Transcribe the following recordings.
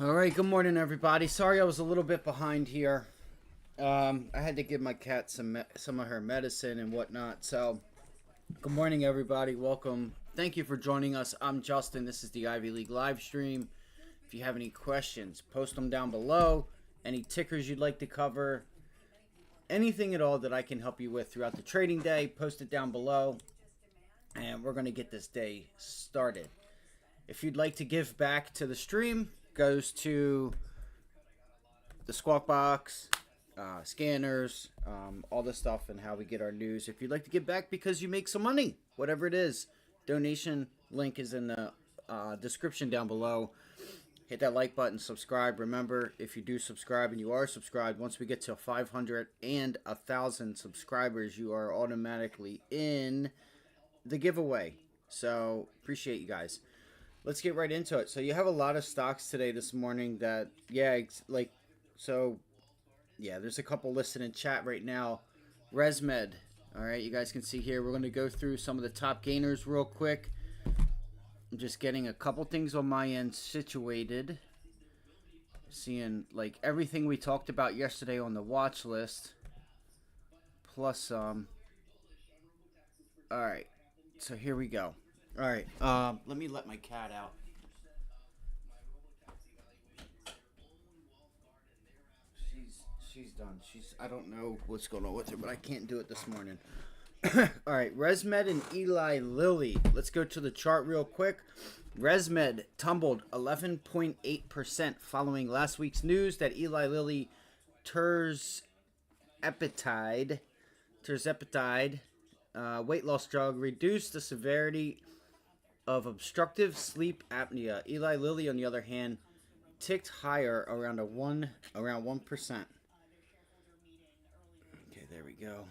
All right, good morning, everybody. Sorry I was a little bit behind here. I had to give my cat some of her medicine and whatnot. So, good morning, everybody. Welcome. Thank you for joining us. I'm Justin. This is the Ivy League live stream. If you have any questions, post them down below. Any tickers you'd like to cover, anything at all that I can help you with throughout the trading day, post it down below. And we're going to get this day started. If you'd like to give back to the stream, goes to the Squawk Box, scanners, all this stuff, and how we get our news. If you'd like to give back because you make some money, whatever it is, donation link is in the description down below. Hit that like button, subscribe. Remember, if you do subscribe and you are subscribed, once we get to 500 and 1,000 subscribers, you are automatically in the giveaway. So appreciate you guys. Let's get right into it. So you have a lot of stocks today this morning that, there's a couple listed in chat right now. ResMed, all right, you guys can see here. We're going to go through some of the top gainers real quick. I'm just getting a couple things on my end situated. Seeing like everything we talked about yesterday on the watch list. Plus some. All right, so here we go. All right, let me let my cat out. She's done. I don't know what's going on with her, but I can't do it this morning. All right, ResMed and Eli Lilly. Let's go to the chart real quick. ResMed tumbled 11.8% following last week's news that Eli Lilly tirzepatide weight loss drug reduced the severity of obstructive sleep apnea. Eli Lilly, on the other hand, ticked higher around 1%. Okay, there we go.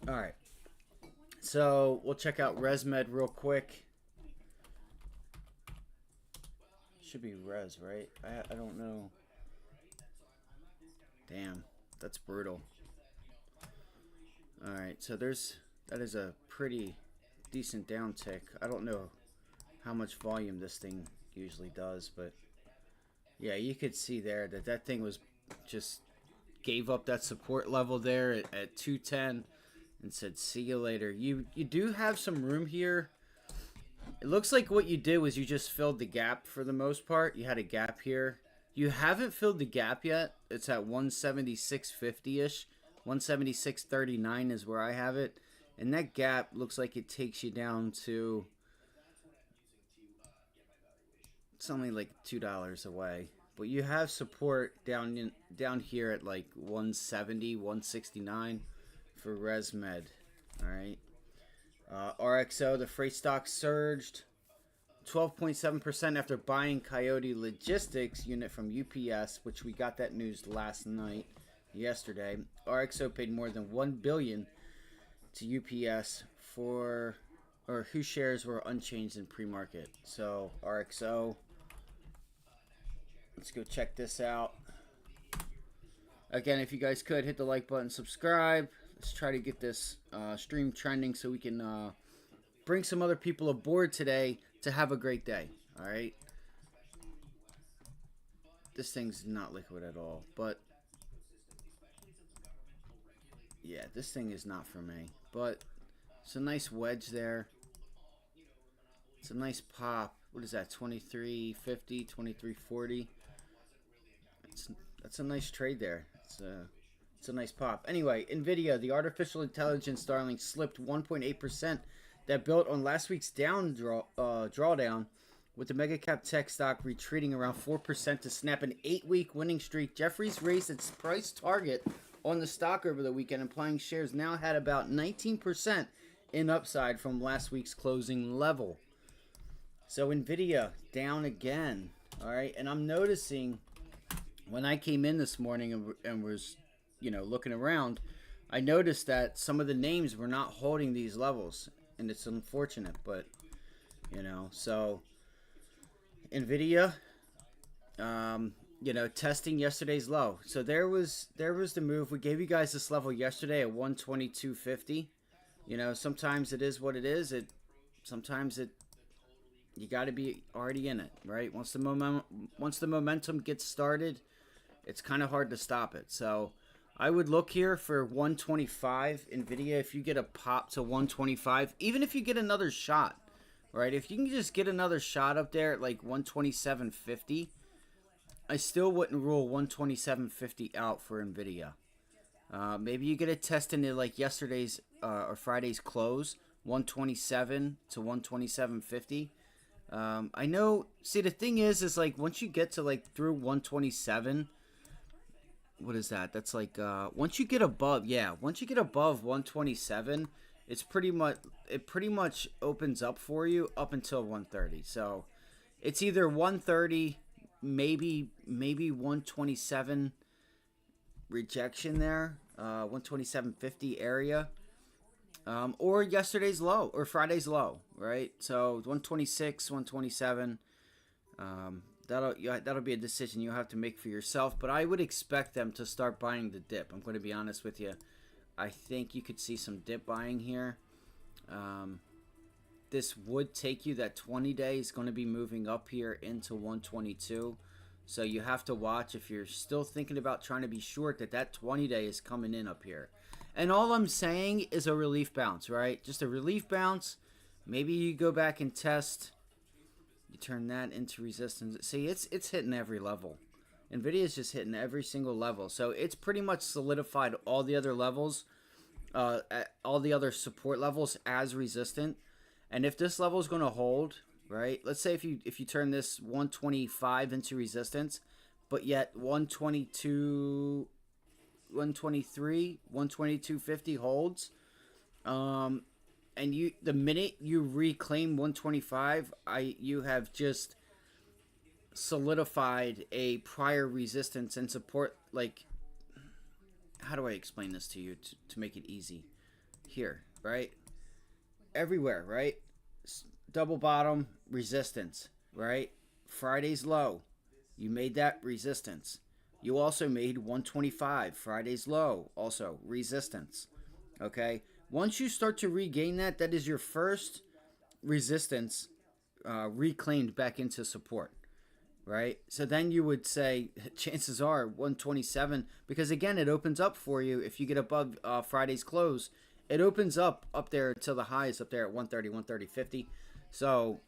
All right. So we'll check out ResMed real quick. Should be Res, right? I don't know. Damn, that's brutal. All right, so that is a pretty decent downtick. I don't know how much volume this thing usually does, but yeah, you could see there that thing was just gave up that support level there at 210 and said, see you later. You do have some room here. It looks like what you did was you just filled the gap for the most part. You had a gap here. You haven't filled the gap yet. It's at 176.50-ish. 176.39 is where I have it. And that gap looks like it takes you down to, it's only like $2 away. But you have support down here at like 170, 169 for ResMed. All right. RXO, the freight stock surged 12.7% after buying Coyote Logistics unit from UPS, which we got that news yesterday. RXO paid more than $1 billion to UPS whose shares were unchanged in pre-market. So RXO, let's go check this out. Again, if you guys could hit the like button, subscribe. Let's try to get this stream trending so we can bring some other people aboard today to have a great day. All right. This thing's not liquid at all, but yeah, this thing is not for me. But it's a nice wedge there. It's a nice pop. What is that? 23.50, 23.40. That's a nice trade there. It's a nice pop. Anyway, NVIDIA, the artificial intelligence darling, slipped 1.8%. That built on last week's drawdown, with the mega cap tech stock retreating around 4% to snap an 8-week winning streak. Jefferies raised its price target on the stock over the weekend, implying shares now had about 19% in upside from last week's closing level. So NVIDIA down again. All right, and I'm noticing when I came in this morning and was, looking around, I noticed that some of the names were not holding these levels, and it's unfortunate, but so NVIDIA, testing yesterday's low. So there was the move. We gave you guys this level yesterday at 122.50. Sometimes it is what it is. Sometimes it You got to be already in it, right? Once the momentum gets started, it's kind of hard to stop it. So I would look here for 125 NVIDIA. If you get a pop to 125, even if you get another shot, right? If you can just get another shot up there at like 127.50, I still wouldn't rule 127.50 out for NVIDIA. Maybe you get a test into like yesterday's or Friday's close, 127 to 127.50. I know. See, the thing is like once you get to like through 127, what is that? That's like once you get above, once you get above 127, it pretty much opens up for you up until 130. So it's either 130, maybe 127 rejection there, 127.50 area, or yesterday's low or Friday's low, right? So 126, 127. That'll be a decision you have to make for yourself. But I would expect them to start buying the dip. I'm going to be honest with you. I think you could see some dip buying here. This would take you, that 20-day is going to be moving up here into 122. So you have to watch if you're still thinking about trying to be short that 20-day is coming in up here. And all I'm saying is a relief bounce, right? Just a relief bounce. Maybe you go back and test. You turn that into resistance. See, it's hitting every level. NVIDIA is just hitting every single level. So it's pretty much solidified all the other levels, all the other support levels as resistant. And if this level is going to hold, right? Let's say if you turn this 125 into resistance, but yet 122, 123, 122.50 holds, and the minute you reclaim 125, you have just solidified a prior resistance and support. Like, how do I explain this to you to make it easy? Here, right? Everywhere, right? Double bottom resistance, right? Friday's low, you made that resistance. You also made 125, Friday's low, also resistance. Okay, once you start to regain that is your first resistance reclaimed back into support, right? So then you would say chances are 127, because again, it opens up for you. If you get above Friday's close, it opens up there until the high is up there at 130, 130.50. So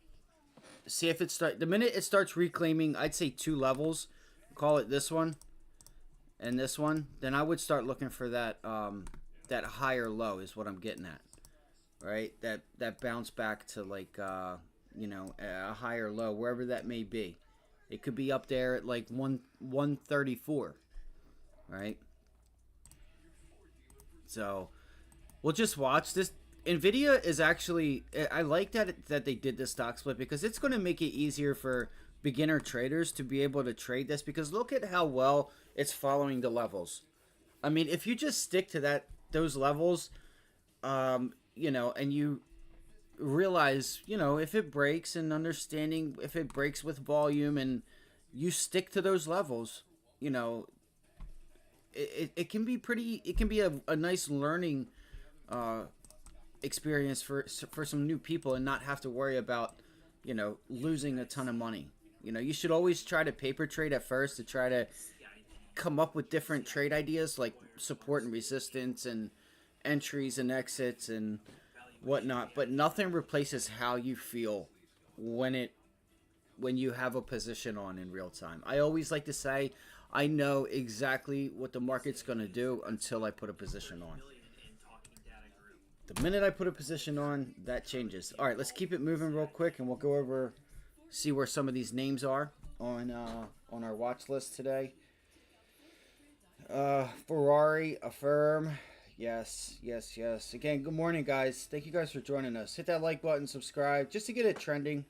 see if the minute it starts reclaiming, I'd say two levels, call it this one and this one, then I would start looking for that that higher low is what I'm getting at, right? That bounce back to like a higher low, wherever that may be. It could be up there at like 134, right? So we'll just watch this. NVIDIA is actually, I like that they did this stock split, because it's going to make it easier for beginner traders to be able to trade this, because look at how well it's following the levels. I mean, if you just stick to those levels, and you realize, if it breaks, and understanding if it breaks with volume, and you stick to those levels, it can be a nice learning experience for some new people, and not have to worry about losing a ton of money. You should always try to paper trade at first to try to come up with different trade ideas, like support and resistance and entries and exits and whatnot, but nothing replaces how you feel when you have a position on in real time. I always like to say I know exactly what the market's going to do until I put a position on. The minute I put a position on, that changes. All right, let's keep it moving real quick, and we'll go over, see where some of these names are on our watch list today. Ferrari, Affirm, yes. Again, good morning, guys. Thank you guys for joining us. Hit that like button, subscribe, just to get it trending.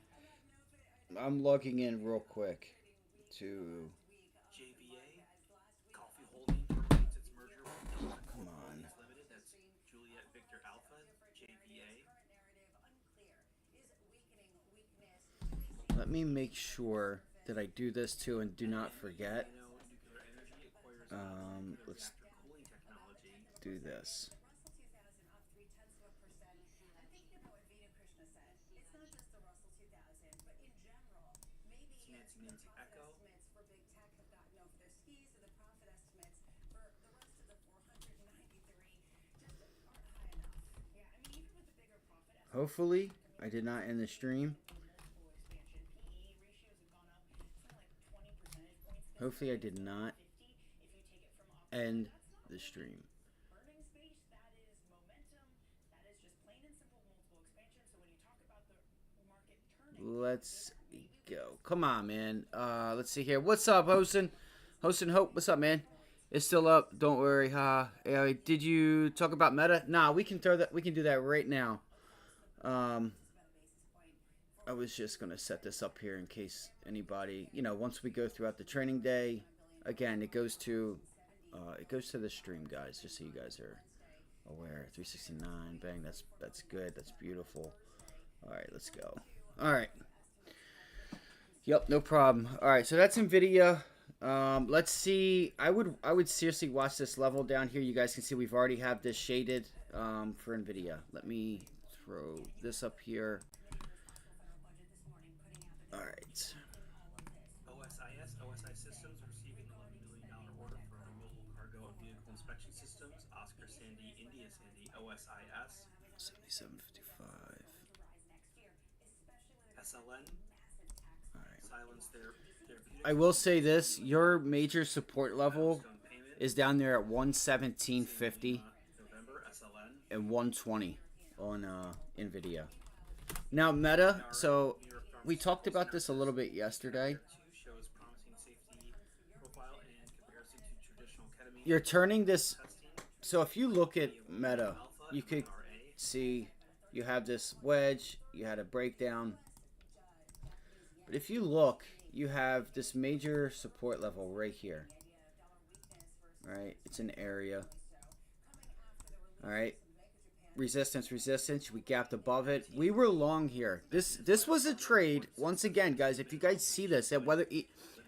I'm logging in real quick to... Let me make sure that I do this too and do not forget. Let's do this. Hopefully, I did not end the stream. Hopefully, I did not end the stream. Let's go. Come on, man. Let's see here. What's up, Hostin? Hostin Hope. What's up, man? It's still up. Don't worry. Did you talk about meta? Nah, we can throw that. We can do that right now. I was just gonna set this up here in case anybody, once we go throughout the training day, again, it goes to the stream, guys. Just so you guys are aware. 369. Bang. That's good. That's beautiful. All right, let's go. All right. Yep, no problem. All right, so that's NVIDIA. Let's see. I would seriously watch this level down here. You guys can see we've already have this shaded for NVIDIA. Let me throw this up here. All right. OSI Systems receiving $11 million order for mobile cargo and vehicle inspection systems. Oscar Sandy, India Sandy, OSIS. 7755. SLN. Silence their I will say this, your major support level is down there at 117.50 and 120 on NVIDIA. Now Meta, so we talked about this a little bit yesterday. You're turning this, so if you look at Meta, you could see you have this wedge, you had a breakdown. But if you look, you have this major support level right here. All right, it's an area. All right, resistance. We gapped above it. We were long here. This was a trade. Once again, guys, if you guys see this,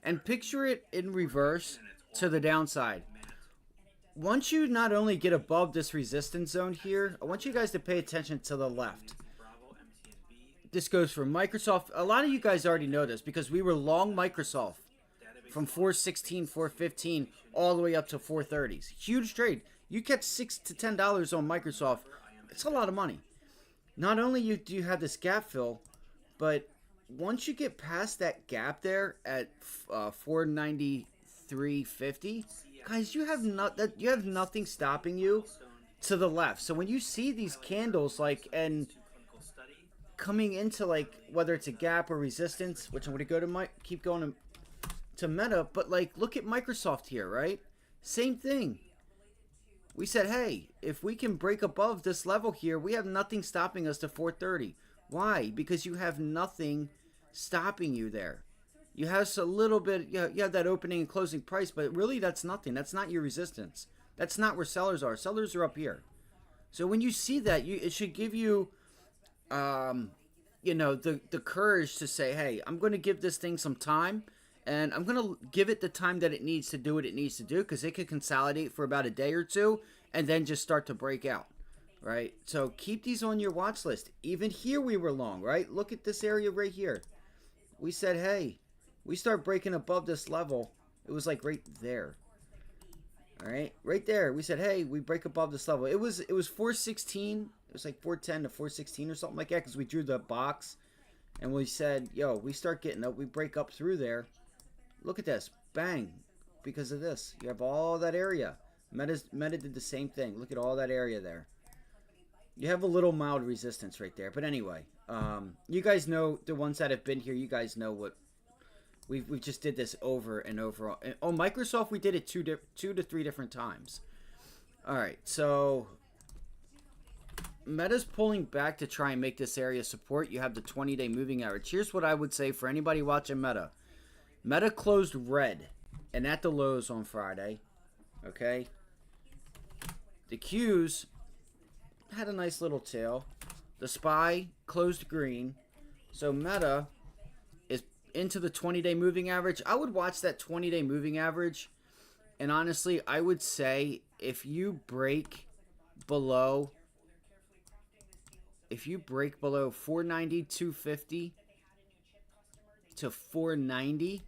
and picture it in reverse to the downside. Once you not only get above this resistance zone here, I want you guys to pay attention to the left. This goes for Microsoft. A lot of you guys already know this because we were long Microsoft from 416, 415 all the way up to 430s. Huge trade. You catch $6 to $10 on Microsoft. It's a lot of money. Not only do you have this gap fill, but once you get past that gap there at 493.50, guys, you have nothing stopping you to the left. So when you see these candles coming into whether it's a gap or resistance, which I'm going to go to keep going to Meta, but look at Microsoft here, right? Same thing. We said, hey, if we can break above this level here, we have nothing stopping us to 430. Why? Because you have nothing stopping you there. You have a little bit, you have that opening and closing price, but really that's nothing. That's not your resistance. That's not where sellers are. Sellers are up here. So when you see that, it should give you the courage to say, hey, I'm going to give this thing some time, and I'm going to give it the time that it needs to do what it needs to do, because it could consolidate for about a day or two and then just start to break out, right? So keep these on your watch list. Even here we were long, right? Look at this area right here. We said, hey, we start breaking above this level. It was right there. All right, right there. We said, hey, we break above this level. It was 416. It was 410 to 416 or something like that, because we drew the box and we said, yo, we start getting up, we break up through there. Look at this, bang, because of this. You have all that area. Meta did the same thing. Look at all that area there. You have a little mild resistance right there, but anyway, you guys know, the ones that have been here, you guys know what we just did this over and over. On Microsoft, we did it two to three different times. All right, so Meta's pulling back to try and make this area support. You have the 20-day moving average. Here's what I would say for anybody watching Meta. Meta closed red and at the lows on Friday. Okay. The Qs had a nice little tail. The SPY closed green. So Meta is into the 20-day moving average. I would watch that 20-day moving average. And honestly, I would say if you break below 490, 250 to 490,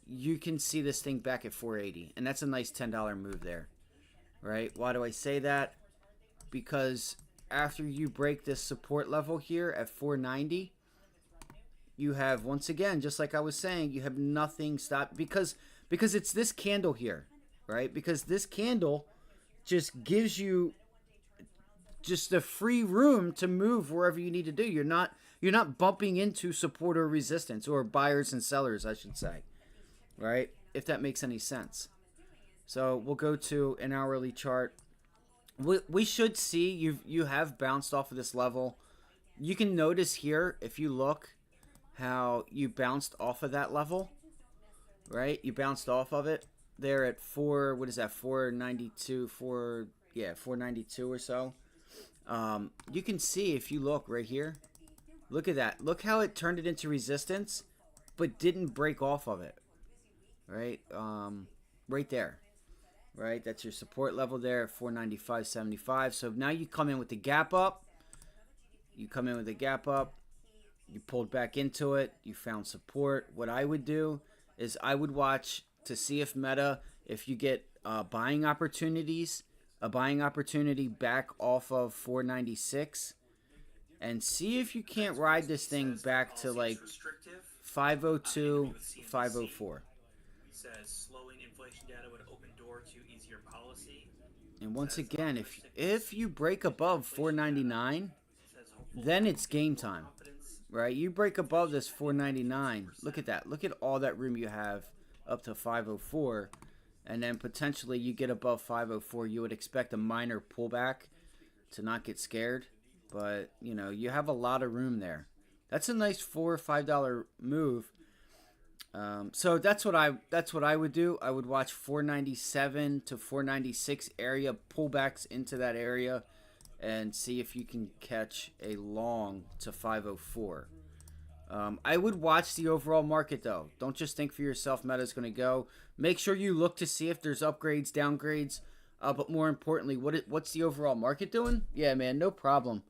you can see this thing back at 480. And that's a nice $10 move there, right? Why do I say that? Because after you break this support level here at 490, you have, once again, just like I was saying, you have nothing stop because it's this candle here, right? Because this candle just gives you just the free room to move wherever you need to do. You're not bumping into support or resistance, or buyers and sellers, I should say, right? If that makes any sense. So we'll go to an hourly chart. We should see you have bounced off of this level. You can notice here, if you look, how you bounced off of that level, right? You bounced off of it there at 492, 492 or so. You can see, if you look right here, look at that. Look how it turned it into resistance, but didn't break off of it, right? Right there, right? That's your support level there at 495.75. So now you come in with the gap up. You come in with the gap up. You pulled back into it. You found support. What I would do is I would watch to see if Meta, if you get buying opportunities, a buying opportunity back off of 496, and see if you can't ride this thing back to like 502, 504. Says slowing inflation data would open door to easier policy. And once again, if you break above 499, then it's game time, right? You break above this 499. Look at that. Look at all that room you have up to 504. And then potentially you get above 504. You would expect a minor pullback to not get scared. But, you know, you have a lot of room there. That's a nice $4 or $5 move. So that's what I would do. I would watch 497 to 496 area, pullbacks into that area, and see if you can catch a long to 504. I would watch the overall market, though. Don't just think for yourself Meta's going to go. Make sure you look to see if there's upgrades, downgrades, but more importantly, what's the overall market doing? Yeah, man, no problem.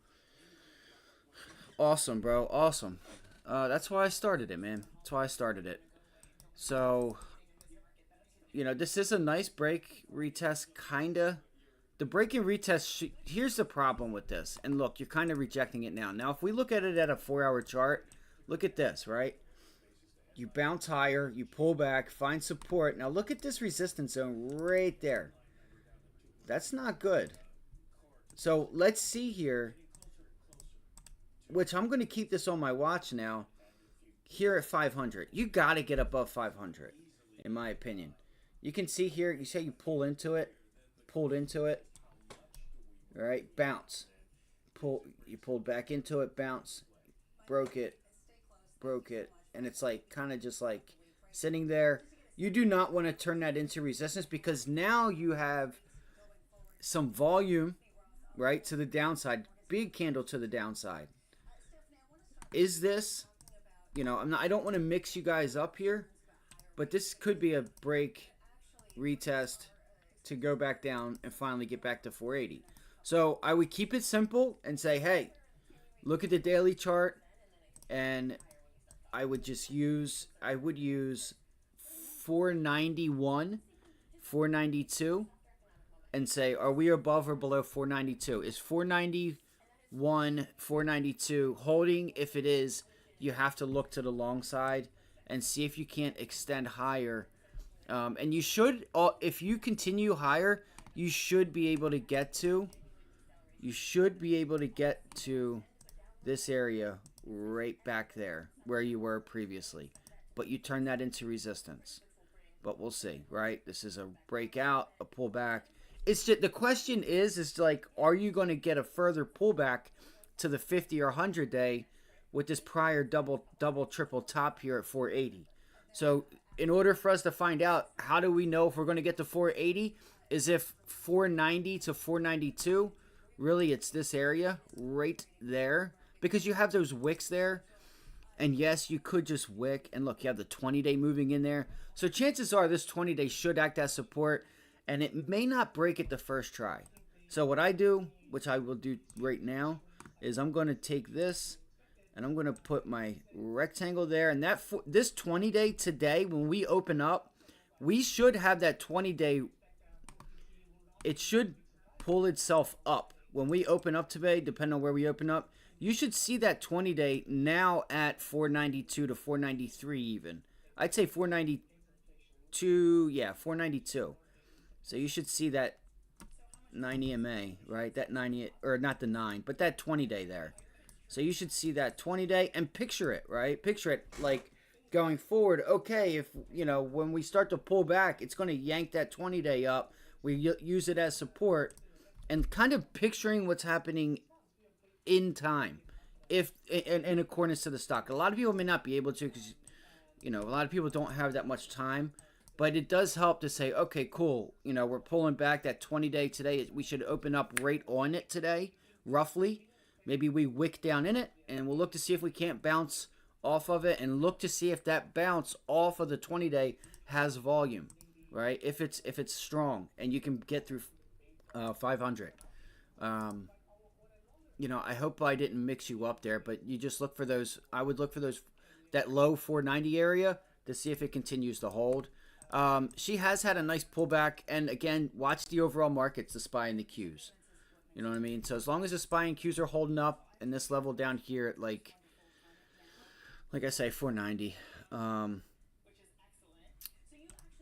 Awesome, bro. Awesome. That's why I started it, man. That's why I started it. So, you know, this is a nice break retest, kind of. The break and retest, here's the problem with this. And look, you're kind of rejecting it now. Now, if we look at it at a 4-hour chart, look at this, right? You bounce higher, you pull back, find support. Now, look at this resistance zone right there. That's not good. So, let's see here, which I'm going to keep this on my watch now. Here at 500, you got to get above 500, in my opinion. You can see here, you say you pulled into it, all right, bounce, you pulled back into it, bounce, broke it, and it's like kind of just like sitting there. You do not want to turn that into resistance, because now you have some volume, right, to the downside, big candle to the downside. Is this, you know, I don't want to mix you guys up here, but this could be a break, retest to go back down and finally get back to 480. So I would keep it simple and say, hey, look at the daily chart, and I would use 491, 492, and say, are we above or below 492? Is 491, 492 holding? If it is, you have to look to the long side and see if you can't extend higher. And you should, if you continue higher, you should be able to get to this area right back there where you were previously. But you turn that into resistance. But we'll see, right? This is a breakout, a pullback. It's just, the question is like, are you going to get a further pullback to the 50 or 100 day with this prior double, triple top here at 480? So in order for us to find out, how do we know if we're going to get to 480? Is if 490 to 492, really it's this area right there, because you have those wicks there. And yes, you could just wick, and look, you have the 20-day moving in there. So chances are this 20-day should act as support, and it may not break it the first try. So what I do, which I will do right now, is I'm going to take this, and I'm going to put my rectangle there. And this 20-day today, when we open up, we should have that 20-day. It should pull itself up when we open up today, depending on where we open up, you should see that 20-day now at 492 to 493 even. I'd say 492, yeah, 492. So you should see that 9 EMA, right? That 90, or not the 9, but that 20-day there. So you should see that 20-day and picture it, right? Picture it like going forward. Okay, if, you know, when we start to pull back, it's going to yank that 20-day up. We use it as support and kind of picturing what's happening in time, if in accordance to the stock. A lot of people may not be able to, because, you know, a lot of people don't have that much time, but it does help to say, okay, cool, you know, we're pulling back that 20-day today. We should open up right on it today, roughly. Maybe we wick down in it, and we'll look to see if we can't bounce off of it, and look to see if that bounce off of the 20-day has volume, right? If it's strong and you can get through 500. You know, I hope I didn't mix you up there, but you just look for those. I would look for those, that low 490 area, to see if it continues to hold. She has had a nice pullback, and again, watch the overall markets, the SPY and the Qs. You know what I mean? So as long as the SPY and Qs are holding up in this level down here at like I say, 490.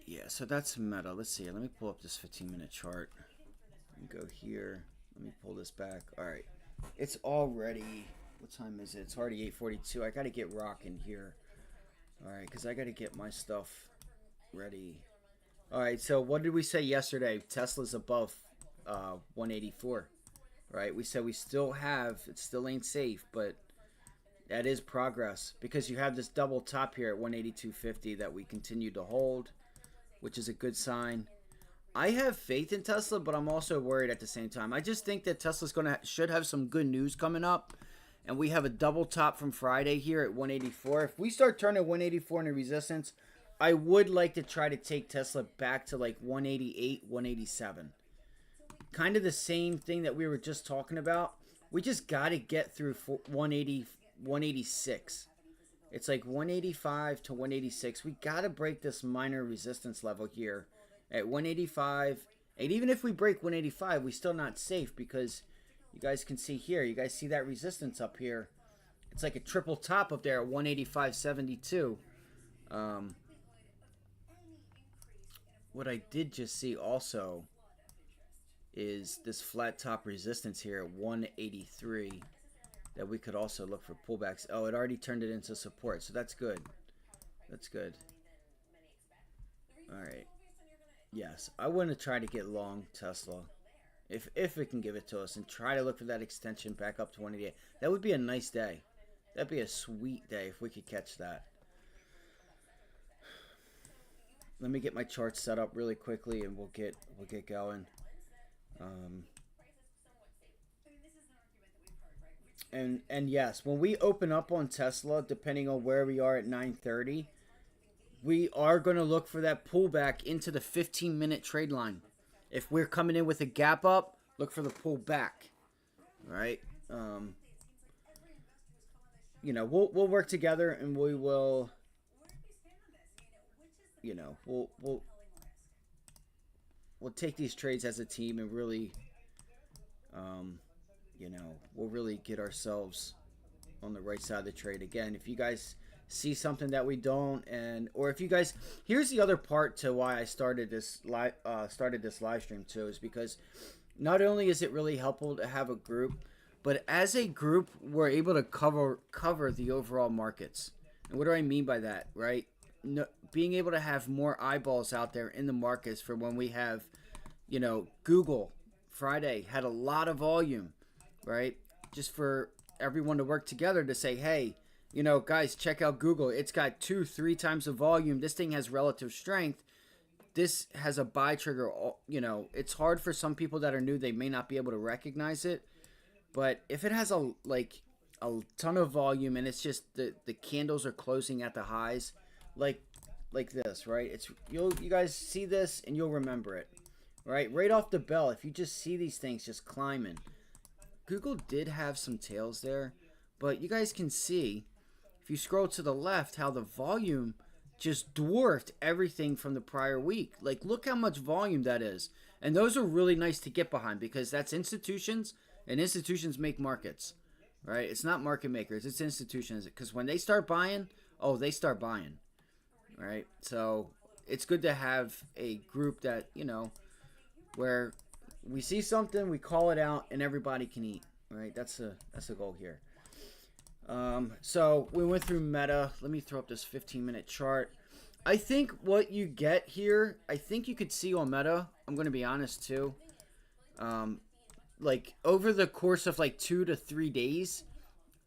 Yeah, so that's Meta. Let's see. Let me pull up this 15-minute chart. Let me go here. Let me pull this back. All right. It's already, what time is it? It's already 8:42. I got to get rocking here. All right, because I got to get my stuff ready. All right, so what did we say yesterday? Tesla's above 184, right? We said we still have, it still ain't safe, but that is progress, because you have this double top here at 182.50 that we continue to hold, which is a good sign. I have faith in Tesla, but I'm also worried at the same time. I just think that Tesla's should have some good news coming up, and we have a double top from Friday here at 184. If we start turning 184 into resistance, I would like to try to take Tesla back to like 188, 187. Kind of the same thing that we were just talking about. We just got to get through 180, 186. It's like 185 to 186. We got to break this minor resistance level here at 185. And even if we break 185, we're still not safe, because you guys can see here. You guys see that resistance up here. It's like a triple top up there at 185.72. What I did just see also is this flat top resistance here at 183 that we could also look for pullbacks. Oh, it already turned it into support, so that's good. That's good. All right. Yes, I want to try to get long Tesla, if it can give it to us, and try to look for that extension back up to 188. That would be a nice day. That'd be a sweet day if we could catch that. Let me get my chart set up really quickly, and we'll get going. And yes, when we open up on Tesla, depending on where we are at 9:30, we are going to look for that pullback into the 15-minute trade line. If we're coming in with a gap up, look for the pullback. All right. You know, we'll work together, and we will. You know, we'll take these trades as a team, and really, you know, we'll really get ourselves on the right side of the trade. Again, if you guys see something that we don't, or if you guys, here's the other part to why I started this live stream too, is because not only is it really helpful to have a group, but as a group, we're able to cover the overall markets. And what do I mean by that, right? No, being able to have more eyeballs out there in the markets for when we have, you know, Google Friday had a lot of volume, right? Just for everyone to work together to say, hey, you know, guys, check out Google. It's got 2-3 times the volume. This thing has relative strength. This has a buy trigger. You know, it's hard for some people that are new. They may not be able to recognize it. But if it has a ton of volume, and it's just the candles are closing at the highs, like this, right? It's you guys see this and you'll remember it, right off the bell. If you just see these things just climbing, Google did have some tails there, but you guys can see if you scroll to the left how the volume just dwarfed everything from the prior week. Like, look how much volume that is, and those are really nice to get behind, because that's institutions And institutions make markets, right? It's not market makers, it's institutions. Because when they start buying, oh, they start buying, right? So it's good to have a group that, you know, where we see something, we call it out, and everybody can eat, right? That's the goal here. So we went through Meta. Let me throw up this 15-minute chart. I think what you get here, I think you could see on Meta, I'm going to be honest too, like over the course of like 2 to 3 days,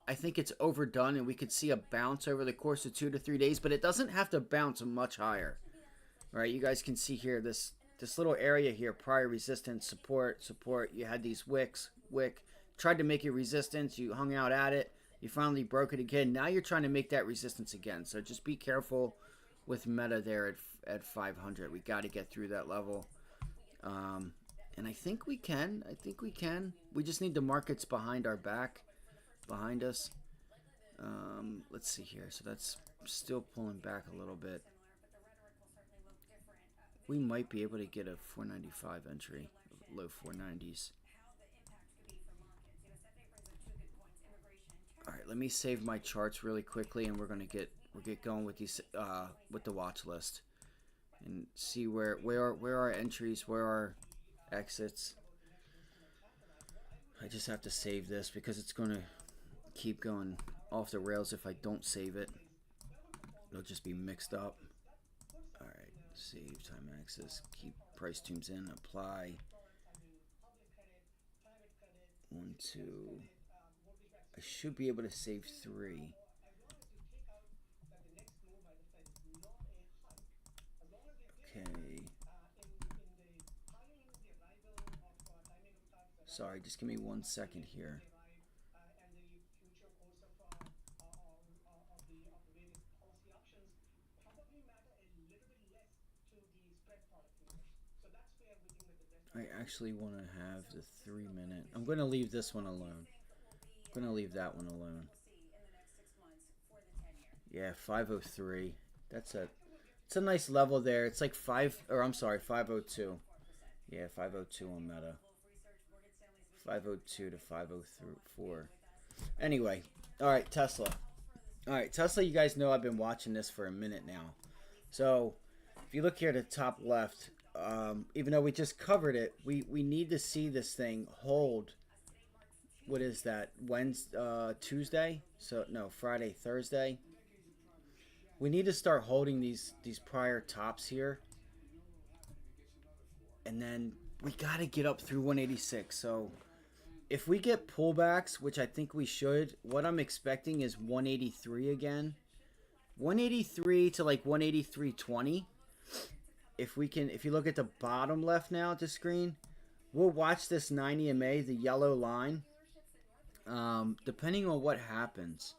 I think it's overdone, and we could see a bounce over the course of 2 to 3 days, but it doesn't have to bounce much higher, right? You guys can see here this little area here, prior resistance, support. You had these wick, tried to make it resistance, you hung out at it, you finally broke it again. Now you're trying to make that resistance again. So just be careful with Meta there at 500. We got to get through that level. And I think we can. We just need the markets behind our back, behind us. Let's see here. So that's still pulling back a little bit. We might be able to get a 495 entry, low 490s. All right, let me save my charts really quickly, and we're get going with these with the watch list, and see where are entries, where are exits. I just have to save this because it's going to keep going off the rails if I don't save it. It'll just be mixed up. All right, save time access, keep price tunes in, apply. 1, 2. I should be able to save 3. Okay. Sorry, just give me 1 second here. I actually want to have the 3-minute. I'm going to leave this one alone. I'm going to leave that one alone. Yeah, 503. It's a nice level there. It's like 502. Yeah, 502 on Meta. 502 to 504. Anyway, all right, Tesla. All right, Tesla, you guys know I've been watching this for a minute now. So if you look here at the top left, even though we just covered it, we need to see this thing hold. What is that? Tuesday? So no, Friday, Thursday. We need to start holding these prior tops here, and then we got to get up through 186. So if we get pullbacks, which I think we should, what I'm expecting is 183 again. 183 to like 183.20. If you look at the bottom left now at the screen, we'll watch this 90 MA, the yellow line. Depending on what happens,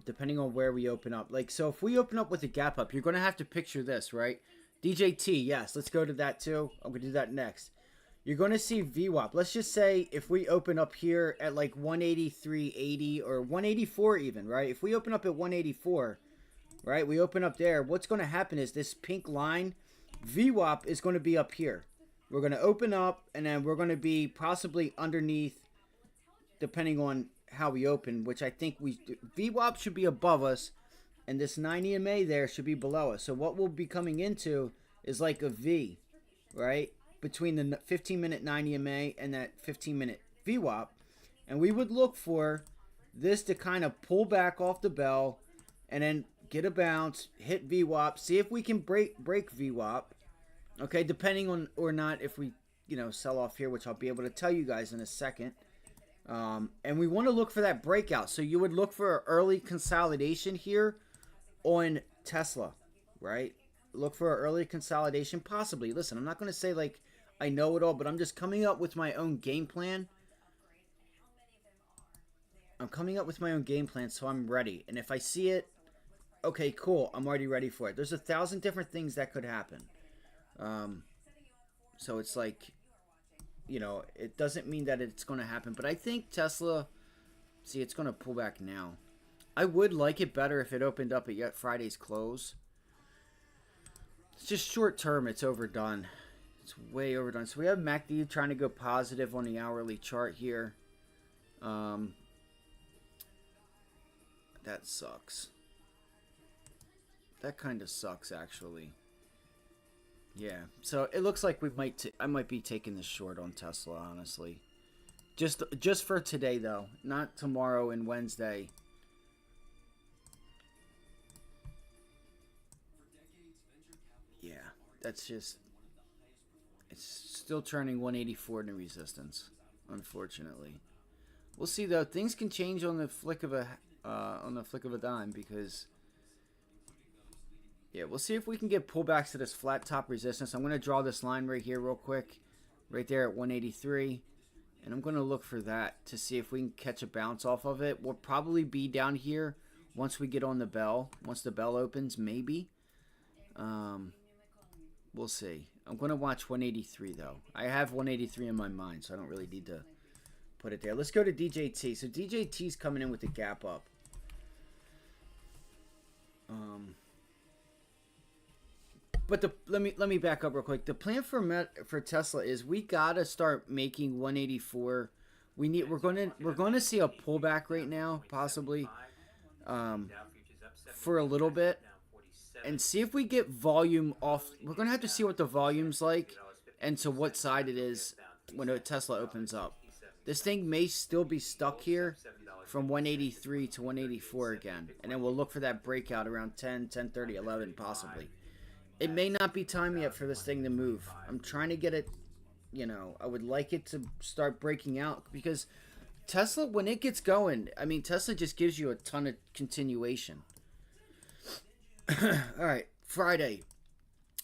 depending on where we open up. Like, so if we open up with a gap up, you're going to have to picture this, right? DJT, yes, let's go to that too. I'm going to do that next. You're going to see VWAP. Let's just say if we open up here at like 183.80 or 184 even, right? If we open up at 184, right? We open up there. What's going to happen is this pink line, VWAP is going to be up here. We're going to open up, and then we're going to be possibly underneath, depending on how we open, which I think VWAP should be above us, and this 90 MA there should be below us. So what we'll be coming into is like a V, right? Between the 15-minute 90 MA and that 15-minute VWAP. And we would look for this to kind of pull back off the bell and then get a bounce, hit VWAP, see if we can break VWAP. Okay, depending on or not if we, sell off here, which I'll be able to tell you guys in a second. And we want to look for that breakout. So you would look for early consolidation here on Tesla, right? Look for an early consolidation, possibly. Listen, I'm not going to say like I know it all, but I'm just coming up with my own game plan. I'm coming up with my own game plan, so I'm ready. And if I see it, okay, cool. I'm already ready for it. There's 1,000 different things that could happen. So it's like, it doesn't mean that it's going to happen. But I think Tesla, see, it's going to pull back now. I would like it better if it opened up at Friday's close. It's just short term. It's overdone. It's way overdone. So we have MACD trying to go positive on the hourly chart here. That sucks. That kind of sucks, actually. Yeah. So it looks like I might be taking this short on Tesla, honestly. Just for today, though, not tomorrow and Wednesday. Yeah, that's just. It's still turning 184 into resistance, unfortunately. We'll see though. Things can change on the flick of a dime because. Yeah, we'll see if we can get pullbacks to this flat top resistance. I'm going to draw this line right here real quick, right there at 183, and I'm going to look for that to see if we can catch a bounce off of it. We'll probably be down here once we get on the bell. Once the bell opens, maybe. We'll see. I'm going to watch 183 though. I have 183 in my mind, so I don't really need to put it there. Let's go to DJT. So DJT's coming in with the gap up. But let me back up real quick. The plan for Tesla is we gotta start making 184. We're gonna see a pullback right now, possibly, for a little bit, and see if we get volume off. We're gonna have to see what the volume's like, and to what side it is when a Tesla opens up. This thing may still be stuck here from 183 to 184 again, and then we'll look for that breakout around 10, 10:30, 11 possibly. It may not be time yet for this thing to move. I'm trying to get it, I would like it to start breaking out because Tesla, when it gets going, I mean, Tesla just gives you a ton of continuation. All right, Friday.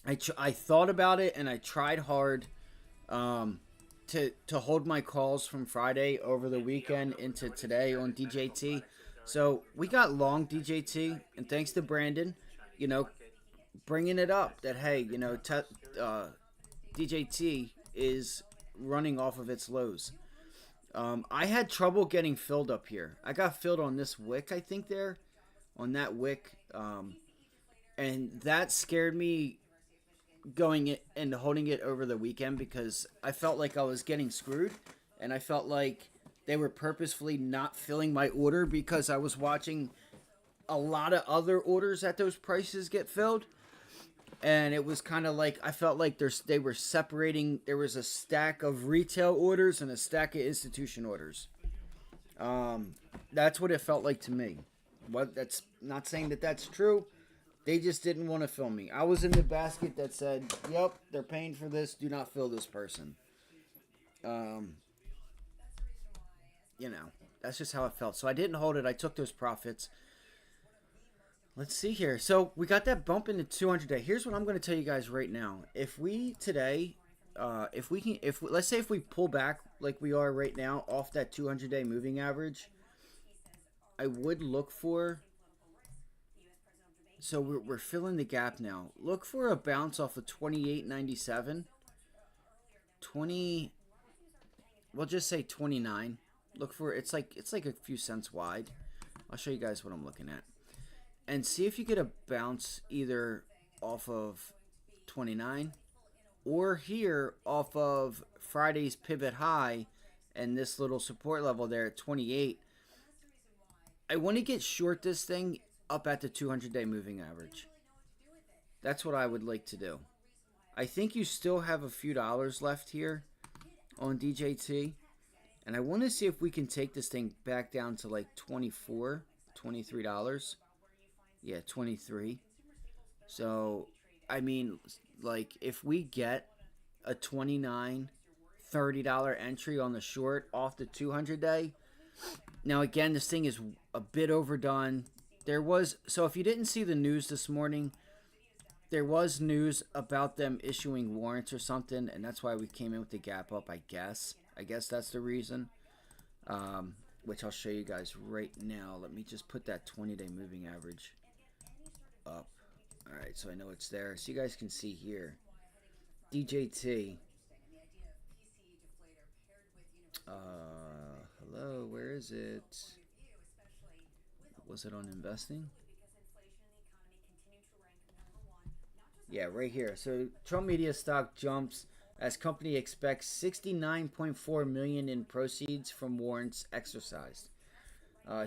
I thought about it and I tried hard to hold my calls from Friday over the weekend into today on DJT. So we got long DJT, and thanks to Brandon, bringing it up that, hey, DJT is running off of its lows. I had trouble getting filled up here. I got filled on this wick, I think, there. On that wick. And that scared me going it and holding it over the weekend because I felt like I was getting screwed. And I felt like they were purposefully not filling my order because I was watching a lot of other orders at those prices get filled. And it was kind of like, I felt like they were separating. There was a stack of retail orders and a stack of institution orders. That's what it felt like to me. That's not saying that that's true. They just didn't want to fill me. I was in the basket that said, yep, they're paying for this. Do not fill this person. That's just how it felt. So I didn't hold it. I took those profits. Let's see here. So we got that bump into 200-day. Here's what I'm going to tell you guys right now. If we today, let's say if we pull back like we are right now off that 200-day moving average, I would look for. So we're filling the gap now. Look for a bounce off of 28.97. We'll just say 29. Look for it's like a few cents wide. I'll show you guys what I'm looking at. And see if you get a bounce either off of 29 or here off of Friday's pivot high and this little support level there at 28. I want to get short this thing up at the 200-day moving average. That's what I would like to do. I think you still have a few dollars left here on DJT. And I want to see if we can take this thing back down to like $23. Yeah, 23. So, I mean, like, if we get a $29, $30 entry on the short off the 200-day. Now, again, this thing is a bit overdone. So if you didn't see the news this morning, there was news about them issuing warrants or something, and that's why we came in with the gap up, I guess. I guess that's the reason, which I'll show you guys right now. Let me just put that 20-day moving average up. All right, so I know it's there. So you guys can see here. DJT. Hello, where is it? Was it on investing? Yeah, right here. So Trump Media stock jumps as company expects 69.4 million in proceeds from warrants exercised.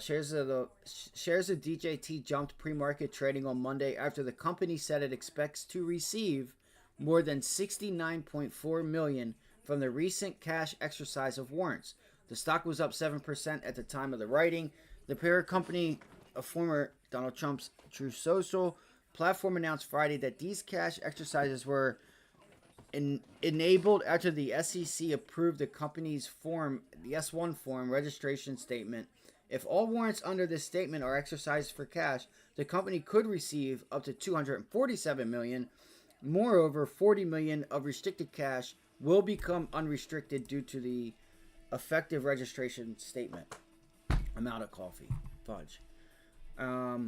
Shares of DJT jumped pre-market trading on Monday after the company said it expects to receive more than 69.4 million from the recent cash exercise of warrants. The stock was up 7% at the time of the writing. The parent company of former Donald Trump's Truth Social platform announced Friday that these cash exercises were enabled after the SEC approved the company's the S1 form registration statement. If all warrants under this statement are exercised for cash, the company could receive up to 247 million. Moreover, 40 million of restricted cash will become unrestricted due to the effective registration statement. I'm out of coffee. Fudge. I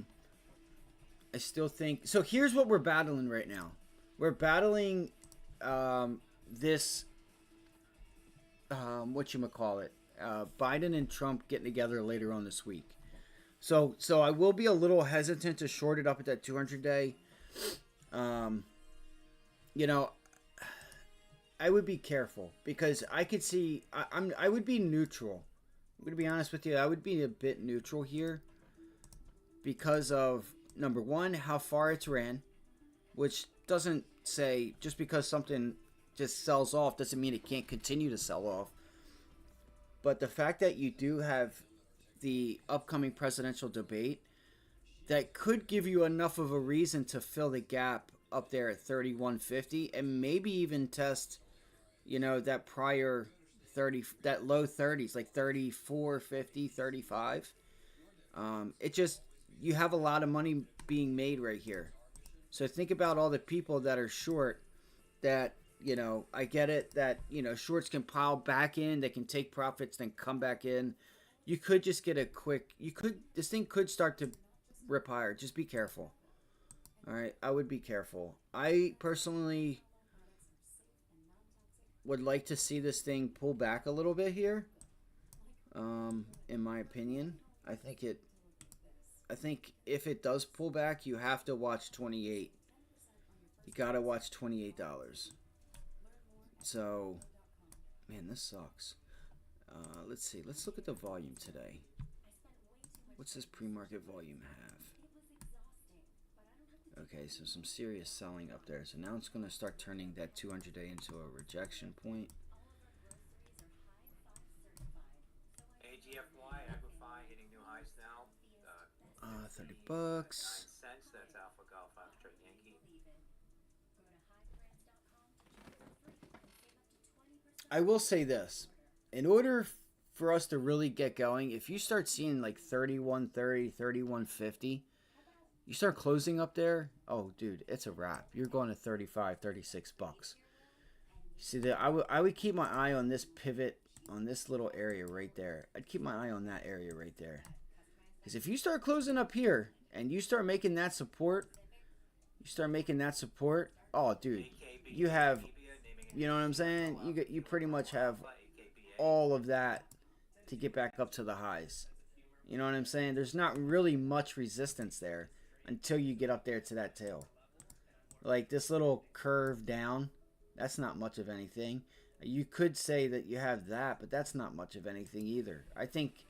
still think so. Here's what we're battling right now. We're battling this whatchamacallit, Biden and Trump getting together later on this week. So I will be a little hesitant to short it up at that 200-day. You know, I would be careful because I could see I would be neutral. I'm going to be honest with you. I would be a bit neutral here because of, number one, how far it's ran, which doesn't say just because something just sells off doesn't mean it can't continue to sell off. But the fact that you do have the upcoming presidential debate, that could give you enough of a reason to fill the gap up there at 31.50 and maybe even test, that prior 30, that low 30s, like 34.50, 35. It just, you have a lot of money being made right here. So think about all the people that are short that, I get it that, shorts can pile back in, they can take profits, then come back in. You could just get this thing could start to rip higher. Just be careful. All right. I would be careful. I personally would like to see this thing pull back a little bit here. In my opinion, I think if it does pull back, you have to watch 28. You got to watch $28. So, man, this sucks. Let's see. Let's look at the volume today. What's this pre-market volume have? Okay, so some serious selling up there. So now it's going to start turning that 200-day into a rejection point. AGFY, Agrify hitting new highs now. $30. 9 cents. That's Alpha Golf Foxtrot Yankee. I will say this. In order for us to really get going, if you start seeing like 31.30, 31.50, you start closing up there, oh, dude, it's a wrap. You're going to 35, 36 bucks. See, I would keep my eye on this pivot, on this little area right there. I'd keep my eye on that area right there. Because if you start closing up here and you start making that support, oh, dude, you have, you know what I'm saying? You pretty much have all of that to get back up to the highs. You know what I'm saying? There's not really much resistance there until you get up there to that tail. Like this little curve down, that's not much of anything. You could say that you have that, but that's not much of anything either. I think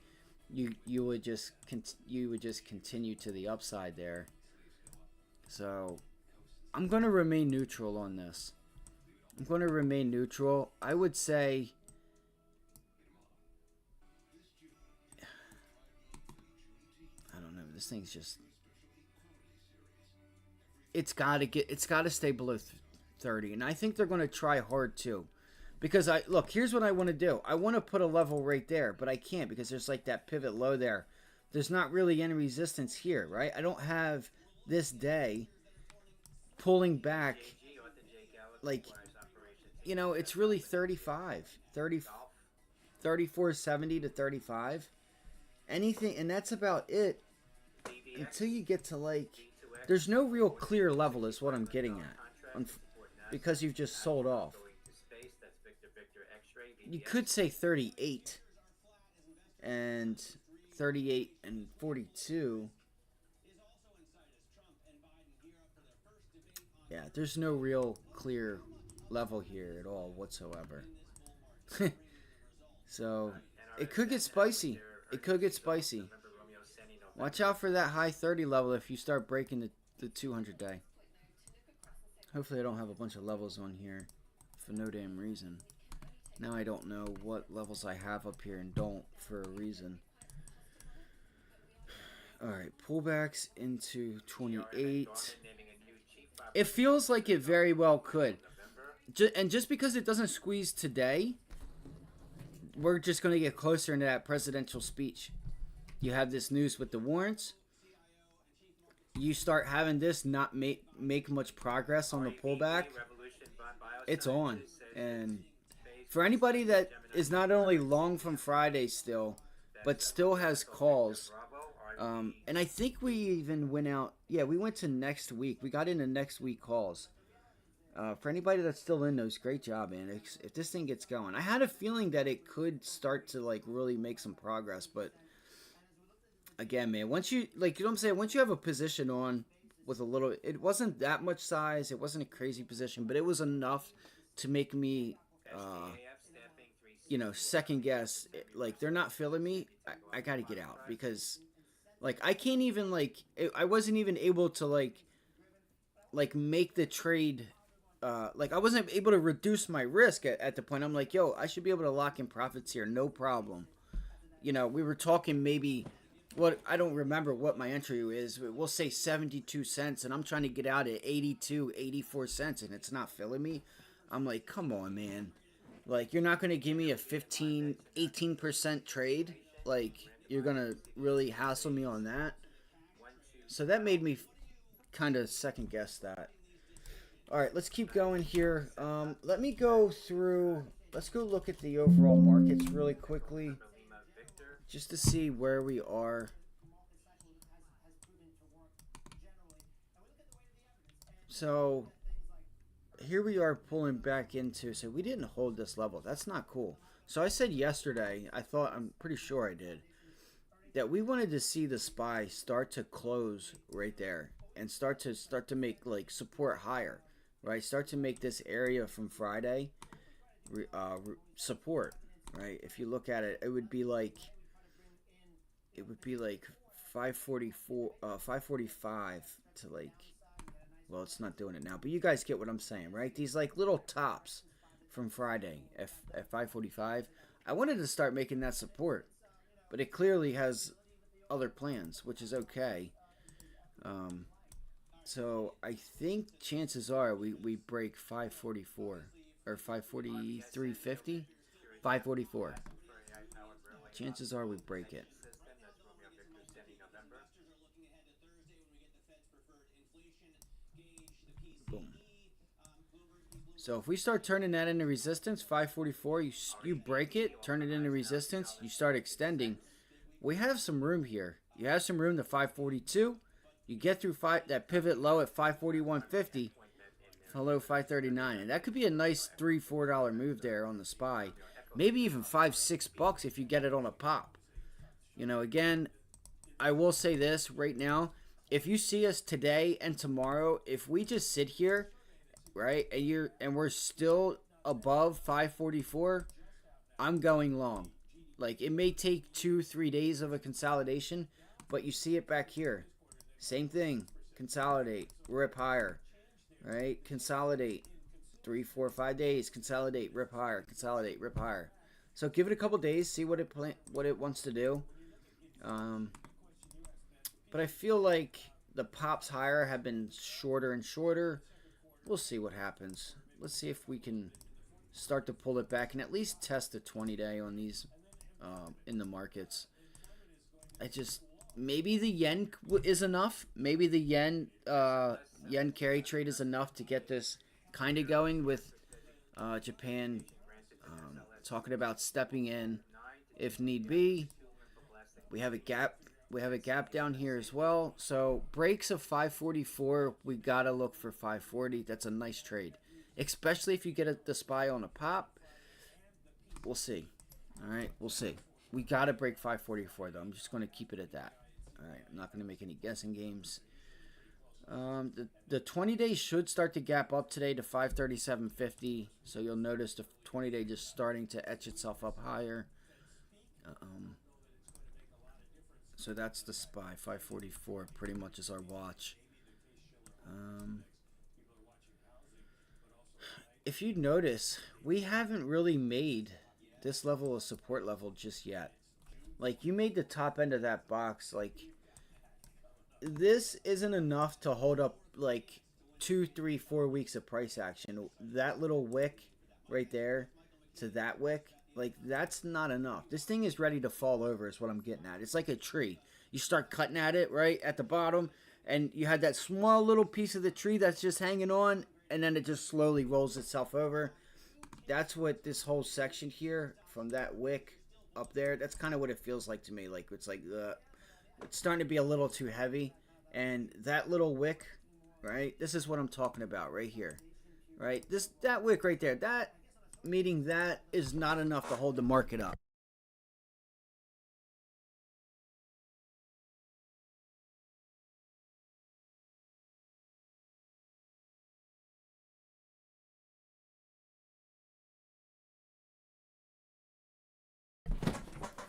you would just continue to the upside there. So I'm going to remain neutral on this. I would say I don't know. This thing's just, it's got to stay below 30, and I think they're going to try hard too. Because here's what I want to do. I want to put a level right there, but I can't because there's like that pivot low there. There's not really any resistance here, right? I don't have this day pulling back. Like, it's really 35, 30, 34.70 to 35. Anything, and that's about it until you get to like, there's no real clear level is what I'm getting at because you've just sold off. You could say 38 and 38 and 42. Yeah, there's no real clear level here at all whatsoever. So it could get spicy. It could get spicy. Watch out for that high 30 level if you start breaking the 200 day. Hopefully I don't have a bunch of levels on here for no damn reason. Now I don't know what levels I have up here and don't for a reason. Alright, pullbacks into 28. It feels like it very well could. And just because it doesn't squeeze today, we're just going to get closer into that presidential speech. You have this news with the warrants. You start having this not make much progress on the pullback. It's on. And for anybody that is not only long from Friday still, but still has calls. And I think we even went out. Yeah, we went to next week. We got into next week calls. For anybody that's still in those, great job, man. If this thing gets going, I had a feeling that it could start to like really make some progress, but again, man, once you like, you know what I'm saying, once you have a position on with a little, it wasn't that much size, it wasn't a crazy position, but it was enough to make me, you know, second guess. Like, they're not feeling me. I gotta get out because, like, I can't even I wasn't even able to like make the trade. Like I wasn't able to reduce my risk at the point. I'm like, yo, I should be able to lock in profits here, no problem. You know, we were talking maybe, what, I don't remember what my entry is. We'll say 72 cents, and I'm trying to get out at 82, 84 cents, and it's not filling me. I'm like, come on, man. Like, you're not going to give me a 15, 18% trade? Like, you're going to really hassle me on that? So that made me kind of second guess that. All right, let's keep going here. Let me go through, let's go look at the overall markets really quickly, just to see where we are. So here we are pulling back into, so we didn't hold this level. That's not cool. So I said yesterday, I'm pretty sure I did, that we wanted to see the SPY start to close right there and start to make like support higher. Right, start to make this area from Friday support. Right, if you look at it, it would be like 544, 545 to like. Well, it's not doing it now, but you guys get what I'm saying, right? These like little tops from Friday at 545. I wanted to start making that support, but it clearly has other plans, which is okay. So I think chances are we break 544 or 543.50, 544. Chances are we break it. Boom. So if we start turning that into resistance, 544, you break it, turn it into resistance, you start extending. We have some room here. You have some room to 542. You get through that pivot low at 541.50, hello 539, and that could be a nice $3-4 move there on the SPY. Maybe even $5-6 if you get it on a pop. You know, again, I will say this right now: if you see us today and tomorrow, if we just sit here, right, and we're still above 544, I'm going long. Like, it may take 2-3 days of a consolidation, but you see it back here. Same thing. Consolidate. Rip higher. Right? Consolidate. 3, 4, 5 days. Consolidate. Rip higher. Consolidate. Rip higher. So give it a couple days. See what it wants to do. But I feel like the pops higher have been shorter and shorter. We'll see what happens. Let's see if we can start to pull it back and at least test the 20-day on these in the markets. Maybe the yen is enough. Maybe the yen carry trade is enough to get this kind of going with Japan talking about stepping in if need be. We have a gap. We have a gap down here as well. So breaks of 544, we gotta look for 540. That's a nice trade, especially if you get the SPY on a pop. We'll see. All right, we'll see. We gotta break 544 though. I'm just gonna keep it at that. All right, I'm not gonna make any guessing games. The 20 day should start to gap up today to 537.50. So you'll notice the 20 day just starting to etch itself up higher. So that's the SPY 544. Pretty much is our watch. If you notice, we haven't really made this level of support level just yet. Like, you made the top end of that box. Like, this isn't enough to hold up like 2, 3, 4 weeks of price action. That little wick right there to that wick, like, that's not enough. This thing is ready to fall over is what I'm getting at. It's like a tree. You start cutting at it right at the bottom, and you had that small little piece of the tree that's just hanging on, and then it just slowly rolls itself over. That's what this whole section here from that wick up there, that's kind of what it feels like to me. Like, it's like it's starting to be a little too heavy. And that little wick, right, this is what I'm talking about right here, right? That wick right there, that meaning that is not enough to hold the market up.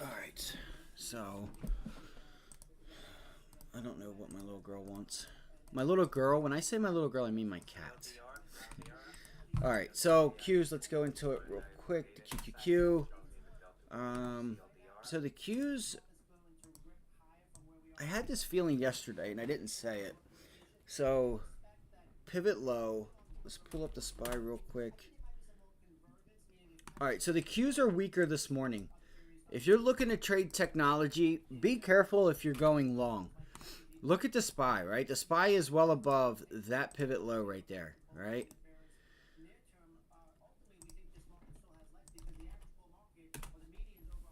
All right, so I don't know what my little girl wants. My little girl, when I say my little girl, I mean my cat. All right, so Qs, let's go into it real quick. The QQQ. So the Qs, I had this feeling yesterday, and I didn't say it. So pivot low. Let's pull up the SPY real quick. All right, so the Qs are weaker this morning. If you're looking to trade technology, be careful if you're going long. Look at the SPY, right? The SPY is well above that pivot low right there, right?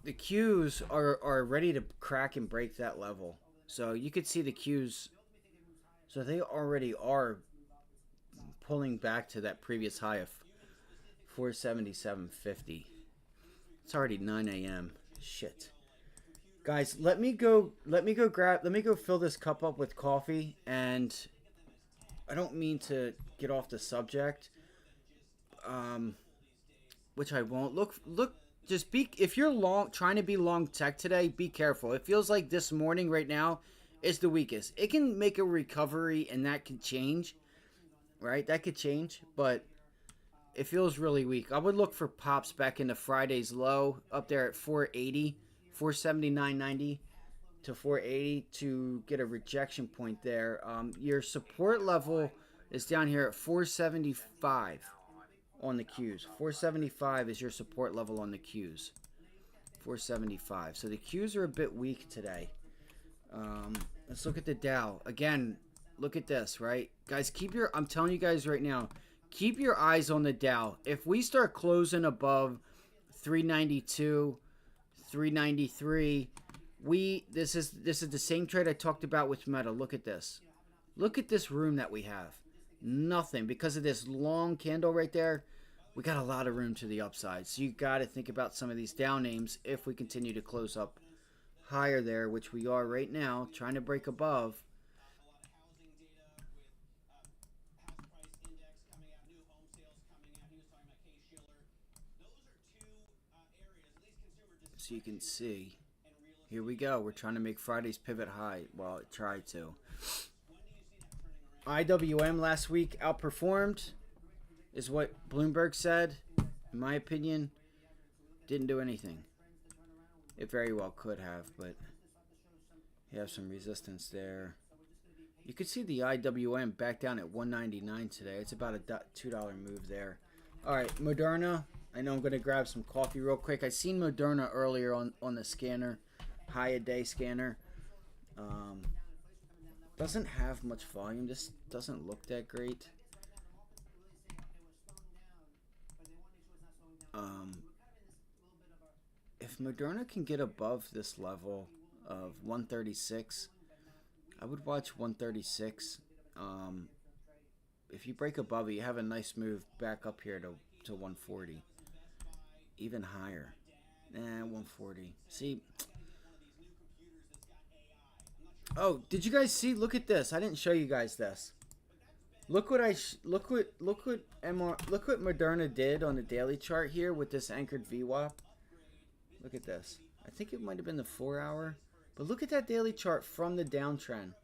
The Qs are ready to crack and break that level. So you could see the Qs. So they already are pulling back to that previous high of 477.50. It's already 9 a.m. Shit. Guys, let me go fill this cup up with coffee, and I don't mean to get off the subject, which I won't. Look, just be, if you're trying to be long tech today, be careful. It feels like this morning right now is the weakest. It can make a recovery, and that could change, right? That could change, but it feels really weak. I would look for pops back into Friday's low up there at 480. 479.90 to 480 to get a rejection point there. Your support level is down here at 475 on the Qs. 475 is your support level on the Qs. 475. So the Qs are a bit weak today. Let's look at the Dow. Again, look at this, right? Guys, I'm telling you guys right now, keep your eyes on the Dow. If we start closing above 392, 393, this is the same trade I talked about with Meta. Look at this. Look at this room that we have. Nothing. Because of this long candle right there, we got a lot of room to the upside. So you got to think about some of these down names if we continue to close up higher there, which we are right now, trying to break above. So you can see, here we go. We're trying to make Friday's pivot high. Well, it tried to. IWM last week outperformed, is what Bloomberg said. In my opinion, didn't do anything. It very well could have, but you have some resistance there. You could see the IWM back down at 199 today. It's about a $2 move there. All right, Moderna. I know I'm going to grab some coffee real quick. I seen Moderna earlier on the scanner, high a day scanner. Doesn't have much volume. This doesn't look that great. If Moderna can get above this level of 136, I would watch 136. If you break above it, you have a nice move back up here to 140. Even higher. 140. See, Oh, did you guys see? Look at this. I didn't show you guys this. Look what look what Moderna did on the daily chart here with this anchored VWAP. Look at this. I think it might have been the 4-hour, but look at that daily chart from the downtrend.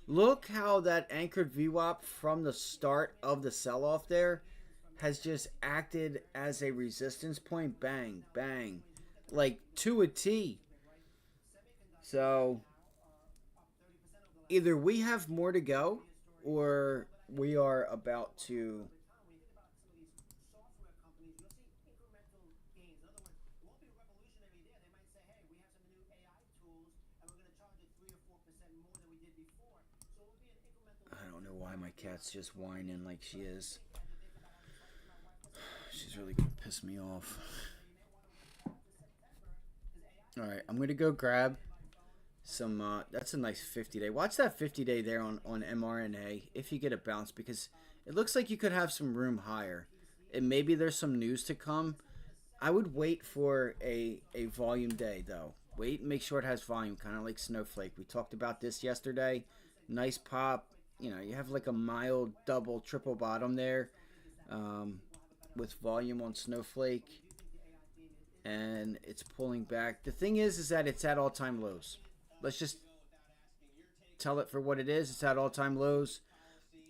Look how that anchored VWAP from the start of the sell-off there has just acted as a resistance point. Bang, bang, like to a T. So either we have more to go, or we are about to. I don't know why my cat's just whining like she is. She's really gonna piss me off. All right, I'm gonna go grab some. That's a nice 50-day. Watch that 50-day there on mRNA if you get a bounce, because it looks like you could have some room higher, and maybe there's some news to come. I would wait for a volume day though. Wait and make sure it has volume, kind of like Snowflake. We talked about this yesterday. Nice pop. You know, you have like a mild double, triple bottom there with volume on Snowflake, and it's pulling back. The thing is that it's at all-time lows. Let's just tell it for what it is. It's at all-time lows.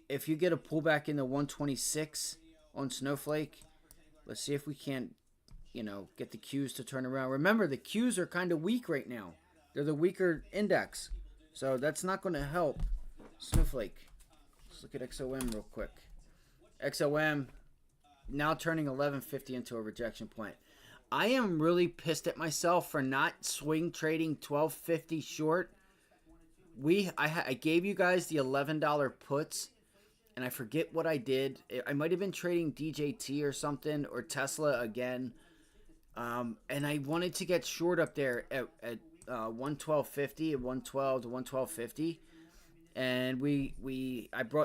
If you get a pullback in the 126 on Snowflake, let's see if we can't, you know, get the Qs to turn around. Remember, the Qs are kind of weak right now. They're the weaker index, so that's not going to help Snowflake. Let's look at XOM real quick. XOM now turning 1150 into a rejection point. I am really pissed at myself for not swing trading 1250 short. I gave you guys the $11 puts, and I forget what I did. I might have been trading DJT or something, or Tesla again. And I wanted to get short up there at 112.50, at 112 to 112.50. And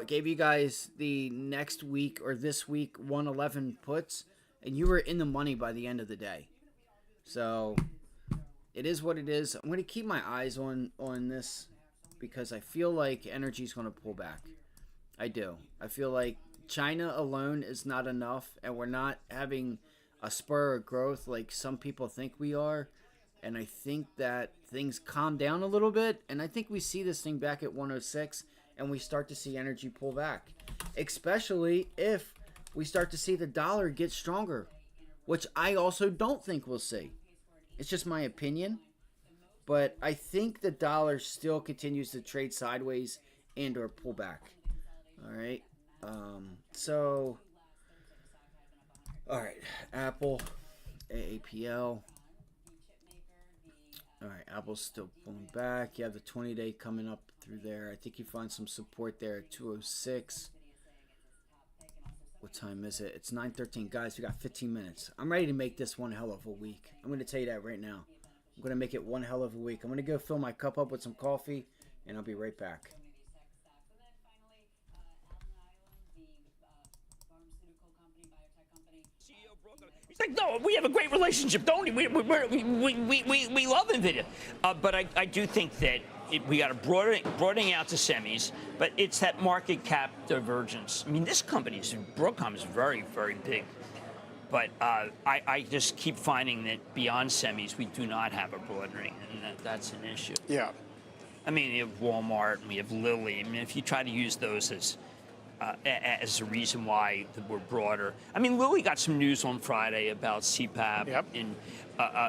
gave you guys the next week or this week 111 puts, and you were in the money by the end of the day. So it is what it is. I'm going to keep my eyes on this because I feel like energy is going to pull back. I do. I feel like China alone is not enough, and we're not having a spur of growth like some people think we are. And I think that things calm down a little bit, and I think we see this thing back at 106, and we start to see energy pull back, especially if we start to see the dollar get stronger, which I also don't think we'll see. It's just my opinion, but I think the dollar still continues to trade sideways and or pull back. All right, so all right, Apple, AAPL. All right, Apple's still pulling back. You have the 20-day coming up through there. I think you find some support there at 206. What time is it? It's 9:13. Guys, we got 15 minutes. I'm ready to make this one hell of a week. I'm going to tell you that right now. I'm going to make it one hell of a week. I'm going to go fill my cup up with some coffee, and I'll be right back. He's like, no, we have a great relationship, don't we? We love NVIDIA. But I do think that we got a broadening out to semis, but it's that market cap divergence. I mean, this company, Broadcom, is very, very big. But I just keep finding that beyond semis, we do not have a broadening, and that's an issue. Yeah. I mean, you have Walmart, and we have Lilly. I mean, if you try to use those as a reason why we're broader. I mean, Lilly got some news on Friday about CPAP and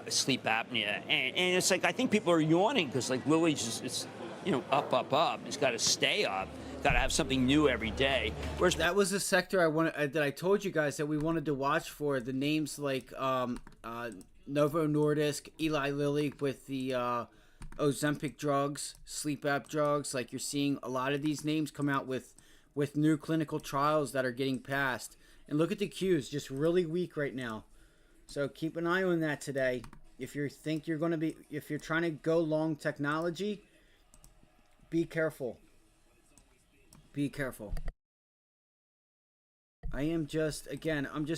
sleep apnea, and it's like I think people are yawning because like Lilly's just it's up. It's got to stay up. Got to have something new every day. Whereas that was a sector that I told you guys that we wanted to watch for. The names like Novo Nordisk, Eli Lilly with the Ozempic drugs, sleep app drugs. Like you're seeing a lot of these names come out with new clinical trials that are getting passed. And look at the Qs, just really weak right now. So keep an eye on that today. If you think you're going to be, if you're trying to go long technology, be careful. Be careful. I'm just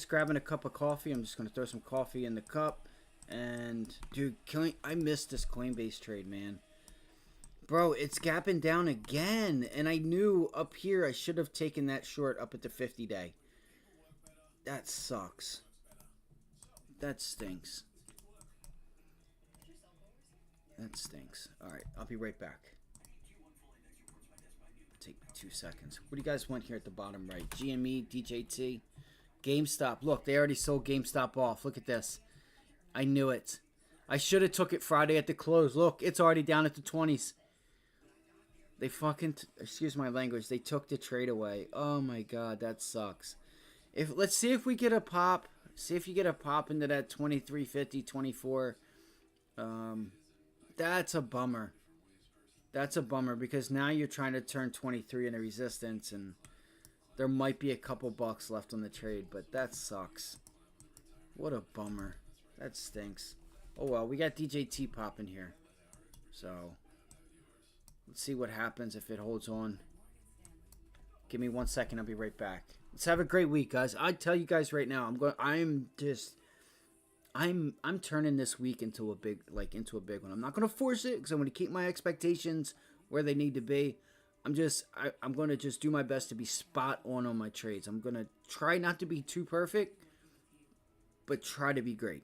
grabbing a cup of coffee. I'm just going to throw some coffee in the cup. And dude, I missed this Coinbase trade, man. Bro, it's gapping down again. And I knew up here I should have taken that short up at the 50-day. That sucks. That stinks. That stinks. Alright, I'll be right back. Take 2 seconds. What do you guys want here at the bottom right? GME, DJT, GameStop. Look, they already sold GameStop off. Look at this. I knew it. I should have took it Friday at the close. Look, it's already down at the 20s. They fucking, excuse my language, they took the trade away. Oh my god, that sucks. Let's see if we get a pop. See if you get a pop into that 23.50, 24. That's a bummer. That's a bummer because now you're trying to turn 23 into resistance and there might be a couple bucks left on the trade, but that sucks. What a bummer. That stinks. Oh well, we got DJT popping here. So let's see what happens if it holds on. Give me 1 second, I'll be right back. Let's have a great week, guys. I tell you guys right now, I'm turning this week into a big one. I'm not gonna force it because I'm gonna keep my expectations where they need to be. I'm gonna just do my best to be spot on my trades. I'm gonna try not to be too perfect, but try to be great.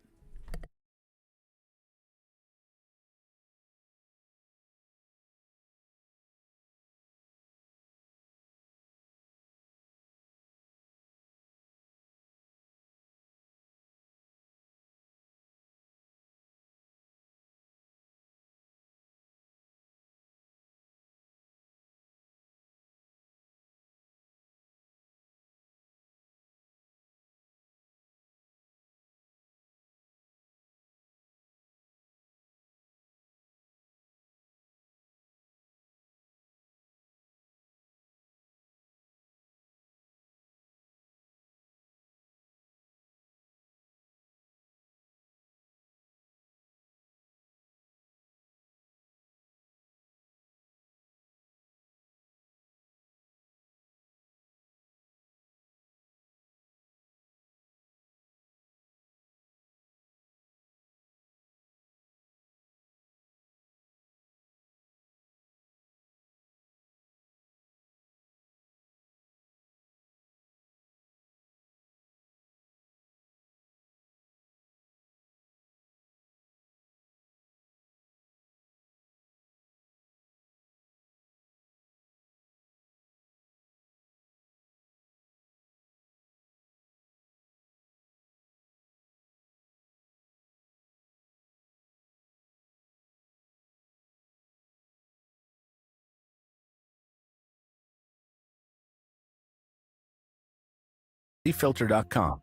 Filter.com.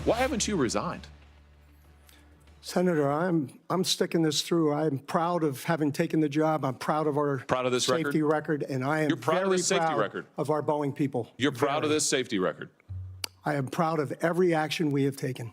Why haven't you resigned? Senator, I'm sticking this through. I'm proud of having taken the job. I'm proud of our this safety record, and I am You're proud of this safety proud record? of our Boeing people. You're proud of this safety record? I am proud of every action we have taken.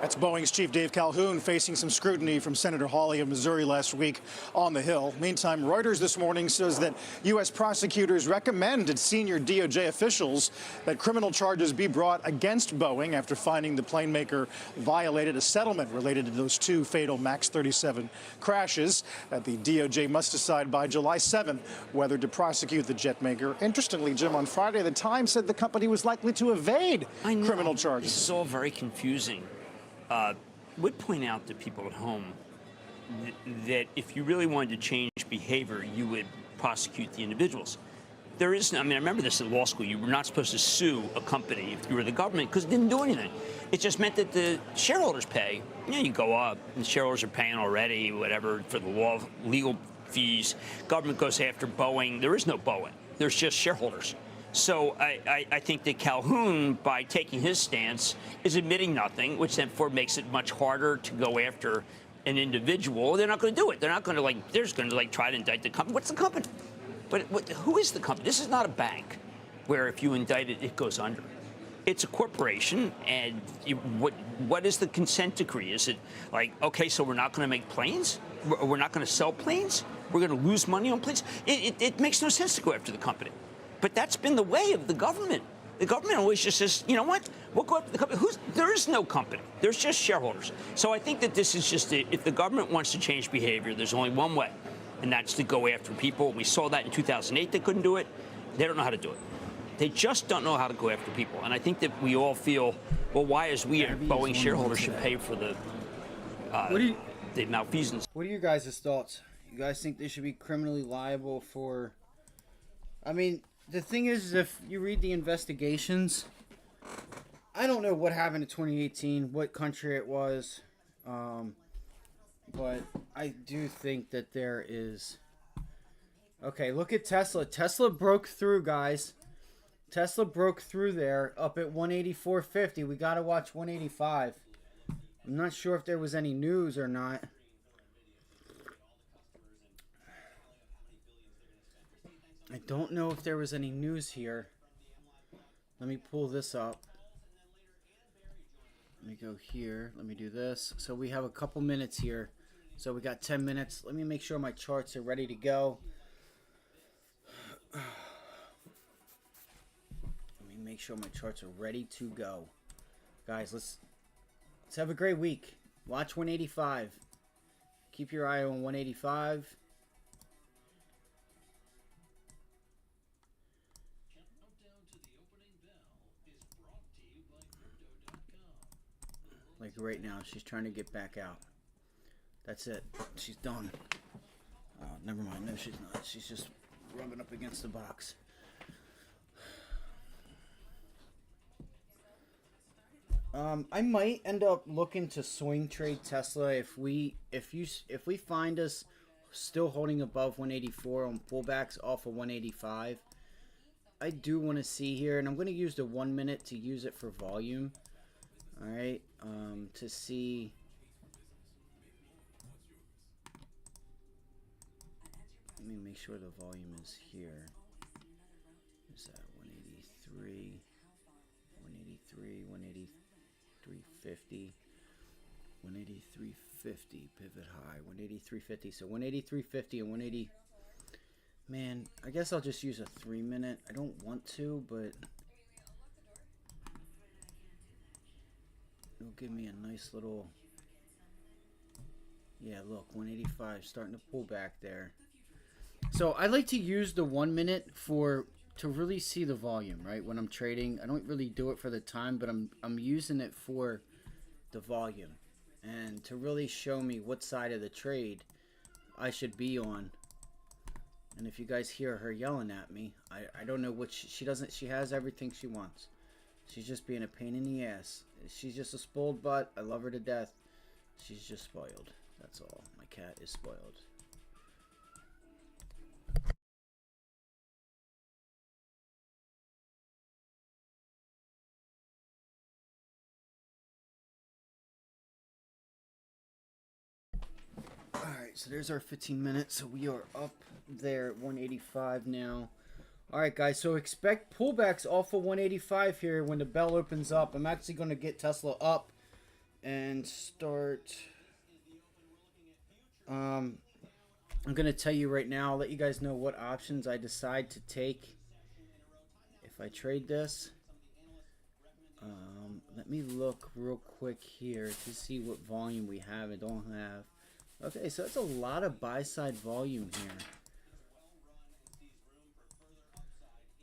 That's Boeing's chief Dave Calhoun facing some scrutiny from Senator Hawley of Missouri last week on the Hill. Meantime, Reuters this morning says that U.S. prosecutors recommended senior DOJ officials that criminal charges be brought against Boeing after finding the plane maker violated a settlement related to those 2 fatal MAX 37 crashes. That the DOJ must decide by July 7 whether to prosecute the jet maker. Interestingly, Jim, on Friday, the Times said the company was likely to evade criminal charges. This is all very confusing. Would point out to people at home that if you really wanted to change behavior, you would prosecute the individuals. There is, I remember this in law school. You were not supposed to sue a company if you were the government because it didn't do anything. It just meant that the shareholders pay. You go up, and the shareholders are paying already, whatever, for the legal fees. Government goes after Boeing. There is no Boeing. There's just shareholders. So I think that Calhoun, by taking his stance, is admitting nothing, which therefore makes it much harder to go after an individual. They're not going to do it. They're not going to they're just going to try to indict the company. What's the company? But who is the company? This is not a bank where if you indict it, it goes under. It's a corporation, and what is the consent decree? Is it okay, so we're not going to make planes? We're not going to sell planes? we're going to lose money on planes. It makes no sense to go after the company. But that's been the way of the government. The government always just says, you know what, we'll go after the company. There is no company. There's just shareholders. So I think that this is just, if the government wants to change behavior, there's only one way, and that's to go after people. We saw that in 2008. They couldn't do it. They don't know how to do it. They just don't know how to go after people. And I think that we all feel, well, why is we, Boeing shareholders, should pay for the malfeasance? What are your guys' thoughts? You guys think they should be criminally liable for... I mean, the thing is, if you read the investigations, I don't know what happened in 2018, what country it was, but I do think that there is... Okay, look at Tesla. Tesla broke through, guys. Tesla broke through there, up at 184.50. We got to watch 185. I'm not sure if there was any news or not. I don't know if there was any news here. Let me pull this up. Let me go here. Let me do this. So we have a couple minutes here. So we got 10 minutes. Let me make sure my charts are ready to go. Let me make sure my charts are ready to go. Guys, let's have a great week. Watch 185. Keep your eye on 185. Like right now, she's trying to get back out. That's it. She's done. Oh, never mind. No, she's not. She's just rubbing up against the box. I might end up looking to swing trade Tesla if we find us still holding above 184 on pullbacks off of 185. I do want to see here, and I'm going to use the 1 minute to use it for volume. All right, to see. Let me make sure the volume is here. Is that 183, 183, 183.50, 183.50 pivot high, 183.50. So 183.50 and 180. Man, I guess I'll just use a 3 minute. I don't want to, but it'll give me a nice little, yeah, look, 185 starting to pull back there. So I like to use the 1 minute to really see the volume, right? When I'm trading, I don't really do it for the time, but I'm using it for the volume and to really show me what side of the trade I should be on. And if you guys hear her yelling at me, I don't know what she doesn't. She has everything she wants. She's just being a pain in the ass. She's just a spoiled butt. I love her to death. She's just spoiled. That's all. My cat is spoiled. Alright, so there's our 15 minutes. So we are up there at 185 now. Alright, guys, so expect pullbacks off of 185 here when the bell opens up. I'm actually going to get Tesla up and start. I'm going to tell you right now, I'll let you guys know what options I decide to take if I trade this. Let me look real quick here to see what volume we have and don't have. Okay, so that's a lot of buy-side volume here.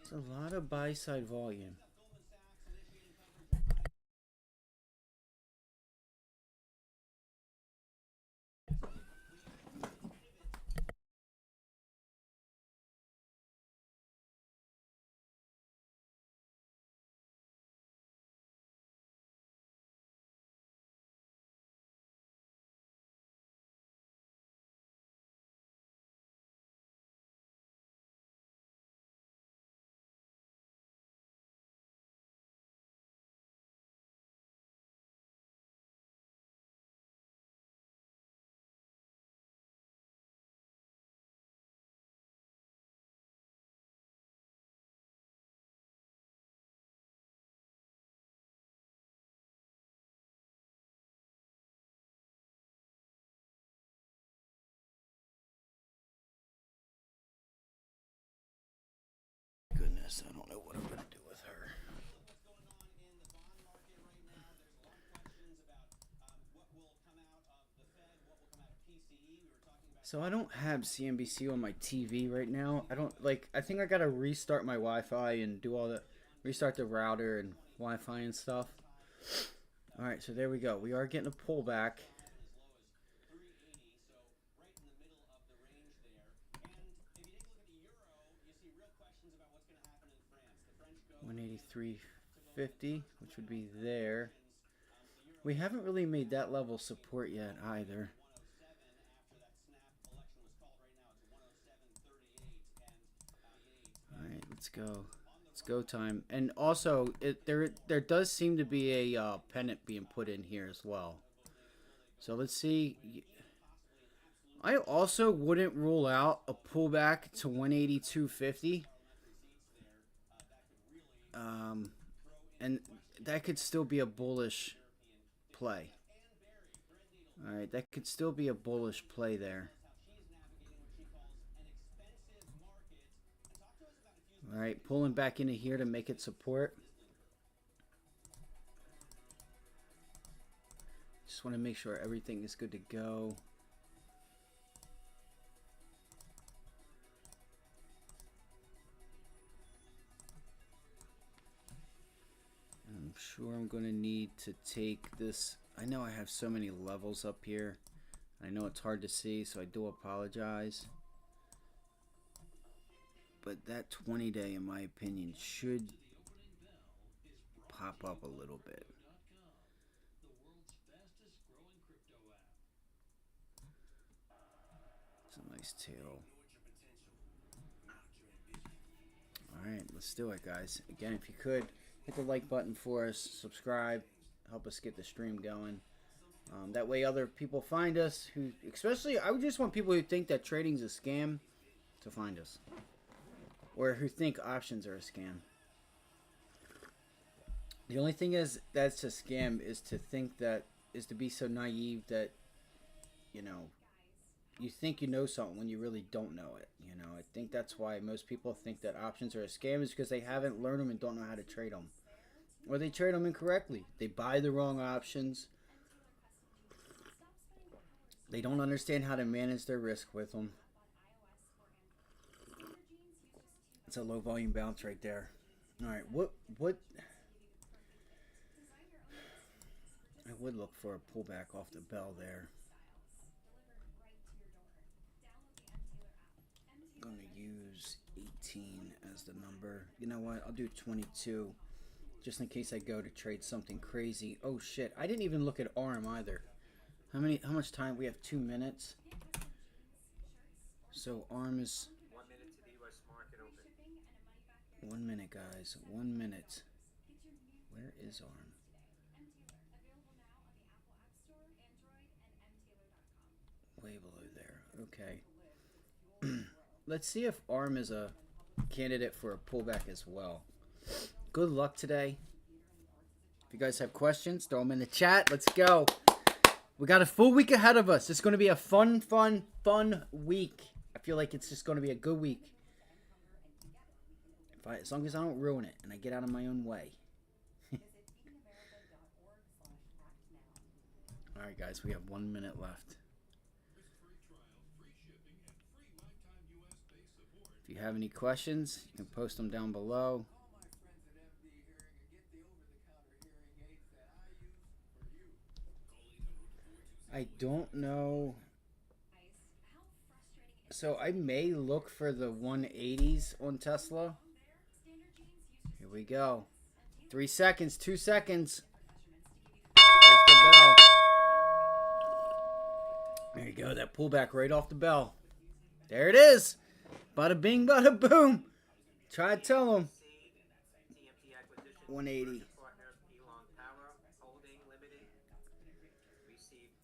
It's a lot of buy-side volume. goodness, I don't know what I'm gonna do with her. So I don't have CNBC on my TV right now. I think I gotta restart my Wi-Fi and do all the, restart the router and Wi-Fi and stuff. All right, so there we go. We are getting a pullback. $183.50, which would be there. We haven't really made that level support yet either. All right, let's go. It's go time. And also, there does seem to be a pennant being put in here as well. So let's see. I also wouldn't rule out a pullback to 182.50. And that could still be a bullish play. All right, that could still be a bullish play there. All right, pulling back into here to make it support. Just want to make sure everything is good to go. I'm sure I'm going to need to take this. I know I have so many levels up here. I know it's hard to see, so I do apologize. But that 20-day, in my opinion, should pop up a little bit. It's a nice tail. Alright, let's do it, guys. Again, if you could, hit the like button for us, subscribe, help us get the stream going. That way other people find us, who, especially, I would just want people who think that trading's a scam to find us. Or who think options are a scam. The only thing is that's a scam is to think that, is to be so naive that, you know, you think you know something when you really don't know it. You know, I think that's why most people think that options are a scam, is because they haven't learned them and don't know how to trade them. Or they trade them incorrectly. They buy the wrong options. They don't understand how to manage their risk with them. It's a low volume bounce right there. All right, what I would look for a pullback off the bell there. I'm going to use 18 as the number. You know what? I'll do 22 just in case I go to trade something crazy. Oh shit, I didn't even look at ARM either. How much time? We have 2 minutes. So ARM is 1 minute to the U.S. market open. 1 minute, guys. 1 minute. Where is ARM? Way below there. Okay. Let's see if ARM is a candidate for a pullback as well. Good luck today. If you guys have questions, throw them in the chat. Let's go. We got a full week ahead of us. It's going to be a fun week. I feel like it's just going to be a good week. As long as I don't ruin it and I get out of my own way. All right, guys, we have 1 minute left. If you have any questions, you can post them down below. I don't know. So I may look for the 180s on Tesla. Here we go. 3 seconds, 2 seconds. There's the bell. There you go. That pullback right off the bell. There it is. Bada bing, bada boom. Try to tell them. 180.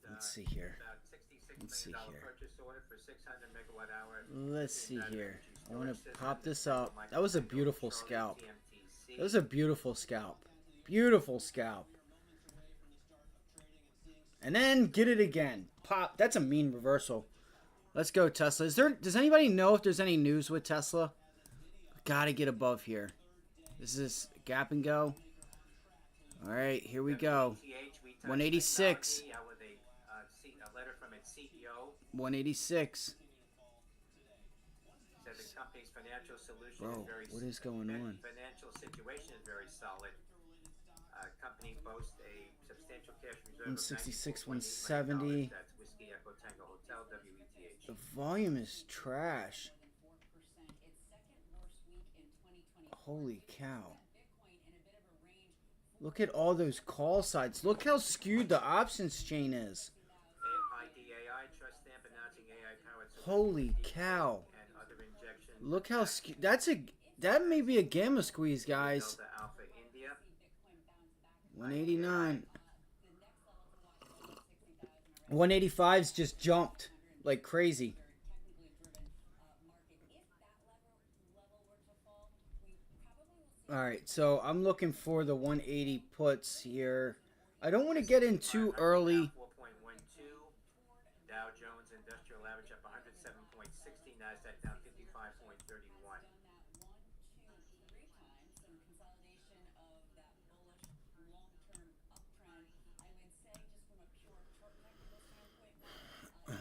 Let's see here. Let's see here. Let's see here. I want to pop this up. That was a beautiful scalp. That was a beautiful scalp. Beautiful scalp. And then get it again. Pop. That's a mean reversal. Let's go, Tesla. Does anybody know if there's any news with Tesla? got to get above here. This is gap and go. All right, here we go. 186. With a letter from its CEO. 186. Said the company's financial solution Bro, is very what is going on? Financial situation is very solid. Company boasts a substantial cash reserve 166, of $94.8 170. million. That's Whiskey Echo Tango Hotel, WETH. The volume is trash. Holy cow. Look at all those call sides. Look how skewed the options chain is. IDAI trust stamp announcing AI powered Holy cow. and other injection. Look how skewed. That may be a gamma squeeze, guys. Delta Alpha India. 189. 185's just jumped like crazy. All right, so I'm looking for the 180 puts here. I don't want to get in too early. 4.12. Dow Jones Industrial Average up 107.60. Nasdaq down 55.31. I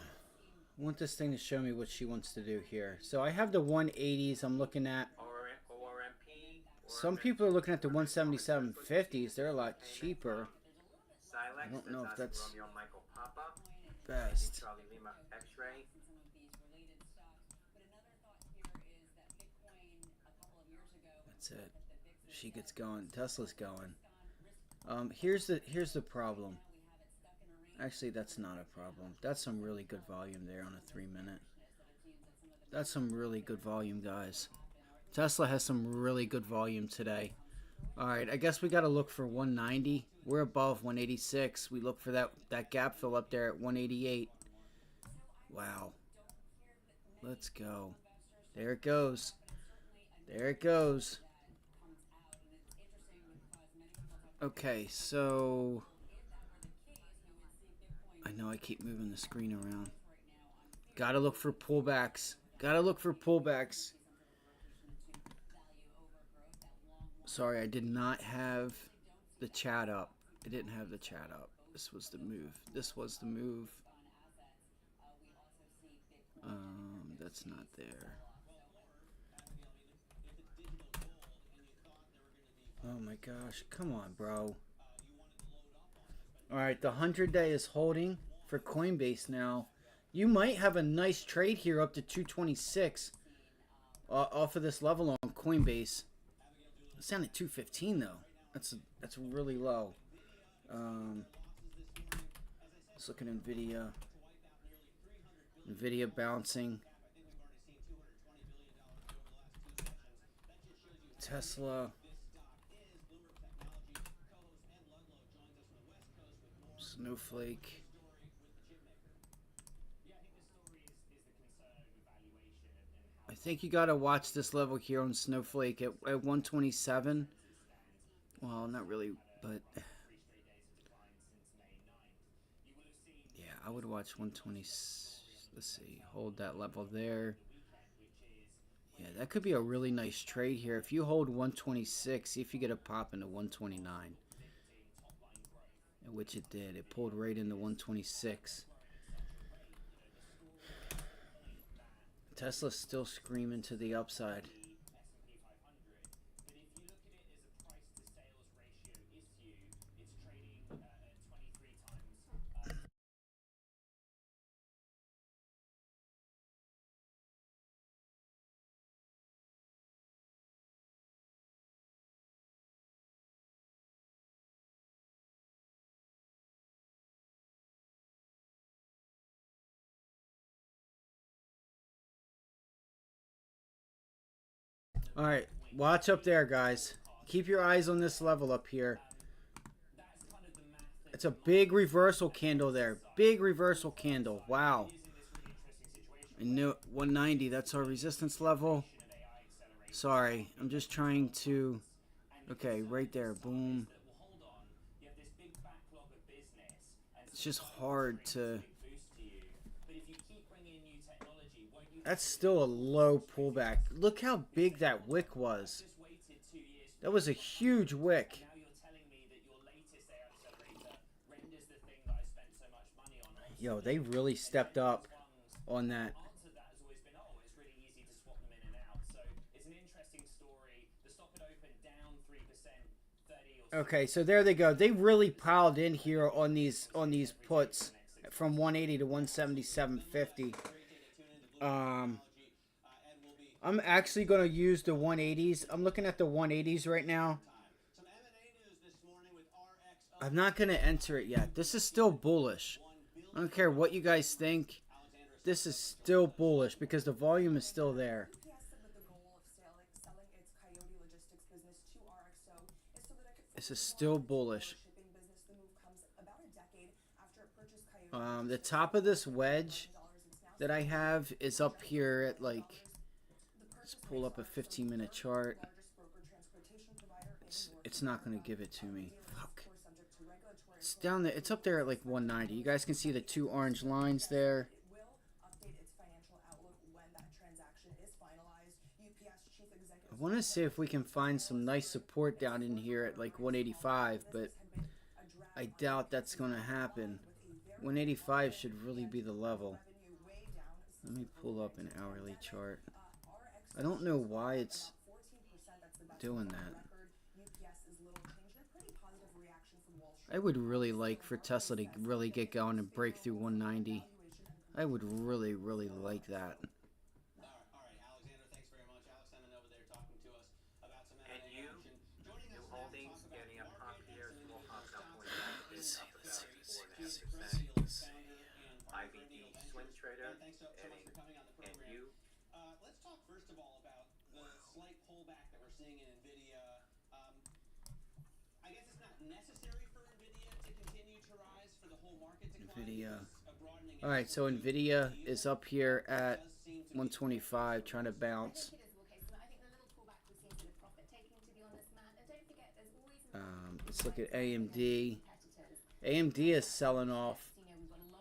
want this thing to show me what she wants to do here. So I have the 180s I'm looking at. ORMP. Some people are looking at the 177.50s. They're a lot cheaper. Silex. I don't know if that's Romeo Michael Papa. best. Charlie Lima X-ray. That's it. She gets going. Tesla's going. Here's the problem. Actually, that's not a problem. That's some really good volume there on a 3-minute. That's some really good volume, guys. Tesla has some really good volume today. All right, I guess we got to look for 190. We're above 186. We look for that gap fill up there at 188. Wow. Let's go. There it goes. There it goes. Okay, so I know I keep moving the screen around. Gotta look for pullbacks. Gotta look for pullbacks. Sorry, I did not have the chat up. I didn't have the chat up. This was the move. This was the move. That's not there. Oh my gosh. Come on, bro. Alright, the 100-day is holding for Coinbase now. You might have a nice trade here up to 226 off of this level on Coinbase. It's down at 215 though. That's really low. Let's look at NVIDIA. NVIDIA bouncing. Tesla. Snowflake. I think you gotta watch this level here on Snowflake at 127. Well, not really, but yeah, I would watch 120. Let's see, hold that level there. Yeah, that could be a really nice trade here. If you hold 126, see if you get a pop into 129. Which it did. It pulled right into 126. Tesla's still screaming to the upside. All right, watch up there, guys. Keep your eyes on this level up here. It's a big reversal candle there. Big reversal candle. Wow. I knew it. 190. That's our resistance level. Sorry. I'm just trying to... Okay, right there. Boom. It's just hard to... That's still a low pullback. Look how big that wick was. That was a huge wick. Yo, they really stepped up on that. Okay, so there they go. They really piled in here on these puts from 180 to 177.50. I'm actually going to use the 180s. I'm looking at the 180s right now. I'm not going to enter it yet. This is still bullish. I don't care what you guys think. This is still bullish because the volume is still there. This is still bullish. The top of this wedge that I have is up here at like, let's pull up a 15-minute chart. It's not going to give it to me. Fuck. It's down there. It's up there at like 190. You guys can see the two orange lines there. I want to see if we can find some nice support down in here at like 185, but I doubt that's going to happen. 185 should really be the level. Let me pull up an hourly chart. I don't know why it's doing that. I would really like for Tesla to really get going and break through 190. I would really, really like that. Let's talk first of all about the slight pullback that we're seeing in NVIDIA. I guess it's not necessary for NVIDIA to continue to rise for the whole market to climb. All right, so NVIDIA is up here at 125, trying to bounce. Let's look at AMD. AMD is selling off.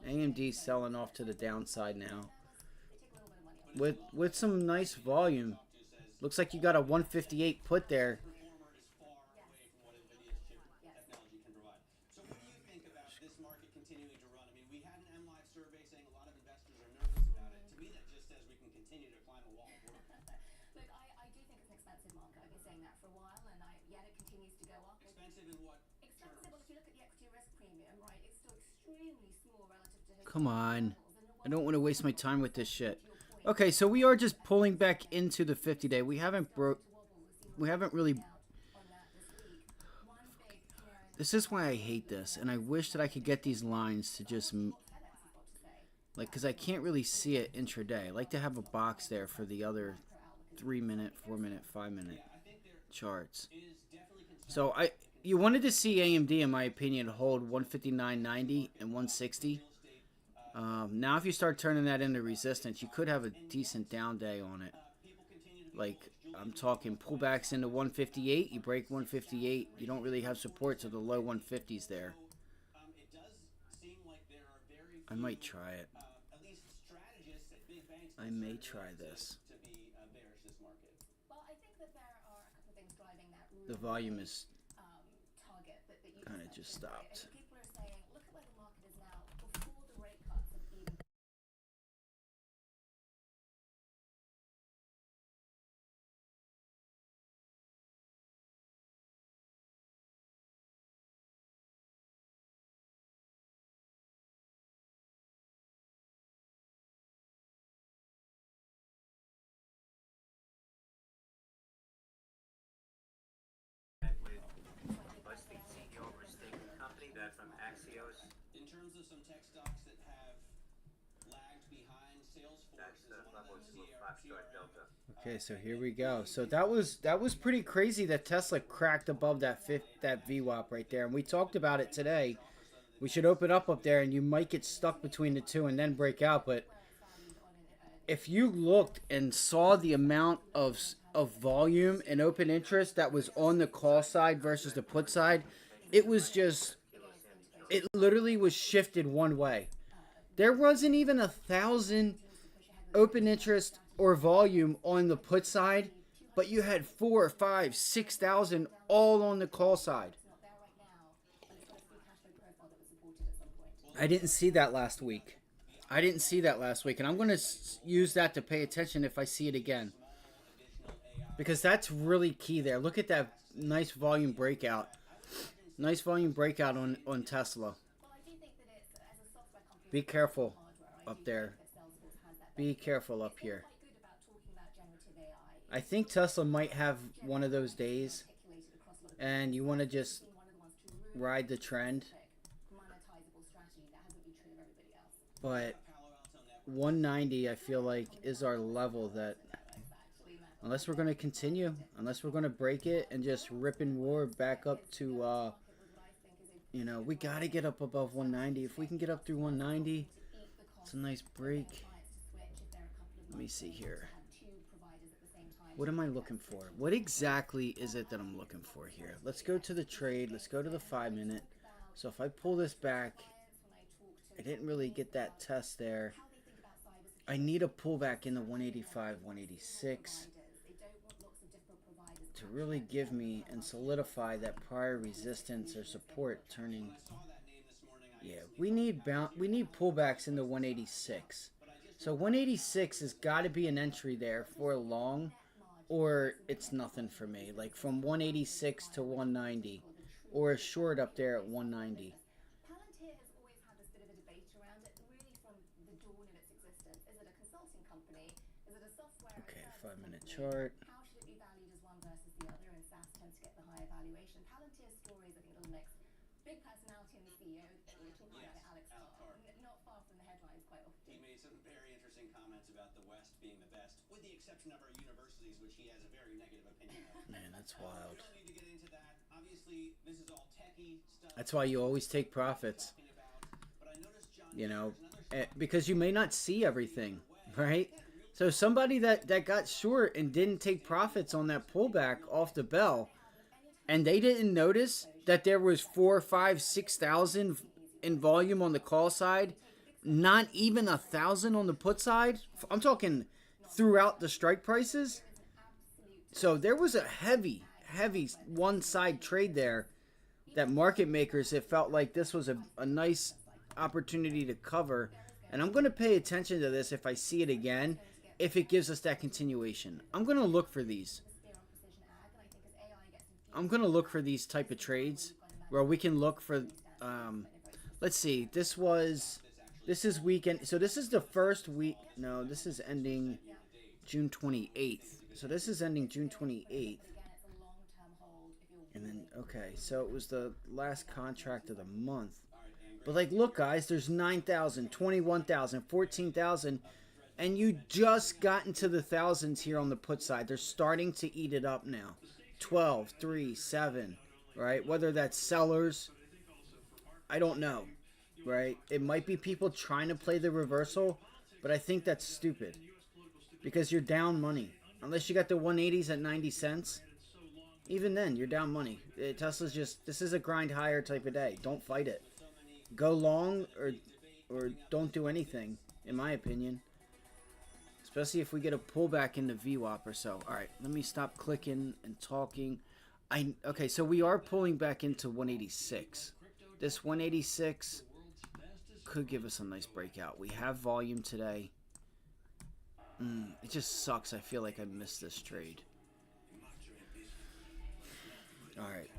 AMD is selling off to the downside now. With some nice volume. Looks like you got a 158 put there. So what do you think about this market continuing to run? I mean, we had an MLive survey saying a lot of investors are nervous about it. To me, that just says we can continue to climb a wall of work. Look, I do think it's an expensive market. I've been saying that for a while, and yet it continues to go up. Expensive in what Expensive, well, if you look at the equity risk premium, right, it's still extremely small relative to Come on. I don't want to waste my time with this shit. Okay, so we are just pulling back into the 50-day. We haven't really. This is why I hate this, and I wish that I could get these lines to just like, because I can't really see it intraday. I like to have a box there for the other 3-minute, 4-minute, 5-minute charts. So you wanted to see AMD, in my opinion, hold 159.90 and 160. Now if you start turning that into resistance, you could have a decent down day on it. Like, I'm talking pullbacks into 158. You break 158. You don't really have support to the low 150s there. I might try it. I may try this. The volume is kind of just stopped. in terms of some tech stocks that have lagged behind Salesforce is one of them. Okay, so here we go. So that was pretty crazy that Tesla cracked above that VWAP right there, and we talked about it today. We should open up there, and you might get stuck between the two and then break out. But if you looked and saw the amount of volume and open interest that was on the call side versus the put side, it was just, it literally was shifted one way. There wasn't even 1,000 open interest or volume on the put side, but you had 4, 5, 6,000 all on the call side. I didn't see that last week. I didn't see that last week, and I'm going to use that to pay attention if I see it again. Because that's really key there. Look at that nice volume breakout. Nice volume breakout on Tesla. Be careful up there. Be careful up here. I think Tesla might have one of those days, and you want to just ride the trend. But 190, I feel like, is our level that, unless we're going to continue, unless we're going to break it and just rip and roar back up to, you know, we got to get up above 190. If we can get up through 190, it's a nice break. Let me see here. What am I looking for? What exactly is it that I'm looking for here? Let's go to the trade. Let's go to the 5-minute. So if I pull this back, I didn't really get that test there. I need a pullback in the 185, 186 to really give me and solidify that prior resistance or support turning. Yeah, we need pullbacks in the 186. So 186 has got to be an entry there for a long, or it's nothing for me. Like from 186 to 190, or a short up there at 190. Palantir has always had this bit of a debate around it, really from the dawn of its existence. Is it a consulting company? Is it a software? Okay, 5-minute chart. How should it be valued as one versus the other? And SaaS tends to get the higher valuation. Palantir's story is, I think, a little mixed. Big personality in the CEO. We were talking about it, Alex Carr. Not far from the headlines quite often. He made some very interesting comments about the West being the best, with the exception of our universities, which he has a very negative opinion of. Man, that's wild. We don't need to get into that. Obviously, this is all techie stuff. That's why you always take profits. But I noticed John, You know, because you may not see everything, right? So somebody that got short and didn't take profits on that pullback off the bell, and they didn't notice that there was 4, 5, 6,000 in volume on the call side, not even 1,000 on the put side. I'm talking throughout the strike prices. So there was a heavy one-side trade there that market makers, it felt like this was a nice opportunity to cover. And I'm going to pay attention to this if I see it again, if it gives us that continuation. I'm going to look for these. I'm going to look for these type of trades where we can look for, let's see, this is weekend. So this is the first week. No, this is ending June 28th. So this is ending June 28th. And then, okay, so it was the last contract of the month. But like, look guys, there's 9,000, 21,000, 14,000. And you just got into the thousands here on the put side. They're starting to eat it up now. 12, 3, 7, right? Whether that's sellers, I don't know, right? It might be people trying to play the reversal, but I think that's stupid because you're down money. Unless you got the 180s at 90 cents, even then, you're down money. Tesla's just, this is a grind higher type of day. Don't fight it. Go long or don't do anything, in my opinion. Especially if we get a pullback into VWAP or so. All right, let me stop clicking and talking. Okay, so we are pulling back into 186. This 186 could give us a nice breakout. We have volume today. It just sucks. I feel like I missed this trade. All right.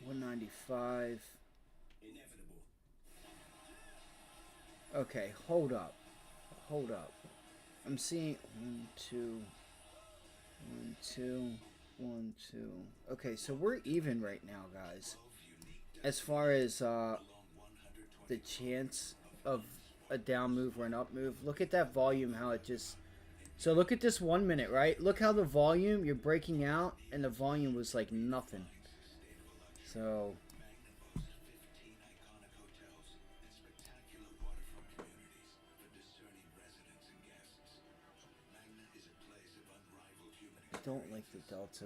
$195. Okay, hold up. I'm seeing 1, 2, 1, 2, 1, 2. Okay, so we're even right now, guys. As far as the chance of a down move or an up move, look at that volume, how it just. So look at this 1 minute, right? Look how the volume, you're breaking out, and the volume was like nothing. So I don't like the delta.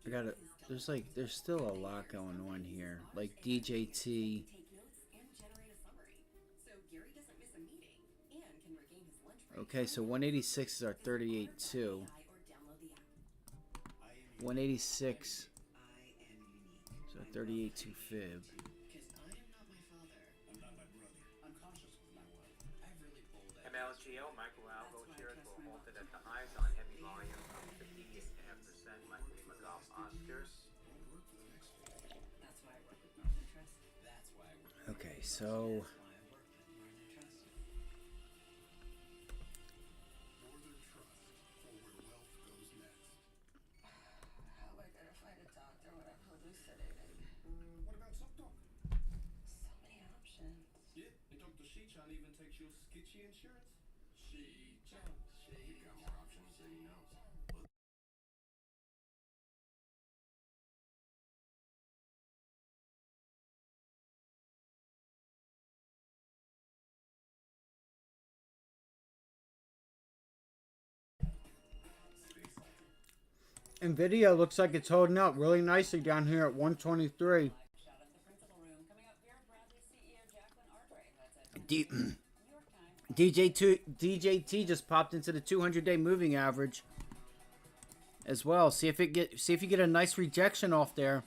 I gotta. There's still a lot going on here. Like DJT. Okay, so 186 is our 38.2. 186. So 38.2 fib. MLGO micro-algo shares were halted at the highs on heavy volume of 58.5%. Michael McGough Oscars. Okay, so How am I gonna find a doctor when I'm hallucinating? What about ZocDoc? So many options. Yeah, and Dr. She-chan even takes your sketchy insurance. She-chan, she got more options than he knows. NVIDIA looks like it's holding up really nicely down here at 123. Shot of the principal room. Coming up, Vera Bradley CEO Jacqueline Ardrey. That's it. DJT just popped into the 200-day moving average as well. See if you get a nice rejection off there.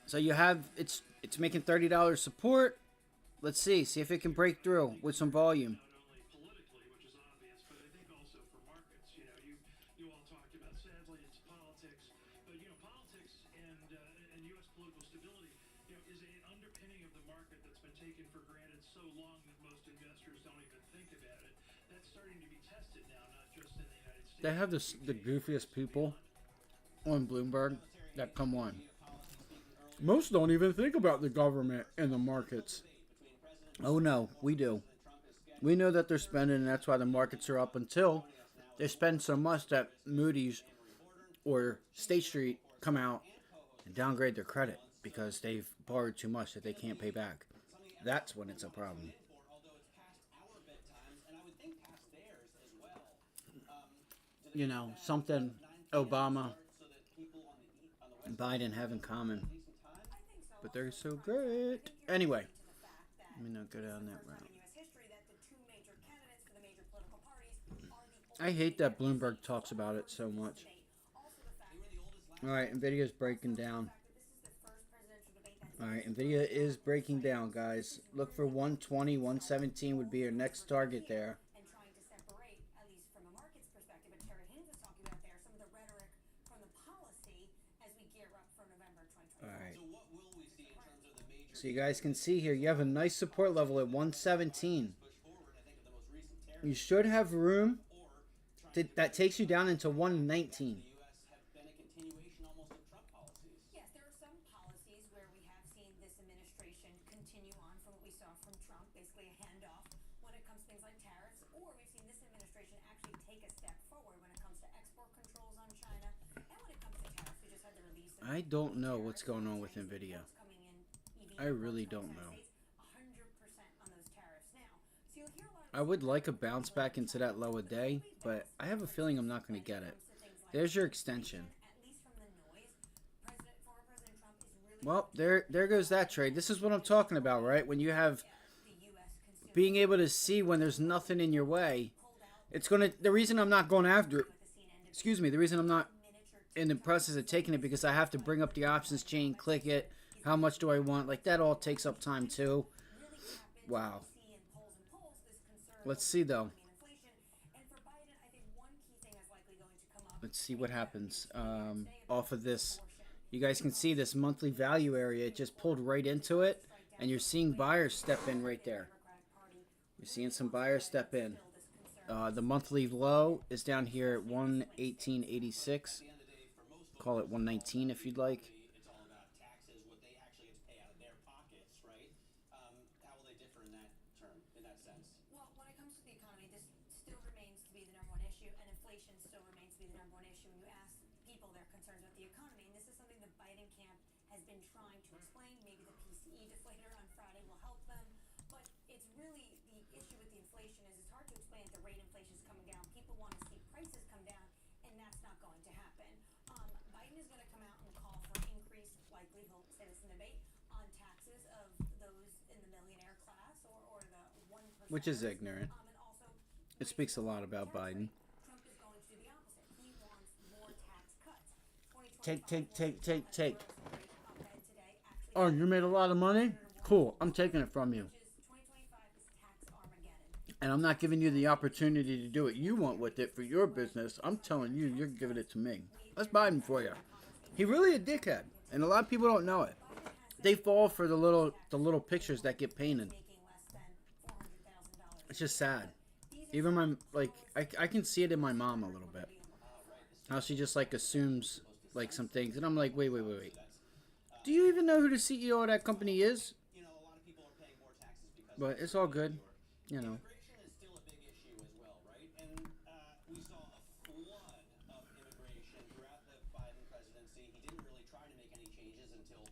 So you have it's making $30 support. Let's see if it can break through with some volume. They have the goofiest people on Bloomberg that come on. Most don't even think about the government and the markets. Oh no, we do. We know that they're spending, and that's why the markets are up until they spend so much that Moody's or State Street come out and downgrade their credit because they've borrowed too much that they can't pay back. That's when it's a problem. You know, something Obama and Biden have in common. But they're so great. Anyway, let me not go down that route. I hate that Bloomberg talks about it so much. Alright, NVIDIA is breaking down. Alright, NVIDIA is breaking down, guys. Look for 120, 117 would be your next target there. Alright. So you guys can see here, you have a nice support level at 117. You should have room that takes you down into 119. Yes, there are some policies where we have seen this administration continue on from what we saw from Trump, basically a handoff when it comes to things like tariffs, or we've seen this administration actually take a step forward when it comes to export controls on China, and when it comes to tariffs, we just had the release of I don't know what's going on with NVIDIA. I really don't know. I would like a bounce back into that low a day, but I have a feeling I'm not going to get it. There's your extension. Well, there goes that trade. This is what I'm talking about, right? When you have being able to see when there's nothing in your way, it's going to, the reason I'm not going after it, excuse me, the reason I'm not in the process of taking it, because I have to bring up the options chain, click it, how much do I want, like that all takes up time too. Wow. Let's see though. Let's see what happens off of this. You guys can see this monthly value area. It just pulled right into it, and you're seeing buyers step in right there. You're seeing some buyers step in. The monthly low is down here at 118.86. Call it 119 if you'd like. Biden is going to come out and call for increased, likely he'll say this in debate, on taxes of those in the millionaire class or the 1%. Which is ignorant. And also It speaks a lot about Biden. Trump is going to do the opposite. He wants more tax cuts. Take. Oh, you made a lot of money? Cool. I'm taking it from you. 2025 is tax Armageddon. And I'm not giving you the opportunity to do what you want with it for your business. I'm telling you, you're giving it to me. That's Biden for you. He really a dickhead, and a lot of people don't know it. They fall for the little pictures that get painted. Making less than $400,000. It's just sad. Even my I can see it in my mom a little bit. How she just like assumes like some things, and I'm like, wait. Do you even know who the CEO of that company is? You know, a lot of people are paying more taxes because. But it's all good, you know. Immigration is still a big issue as well, right? And we saw a flood of immigration throughout the Biden presidency. He didn't really try to make any changes until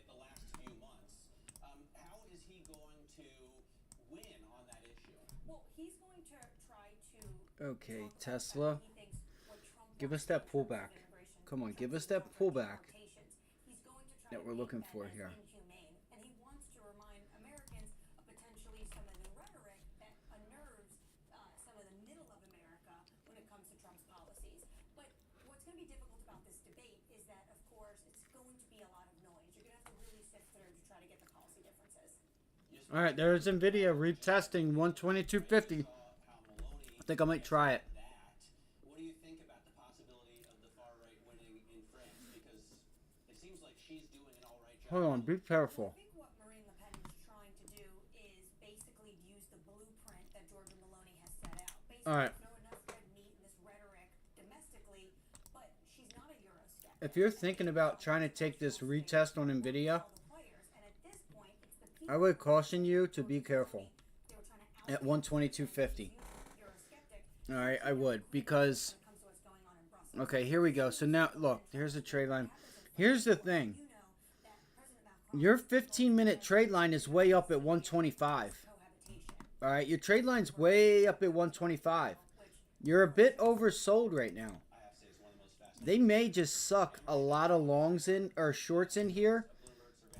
the last few months. How is he going to win on that issue? Well, he's going to try to. Okay, talk about Tesla. he thinks what Trump Give wants us that in terms of pullback. immigration, Come on, in give terms us of that pullback deportations. He's going to try that to we're make looking that for as here. inhumane, and he wants to remind Americans of potentially some of the rhetoric that unnerves some of the middle of America when it comes to Trump's policies. But what's going to be difficult about this debate is that, of course, it's going to be a lot of noise. You're going to have to really sift through to try to get the policy differences. All right, there's NVIDIA retesting 122.50. I think I might try it. What do you think about the possibility of the far right winning in France? Because it seems like she's doing an all right job. Hold on, be careful. I think what Marine Le Pen is trying to do is basically use the blueprint that Georgia Maloney has set out. Basically, All right. throw enough red meat in this rhetoric domestically, but she's not a Eurosceptic. If you're thinking about trying to take this retest on NVIDIA, All the players, and at this point, it's the I would caution you to be careful at 122.50. All right, I would, because okay, here we go. So now look, here's the trade line. Here's the thing. Your 15-minute trade line is way up at 125. All right, your trade line's way up at 125. You're a bit oversold right now. They may just suck a lot of longs in or shorts in here,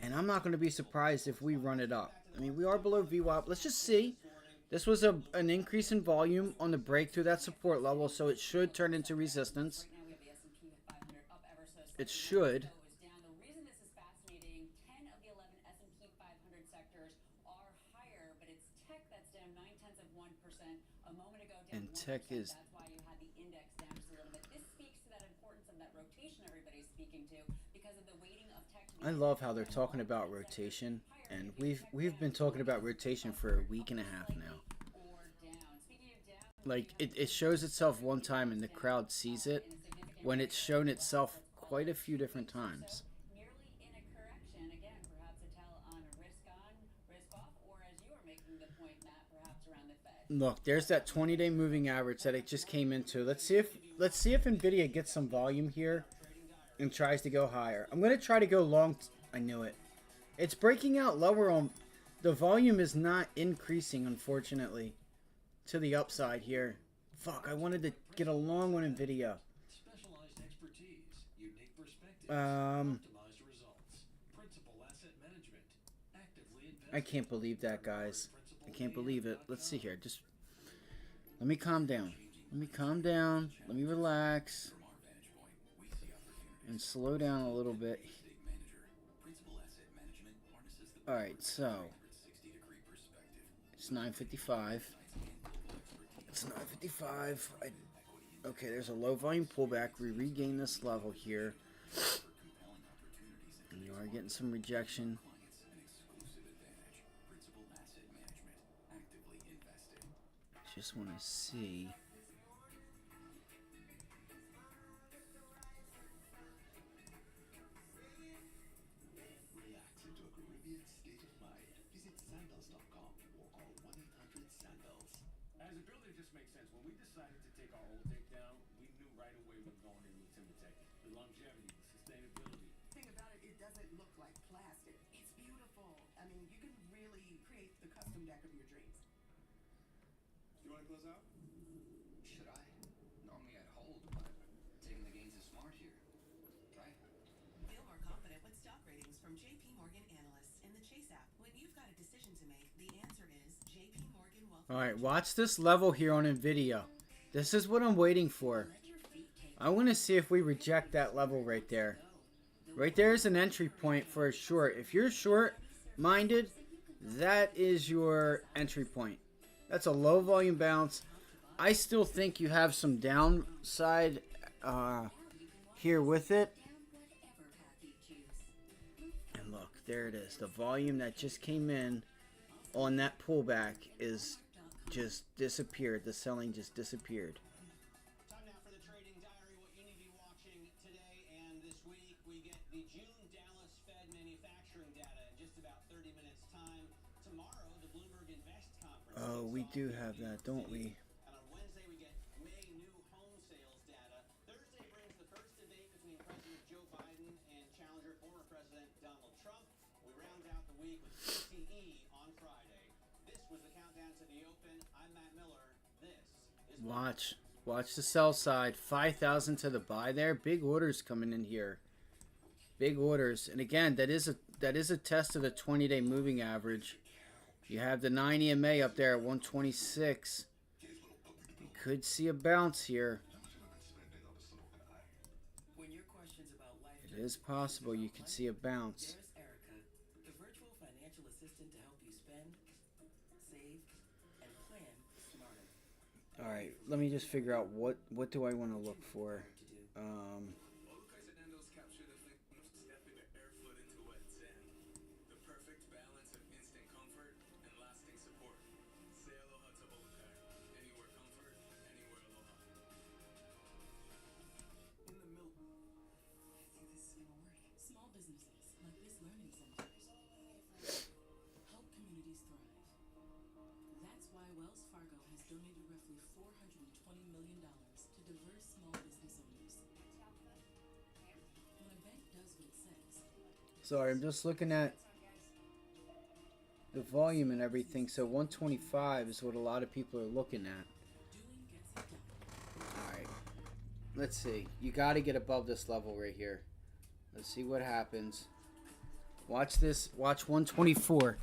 and I'm not going to be surprised if we run it up. I mean, we are below VWAP. Let's just see. This was an increase in volume on the break through that support level, so it should turn into resistance. It should. The reason this is fascinating, 10 of the 11 S&P 500 sectors are higher, but it's tech that's down 0.9%. A moment ago, down And 1%. tech is. That's why you had the index down just a little bit. This speaks to that importance of that rotation everybody's speaking to because of the weighting of tech. I love how they're talking about rotation, and we've been talking about rotation for a week and a half now. Like it shows itself one time and the crowd sees it, when it's shown itself quite a few different times. Merely in a correction, again, perhaps a tell on a risk on, risk off, or as you are making the point, Matt, perhaps around the Fed. Look, there's that 20-day moving average that it just came into. Let's see if NVIDIA gets some volume here and tries to go higher. I'm going to try to go long. I knew it. It's breaking out lower on. The volume is not increasing, unfortunately, to the upside here. Fuck, I wanted to get a long on NVIDIA. Specialized expertise, unique perspectives, optimized results, principal asset management, actively invested. I can't believe that, guys. I can't believe it. Let's see here. Just let me calm down. Let me calm down. Let me relax. And slow down a little bit. Alright, so it's 9:55. It's 9:55. Okay, there's a low volume pullback. We regain this level here. And you are getting some rejection. Just want to see. Relax into a Caribbean state of mind. Visit sandals.com or call 1-800-SANDALS. As a builder, it just makes sense. When we decided to take our old deck down, we knew right away we were going in with TimberTech. The longevity, the sustainability. The thing about it, it doesn't look like plastic. It's beautiful. I mean, you can really create the custom deck of your dreams. You want to close out? Should I? Normally I'd hold, but taking the gains is smart here. Try it. from JP Morgan analysts in the Chase app. When you've got a decision to make, the answer is JP Morgan Wealth. All right, watch this level here on NVIDIA. This is what I'm waiting for. I want to see if we reject that level right there. Right there is an entry point for a short. If you're short-minded, that is your entry point. That's a low volume bounce. I still think you have some downside here with it. And look, there it is. The volume that just came in on that pullback is just disappeared. The selling just disappeared. Time now for the trading diary. What you need to be watching today and this week. We get the June Dallas Fed manufacturing data in just about 30 minutes time. Tomorrow, the Bloomberg Invest Conference. Oh, we do have that, don't we? And on Wednesday, we get May new home sales data. Thursday brings the first debate between President Joe Biden and challenger former President Donald Trump. We round out the week with BTE on Friday. This was the countdown to the open. I'm Matt Miller. This is Watch the sell side. 5,000 to the buy there. Big orders coming in here. Big orders. And again, that is a test of the 20-day moving average. You have the 9 EMA up there at 126. You could see a bounce here. When your questions about life It is possible you could see a bounce. there's Erica, the virtual financial assistant to help you spend, save, and plan smarter. All right, let me just figure out what do I want to look for. The perfect balance of instant comfort and lasting support. Say aloha to Olukai. Anywhere comfort, anywhere aloha. In the milk. I think this is gonna work. Small businesses like this learning centers help communities thrive. That's why Wells Fargo has donated roughly $420 million to diverse small business owners. When a bank does what it says, Sorry, I'm just looking at the volume and everything. So 125 is what a lot of people are looking at. doing gets it done. All right, let's see. You got to get above this level right here. Let's see what happens. Watch this. Watch 124.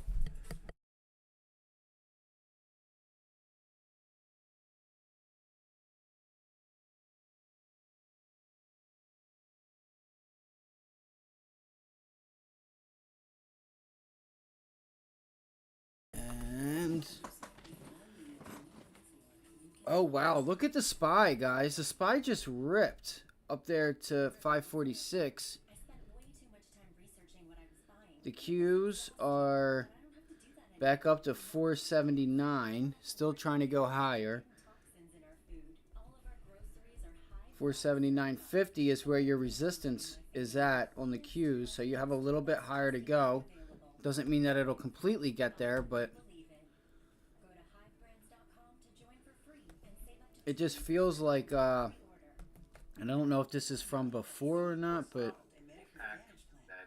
And oh wow, look at the SPY, guys. The SPY just ripped up there to 546. The Qs are back up to 479, still trying to go higher. 479.50 is where your resistance is at on the Qs, so you have a little bit higher to go. Doesn't mean that it'll completely get there, but it just feels like, and I don't know if this is from before or not, but That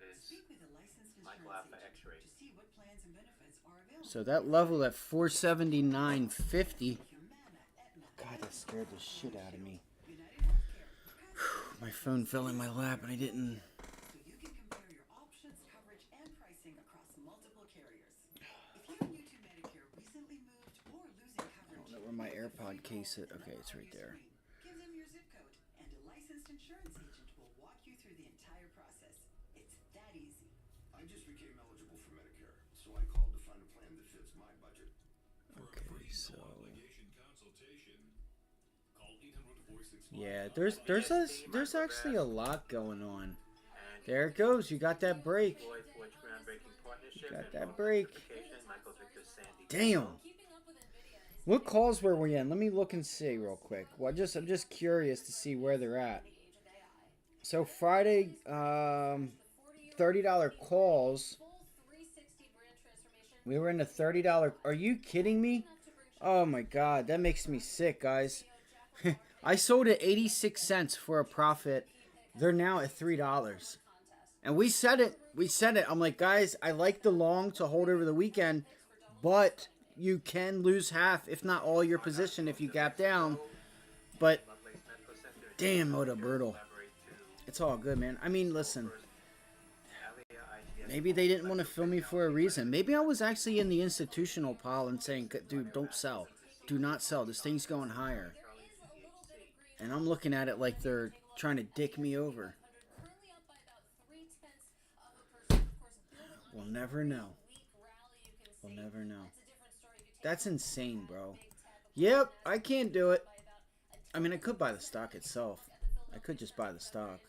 is Michael Alpha X-ray. so that level at 479.50. God, that scared the shit out of me. My phone fell in my lap and I didn't. So you can compare your options, coverage, and pricing across multiple carriers. If you and U2 Medicare recently moved or losing coverage, I don't know where my AirPod case is. Okay, it's right there. give them your zip code, and a licensed insurance agent will walk you through the entire process. It's that easy. I just became eligible for Medicare, so I called to find a plan that fits my budget. Okay, so Obligation consultation. Call 800-465. yeah, there's actually a lot going on. There it goes. You got that break. Lloyd Forge groundbreaking partnership. Got and that phone break. notification. Michael Victor Sandy. Damn. What calls were we in? Let me look and see real quick. Well, I'm just curious to see where they're at. So Friday, $30 calls. We were in the $30. Are you kidding me? Oh my God, that makes me sick, guys. I sold at 86 cents for a profit. They're now at $3. And we said it. I'm like, guys, I like the long to hold over the weekend, but you can lose half, if not all, your position if you gap down. But damn, Moto Brutal. It's all good, man. I mean, listen. Maybe they didn't want to film me for a reason. Maybe I was actually in the institutional pile and saying, dude, don't sell. Do not sell. This thing's going higher. And I'm looking at it like they're trying to dick me over. We'll never know. We'll never know. That's insane, bro. Yep, I can't do it. I mean, I could buy the stock itself. I could just buy the stock.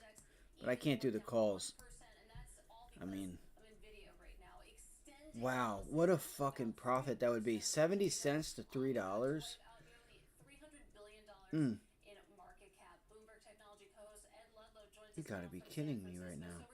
But I can't do the calls. I mean, wow, what a fucking profit that would be. 70 cents to $3. You gotta be kidding me right now.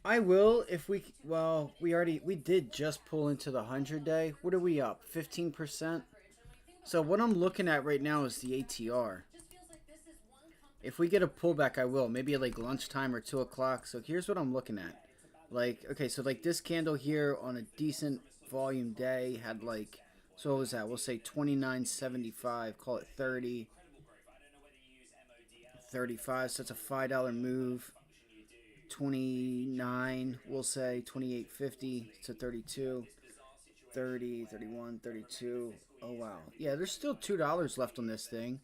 I will if we, well, we did just pull into the 100-day. What are we up? 15%? So what I'm looking at right now is the ATR. If we get a pullback, I will. Maybe at like lunchtime or 2 o'clock. So here's what I'm looking at. Like, okay, so like this candle here on a decent volume day had like, so what was that? We'll say 29.75, call it 30. 35, so it's a $5 move. 29, we'll say 28.50 to 32. 30, 31, 32. Oh wow. Yeah, there's still $2 left on this thing.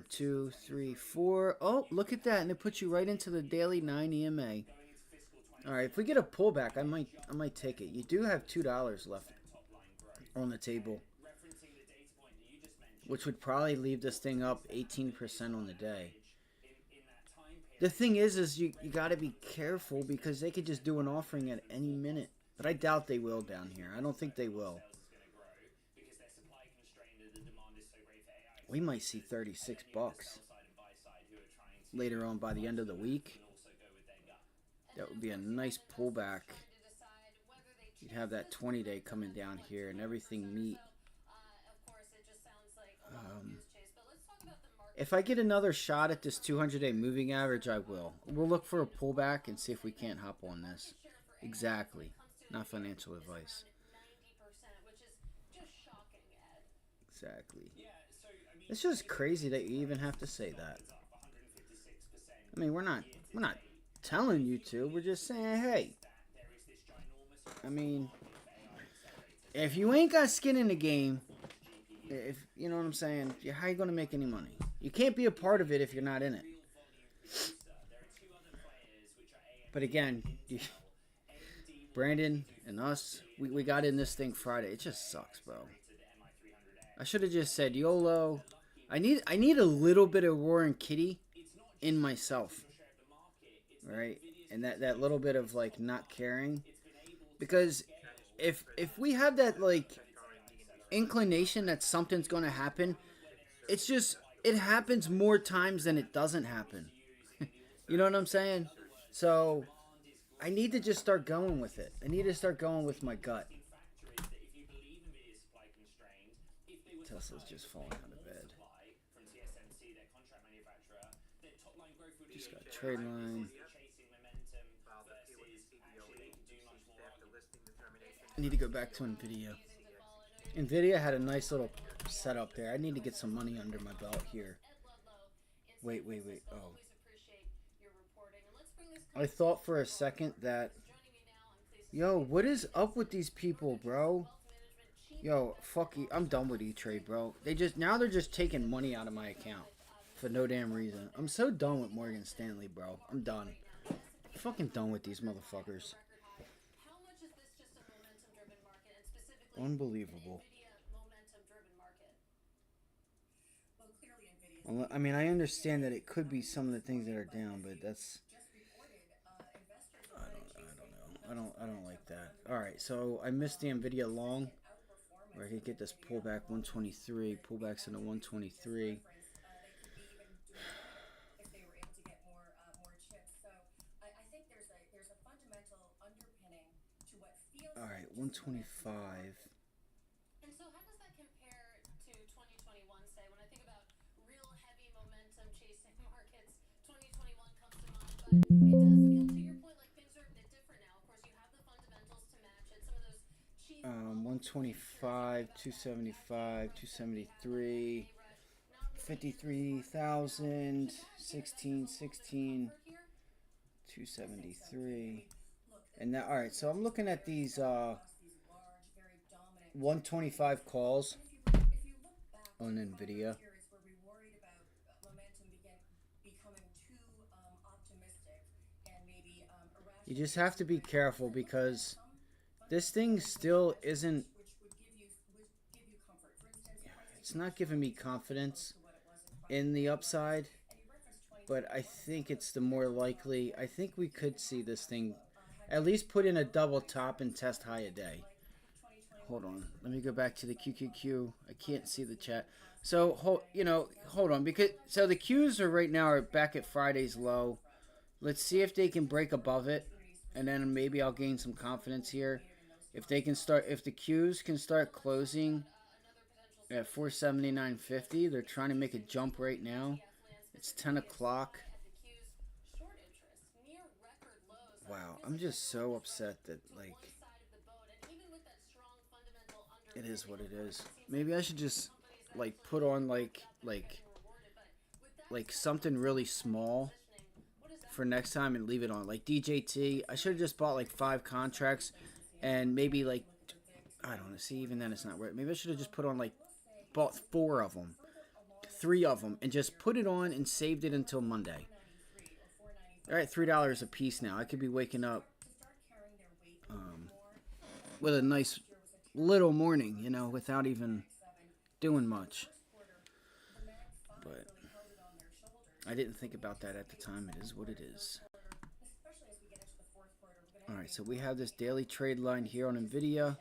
2, 3, 4. Oh, look at that, and it puts you right into the daily 9 EMA. All right, if we get a pullback, I might take it. You do have $2 left on the table, which would probably leave this thing up 18% on the day. The thing is you got to be careful because they could just do an offering at any minute. But I doubt they will down here. I don't think they will. We might see 36 bucks later on by the end of the week. That would be a nice pullback. You'd have that 20-day coming down here and everything meet. If I get another shot at this 200-day moving average, I will. We'll look for a pullback and see if we can't hop on this. Exactly. Not financial advice. Exactly. It's just crazy that you even have to say that. I mean, we're not telling you to. We're just saying, hey. I mean, if you ain't got skin in the game, if you know what I'm saying, how you gonna make any money? You can't be a part of it if you're not in it. But again, Brandon and us, we got in this thing Friday. It just sucks, bro. I should have just said YOLO. I need a little bit of Roaring Kitty in myself, right? And that little bit of like not caring, because if we have that like inclination that something's gonna happen, it's just it happens more times than it doesn't happen. You know what I'm saying? So I need to just start going with it. I need to start going with my gut. Tesla's just falling out of bed. Just got trade line. I need to go back to NVIDIA. NVIDIA had a nice little setup there. I need to get some money under my belt here. Wait. Oh. I thought for a second that... Yo, what is up with these people, bro? Yo, fuck you. I'm done with E-Trade, bro. Now they're just taking money out of my account for no damn reason. I'm so done with Morgan Stanley, bro. I'm done. I'm fucking done with these motherfuckers. Unbelievable. I mean, I understand that it could be some of the things that are down, but that's... I don't like that. All right, so I missed the NVIDIA long, where I could get this pullback 123, pullbacks into 123. All right, 125. And so how does that compare to 2021, say, when I think about real heavy momentum chasing markets, 2021 comes to mind, but it does feel, to your point, like things are a bit different now. Of course, you have the fundamentals to match it. Some of those cheap 225, 275, 273, 53,000, 16, 16, 273. And now, all right, so I'm looking at these 125 calls on NVIDIA. You just have to be careful because this thing still isn't, it's not giving me confidence in the upside, but I think it's the more likely. I think we could see this thing at least put in a double top and test high a day. Hold on, let me go back to the QQQ. I can't see the chat. So, hold on, because so the Qs are right now are back at Friday's low. Let's see if they can break above it, and then maybe I'll gain some confidence here. If they can start, if the Qs can start closing at 479.50, they're trying to make a jump right now. It's 10 o'clock. Wow, I'm just so upset that, like, it is what it is. Maybe I should just, like, put on, like something really small for next time and leave it on. Like DJT, I should have just bought, like, 5 contracts and maybe, like, I don't know. See, even then it's not right. Maybe I should have just put on, like, bought 4 of them, 3 of them, and just put it on and saved it until Monday. All right, $3 a piece now. I could be waking up with a nice little morning, you know, without even doing much. But I didn't think about that at the time. It is what it is. All right, so we have this daily trade line here on NVIDIA.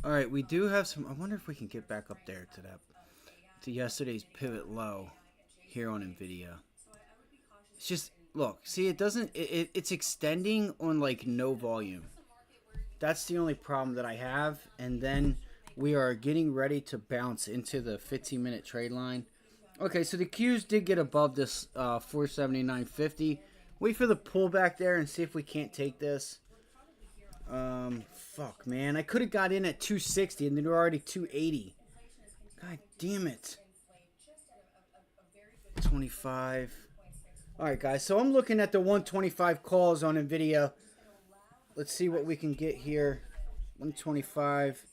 All right, we do have some. I wonder if we can get back up there to that, to yesterday's pivot low here on NVIDIA. It's just, look, see, it doesn't, it's extending on, like, no volume. That's the only problem that I have. And then we are getting ready to bounce into the 15-minute trade line. Okay, so the Qs did get above this 479.50. Wait for the pullback there and see if we can't take this. Fuck, man. I could have got in at 260 and they're already 280. God damn it. 25. All right, guys. So I'm looking at the 125 calls on NVIDIA. Let's see what we can get here. 125.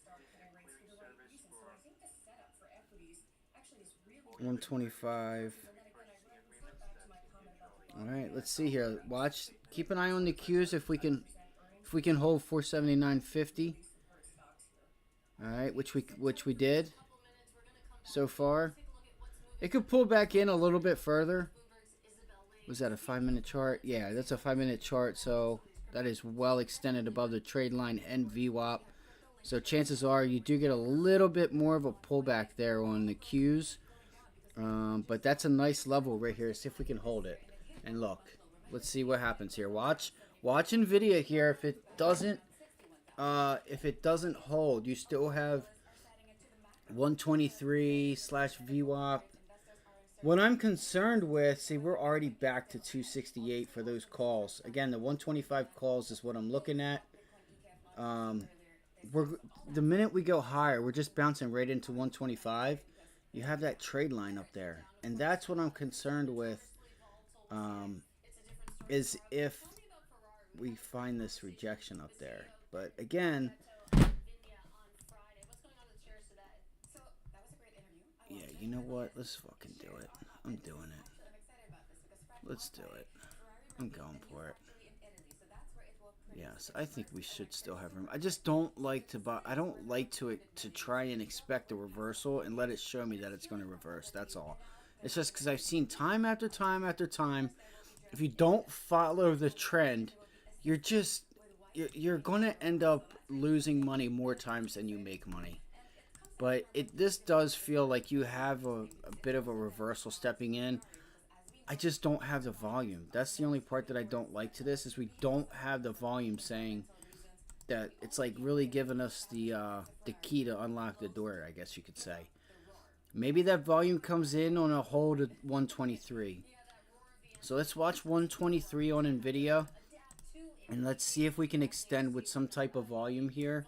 125. All right, let's see here. Watch. Keep an eye on the Qs if we can hold 479.50. All right, which we did so far. It could pull back in a little bit further. Was that a 5-minute chart? Yeah, that's a 5-minute chart, so that is well extended above the trade line and VWAP. So chances are you do get a little bit more of a pullback there on the Qs. But that's a nice level right here. See if we can hold it. And look Let's see what happens here. Watch NVIDIA here. If it doesn't hold, you still have 123/VWAP. What I'm concerned with, see, we're already back to 268 for those calls. Again, the 125 calls is what I'm looking at. The minute we go higher, we're just bouncing right into 125. You have that trade line up there, and that's what I'm concerned with. Is if we find this rejection up there. But again, yeah, you know what? Let's fucking do it. I'm doing it. Let's do it. I'm going for it. Yes, I think we should still have room. I just don't like to buy. I don't like to try and expect a reversal and let it show me that it's going to reverse. That's all. It's just because I've seen time after time after time. If you don't follow the trend, you're going to end up losing money more times than you make money. But this does feel like you have a bit of a reversal stepping in. I just don't have the volume. That's the only part that I don't like to this, is we don't have the volume saying that it's like really giving us the key to unlock the door, I guess you could say. Maybe that volume comes in on a hold at 123. So let's watch 123 on NVIDIA, and let's see if we can extend with some type of volume here.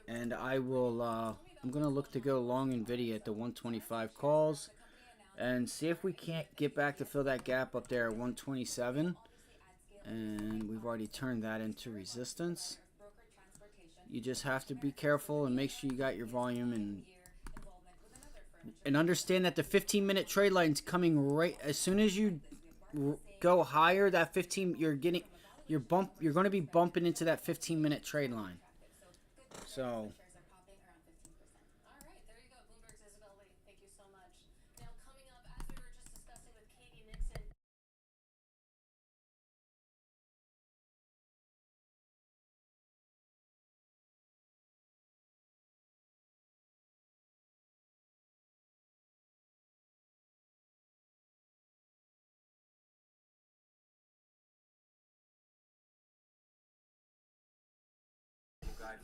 And I will, I'm going to look to go long NVIDIA at the 125 calls and see if we can't get back to fill that gap up there at 127. And we've already turned that into resistance. You just have to be careful and make sure you got your volume, and understand that the 15-minute trade line is coming right as soon as you go higher. That 15, you're going to be bumping into that 15-minute trade line. So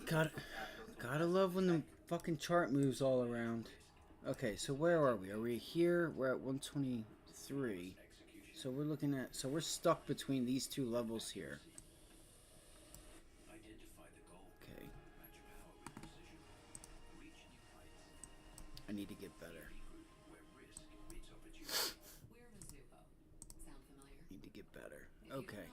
gotta love when the fucking chart moves all around. Okay, so where are we? Are we here? We're at 123. So we're looking at, so we're stuck between these two levels here. Okay. I need to get better. Need to get better. Okay.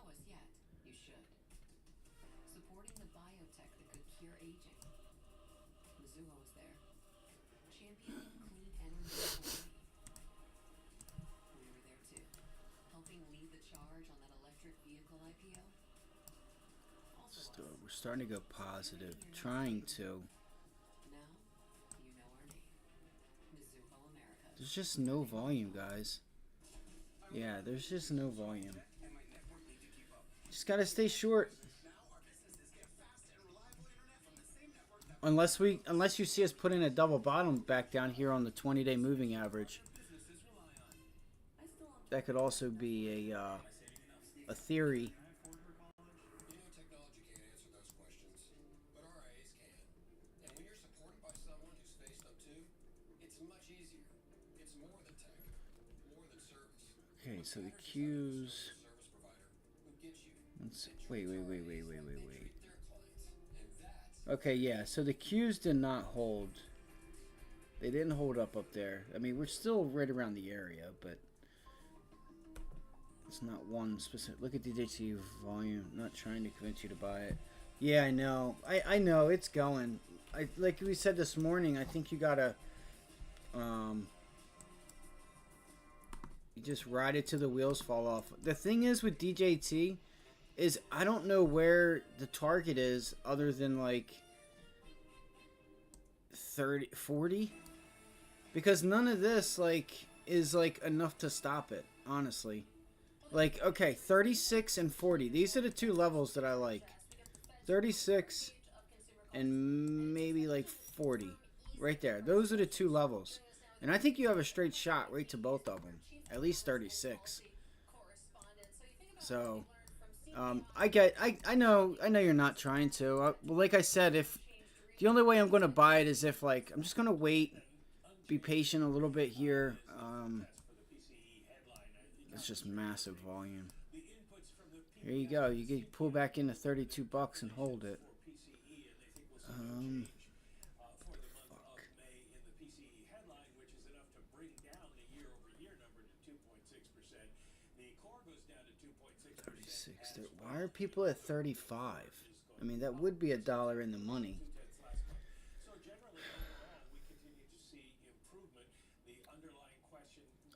We're starting to go positive, trying to. There's just no volume, guys. Yeah, there's just no volume. Just gotta stay short. Unless you see us put in a double bottom back down here on the 20-day moving average. That could also be a theory. Okay, so the Qs. Wait. Okay, yeah, so the Qs did not hold. They didn't hold up there. I mean, we're still right around the area, but it's not one specific. Look at DJT volume. I'm not trying to convince you to buy it. Yeah, I know. I know it's going. Like we said this morning, I think you gotta you just ride it till the wheels fall off. The thing is with DJT is I don't know where the target is other than like 30, 40, because none of this like is like enough to stop it, honestly. Like, okay, 36 and 40. These are the two levels that I like. 36 and maybe like 40. Right there. Those are the two levels. And I think you have a straight shot right to both of them. At least 36. So I know you're not trying to. Well, like I said, if the only way I'm gonna buy it is if like I'm just gonna wait, be patient a little bit here. It's just massive volume. Here you go. You get pull back into $32 and hold it. Fuck. 36. Why are people at 35? I mean, that would be $1 in the money.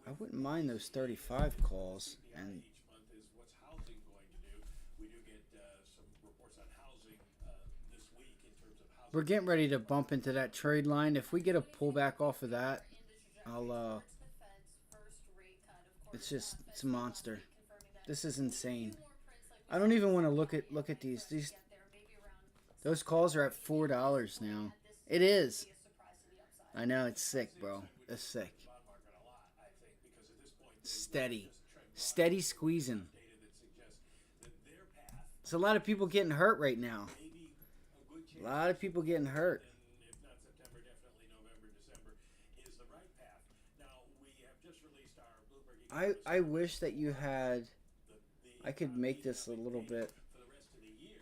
I wouldn't mind those 35 calls. And we're getting ready to bump into that trade line. If we get a pullback off of that, I'll it's a monster. This is insane. I don't even want to look at these. Those calls are at $4 now. It is. I know, it's sick, bro. It's sick. Steady squeezing. There's a lot of people getting hurt right now. A lot of people getting hurt. I wish that you had. I could make this a little bit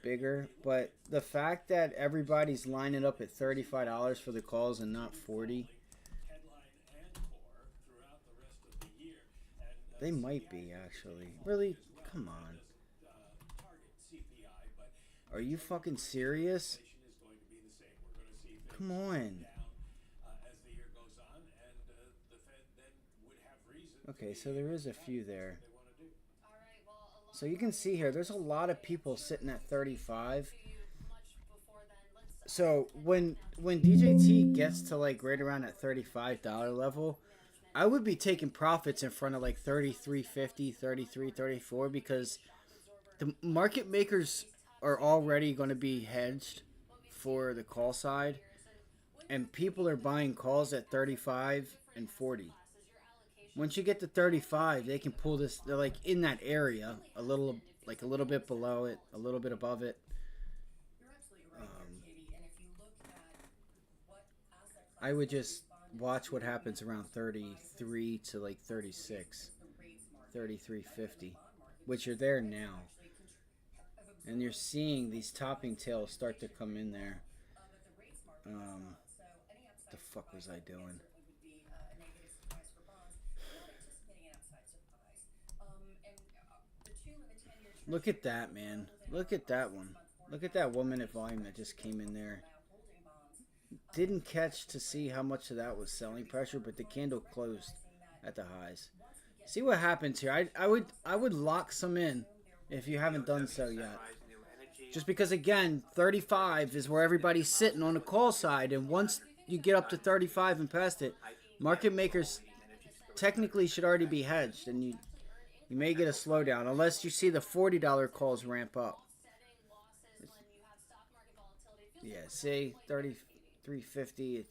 bigger, but the fact that everybody's lining up at $35 for the calls and not 40, they might be actually. Really? Come on. Are you fucking serious? Come on. Okay, so there is a few there. So you can see here, there's a lot of people sitting at 35. So when DJT gets to like right around that $35 level, I would be taking profits in front of like 33.50, 33, 34 because the market makers are already going to be hedged for the call side, and people are buying calls at 35 and 40. Once you get to 35, they can pull this. They're like in that area, a little bit below it, a little bit above it. I would just watch what happens around 33 to like 36, 33.50, which are there now. And you're seeing these topping tails start to come in there. The fuck was I doing? Look at that, man. Look at that one. Look at that 1 minute volume that just came in there. Didn't catch to see how much of that was selling pressure, but the candle closed at the highs. See what happens here. I would lock some in if you haven't done so yet. Just because, again, 35 is where everybody's sitting on the call side, and once you get up to 35 and past it, market makers technically should already be hedged, and you may get a slowdown unless you see the $40 calls ramp up. Yeah, see, 33.50.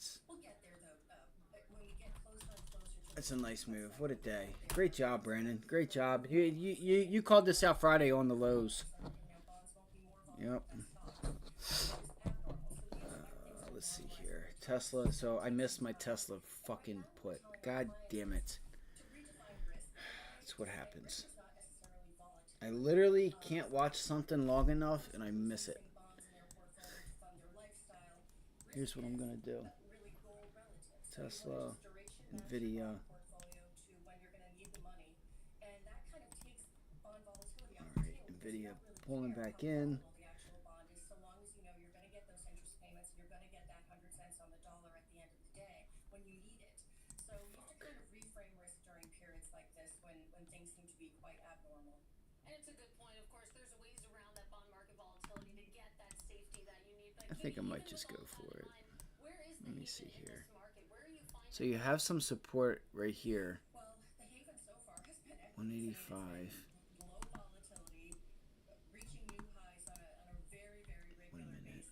It's a nice move. What a day! Great job, Brandon. Great job. You called this out Friday on the lows. Yep. Let's see here. Tesla. So I missed my Tesla fucking put. God damn it. That's what happens. I literally can't watch something long enough and I miss it. Here's what I'm going to do. Tesla, NVDA. Alright, NVIDIA pulling back in. I think I might just go for it. Let me see here. So you have some support right here. 185. 1 minute.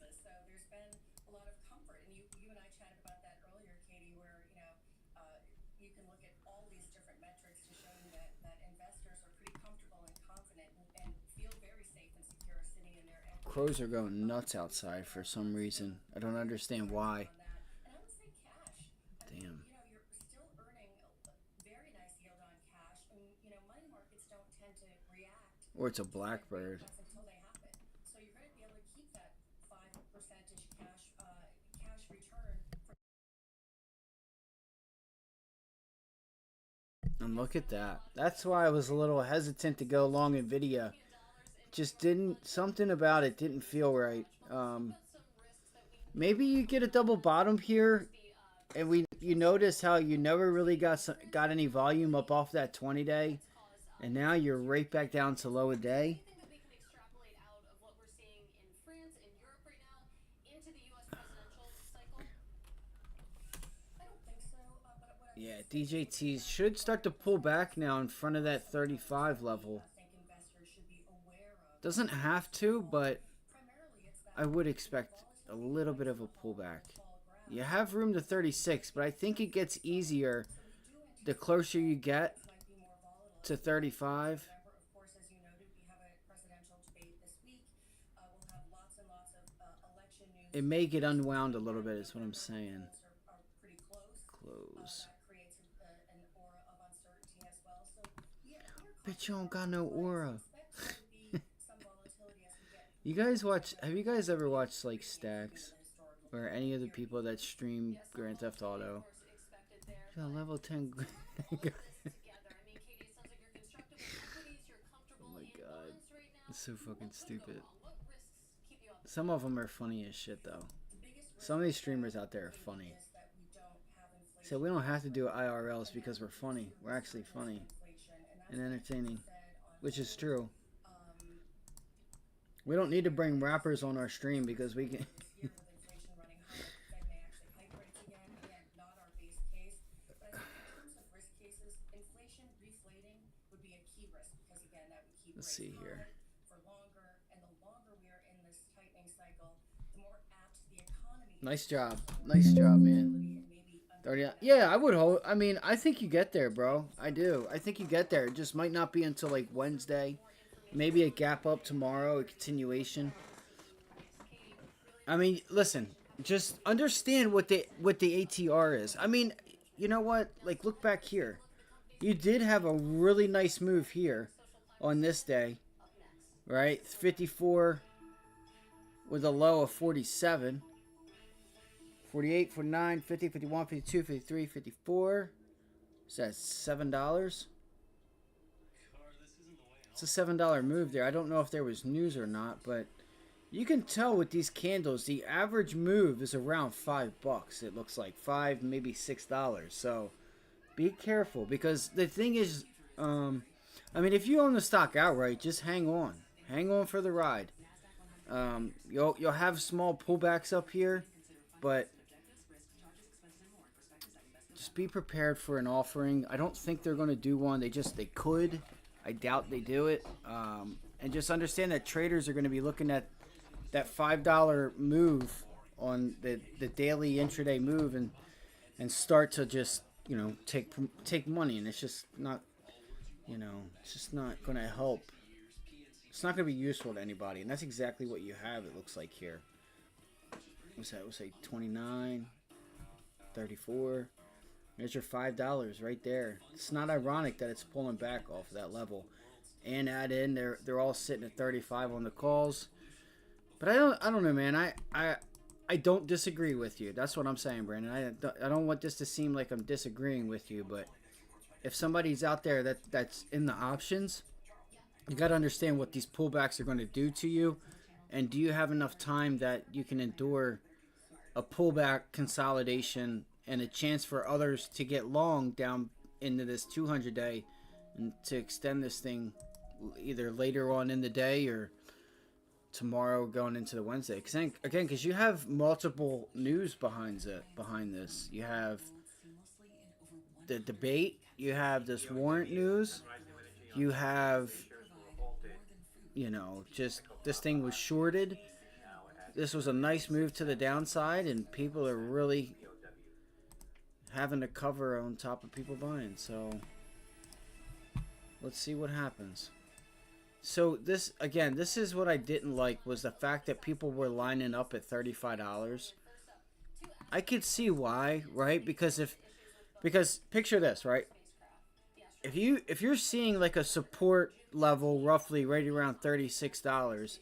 Crows are going nuts outside for some reason. I don't understand why. And I would say cash. Damn. You know, you're still earning a very nice yield on cash. And, you know, money markets don't tend to react Or it's a to rate blackbird. cuts until they happen. So you're going to be able to keep that 5% cash return. And look at that. That's why I was a little hesitant to go long NVIDIA. Just didn't, something about it didn't feel right. Maybe you get a double bottom here, and you notice how you never really got any volume up off that 20-day, and now you're right back down to low a day. Anything that we can extrapolate out of what we're seeing in France and Europe right now into the U.S. presidential cycle? I don't think so. But what I Yeah, DJTs should start to pull back now in front of that 35 level. think investors should be aware of, Doesn't have to, but primarily it's that I would expect a little bit of a pullback. You have room to 36, but I think it gets easier the closer you get might be more volatile. to 35. November, of course, as you noted, we have a presidential debate this week. We'll have lots and lots of election news. It may get unwound a little bit, is what I'm saying. Are pretty close. Close. That creates an aura of uncertainty as well. So, yeah, Bitch, you don't got no aura. expect there to be some volatility as we get You guys watch, have you guys ever watched like Stacks? Or any of the people that stream Grand Theft Auto? expected there. Yeah, level 10. Together. I mean, Katie, it sounds like you're constructive with equities, you're comfortable Oh my in God. bonds right now. It's so fucking stupid. What risks keep you up? Some of them are funny as shit though. Some of these streamers out there are funny. That we don't have inflation So we don't have to do IRLs because we're funny. We're actually funny and entertaining, which is true. We don't need to bring rappers on our stream because we can. with inflation running high. Fed may actually hike rates again. Again, not our base case. But I think in terms of risk cases, inflation reflating would be a key risk because again, that would keep Let's rates see here. high for longer. And the longer we are in this tightening cycle, the more apt the economy is Nice job. Nice job, man. and maybe 30. Yeah, I would hope. I mean, I think you get there, bro. I do. I think you get there. It just might not be until like Wednesday. Maybe a gap up tomorrow, a continuation. I mean, listen, just understand what the ATR is. I mean, you know what? Like, look back here. You did have a really nice move here on this day, right? 54 with a low of 47. 48, 49, 50, 51, 52, 53, 54. Is that $7? It's a $7 move there. I don't know if there was news or not, but you can tell with these candles, the average move is around $5. It looks like $5, maybe $6. So be careful because the thing is, I mean, if you own the stock outright, just hang on. Hang on for the ride. You'll have small pullbacks up here, but just be prepared for an offering. I don't think they're going to do one. They could. I doubt they do it. And just understand that traders are going to be looking at that $5 move on the daily intraday move and start to just, you know, take money. And it's just not, you know, it's just not going to help. It's not going to be useful to anybody. And that's exactly what you have, it looks like here. What's that? We'll say 29, 34. There's your $5 right there. It's not ironic that it's pulling back off of that level. And add in, they're all sitting at 35 on the calls. But I don't know, man. I don't disagree with you. That's what I'm saying, Brandon. I don't want this to seem like I'm disagreeing with you, but if somebody's out there that's in the options, you got to understand what these pullbacks are going to do to you, and do you have enough time that you can endure a pullback consolidation and a chance for others to get long down into this 200-day and to extend this thing either later on in the day or tomorrow going into the Wednesday. Because you have multiple news behind this. You have the debate. You have this warrant news. You have, you know, just this thing was shorted. This was a nice move to the downside, and people are really having to cover on top of people buying. So let's see what happens. So this again, this is what I didn't like, was the fact that people were lining up at $35. I could see why, right? Because picture this, right? If you're seeing like a support level roughly right around $36,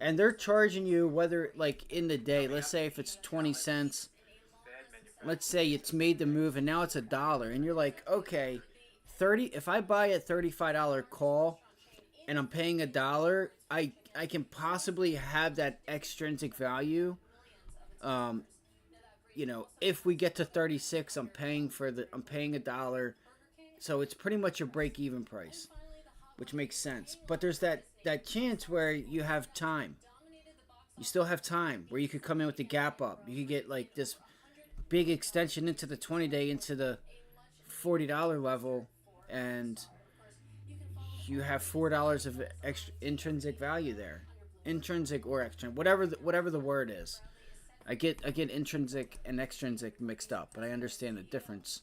and they're charging you, whether like in the day, let's say if it's 20 cents, let's say it's made the move and now it's $1, and you're like, okay, if I buy a $35 call and I'm paying $1, I can possibly have that extrinsic value. If we get to 36, I'm paying $1, so it's pretty much a break-even price, which makes sense. But there's that chance where you have time. You still have time where you could come in with the gap up. You could get like this big extension into the 20-day, into the $40 level, and you have $4 of extra intrinsic value there. Intrinsic or extrinsic, whatever the word is. I get intrinsic and extrinsic mixed up, but I understand the difference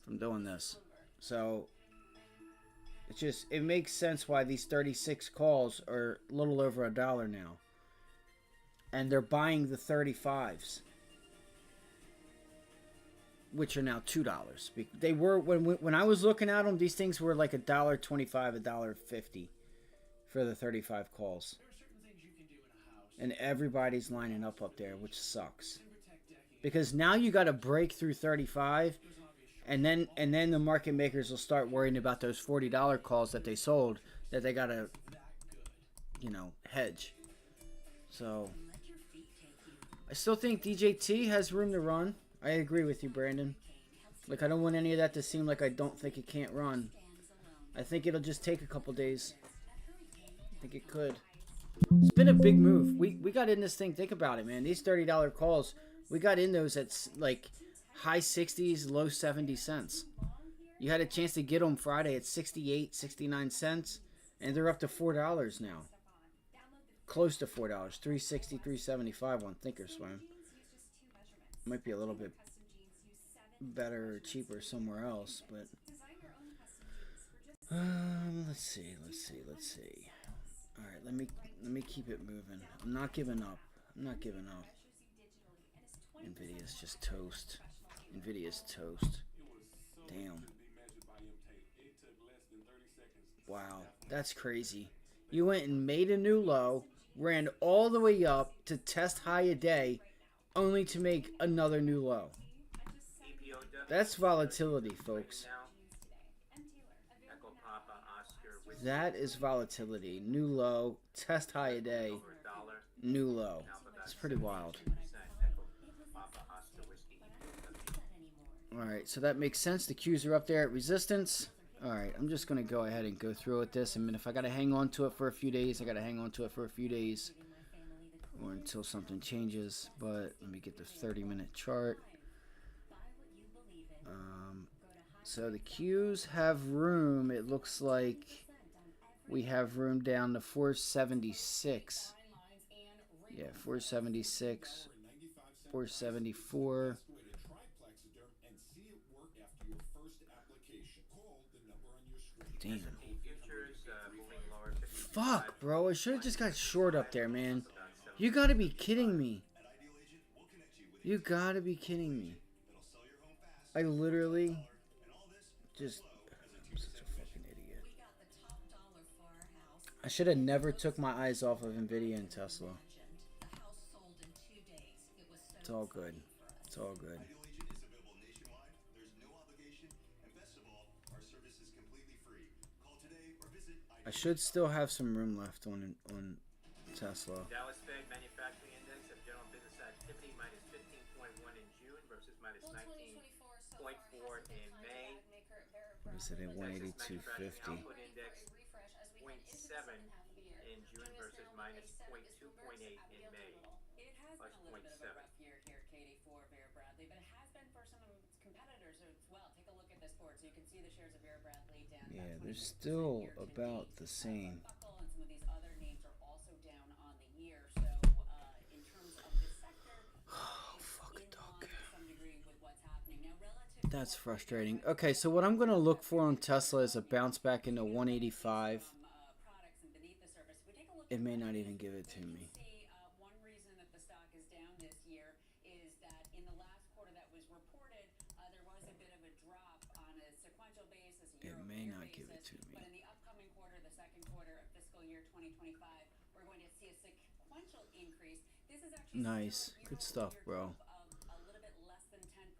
from doing this. So it makes sense why these 36 calls are a little over $1 now. And they're buying the 35s, which are now $2. They were, when I was looking at them, these things were like $1.25, $1.50 for the 35 calls. And everybody's lining up there, which sucks. Because now you got to break through 35, and then the market makers will start worrying about those $40 calls that they sold, that they got to, hedge. So I still think DJT has room to run. I agree with you, Brandon. Like, I don't want any of that to seem like I don't think it can't run. I think it'll just take a couple days. I think it could. It's been a big move. We got in this thing. Think about it, man. These $30 calls, we got in those at like high 60s, low 70 cents. You had a chance to get them Friday at 68, 69 cents, and they're up to $4 now. Close to $4. 360, 375 on Thinkorswim. Might be a little bit better or cheaper somewhere else, but let's see. All right, let me keep it moving. I'm not giving up. NVIDIA's just toast. NVIDIA's toast. Damn. Wow, that's crazy. You went and made a new low, ran all the way up to test high a day, only to make another new low. That's volatility, folks. That is volatility. New low, test high a day, new low. It's pretty wild. Alright, so that makes sense. The Qs are up there at resistance. Alright, I'm just going to go ahead and go through with this. I mean, if I got to hang on to it for a few days, I got to hang on to it for a few days. Or until something changes. But let me get the 30-minute chart. So the Qs have room. It looks like we have room down to 476. Yeah, 476, 474. Damn. Fuck, bro. I should have just got short up there, man. You gotta be kidding me. You gotta be kidding me. I literally just... I'm such a fucking idiot. I should have never took my eyes off of NVIDIA and Tesla. It's all good. It's all good. I should still have some room left on Tesla. Dallas Fed Manufacturing Index of General Business Activity minus 15.1 in June versus minus 19.4 in May. Is it at 182.50? Output Index 0.7 in June versus minus 0.2.8 in May. It has Plus been a little bit of 0.7. a rough year here, Katie, for Vera Bradley, but it has been for some of its competitors as well. Take a look at this board so you can see the shares of Vera Bradley down. Yeah, they're still about the same. And some of these other names are also down on the year. So in terms of the sector, Fuck, dog. to some degree with what's happening now relative. That's frustrating. Okay, so what I'm going to look for on Tesla is a bounce back into 185. it may not even give it to me. See, one reason that the stock is down this year is that in the last quarter that was reported, there was a bit of a drop on a sequential basis, a It may year-over-year not give it basis. to me. But in the upcoming quarter, the second quarter of fiscal year 2025, we're going to see a sequential increase. This is actually Nice. still a Good stuff, year-over-year bro. growth of a little bit less than 10%.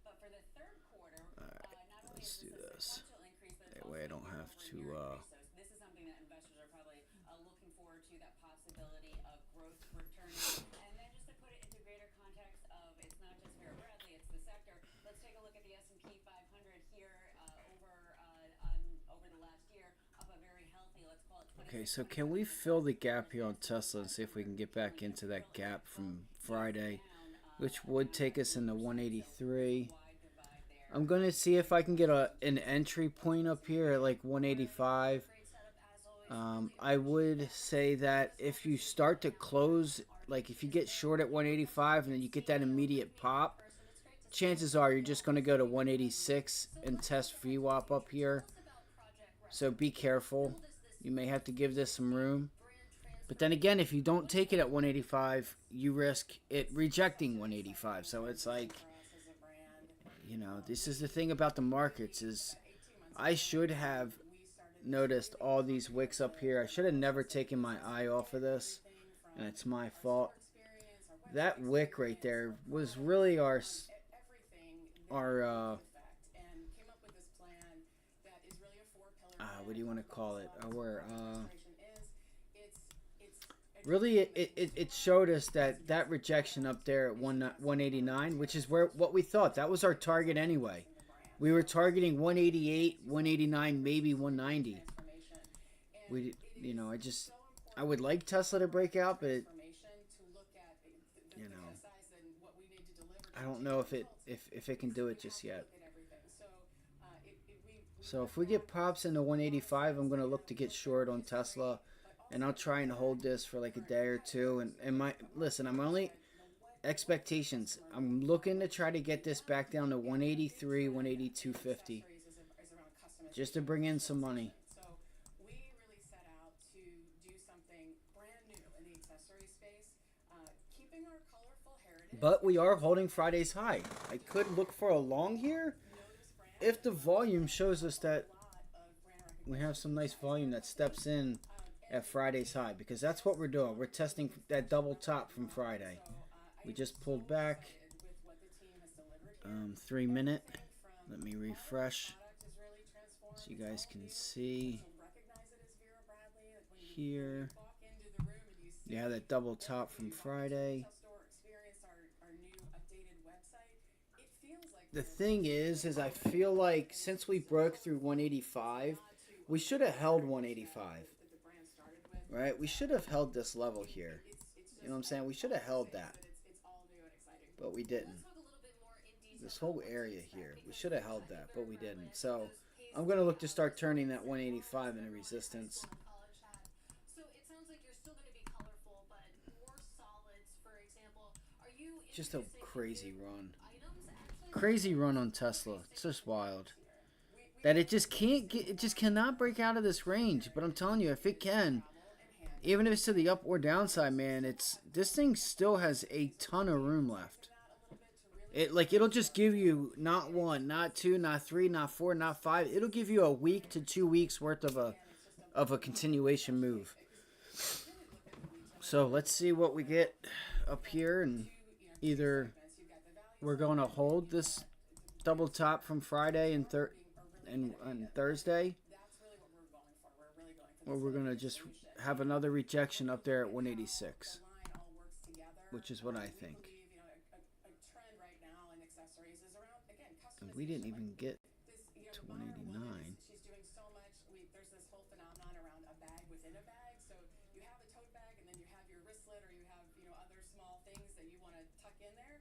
But for the third quarter, not only Let's is do this a this. sequential increase, but it's That also way I a don't have to, year-over-year increase. So this is something that investors are probably looking forward to, that possibility of growth returning. And then just to put it into greater context of, it's not just Vera Bradley, it's the sector. Let's take a look at the S&P 500 here over the last year, up a very healthy, let's call it 20. Okay, so can we fill the gap here on Tesla and see if we can get back into that gap from Friday, which would take us into 183. I'm going to see if I can get an entry point up here at like 185. I would say that if you start to close, like if you get short at 185 and then you get that immediate pop, chances are you're just going to go to 186 and test VWAP up here. So be careful. You may have to give this some room. But then again, if you don't take it at 185, you risk it rejecting 185. So it's like, you know, this is the thing about the markets is I should have noticed all these wicks up here. I should have never taken my eye off of this, and it's my fault. That wick right there was really our what do you want to call it? Really, it showed us that rejection up there at 189, which is what we thought. That was our target anyway. We were targeting 188, 189, maybe 190. I would like Tesla to break out, but I don't know if it can do it just yet. So if we get pops into 185, I'm going to look to get short on Tesla, and I'll try and hold this for like a day or two. Listen, I'm only expectations. I'm looking to try to get this back down to 183, 182.50, just to bring in some money. So we really set out to do something brand new in the accessory space, keeping our colorful heritage. But we are holding Friday's high. I could look for a long here if the volume shows us that we have some nice volume that steps in at Friday's high, because that's what we're doing. We're testing that double top from Friday. We just pulled back 3 minute. Let me refresh so you guys can see here. You have that double top from Friday. The thing is I feel like since we broke through 185, we should have held 185. Right? We should have held this level here. You know what I'm saying? We should have held that. But we didn't. This whole area here, we should have held that, but we didn't. So I'm going to look to start turning that 185 into resistance. So it sounds like you're still going to be colorful, but more solids, for example. Are you Just a crazy run. Crazy run on Tesla. It's just wild. That it just cannot break out of this range. But I'm telling you, if it can, even if it's to the up or downside, man, this thing still has a ton of room left. It'll just give you not 1, not 2, not 3, not 4, not 5. It'll give you a week to 2 weeks worth of a continuation move. So let's see what we get up here, and either we're going to hold this double top from Friday and Thursday, or we're going to just have another rejection up there at 186, which is what I think. And we didn't even get to 189. She's doing so much. There's this whole phenomenon around a bag within a bag. So you have a tote bag, and then you have your wristlet, or you have other small things that you want to tuck in there.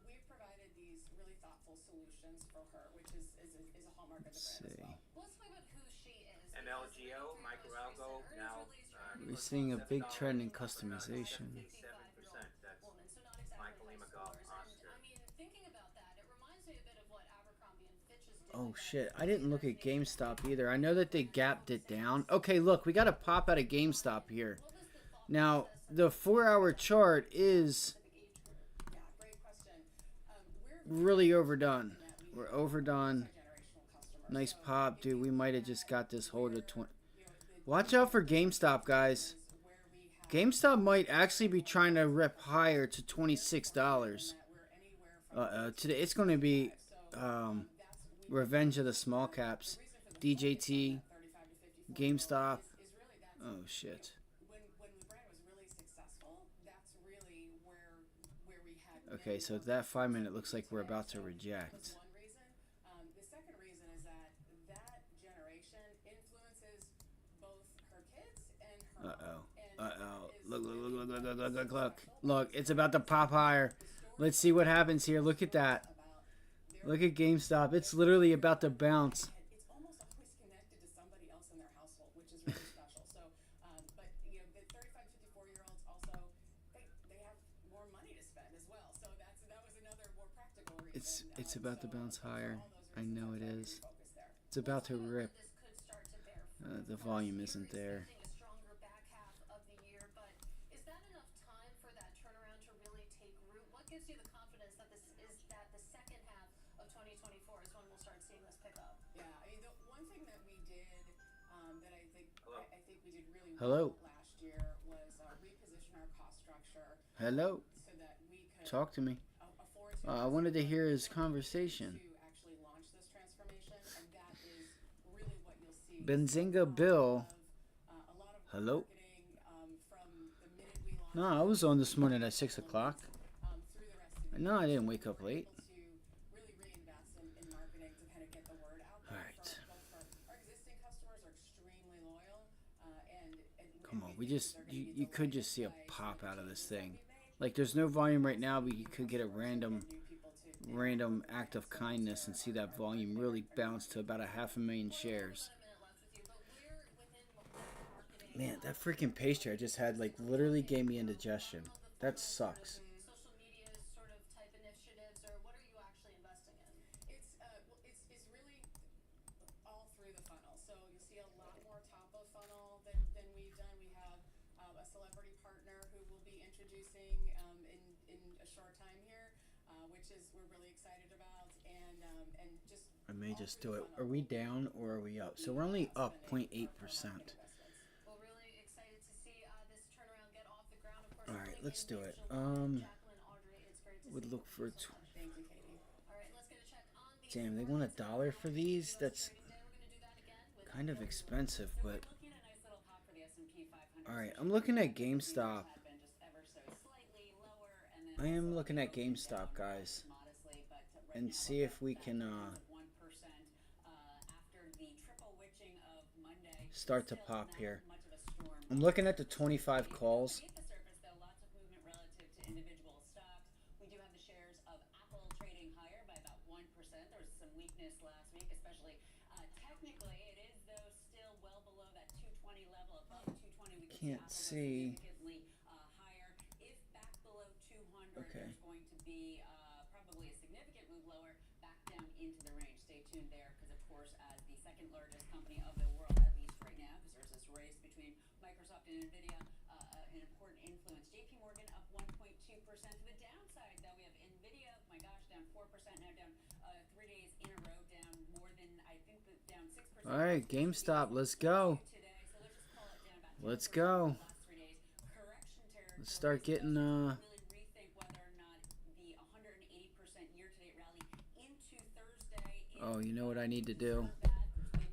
We've provided these really thoughtful solutions for her, which is a hallmark of the brand as well. Let's talk about who she is. MLGO, Michael Algo, now We're seeing a big trend in customization. 7%. That's Michael Imagov, Oscar. I mean, thinking about that, it reminds me a bit of what Abercrombie and Fitch is doing. Oh shit, I didn't look at GameStop either. I know that they gapped it down. Okay, look, we got a pop out of GameStop here. Now, the 4-hour chart is really overdone. We're overdone. Nice pop, dude. We might have just got this hold of 20. Watch out for GameStop, guys. GameStop might actually be trying to rip higher to $26. Today it's going to be Revenge of the Small Caps. DJT, GameStop. Oh shit. Okay, so that 5-minute looks like we're about to reject. The second reason is that generation influences both her kids and her. Look. Look, it's about to pop higher. Let's see what happens here. Look at that. Look at GameStop. It's literally about to bounce. It's almost always connected to somebody else in their household, which is really special. So, but you know, the 35, 54-year-olds also they have more money to spend as well. So that was another more practical reason. It's about to bounce higher. I know it is. It's about to rip. The volume isn't there. Gives you the confidence that the second half of 2024 is when we'll start seeing this pick up? Yeah, I mean, the one thing that we did that I think we did really Hello. well last year was reposition our cost structure. Hello. So that we could Talk to me. afford I wanted to hear his conversation. to actually launch this transformation, and that is really what you'll see. Benzinga Bill. A lot of Hello. marketing from the minute we launched. No, I was on this morning at 6 o'clock. Through the rest of the No, I didn't wake up late. to really reinvest in marketing to kind of get the word out there. All right. Our existing customers are extremely loyal, Come on, you could just see a pop out of this thing. Like there's no volume right now, but you could get a random act of kindness and see that volume really bounce to about 500,000 shares. Man, that freaking pastry I just had like literally gave me indigestion. That sucks. Social media sort of type initiatives, or what are you actually investing in? It's really all through the funnel. So you'll see a lot more top of funnel than we've done. We have a celebrity partner who we'll be introducing in a short time here, which is we're really excited about, and just. I may just do it. Are we down or are we up? So we're only up 0.8%. Well, really excited to see this turnaround get off the ground. Of course, All right, let's do it. Jacqueline, Audrey, it's great to Would see look you. for. Thank you, Katie. All right, let's get a check on these. Damn, they want $1 for these. That's We're going to do that again with kind of expensive, but. Looking at a nice little pop for the S&P 500. All right, I'm looking at GameStop. Had been just ever so slightly lower, and then I am looking at GameStop, guys, modestly, but right and now see if we can 1% after the triple witching of Monday. start to Still pop not here. much of a storm. I'm looking at the 25 calls. Beneath the surface, though, lots of movement relative to individual stocks. We do have the shares of Apple trading higher by about 1%. There was some weakness last week, especially technically. It is, though, still well below that 220 level. Above 220, we can Can't see see. Apple significantly higher. If back below 200, Okay. there's going to be probably a significant move lower back down into the range. Stay tuned there, because of course, as the second largest company of the world, at least right now, because there's this race between Microsoft and NVIDIA, an important influence. JP Morgan up 1.2%. To the downside, though, we have NVIDIA, my gosh, down 4%, now down 3 days in a row, down more than, I think, down 6%. All right, GameStop, let's go. Today, so let's just call it down about Let's 10% go. the last 3 days. Correction territory. Let's start getting Really rethink whether or not the 180% year-to-date rally into Thursday is Oh, you know what I need to do?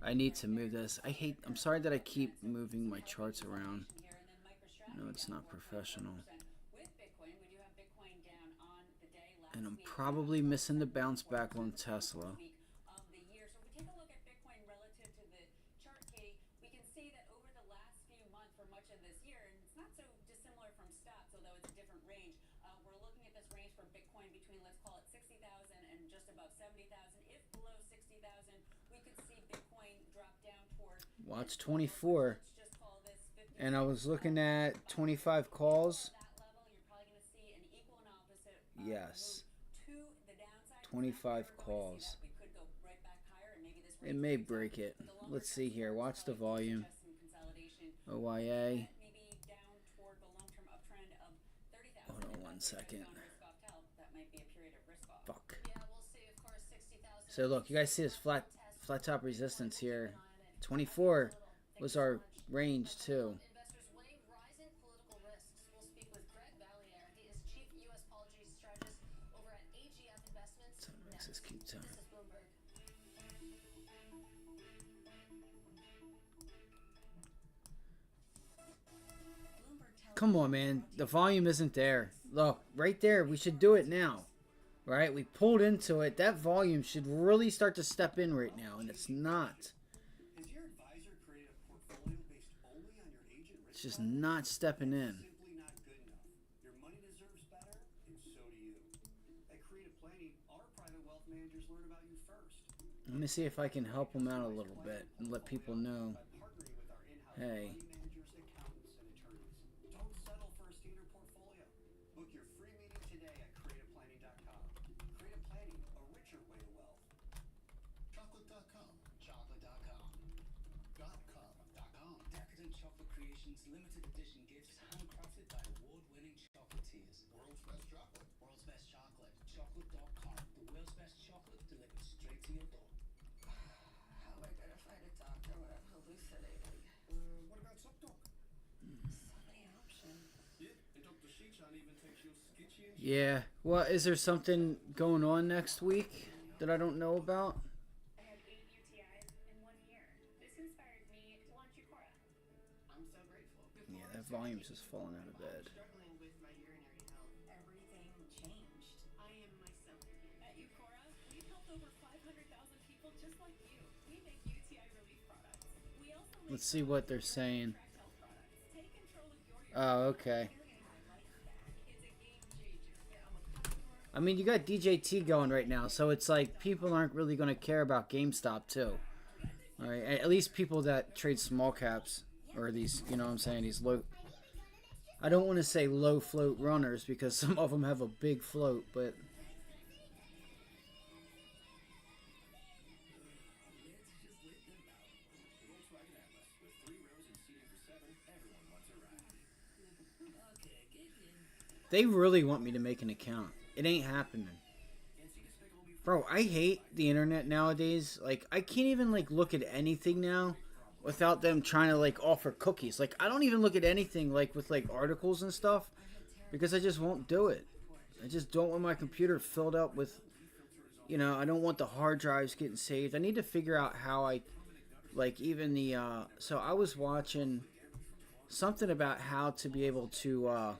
I need to move this. I'm sorry that I keep moving my charts around. here, and then MicroStrategy No, it's down not professional. 4.1%. With Bitcoin, we do have Bitcoin down on the day last And I'm week. probably missing the bounce back on Tesla. Week of the year. So if we take a look at Bitcoin relative to the chart, Katie, we can see that over the last few months, for much of this year, and it's not so dissimilar from stocks, although it's a different range. We're looking at this range for Bitcoin between, let's call it 60,000 and just above 70,000. If below 60,000, we could see Bitcoin drop down toward. Watch 24. Let's just call this 50. And I was looking at 25 calls. That level, you're probably going to see an equal and opposite Yes. move to the downside. 25 We're going to see calls. that. We could go right back higher and It may break it. Let's see here. Watch the volume. OYA. Hold on 1 second. Fuck. So look, you guys see this flat top resistance here. 24 was our range too. So it makes this keep time. Come on, man. The volume isn't there. Look, right there. We should do it now. Right? We pulled into it. That volume should really start to step in right now, and it's not. Has your advisor created a portfolio based only on your agent risk? It's just not stepping in. Simply not good enough. Your money deserves better, and so do you. At Creative Planning, our private wealth managers learn about you first. Let me see if I can help them out a little bit and let people know. Hey. Don't settle for a standard portfolio. Book your free meeting today at creativeplanning.com. Creative Planning, a richer way to wealth. Chocolate.com. Chocolate.com. .com. Decadent Chocolate Creations limited edition gifts handcrafted by award-winning chocolatiers. World's best chocolate. World's best chocolate. Chocolate.com. The world's best chocolate delivered straight to your door. How am I gonna find a doctor when I'm hallucinating? What about ZocDoc? So many options. Yeah, and Dr. Shichan even takes your sketchy and Yeah. Well, is there something going on next week that I don't know about? I had 8 UTIs in 1 year. This inspired me to launch Eucora. I'm so grateful. Yeah, that volume's just falling out of bed. Struggling with my urinary health. Everything changed. I am myself again. At Eucora, we've helped over 500,000 people just like you. We make UTI relief products. We also make Let's see what they're saying. health products. Take control of your Oh, okay. It's a game changer. I mean, you got DJT going right now, so it's like people aren't really going to care about GameStop too. All right, at least people that trade small caps or these, you know what I'm saying, these low. I don't want to say low float runners because some of them have a big float, but Volkswagen Atlas with 3 rows and seating for 7. Everyone wants a ride. they really want me to make an account. It ain't happening. Bro, I hate the internet nowadays. Like, I can't even, like, look at anything now without them trying to, like, offer cookies. Like, I don't even look at anything, like, with, like, articles and stuff because I just won't do it. I just don't want my computer filled up with, you know, I don't want the hard drives getting saved. I need to figure out how I, like, even the, so I was watching something about how to be able to,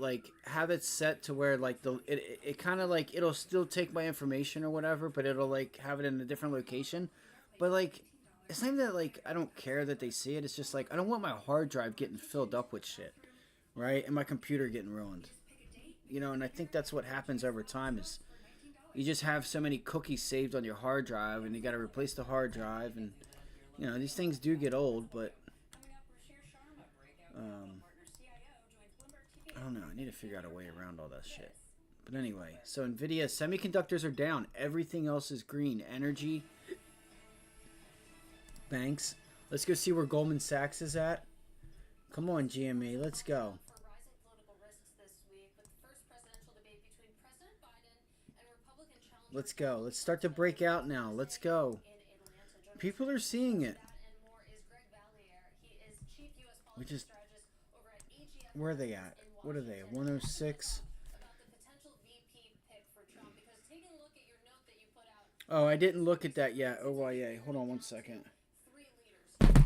like, have it set to where, like, it kind of, like, it'll still take my information or whatever, but it'll, like, have it in a different location. But, like, it's not even that, like, I don't care that they see it. It's just, like, I don't want my hard drive getting filled up with shit, right? And my computer getting ruined. You know, and I think that's what happens over time is you just have so many cookies saved on your hard drive, and you got to replace the hard drive, and, you know, these things do get old, but, I don't know. I need to figure out a way around all that shit. But anyway, so NVIDIA semiconductors are down. Everything else is green. Energy, banks. Let's go see where Goldman Sachs is at. Come on, GME. Let's go. For rising political risks this week with the first presidential debate between President Biden and Republican challenger. Let's go. Let's start to break out now. Let's go. People are seeing it. We just... Where are they at? What are they? 106? Oh, I didn't look at that yet. OYA. Hold on 1 second. I think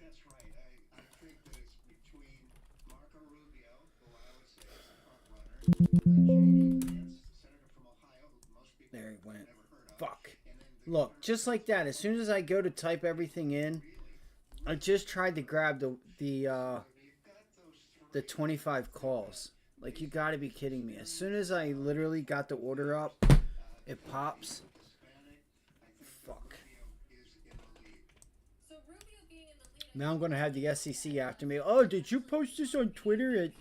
that's right. I think that it's between Marco Rubio, who I would say is the front runner, J.D. Vance, senator from Ohio, who most people There he have went. never heard of. Fuck. And then the Look, just like that. As soon as I go to type everything in, I just tried to grab the 25 calls. Like, you gotta be kidding me. As soon as I literally got the order up, it pops. Fuck. Now I'm gonna have the SEC after me. Oh, did you post this on Twitter?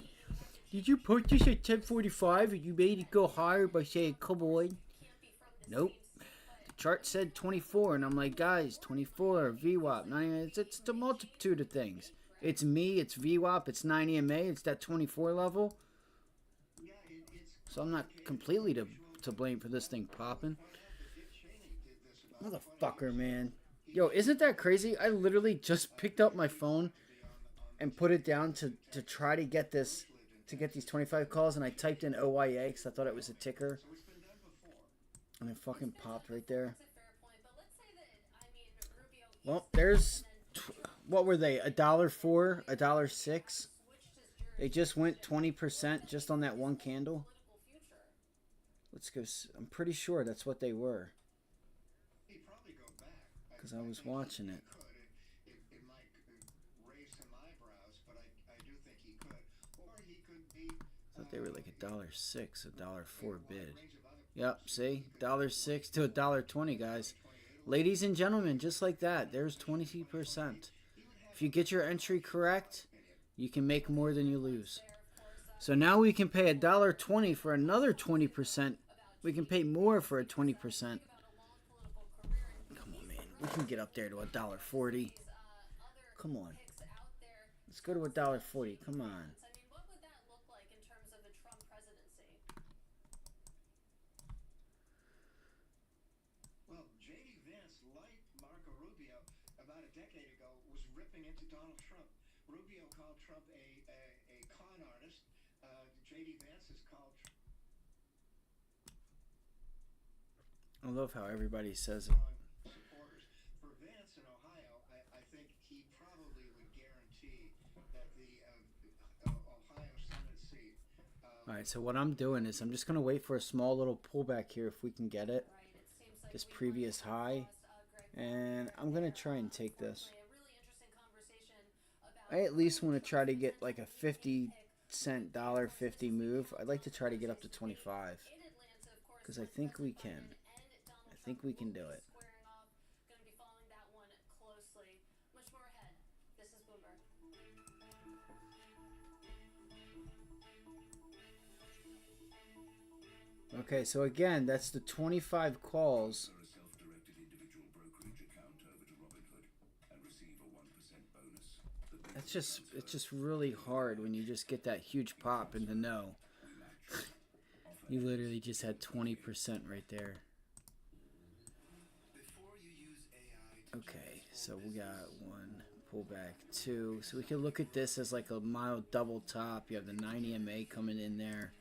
Did you post this at 10:45 and you made it go higher by saying, come on? Nope. chart said 24, and I'm like, guys, 24, VWAP, 90, it's a multitude of things. It's me, it's VWAP, it's 9 EMA, it's that 24 level. So I'm not completely to blame for this thing popping. Motherfucker, man. Yo, isn't that crazy? I literally just picked up my phone and put it down to try to get this, to get these 25 calls, and I typed in OYA because I thought it was a ticker. And it fucking popped right there. Well, there's, what were they? $1.04, $1.06. They just went 20% just on that one candle. Let's go. I'm pretty sure that's what they were. Because I was watching it. I thought they were like $1.06, $1.04 bid. Yep, see? $1.06 to $1.20, guys. Ladies and gentlemen, just like that, there's 20%. If you get your entry correct, you can make more than you lose. So now we can pay $1.20 for another 20%. We can pay more for a 20%. Come on, man. We can get up there to $1.40. Come on. Let's go to $1.40. Come on. Decade ago was ripping into Donald Trump. Rubio called Trump a con artist. J.D. Vance has called. I love how everybody says it. Supporters for Vance in Ohio, I think he probably would guarantee that the Ohio Senate seat. All right, so what I'm doing is I'm just gonna wait for a small little pullback here if we can get it. This previous high. And I'm going to try and take this. I at least want to try to get like a 50-cent, $1.50 move. I'd like to try to get up to 25. Because I think we can. I think we can do it. Okay, so again, that's the 25 calls. It's just really hard when you just get that huge pop in the no. You literally just had 20% right there. Okay, so we got one pullback, two. So we can look at this as like a mild double top. You have the 9 EMA coming in there.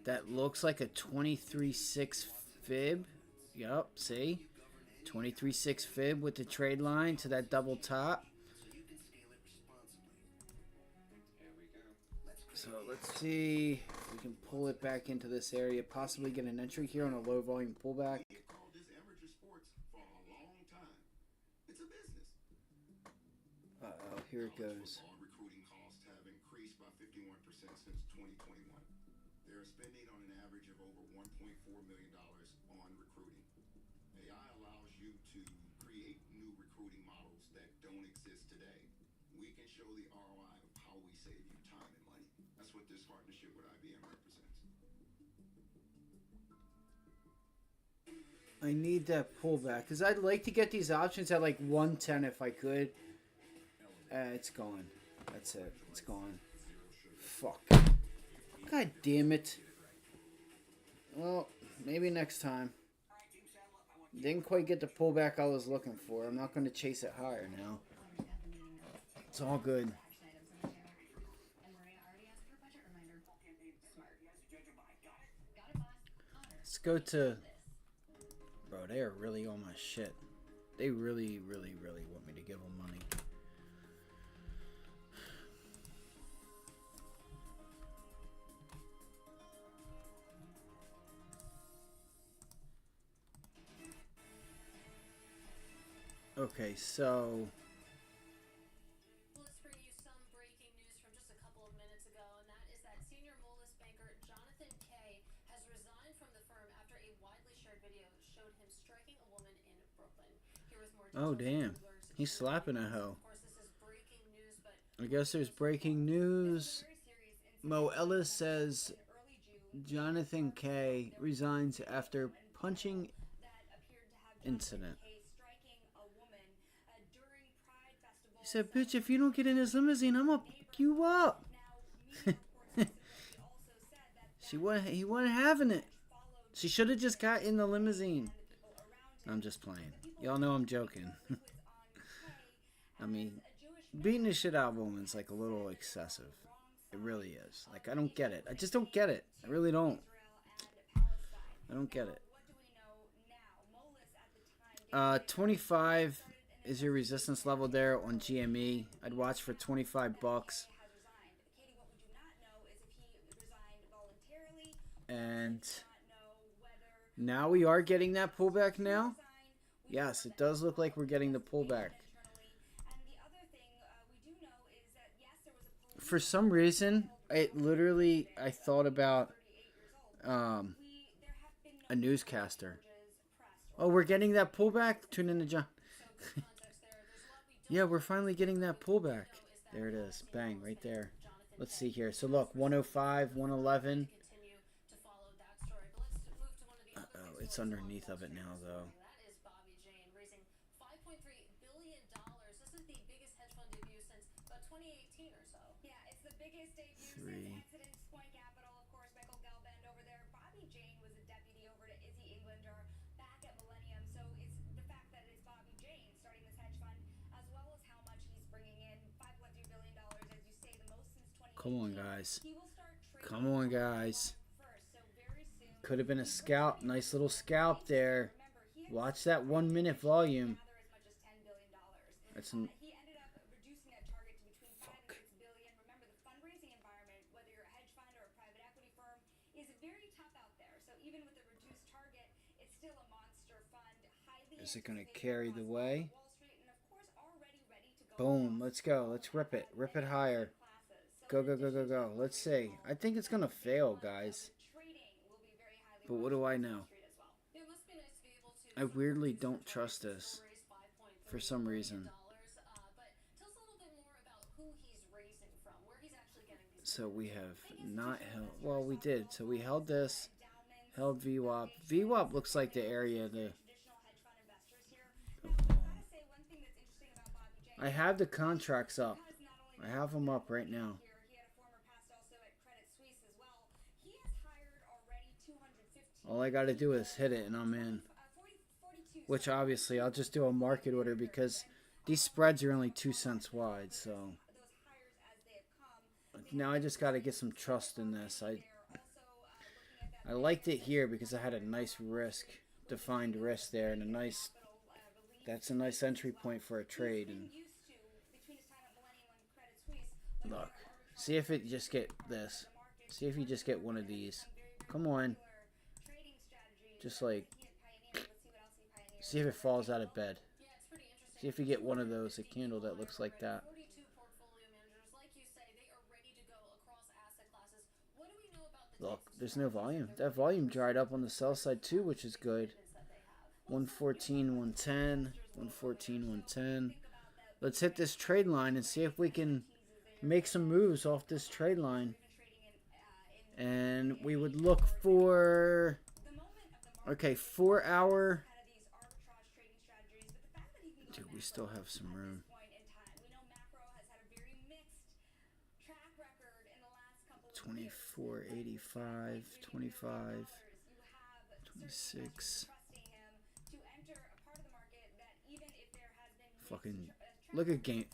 That looks like a 23.6 fib. Yup, see? 23.6 fib with the trade line to that double top. So let's see if we can pull it back into this area, possibly get an entry here on a low volume pullback. Uh-oh, here it goes. Recruiting costs have increased by 51% since 2021. They're spending on an average of over $1.4 million on recruiting. AI allows you to create new recruiting models that don't exist today. We can show the ROI of how we save you time and money. That's what this partnership with IBM represents. I need that pullback because I'd like to get these options at like 110 if I could. It's gone. That's it. It's gone. Fuck. God damn it. Well, maybe next time. Didn't quite get the pullback I was looking for. I'm not going to chase it higher now. It's all good. Let's go to... Bro, they are really on my shit. They really, really, really want me to give them money. Okay, so... Let's bring you some breaking news from just a couple of minutes ago, and that is that senior Moelis banker Jonathan Kay has resigned from the firm after a widely shared video showed him striking a woman in Brooklyn. Here was more Oh, damn. He's slapping a hoe. I guess there's breaking news. Mo Ellis says Jonathan Kay resigns after punching incident. striking a woman during Pride Festival. He said, "Bitch, if you don't get in this limousine, I'm gonna pick you up." Now, media reports subsequently also said that He wasn't having it. She should have just got in the limousine. I'm just playing. Y'all know I'm joking. I mean, beating the shit out of a woman's like a little excessive. It really is. Like, I don't get it. I just don't get it. I really don't. I don't get it. 25 is your resistance level there on GME. I'd watch for 25 bucks. And now we are getting that pullback now. Yes, it does look like we're getting the pullback. For some reason, I thought about a newscaster. Oh, we're getting that pullback? Tune in to John. Yeah, we're finally getting that pullback. There it is. Bang, right there. Let's see here. So look, 105, 111. Uh-oh, it's underneath of it now, though. Three. Come on, guys. Come on, guys. Could have been a scalp. Nice little scalp there. Watch that 1 minute volume. That's some... Fuck. Is it going to carry the way? Boom. Let's go. Let's rip it. Rip it higher. Go, go, go, go, go. Let's see. I think it's going to fail, guys. But what do I know? I weirdly don't trust this. For some reason. So we have not held... Well, we did. So we held this. Held VWAP. VWAP looks like the area to... I have the contracts up. I have them up right now. All I got to do is hit it and I'm in. Which obviously I'll just do a market order because these spreads are only 2 cents wide. So now I just got to get some trust in this. I liked it here because I had a nice risk, defined risk there, and that's a nice entry point for a trade. And look, see if it just get this. See if you just get one of these. Come on. Just like, see if it falls out of bed. See if you get one of those, a candle that looks like that. Look, there's no volume. That volume dried up on the sell side too, which is good. 114, 110, 114, 110. Let's hit this trade line and see if we can make some moves off this trade line. And we would look for... Okay, 4 hour. Dude, we still have some room. 24.85, 25, 26. Fucking look at game.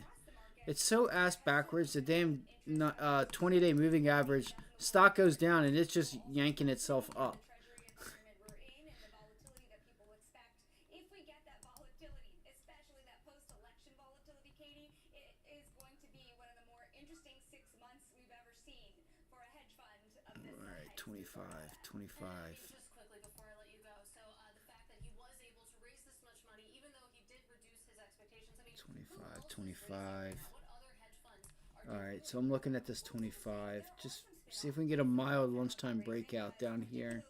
It's so ass backwards. The damn 20-day moving average stock goes down and it's just yanking itself up. Alright, 25, 25. Just quickly before I let you go, so the fact that he was able to raise this much money, even though he did reduce his expectations. I mean, 25, 25. Alright, so I'm looking at this 25. Just see if we can get a mild lunchtime breakout down here.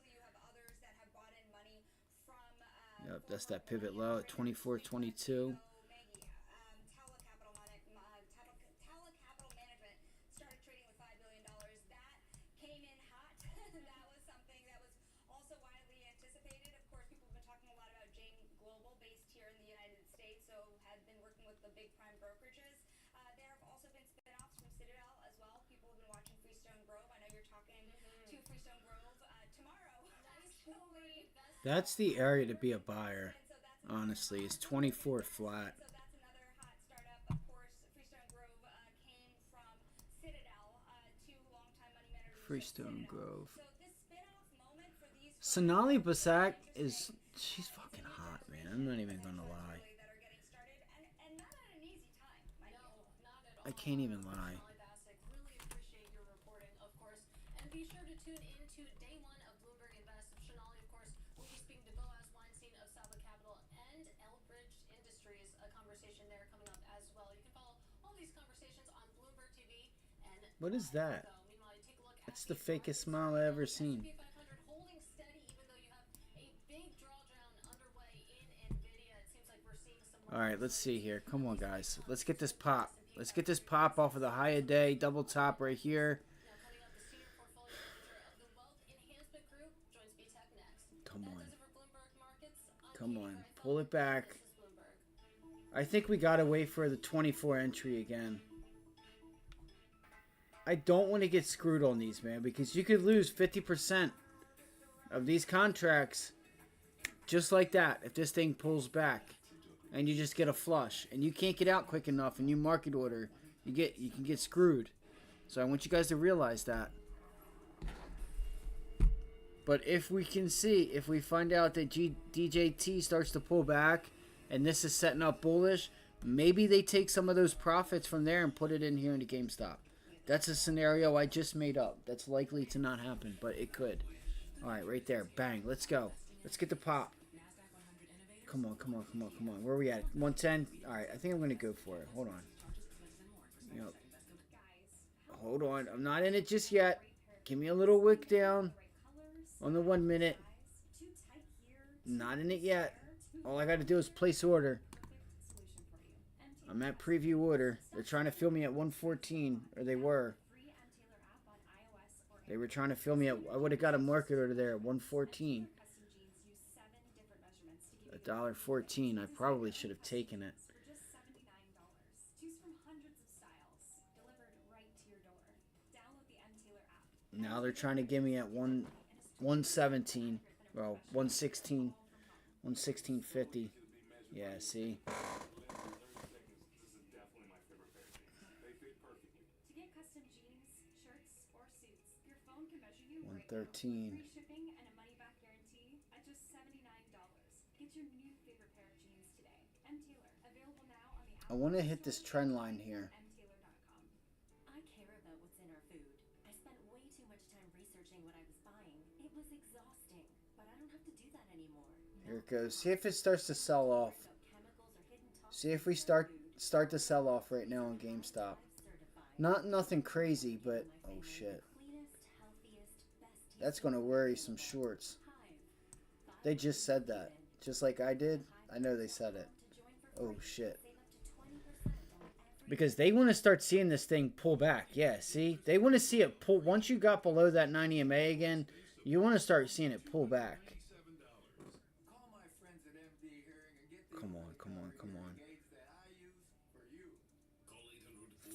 Yep, that's that pivot low at 24.22. big prime brokerages. There have also been spin-offs from Citadel as well. People have been watching Freestone Grove. I know you're talking to Freestone Grove tomorrow. That's the area to be a buyer. Honestly, it's 24 flat. So that's another hot startup. Of course, Freestone Grove came from Citadel, two longtime money managers. Freestone Grove. So this spin-off moment for these Sonali Basak is, she's fucking hot, man. I'm not even gonna lie. that are getting started, and not at an easy time. No, not at all. I can't even lie. Really appreciate your reporting, of course. And be sure to tune in to day one of Bloomberg Invest. Sonali, of course, will be speaking to Boaz Weinstein of Saba Capital and Elbridge Industries. A conversation there coming up as well. You can follow all these conversations on Bloomberg TV. And What is that? meanwhile, you take a look at That's the fakest smile I ever seen. S&P 500 holding steady, even though you have a big drawdown underway in NVIDIA. It seems like we're seeing some. All right, let's see here. Come on, guys. Let's get this pop. Let's get this pop off of the high of day. Double top right here. Now coming up, the senior portfolio manager of the Wealth Enhancement Group joins BTech next. Come on. That's it for Bloomberg Markets. Come on. Pull it back. I think we got to wait for the 24 entry again. I don't want to get screwed on these, man, because you could lose 50% of these contracts just like that if this thing pulls back and you just get a flush and you can't get out quick enough and you market order, you can get screwed. So I want you guys to realize that. But if we can see, if we find out that DJT starts to pull back and this is setting up bullish, maybe they take some of those profits from there and put it in here into GameStop. That's a scenario I just made up. That's likely to not happen, but it could. All right, right there. Bang. Let's go. Let's get the pop. Come on, come on, come on, come on. Where are we at? 110? All right, I think I'm going to go for it. Hold on. Yep. Hold on. I'm not in it just yet. Give me a little wick down on the 1 minute. Not in it yet. All I got to do is place order. I'm at preview order. They're trying to fill me at 114, or they were. They were trying to fill me at, I would have got a market order there at 114. $1.14. I probably should have taken it. Now they're trying to give me at 117. Well, 116. 116.50. Yeah, see? To get custom jeans, shirts, or suits, your phone can measure you 113. free shipping and a money-back guarantee at just $79. Get your new favorite pair of jeans today. M. Taylor, available now on the I want to hit this trend line here. mtaylor.com. I care about what's in our food. I spent way too much time researching what I was buying. It was exhausting, but I don't have to do that anymore. Here it goes. See if it starts to sell off. Chemicals or hidden See if we start to sell off right now on GameStop. Nothing crazy, but oh shit. That's gonna worry some shorts. They just said that. Just like I did. I know they said it. Oh shit. Because they want to start seeing this thing pull back. Yeah, see? They want to see it pull. Once you got below that 90 MA again, you want to start seeing it pull back. Come on, come on, come on.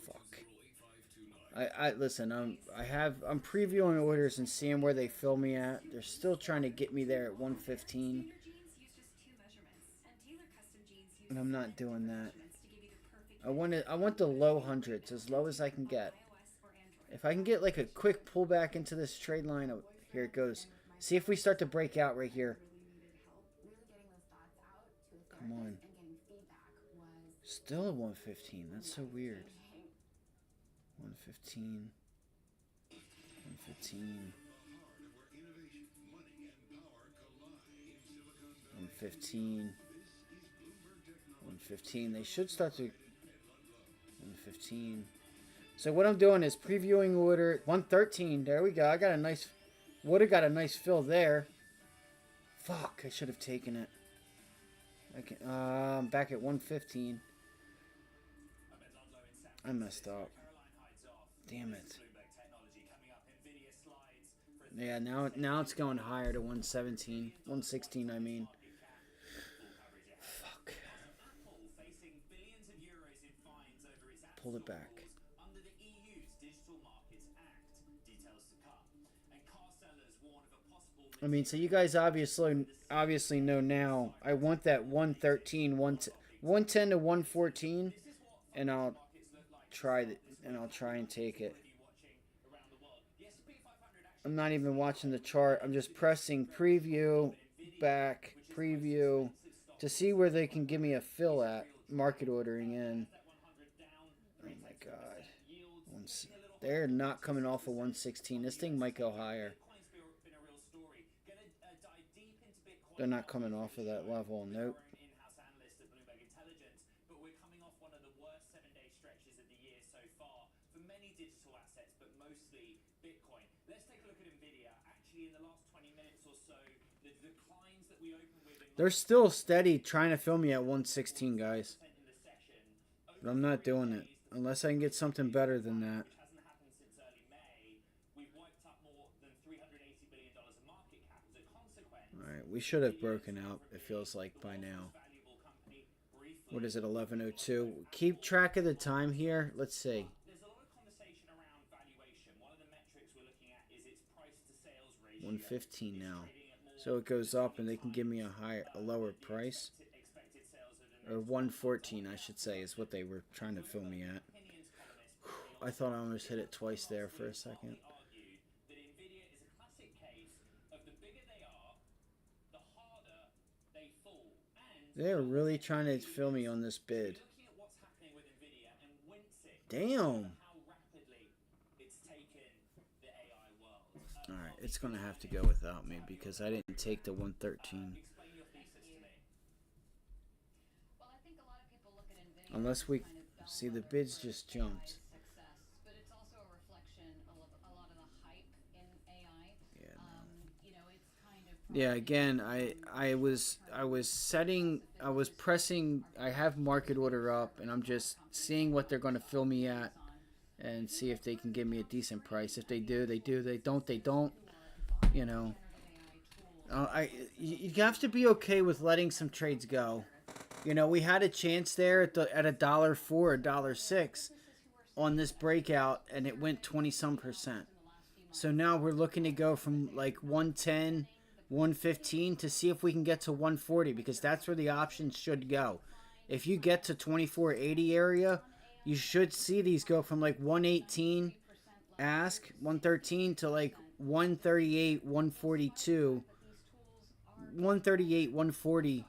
Fuck. I listen, I'm previewing orders and seeing where they fill me at. They're still trying to get me there at 115. And I'm not doing that. I want the low hundreds, as low as I can get. If I can get like a quick pullback into this trade line, oh, here it goes. See if we start to break out right here. Come on. Still at 115. That's so weird. 115. 115. 115. 115. They should start to 115. So what I'm doing is previewing order 113. There we go. I got a nice, would have got a nice fill there. Fuck, I should have taken it. I'm back at 115. I messed up. Damn it. Yeah, now it's going higher to 117. 116, I mean. Fuck. pull it back. Under the EU's Digital Markets Act, details to come. And car sellers warn of a possible. I mean, so you guys obviously know now. I want that 113, 110 to 114, and I'll try and take it. I'm not even watching the chart. I'm just pressing preview, back, preview, to see where they can give me a fill at market ordering in. Oh my God. They're not coming off of 116. This thing might go higher. They're not coming off of that level. Nope. But we're coming off one of the worst 7-day stretches of the year so far for many digital assets, but mostly Bitcoin. Let's take a look at NVIDIA. Actually, in the last 20 minutes or so, the declines that we opened with... They're still steady trying to fill me at 116, guys. But I'm not doing it. Unless I can get something better than that. Alright, we should have broken out, it feels like, by now. What is it, 11:02? Keep track of the time here. Let's see. There's a lot of conversation around valuation. One of the metrics we're looking at is its price to sales ratio. 115 now. So it goes up and they can give me a lower price. Or 114, I should say, is what they were trying to fill me at. I thought I almost hit it twice there for a second. They're really trying to fill me on this bid. Damn. Alright, it's going to have to go without me because I didn't take the 113. Unless we see the bids just jumped. Yeah, again, I was pressing, I have market order up, and I'm just seeing what they're going to fill me at and see if they can give me a decent price. If they do, they do. They don't, you know. You have to be okay with letting some trades go. You know, we had a chance there at $1.04, $1.06 on this breakout, and it went 20-some%. So now we're looking to go from like 110, 115 to see if we can get to 140 because that's where the options should go. If you get to 2480 area, you should see these go from like 118 ask 113 to like 138, 142, 138, 140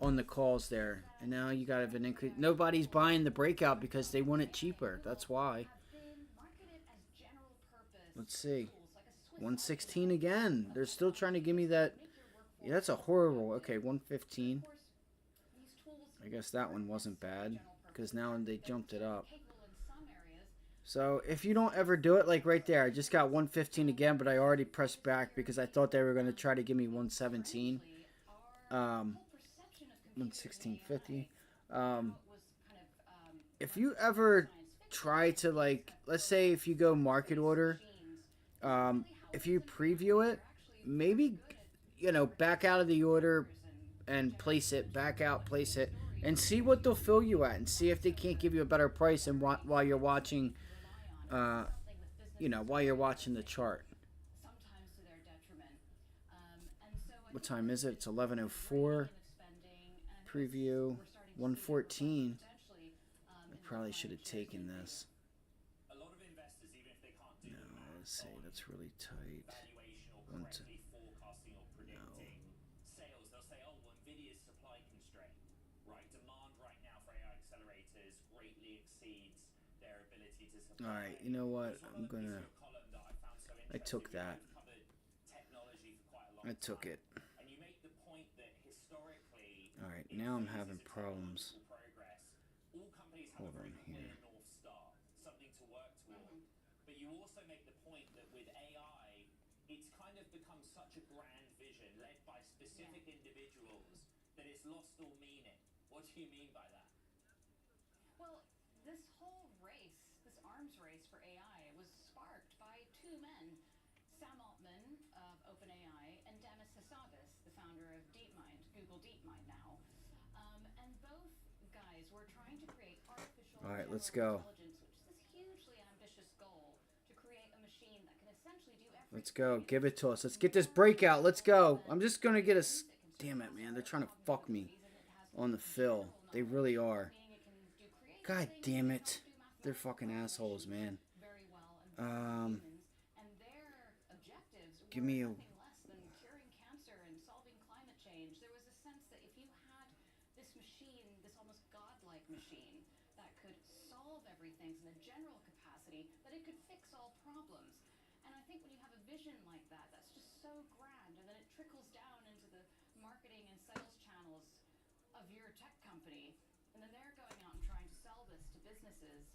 on the calls there. And now you got an increase. Nobody's buying the breakout because they want it cheaper. That's why. Let's see. 116 again. They're still trying to give me that. Yeah, that's a horrible. Okay, 115. I guess that one wasn't bad because now they jumped it up. So if you don't ever do it, like right there, I just got 115 again, but I already pressed back because I thought they were going to try to give me 117. 116.50. If you ever try to, like, let's say if you go market order, if you preview it, maybe, you know, back out of the order and place it, back out, place it, and see what they'll fill you at, and see if they can't give you a better price and while you're watching, you know, while you're watching the chart. What time is it? It's 11:04. Preview 114. I probably should have taken this. No, let's see. That's really tight. No. All right. You know what? I'm gonna. I took that. I took it. Alright, now I'm having problems. Hold on here. But you also make the point that with AI, it's kind of become such a grand vision led by specific individuals that it's lost all meaning. What do you mean by that? Well, this whole race, this arms race for AI, was sparked by two men, Sam Altman of OpenAI and Demis Hassabis, the founder of DeepMind, Google DeepMind now. And both guys were trying to create artificial All right, let's go. Intelligence, which is this hugely ambitious goal to create a machine that can essentially do everything. Let's go. Give it to us. Let's get this breakout. Let's go. I'm just going to get a... Damn it, man. They're trying to fuck me on the fill. They really are. God damn it. They're fucking assholes, man. Give me a... Less than curing cancer and solving climate change. There was a sense that if you had this machine, this almost godlike machine that could solve everything in a general capacity, that it could fix all problems. And I think when you have a vision like that, that's just so grand, and then it trickles down into the marketing and sales channels of your tech company, and then they're going out and trying to sell this to businesses,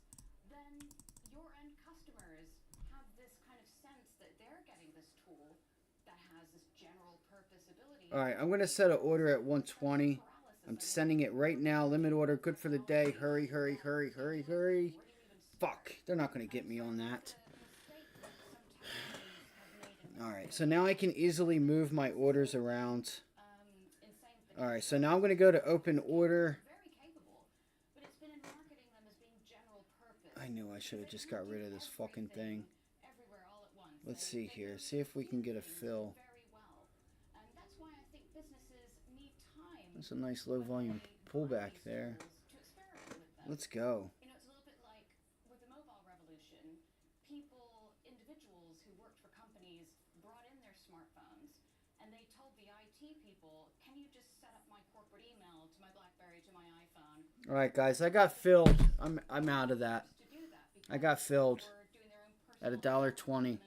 then your end customers have this kind of sense that they're getting this tool that has this general purpose ability. All right, I'm going to set an order at 120. I'm sending it right now. Limit order, good for the day. Hurry, hurry, hurry, hurry, hurry. Fuck, they're not going to get me on that. All right, so now I can easily move my orders around. All right, so now I'm going to go to open order. I knew I should have just got rid of this fucking thing. Let's see here. See if we can get a fill. That's a nice low volume pullback there. Let's go. You know, it's a little bit like with the mobile revolution, people, individuals who worked for companies brought in their smartphones and they told the IT people, can you just set up my corporate email to my BlackBerry to my iPhone? All right, guys, I got filled. I'm out of that. I got filled at $1.20.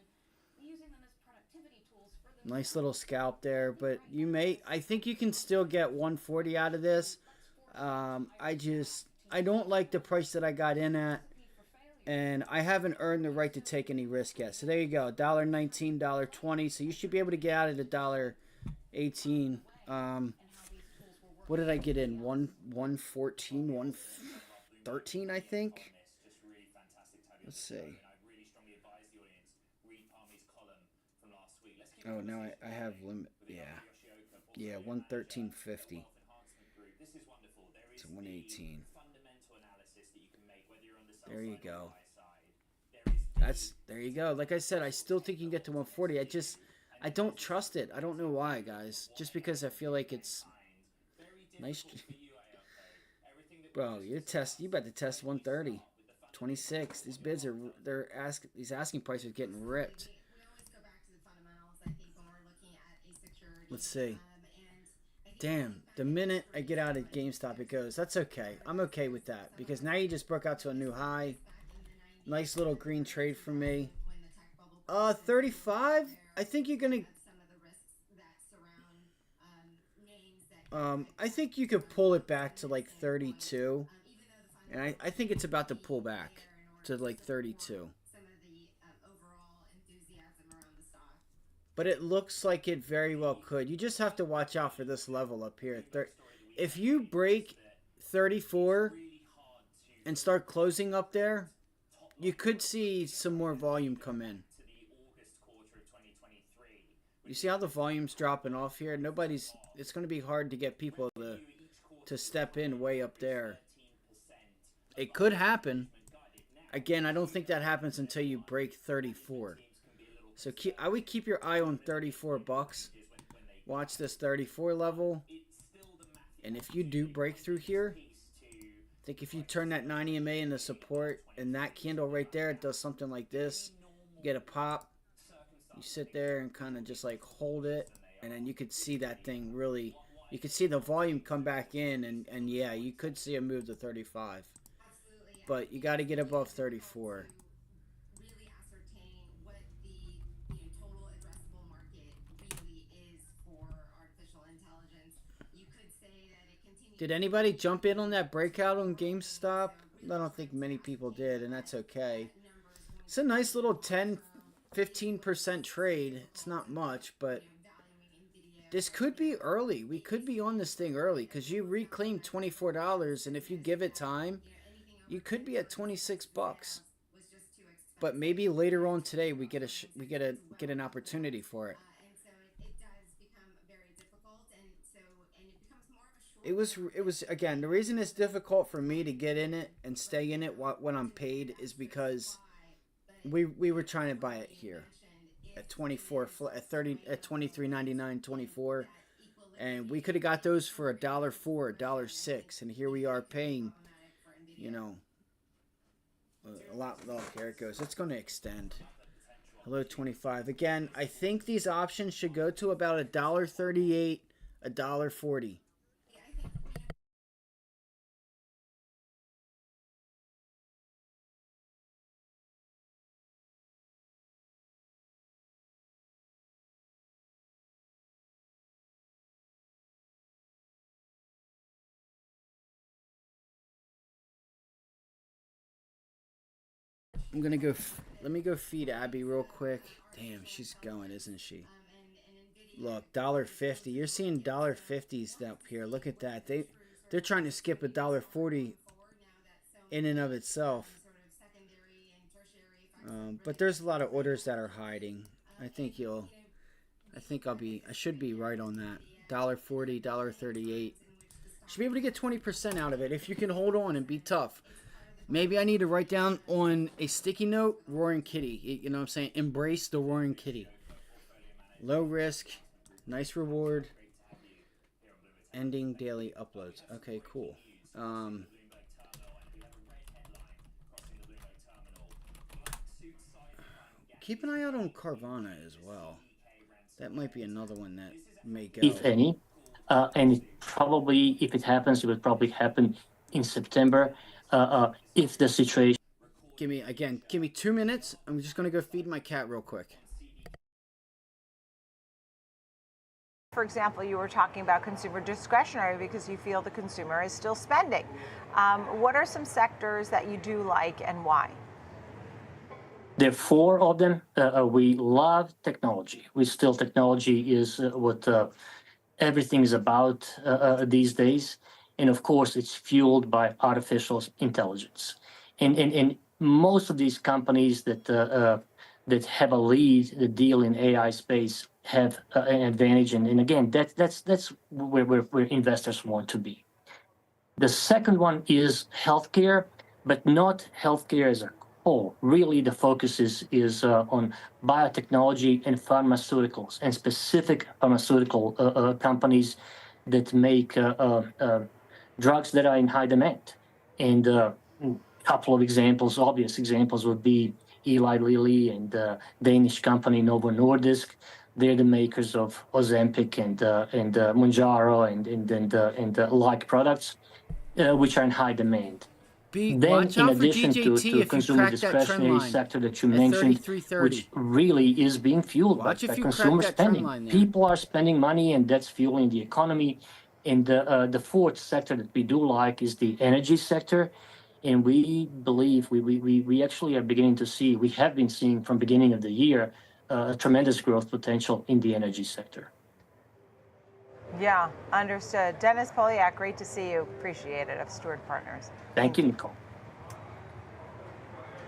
Nice little scalp there, but I think you can still get 140 out of this. I don't like the price that I got in at, and I haven't earned the right to take any risk yet. So there you go, $1.19, $1.20. So you should be able to get out at $1.18. What did I get in? 114, 113, I think. Let's see. Oh, now I have limit. Yeah, 113.50. So 118. There you go. There you go. Like I said, I still think you can get to 140. I don't trust it. I don't know why, guys. Just because I feel like it's nice. Bro, you about to test 130. 26. These bids are these asking prices are getting ripped. Let's see. Damn, the minute I get out of GameStop, it goes. That's okay. I'm okay with that because now you just broke out to a new high. Nice little green trade for me. 35. I think you're gonna. I think you could pull it back to like 32, and I think it's about to pull back to like 32. But it looks like it very well could. You just have to watch out for this level up here. If you break 34 and start closing up there, you could see some more volume come in. You see how the volume's dropping off here? It's going to be hard to get people to step in way up there. It could happen. Again, I don't think that happens until you break 34. So I would keep your eye on 34 bucks. Watch this 34 level. And if you do break through here, I think if you turn that 9 EMA into support and that candle right there, it does something like this. You get a pop. You sit there and kind of just like hold it. And then you could see that thing really, you could see the volume come back in. And yeah, you could see a move to 35. But you got to get above 34. Did anybody jump in on that breakout on GameStop? I don't think many people did, and that's okay. It's a nice little 10-15% trade. It's not much, but this could be early. We could be on this thing early because you reclaimed $24, and if you give it time, you could be at 26 bucks. But maybe later on today we get an opportunity for it. It was again, the reason it's difficult for me to get in it and stay in it when I'm paid is because we were trying to buy it here at 24 at 30 at 23.99 24, and we could have got those for $1.04, $1.06, and here we are paying, you know, a lot. Oh, here it goes. It's going to extend. Hello 25. Again, I think these options should go to about $1.38, $1.40. I'm gonna go. Let me go feed Abby real quick. Damn, she's going, isn't she? Look, $1.50. You're seeing $1.50s up here. Look at that. They're trying to skip $1.40 in and of itself. But there's a lot of orders that are hiding. I should be right on that. $1.40, $1.38. Should be able to get 20% out of it if you can hold on and be tough. Maybe I need to write down on a sticky note, Roaring Kitty. You know what I'm saying? Embrace the Roaring Kitty. Low risk, nice reward, ending daily uploads. Okay, cool. Keep an eye out on Carvana as well. That might be another one that may go. If any. And it probably, if it happens, it would probably happen in September. If the situation. Give me 2 minutes. I'm just going to go feed my cat real quick. For example, you were talking about consumer discretionary because you feel the consumer is still spending. What are some sectors that you do like and why? There are 4 of them. We love technology. Technology is what everything is about these days. And of course, it's fueled by artificial intelligence. And most of these companies that have a lead, the deal in AI space, have an advantage. And again, that's where investors want to be. The second one is healthcare, but not healthcare as a whole. Really, the focus is on biotechnology and pharmaceuticals, and specific pharmaceutical companies that make drugs that are in high demand. And a couple of examples, obvious examples, would be Eli Lilly and Danish company Novo Nordisk. They're the makers of Ozempic and Mounjaro and like products, which are in high demand. Then, in addition to the consumer discretionary sector that you mentioned, which really is being fueled by consumer spending. People are spending money, and that's fueling the economy. And the fourth sector that we do like is the energy sector. And we believe we actually are beginning to see, we have been seeing from beginning of the year, tremendous growth potential in the energy sector. Yeah, understood. Dennis Poliak, great to see you. Appreciate it, of Stewart Partners. Thank you, Nicole.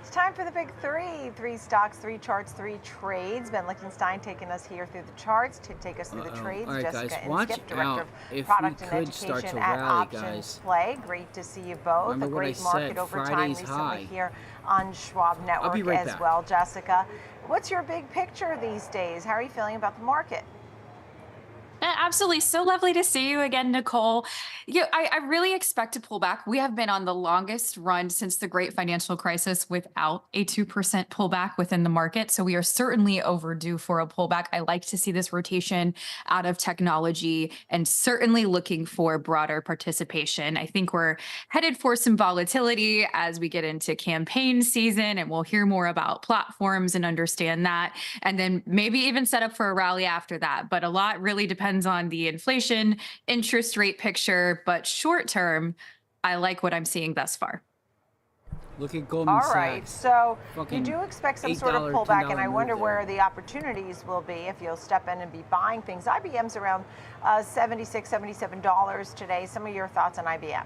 It's time for the big 3. 3 stocks, 3 charts, 3 trades. Ben Lichtenstein taking us here through the charts to take us through the trades. All right, Jessica guys, Inskip, Director of Product and Education at Options Play. Great to see you both. Remember a great market over time recently high. Here on Schwab Network right as back. well. Jessica, what's your big picture these days? How are you feeling about the market? Absolutely. So lovely to see you again, Nicole. I really expect a pullback. We have been on the longest run since the great financial crisis without a 2% pullback within the market. So we are certainly overdue for a pullback. I like to see this rotation out of technology and certainly looking for broader participation. I think we're headed for some volatility as we get into campaign season, and we'll hear more about platforms and understand that. And then maybe even set up for a rally after that. But a lot really depends on the inflation, interest rate picture, but short term, I like what I'm seeing thus far. Look at Goldman Sachs. All right, so you Fucking do expect some sort of pullback, and I wonder move where there. the opportunities will be if you'll step in and be buying things. IBM's around $76, $77 today. Some of your thoughts on IBM?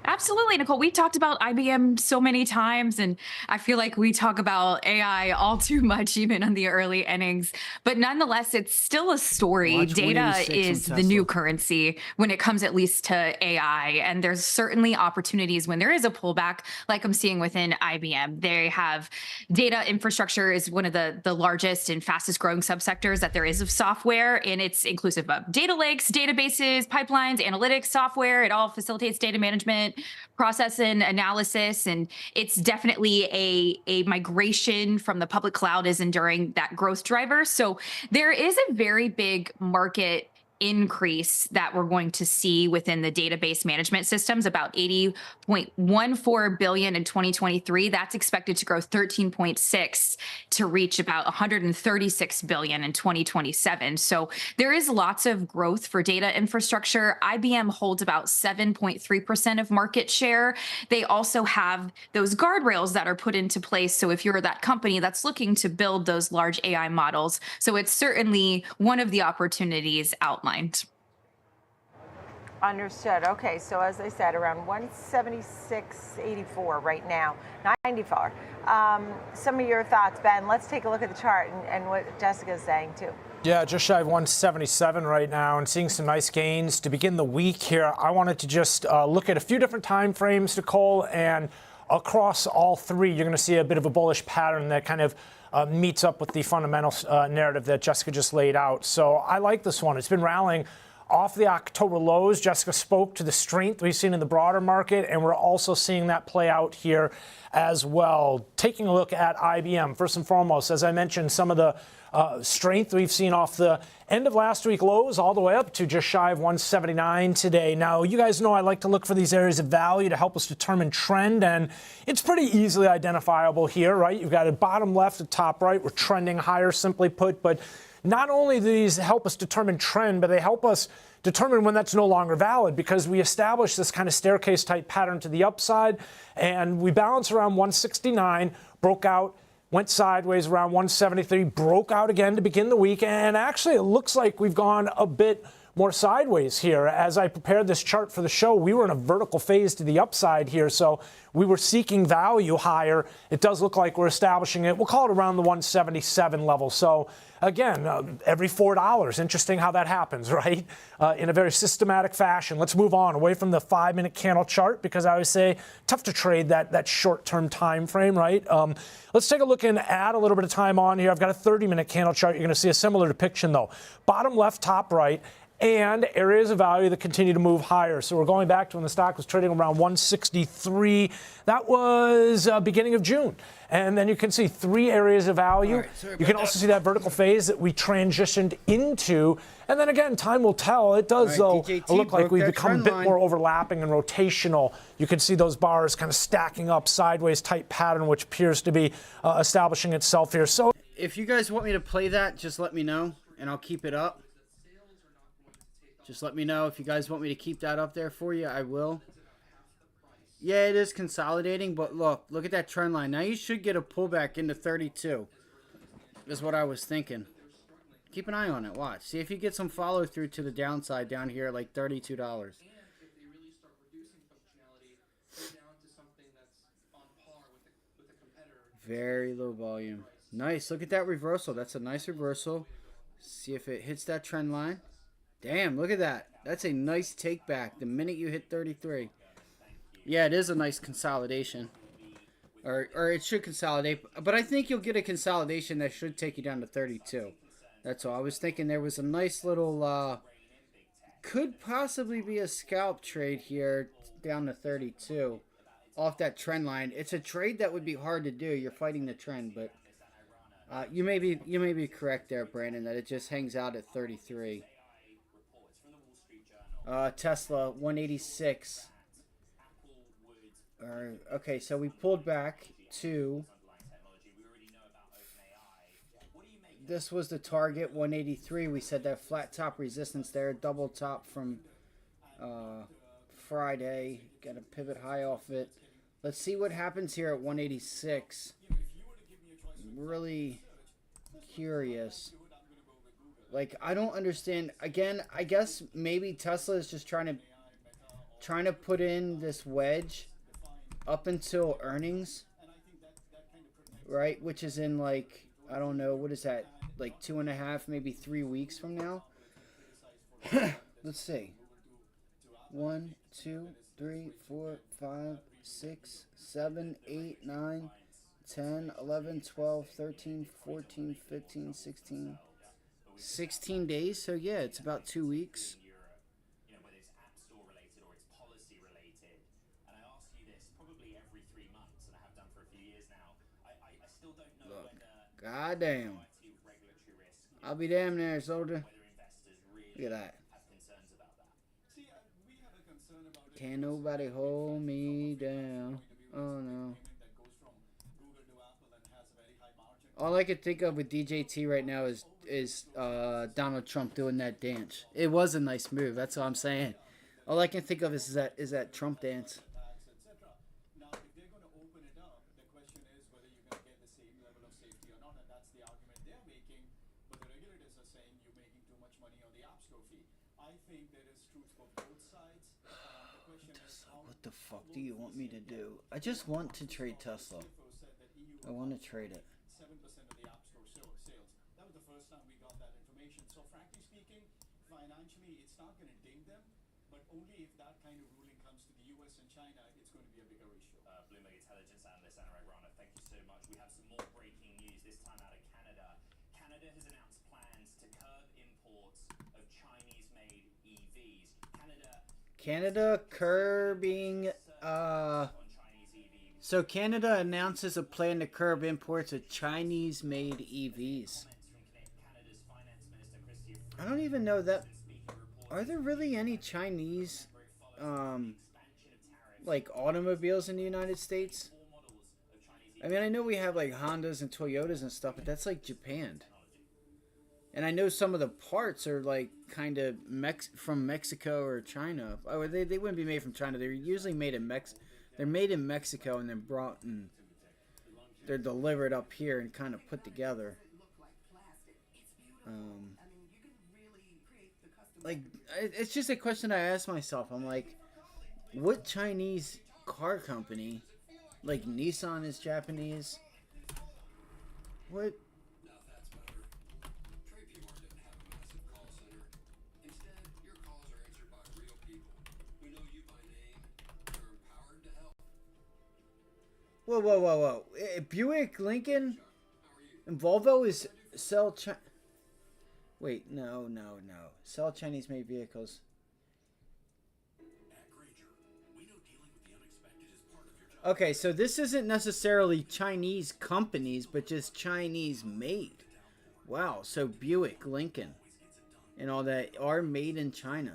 Absolutely, Nicole. We talked about IBM so many times, and I feel like we talk about AI all too much, even on the early innings. But nonetheless, it's still a story. Watch Data 186 on is the Tesla. new currency when it comes at least to AI. And there's certainly opportunities when there is a pullback, like I'm seeing within IBM. They have data infrastructure is one of the largest and fastest growing subsectors that there is of software. And it's inclusive of data lakes, databases, pipelines, analytics software. It all facilitates data management, process and analysis, and it's definitely a migration from the public cloud is enduring that growth driver. So there is a very big market increase that we're going to see within the database management systems, about 80.14 billion in 2023. That's expected to grow 13.6 to reach about 136 billion in 2027. So there is lots of growth for data infrastructure. IBM holds about 7.3% of market share. They also have those guardrails that are put into place. So if you're that company that's looking to build those large AI models, so it's certainly one of the opportunities outlined. Understood. Okay, so as I said, around 176.84 right now, 94. Some of your thoughts, Ben. Let's take a look at the chart and what Jessica's saying too. Yeah, just shy of 177 right now and seeing some nice gains to begin the week here. I wanted to just look at a few different time frames, Nicole, and across all three, you're going to see a bit of a bullish pattern that kind of meets up with the fundamental narrative that Jessica just laid out. So I like this one. It's been rallying off the October lows. Jessica spoke to the strength we've seen in the broader market, and we're also seeing that play out here as well. Taking a look at IBM, first and foremost, as I mentioned, some of the strength we've seen off the end of last week lows all the way up to just shy of 179 today. Now, you guys know I like to look for these areas of value to help us determine trend, and it's pretty easily identifiable here, right? You've got a bottom left, a top right. We're trending higher, simply put, but not only do these help us determine trend, but they help us determine when that's no longer valid, because we establish this kind of staircase type pattern to the upside, and we bounce around 169, broke out, went sideways around 173, broke out again to begin the week, and actually it looks like we've gone a bit more sideways here. As I prepared this chart for the show, we were in a vertical phase to the upside here, so we were seeking value higher. It does look like we're establishing it. We'll call it around the 177 level. So again, every $4. Interesting how that happens, right? In a very systematic fashion. Let's move on away from the 5-minute candle chart, because I always say tough to trade that short-term time frame, right? Let's take a look and add a little bit of time on here. I've got a 30-minute candle chart. You're going to see a similar depiction, though. Bottom left, top right, and areas of value that continue to move higher. So we're going back to when the stock was trading around 163. That was beginning of June. And then you can see three areas of value. Right, you can also see that vertical phase that we transitioned into. And then again, time will tell. It does, though, look like we've become a bit more overlapping and rotational. You can see those bars kind of stacking up, sideways type pattern, which appears to be establishing itself here. So if you guys want me to play that, just let me know, and I'll keep it up. Just let me know if you guys want me to keep that up there for you. I will. Yeah, it is consolidating, but look at that trend line. Now you should get a pullback into 32, is what I was thinking. Keep an eye on it. Watch. See if you get some follow through to the downside down here at like $32. Very low volume. Nice. Look at that reversal. That's a nice reversal. See if it hits that trend line. Damn, look at that. That's a nice take back the minute you hit 33. Yeah, it is a nice consolidation. Or it should consolidate. But I think you'll get a consolidation that should take you down to 32. That's all. I was thinking there was a nice little, could possibly be a scalp trade here down to 32 off that trend line. It's a trade that would be hard to do. You're fighting the trend, but you may be correct there, Brandon, that it just hangs out at 33. Tesla 186. Okay, so we pulled back to, this was the target 183. We said that flat top resistance there, double top from Friday. Got a pivot high off it. Let's see what happens here at 186. Really curious. Like, I don't understand. Again, I guess maybe Tesla is just trying trying to put in this wedge up until earnings, right? Which is in like, I don't know, what is that? Like 2.5, maybe 3 weeks from now. Let's see. 1, 2, 3, 4, 5, 6, 7, 8, 9, 10, 11, 12, 13, 14, 15, 16. 16 days. So yeah, it's about 2 weeks. Whether it's app store related or it's policy related, and I ask you this probably every 3 months, and I have done for a few years now. I still don't know Look, whether goddamn. regulatory risk, I'll be damn there, soldier. Look at that. have concerns about that. See, we have a concern about it. Can't nobody hold me down. Oh no. That goes from Google to Apple and has a very high margin. All I can think of with DJT right now is Donald Trump doing that dance. It was a nice move. That's all I'm saying. All I can think of is that Trump dance. Now, if they're going to open it up, the question is whether you're going to get the same level of safety or not, and that's the argument they're making. But the regulators are saying you're making too much money on the App Store fee. I think there is truth for both sides. The question is, What the fuck do you want me to do? I just want to trade Tesla. I want to trade it. 7% of the App Store sales. That was the first time we got that information. So frankly speaking, financially, it's not going to ding them, but only if that kind of ruling comes to the US and China, it's going to be a bigger issue. Bloomberg intelligence analyst Anurag Rana, thank you so much. We have some more breaking news, this time out of Canada. Canada has announced plans to curb imports of Chinese-made EVs. Canada curbing. So Canada announces a plan to curb imports of Chinese-made EVs. I don't even know that. Are there really any Chinese, like automobiles in the United States? I mean, I know we have like Hondas and Toyotas and stuff, but that's like Japan. And I know some of the parts are like kind of from Mexico or China. Oh, they wouldn't be made from China. They're usually made in They're made in Mexico and then brought and they're delivered up here and kind of put together. Like, it's just a question I ask myself. I'm like, what Chinese car company, like Nissan is Japanese? What? Whoa, whoa, whoa, whoa. Buick, Lincoln, and Volvo is sell Wait, no. Sell Chinese-made vehicles. Okay, so this isn't necessarily Chinese companies, but just Chinese-made. Wow, so Buick, Lincoln, and all that are made in China.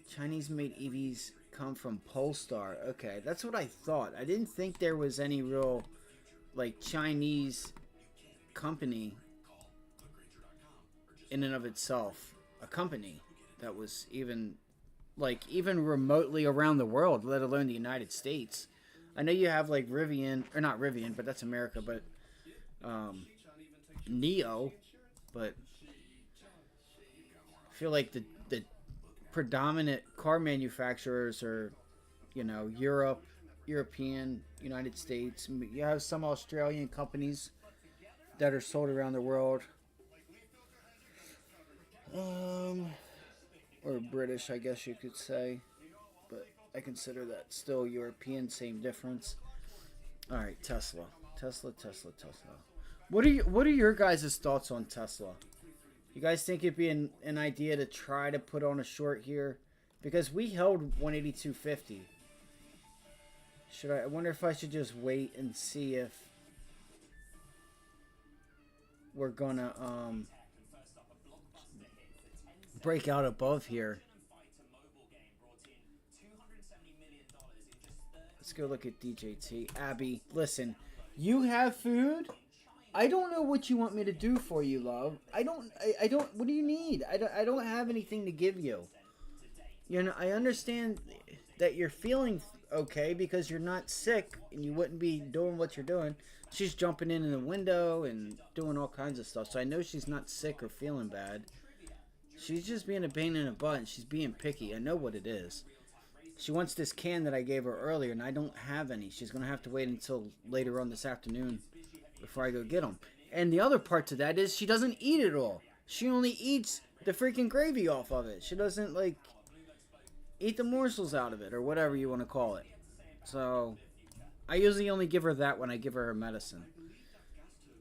Chinese-made EVs come from Polestar. Okay, that's what I thought. I didn't think there was any real, like, Chinese company in and of itself. A company that was even remotely around the world, let alone the United States. I know you have, like, Rivian, or not Rivian, but that's America, but, NIO, but I feel like the predominant car manufacturers are, you know, European, United States. You have some Australian companies that are sold around the world. Or British, I guess you could say. But I consider that still European, same difference. Alright, Tesla. What are your guys' thoughts on Tesla? You guys think it'd be an idea to try to put on a short here? Because we held 182.50. I wonder if I should just wait and see if we're gonna break out above here. Let's go look at DJT. Abby, listen, you have food? I don't know what you want me to do for you, love. I don't, what do you need? I don't have anything to give you. You know, I understand that you're feeling okay because you're not sick and you wouldn't be doing what you're doing. She's jumping in the window and doing all kinds of stuff. So I know she's not sick or feeling bad. She's just being a pain in the butt, and she's being picky. I know what it is. She wants this can that I gave her earlier, and I don't have any. She's going to have to wait until later on this afternoon before I go get them. And the other part to that is she doesn't eat it all. She only eats the freaking gravy off of it. She doesn't, like, eat the morsels out of it, or whatever you want to call it. So I usually only give her that when I give her medicine.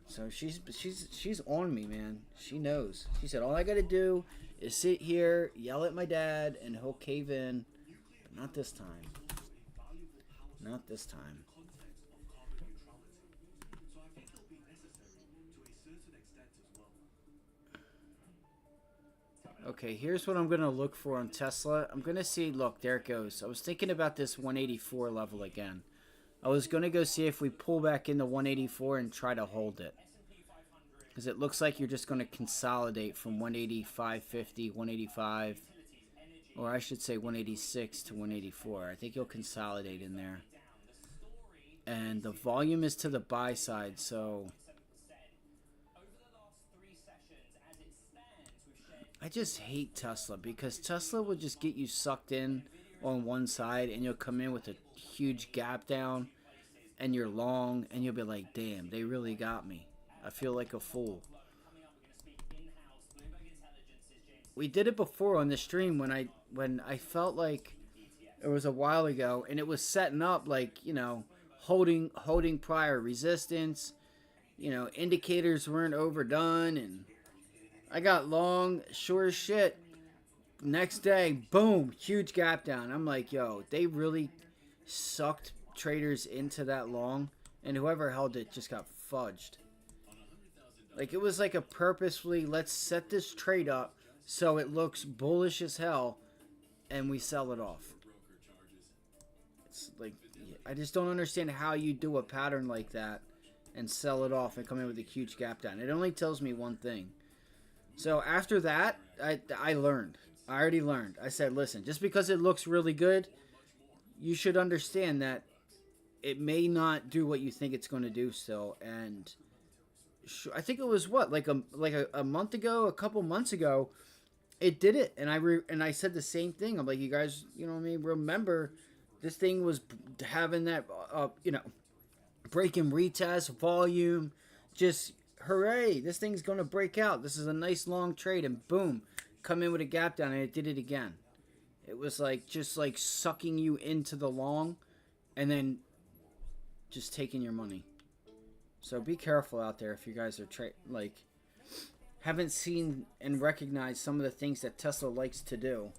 So she's on me, man. She knows. She said, all I got to do is sit here, yell at my dad, and he'll cave in. But not this time. Not this time. Okay, here's what I'm going to look for on Tesla. I'm going to see, look, there it goes. I was thinking about this 184 level again. I was going to go see if we pull back into 184 and try to hold it. Because it looks like you're just going to consolidate from 185.50, 185, or I should say 186 to 184. I think you'll consolidate in there. And the volume is to the buy side, so I just hate Tesla because Tesla will just get you sucked in on one side and you'll come in with a huge gap down and you're long and you'll be like, damn, they really got me. I feel like a fool. We did it before on the stream when I felt like it was a while ago and it was setting up like, you know, holding prior resistance, you know, indicators weren't overdone, and I got long, sure as shit. Next day, boom, huge gap down. I'm like, yo, they really sucked traders into that long, and whoever held it just got fudged. Like, it was like a purposefully, let's set this trade up so it looks bullish as hell, and we sell it off. It's like, I just don't understand how you do a pattern like that and sell it off and come in with a huge gap down. It only tells me one thing. So after that, I learned. I already learned. I said, listen, just because it looks really good, you should understand that it may not do what you think it's going to do still. And I think it was what, like a month ago, a couple months ago, it did it. And I said the same thing. I'm like, you guys, you know what I mean? Remember, this thing was having that, you know, breaking retest, volume, just hooray, this thing's going to break out. This is a nice long trade, and boom, come in with a gap down, and it did it again. It was like, just like sucking you into the long, and then just taking your money. So be careful out there if you guys are, haven't seen and recognized some of the things that Tesla likes to do.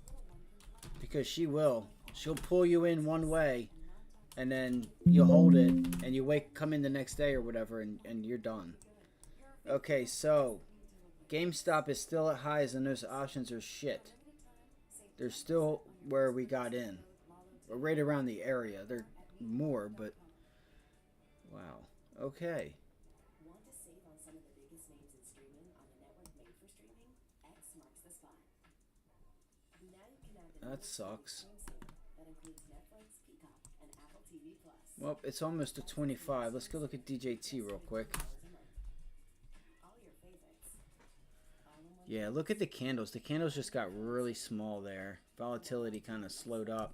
Because she will. She'll pull you in one way, and then you hold it, and you come in the next day or whatever, and you're done. Okay, so GameStop is still at highs, and those options are shit. They're still where we got in. Or right around the area. They're more, but wow. Okay. Want to save on some of the biggest names in streaming on a network made for streaming? X marks the spot. Now you can add the That sucks. that includes Netflix, Peacock, and Apple TV Plus. Well, it's almost to 25. Let's go look at DJT real quick. Yeah, look at the candles. The candles just got really small there. Volatility kind of slowed up.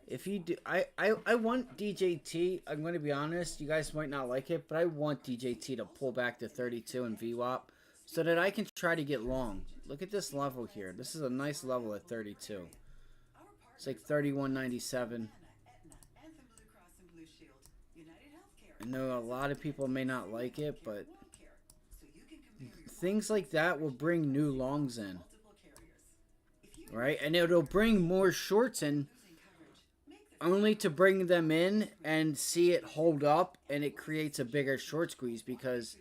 If you do, I want DJT. I'm going to be honest. You guys might not like it, but I want DJT to pull back to 32 in VWAP so that I can try to get long. Look at this level here. This is a nice level at 32. It's like 31.97. I know a lot of people may not like it, but things like that will bring new longs in, right? And it'll bring more shorts in, only to bring them in and see it hold up, and it creates a bigger short squeeze because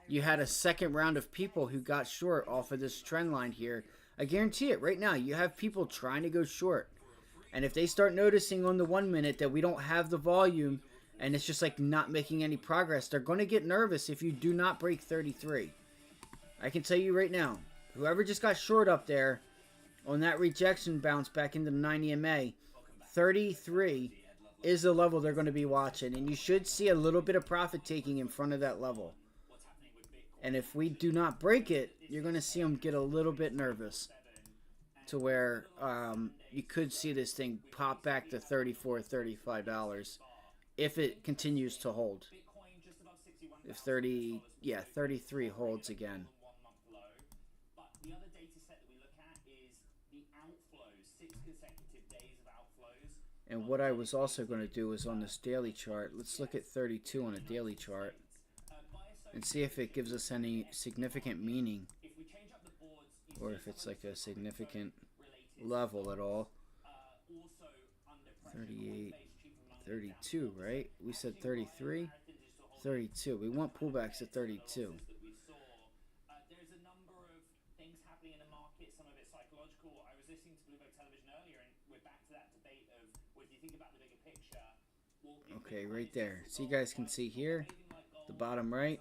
you had a second round of people who got short off of this trend line here. I guarantee it right now. You have people trying to go short, and if they start noticing on the 1 minute that we don't have the volume and it's just like not making any progress, they're going to get nervous if you do not break 33. I can tell you right now, whoever just got short up there on that rejection bounce back into the 90 MA, 33 is the level they're going to be watching. And you should see a little bit of profit taking in front of that level. And if we do not break it, you're going to see them get a little bit nervous. to where you could see this thing pop back to $34, $35 if it continues to hold. If 33 holds again. But the other data set that we look at is the outflows, 6 consecutive days of outflows. And what I was also going to do is on this daily chart, let's look at 32 on a daily chart and see if it gives us any significant meaning, or if it's like a significant level at all. 38, 32, right? We said 33, 32. We want pullbacks at 32. There's a number of things happening in the market, some of it psychological. I was listening to Bloomberg Television earlier, and we're back to that debate of what do you think about the bigger picture? Okay, right there. So you guys can see here, the bottom right,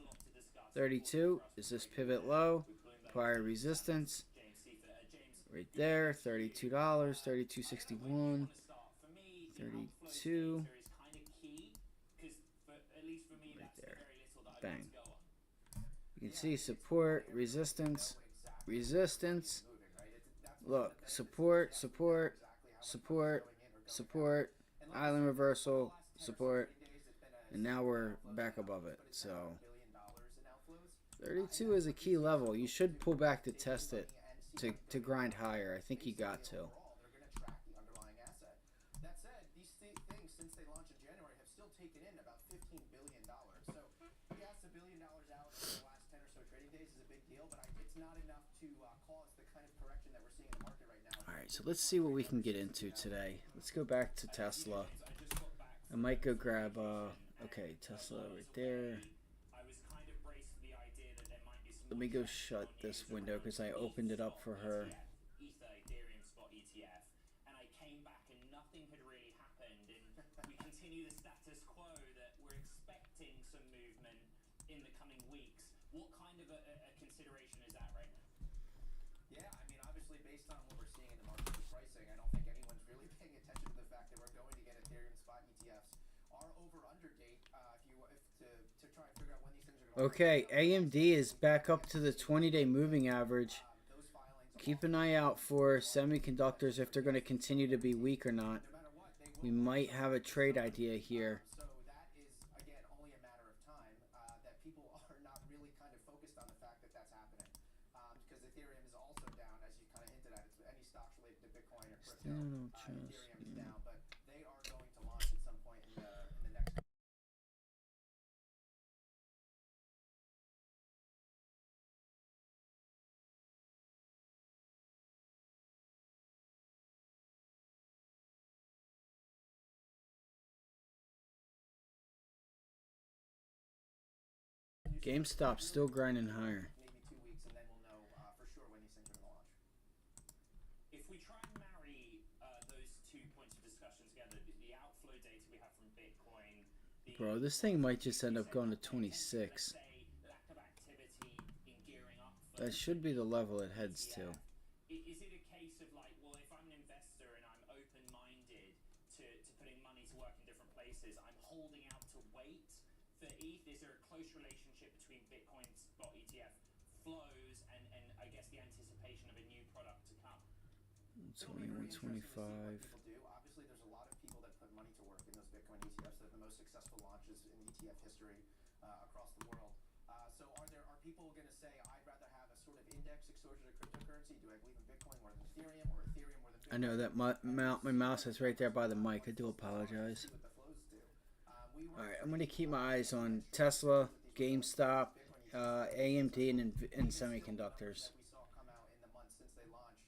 32 is this pivot low, prior resistance. Right there, $32, $32.61, 32. Right there. Bang. You can see support, resistance, resistance. Look, support, support, support, support, island reversal, support, and now we're back above it. So 32 is a key level. You should pull back to test it to grind higher. I think you got to. That said, these things since they launched in January have still taken in about $15 billion. So yes, $1 billion out in the last 10 or so trading days is a big deal, but it's not enough to cause the kind of correction that we're seeing in the market right now. All right, so let's see what we can get into today. Let's go back to Tesla. I might go grab, okay, Tesla right there. Let me go shut this window because I opened it up for her. Ether, Ethereum spot ETF, and I came back and nothing had really happened, and we continue the status quo that we're expecting some movement in the coming weeks. What kind of a consideration is that right now? Yeah, I mean, obviously based on what we're seeing in the market with pricing, I don't think anyone's really paying attention to the fact that we're going to get Ethereum spot ETFs. Our over-under date, to try and figure out when these things are going to Okay, AMD is back up to the 20-day moving average. Keep an eye out for semiconductors if they're going to continue to be weak or not. We might have a trade idea here. So that is, again, only a matter of time that people are not really kind of focused on the fact that that's happening. Because Ethereum is also down, as you kind of hinted at. It's any stocks related to Bitcoin or crypto. Ethereum is down, but they are going to launch at some point in the next. GameStop's still grinding higher. Maybe 2 weeks, and then we'll know for sure when these things are going to launch. If we try and marry those 2 points of discussion together, the outflow data we have from Bitcoin, Bro, this thing might just end up going to 26. lack of activity in gearing up for That should be the level it heads to. Is it a case of like, well, if I'm an investor and I'm open-minded to putting money to work in different places, I'm holding out to wait for ETH? Is there a close relationship between Bitcoin spot ETF flows and I guess the anticipation of a new product to come? 21, 25. People do. Obviously, there's a lot of people that put money to work in those Bitcoin ETFs. They're the most successful launches in ETF history across the world. So are people going to say, I'd rather have a sort of index exposure to cryptocurrency? Do I believe in Bitcoin more than Ethereum, or Ethereum more than Bitcoin? I know that my mouse is right there by the mic. I do apologize. Alright, I'm going to keep my eyes on Tesla, GameStop, AMD, and semiconductors. We saw come out in the months since they launched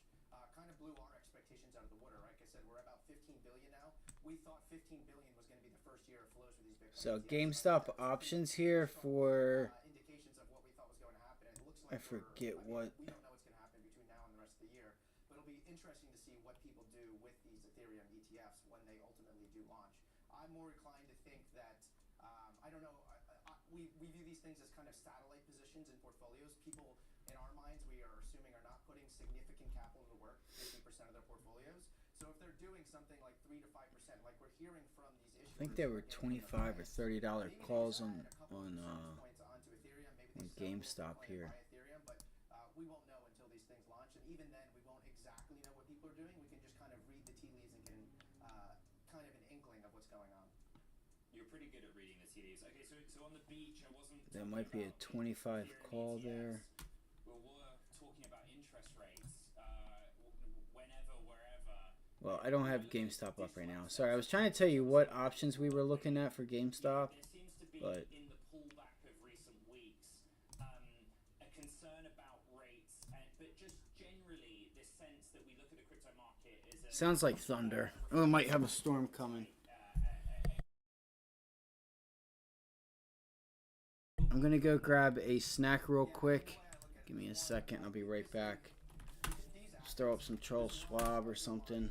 kind of blew our expectations out of the water. Like I said, we're about 15 billion now. We thought 15 billion was going to be the first year of flows for these Bitcoin. So GameStop options here for Indications of what we thought was going to happen. It looks I like forget what. we don't know what's going to happen between now and the rest of the year, but it'll be interesting to see what people do with these Ethereum ETFs when they ultimately do launch. I'm more inclined to think that I don't know. We view these things as kind of satellite positions in portfolios. People, in our minds, we are assuming are not putting significant capital to work, 50% of their portfolios. So if they're doing something like 3 to 5%, like we're hearing from these issuers, I think there were $25 or $30 calls on GameStop here. Ethereum, but we won't know until these things launch, and even then, we won't exactly know what people good at reading the tea leaves. Okay, so on the beach, I wasn't. That might be a 25 call there. We were talking about interest rates. Whenever, wherever. Well, I don't have GameStop up right now. Sorry, I was trying to tell you what options we were looking at for GameStop, but In the pullback of recent weeks, a concern about rates, but just generally this sense that we look at the crypto market as a sounds like thunder. Oh, we might have a storm coming. I'm gonna go grab a snack real quick. Give me a second. I'll be right back. Just throw up some Charles Schwab or something.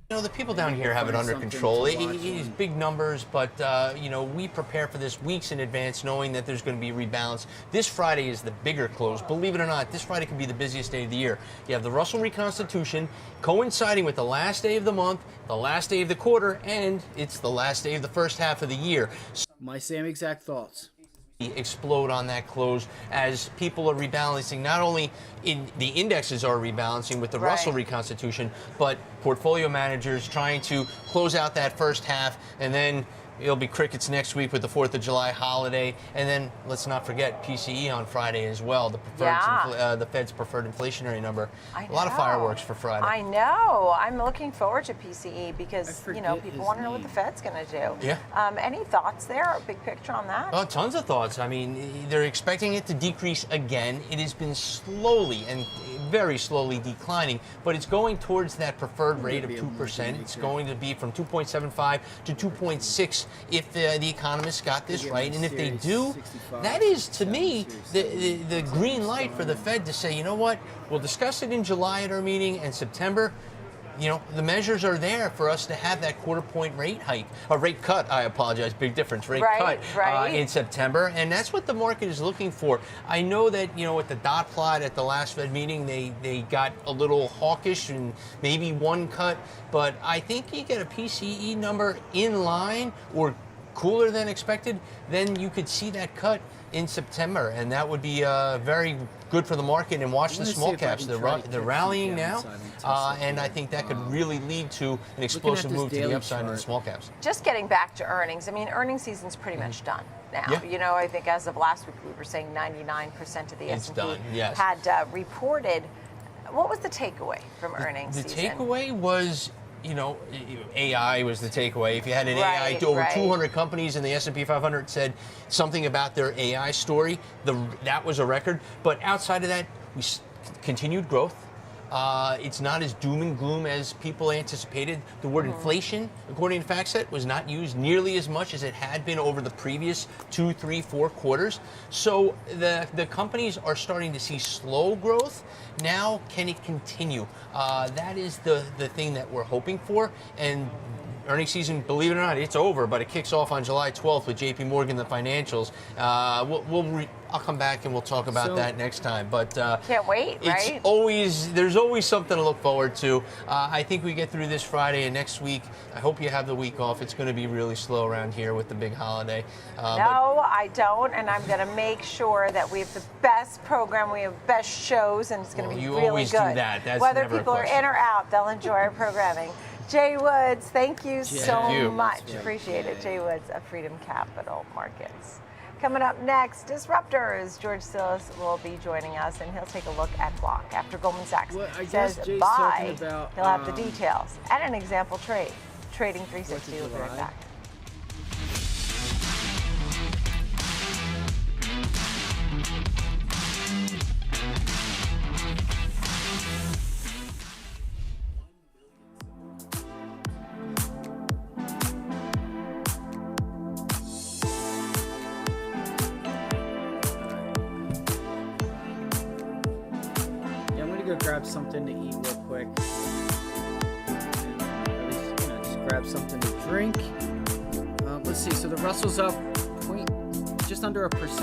You know, the people down here have it under control. It's big numbers, but, you know, we prepare for this weeks in advance knowing that there's going to be a rebalance. This Friday is the bigger close. Believe it or not, this Friday could be the busiest day of the year. You have the Russell reconstitution coinciding with the last day of the month, the last day of the quarter, and it's the last day of the first half of the year. My same exact thoughts. Explode on that close as people are rebalancing. Not only in the indexes are rebalancing with the Russell reconstitution, but portfolio managers trying to close out that first half, and then it'll be crickets next week with the 4th of July holiday, and then let's not forget PCE on Friday as well, the preferred the Fed's preferred inflationary number. A lot of fireworks for Friday. I know. I'm looking forward to PCE because, you know, people want to know what the Fed's going to do. Yeah. Any thoughts there, big picture on that? Oh, tons of thoughts. I mean, they're expecting it to decrease again. It has been slowly and very slowly declining, but it's going towards that preferred rate of 2%. It's going to be from 2.75 to 2.6 if the economists got this right. And if they do, that is, to me, the green light for the Fed to say, you know what, we'll discuss it in July at our meeting, and September, you know, the measures are there for us to have that quarter-point rate hike, or rate cut, I apologize, big difference, rate cut in September, and that's what the market is looking for. I know that, you know, at the dot plot at the last Fed meeting, they got a little hawkish and maybe one cut, but I think you get a PCE number in line or cooler than expected, then you could see that cut in September, and that would be very good for the market. And watch the small caps; they're rallying now, and I think that could really lead to an explosive move to the upside in the small caps. Just getting back to earnings, I mean, earnings season's pretty much done now. Yeah. You know, I think as of last week, we were saying 99% of the It's S&P done, yes. had reported. What was the takeaway from earnings The season? takeaway was, you know, AI was the takeaway. If you had an AI, over 200 companies in the S&P 500 said something about their AI story, that was a record. But outside of that, we continued growth. It's not as doom and gloom as people anticipated. The word inflation, according to FactSet, was not used nearly as much as it had been over the previous 2, 3, 4 quarters. So the companies are starting to see slow growth. Now, can it continue? That is the thing that we're hoping for. And earnings season, believe it or not, it's over, but it kicks off on July 12th with JP Morgan, the financials. I'll come back and we'll talk about that next time. But can't wait, right? There's always something to look forward to. I think we get through this Friday, and next week, I hope you have the week off. It's going to be really slow around here with the big holiday. No, I don't, and I'm going to make sure that we have the best program, we have best shows, and it's going to be really good. You always do that. That's Whether never a people are question. in or out, they'll enjoy our programming. Jay Woods, thank you so much. Yeah. Appreciate it. Jay Woods of Freedom Capital Markets. Coming up next, Disruptors. George Silas will be joining us, and he'll take a look at Block after Goldman Sachs says Jay's buy. talking about, He'll have the details and an example trade. Trading 360. We'll be right back. Grab something to eat real quick. Just grab something to drink. Let's see. So the Russell's up just under 1%.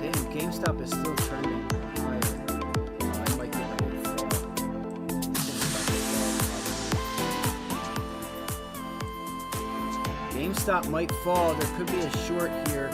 Damn, GameStop is still trending higher. I might get ready to fall. GameStop might fall. There could be a short here.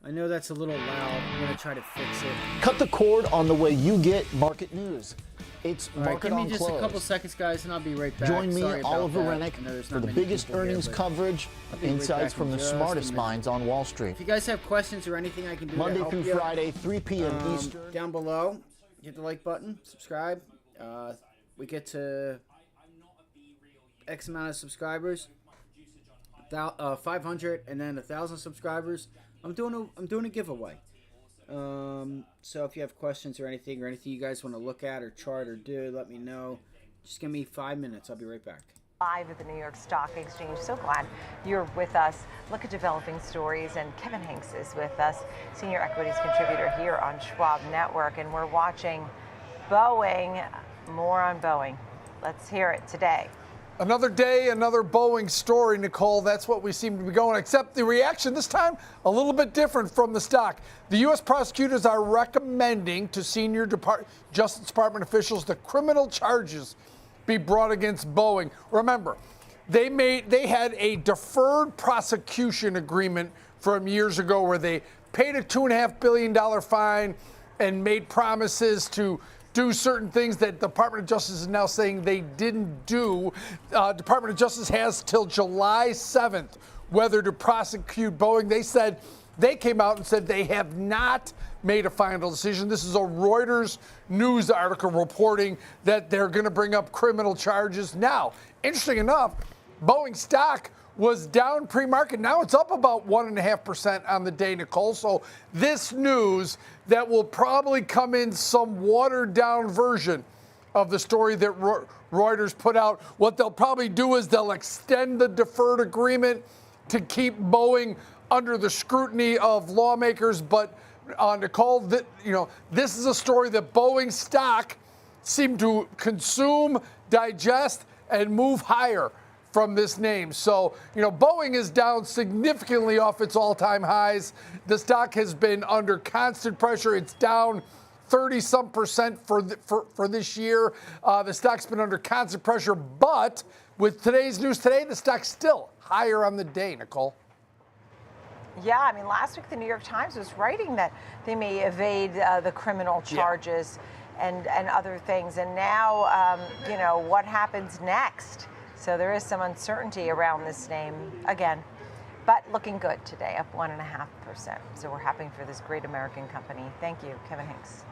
I know that's a little loud. I'm going to try to fix it. Cut the cord on the way you get market news. It's All right, Market give me on just Close. a couple seconds, guys, and I'll be right back. Join me, Sorry about Oliver that. Rennick, I know there's for not the many biggest people here, earnings but coverage, I'll be right insights back from in the just a smartest minute. minds on Wall Street. If you guys have questions or anything I can do Monday to help through you, Friday, 3 p.m. Eastern. down below, hit the like button, subscribe. We get to X amount of subscribers, 500, and then 1,000 subscribers. I'm doing a giveaway. So if you have questions or anything you guys want to look at or chart or do, let me know. Just give me 5 minutes. I'll be right back. Live at the New York Stock Exchange. So glad you're with us. Look at developing stories, and Kevin Hanks is with us, senior equities contributor here on Schwab Network, and we're watching Boeing. More on Boeing. Let's hear it today. Another day, another Boeing story, Nicole. That's what we seem to be going, except the reaction this time a little bit different from the stock. The U.S. prosecutors are recommending to senior Justice Department officials that criminal charges be brought against Boeing. Remember, they had a deferred prosecution agreement from years ago where they paid a $2.5 billion fine and made promises to do certain things that the Department of Justice is now saying they didn't do. Department of Justice has till July 7th whether to prosecute Boeing. They came out and said they have not made a final decision. This is a Reuters news article reporting that they're going to bring up criminal charges. Now, interesting enough, Boeing stock was down pre-market. Now it's up about 1.5% on the day, Nicole. So this news that will probably come in some watered-down version of the story that Reuters put out. What they'll probably do is they'll extend the deferred agreement to keep Boeing under the scrutiny of lawmakers. But Nicole, this is a story that Boeing stock seemed to consume, digest, and move higher from this name. So, Boeing is down significantly off its all-time highs. The stock has been under constant pressure. It's down 30-some% for this year. The stock's been under constant pressure, but with today's news today, the stock's still higher on the day, Nicole. Yeah, I mean, last week the New York Times was writing that they may evade the criminal charges and other things. And now, what happens next? So there is some uncertainty around this name again, but looking good today, up 1.5%. So we're happy for this great American company. Thank you, Kevin Hanks.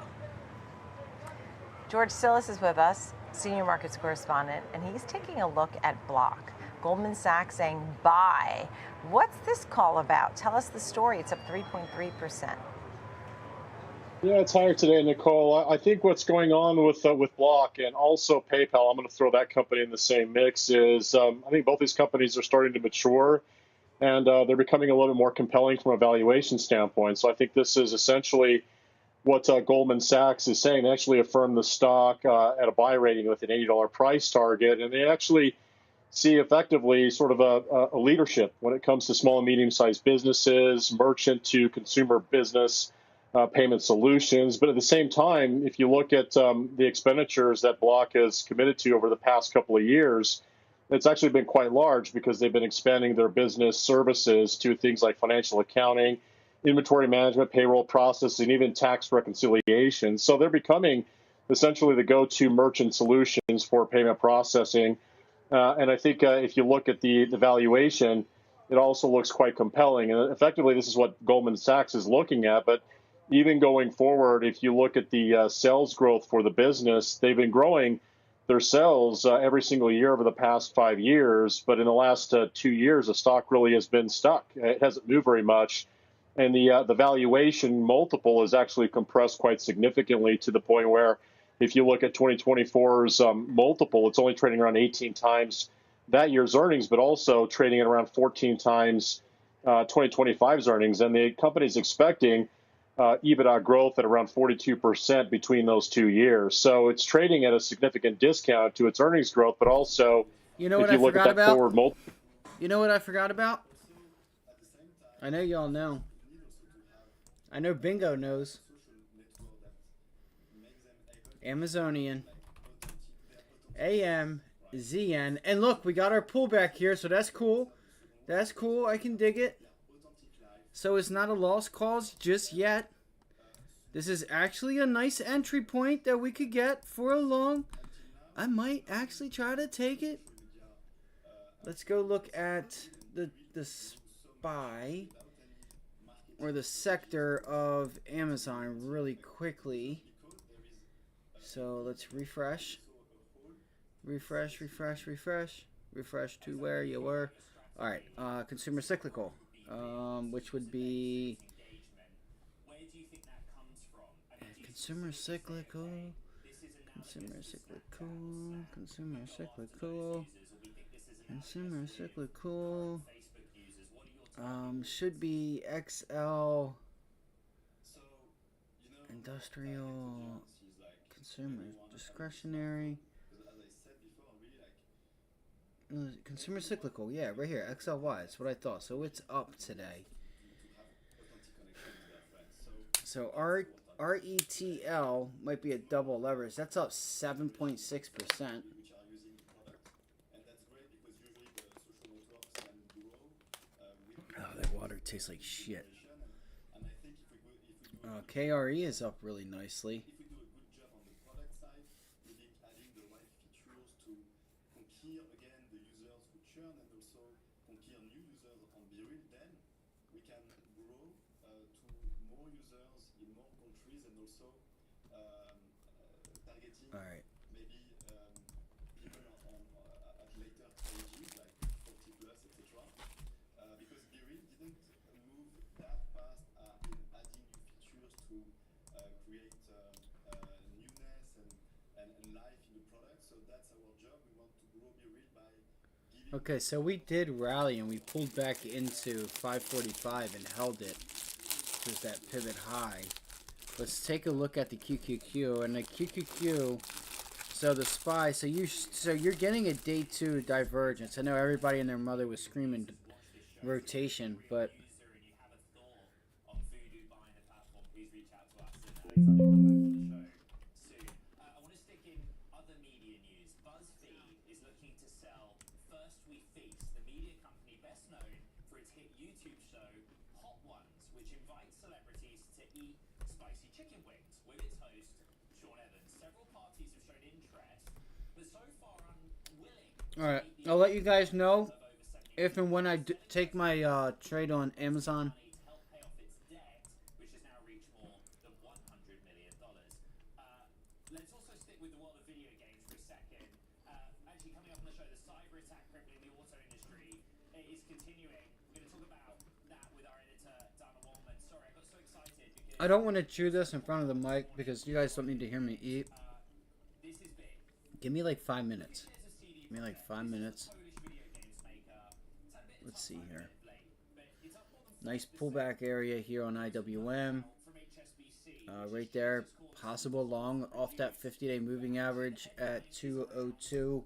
George Sillis is with us, senior markets correspondent, and he's taking a look at Block. Goldman Sachs saying buy. What's this call about? Tell us the story. It's up 3.3%. Yeah, it's higher today, Nicole. I think what's going on with Block and also PayPal, I'm going to throw that company in the same mix, is I think both these companies are starting to mature, and they're becoming a little bit more compelling from a valuation standpoint. So I think this is essentially what Goldman Sachs is saying. They actually affirmed the stock at a buy rating with an $80 price target, and they actually see effectively sort of a leadership when it comes to small and medium-sized businesses, merchant to consumer business, payment solutions. But at the same time, if you look at the expenditures that Block has committed to over the past couple of years, it's actually been quite large because they've been expanding their business services to things like financial accounting, inventory management, payroll processing, even tax reconciliation. So they're becoming essentially the go-to merchant solutions for payment processing. And I think if you look at the valuation, it also looks quite compelling. And effectively, this is what Goldman Sachs is looking at. But even going forward, if you look at the sales growth for the business, they've been growing their sales every single year over the past 5 years. But in the last 2 years, the stock really has been stuck. It hasn't moved very much. And the valuation multiple is actually compressed quite significantly to the point where if you look at 2024's multiple, it's only trading around 18 times that year's earnings, but also trading at around 14 times 2025's earnings. And the company's expecting EBITDA growth at around 42% between those 2 years. So it's trading at a significant discount to its earnings growth, but also You know if what you I look forgot at that about? forward multiple. You know what I forgot about? I know y'all know. I know Bingo knows. Amazonian. AMZN. And look, we got our pullback here, so that's cool. That's cool. I can dig it. So it's not a lost cause just yet. This is actually a nice entry point that we could get for a long. I might actually try to take it. Let's go look at the SPY or the sector of Amazon really quickly. So let's refresh. Refresh to where you were. All right, consumer cyclical, which would be consumer cyclical. Should be XL industrial consumer discretionary. Consumer cyclical, yeah, right here, XLY. That's what I thought. So it's up today. So RETL might be a double leverage. That's up 7.6%. Oh, that water tastes like shit. KRE is up really nicely. All right. Okay, so we did rally and we pulled back into 545 and held it. This is that pivot high. Let's take a look at the QQQ and the QQQ. So the SPY. So you're getting a day 2 divergence. I know everybody and their mother was screaming rotation, but all right, I'll let you guys know if and when I take my trade on Amazon. I don't want to chew this in front of the mic because you guys don't need to hear me eat. Give me like 5 minutes. Give me like 5 minutes. Let's see here. Nice pullback area here on IWM. Right there. Possible long off that 50-day moving average at 202.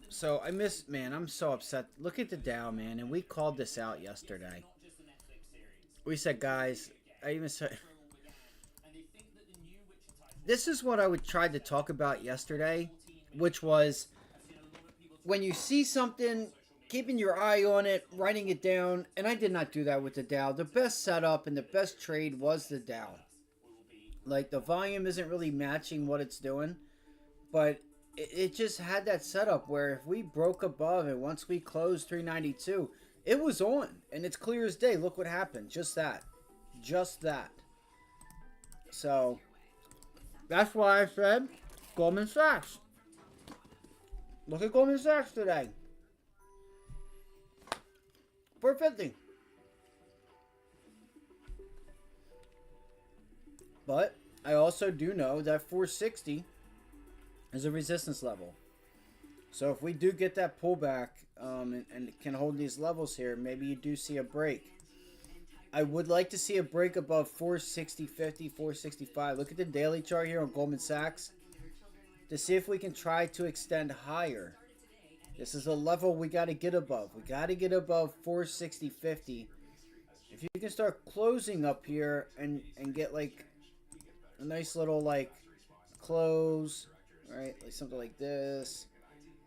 So I missed, man, I'm so upset. Look at the Dow, man, and we called this out yesterday. We said, guys, I even said, this is what I would try to talk about yesterday, which was when you see something, keeping your eye on it, writing it down, and I did not do that with the Dow. The best setup and the best trade was the Dow. Like, the volume isn't really matching what it's doing, but it just had that setup where if we broke above it, once we closed 392, it was on, and it's clear as day. Look what happened. Just that. Just that. So, that's why I said Goldman Sachs. Look at Goldman Sachs today. 450. But I also do know that 460 is a resistance level. So if we do get that pullback and can hold these levels here, maybe you do see a break. I would like to see a break above 460.50, 465. Look at the daily chart here on Goldman Sachs to see if we can try to extend higher. This is a level we got to get above. We got to get above 460.50. If you can start closing up here and get like a nice little like close, right? Like something like this,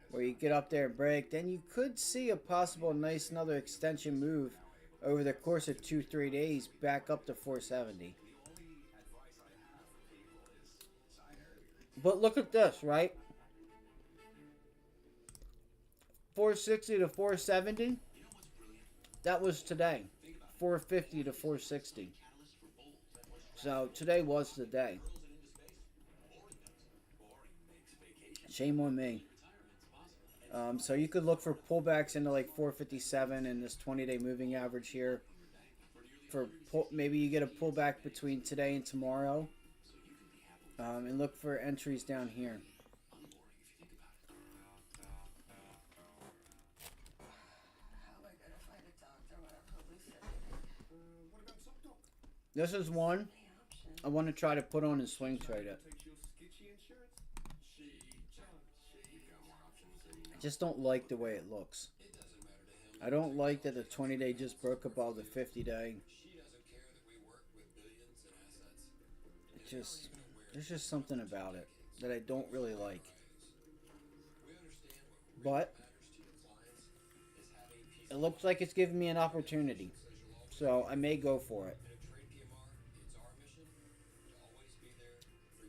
where you get up there and break, then you could see a possible nice another extension move over the course of 2-3 days back up to 470. But look at this, right? 460 to 470. That was today. 450 to 460. So today was the day. Shame on me. So you could look for pullbacks into like 457 and this 20-day moving average here. For maybe you get a pullback between today and tomorrow. And look for entries down here. This is one I want to try to put on and swing trade it. I just don't like the way it looks. I don't like that the 20-day just broke above the 50-day. It just, there's just something about it that I don't really like. But it looks like it's giving me an opportunity. So I may go for it.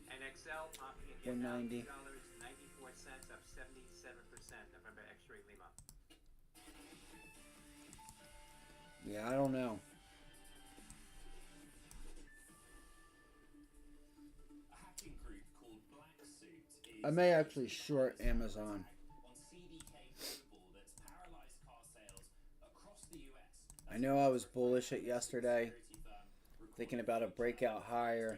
NXL popping again now, $2.94, up 77%. November X-ray Lima. Yeah, I don't know. I may actually short Amazon. I know I was bullish at yesterday, thinking about a breakout higher.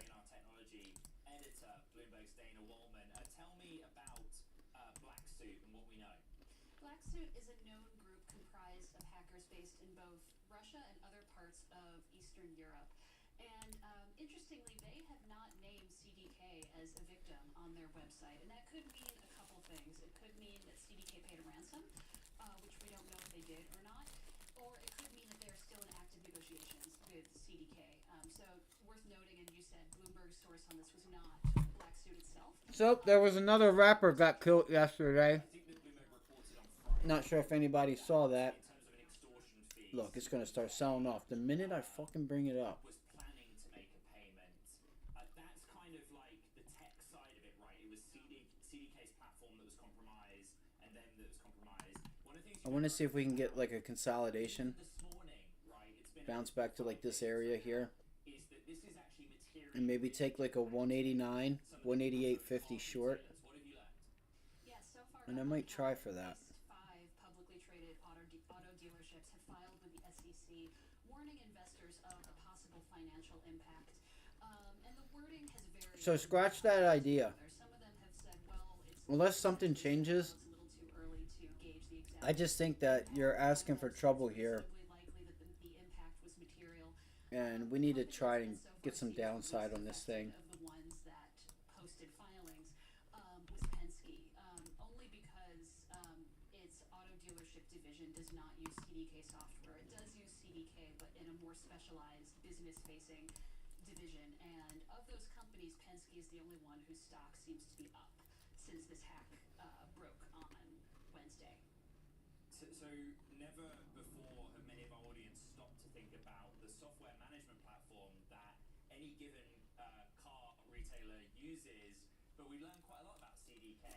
Blacksuit is a known group comprised of hackers based in both Russia and other parts of Eastern Europe. And interestingly, they have not named CDK as a victim on their website. And that could mean a couple things. It could mean that CDK paid a ransom, which we don't know if they did or not. Or it could mean that they're still in active negotiations with CDK. So worth noting, and you said Bloomberg's source on this was not Blacksuit itself. So there was another rapper got killed yesterday. Not sure if anybody saw that. Look, it's going to start selling off the minute I fucking bring it up. I want to see if we can get like a consolidation. Bounce back to like this area here. And maybe take like a 189, 188.50 short. And I might try for that. Publicly traded auto dealerships have filed with the SEC, warning investors of a possible financial impact. And the wording has varied. So scratch that idea. Unless something changes, I just think that you're asking for trouble here. And we need to try and get some downside on this thing. Specialized business-facing division, and of those companies, Penske is the only one whose stock seems to be up since this hack broke on Wednesday. So never before have many of our audience stopped to think about the software management platform that any given car retailer uses, but we learned quite a lot about CDK.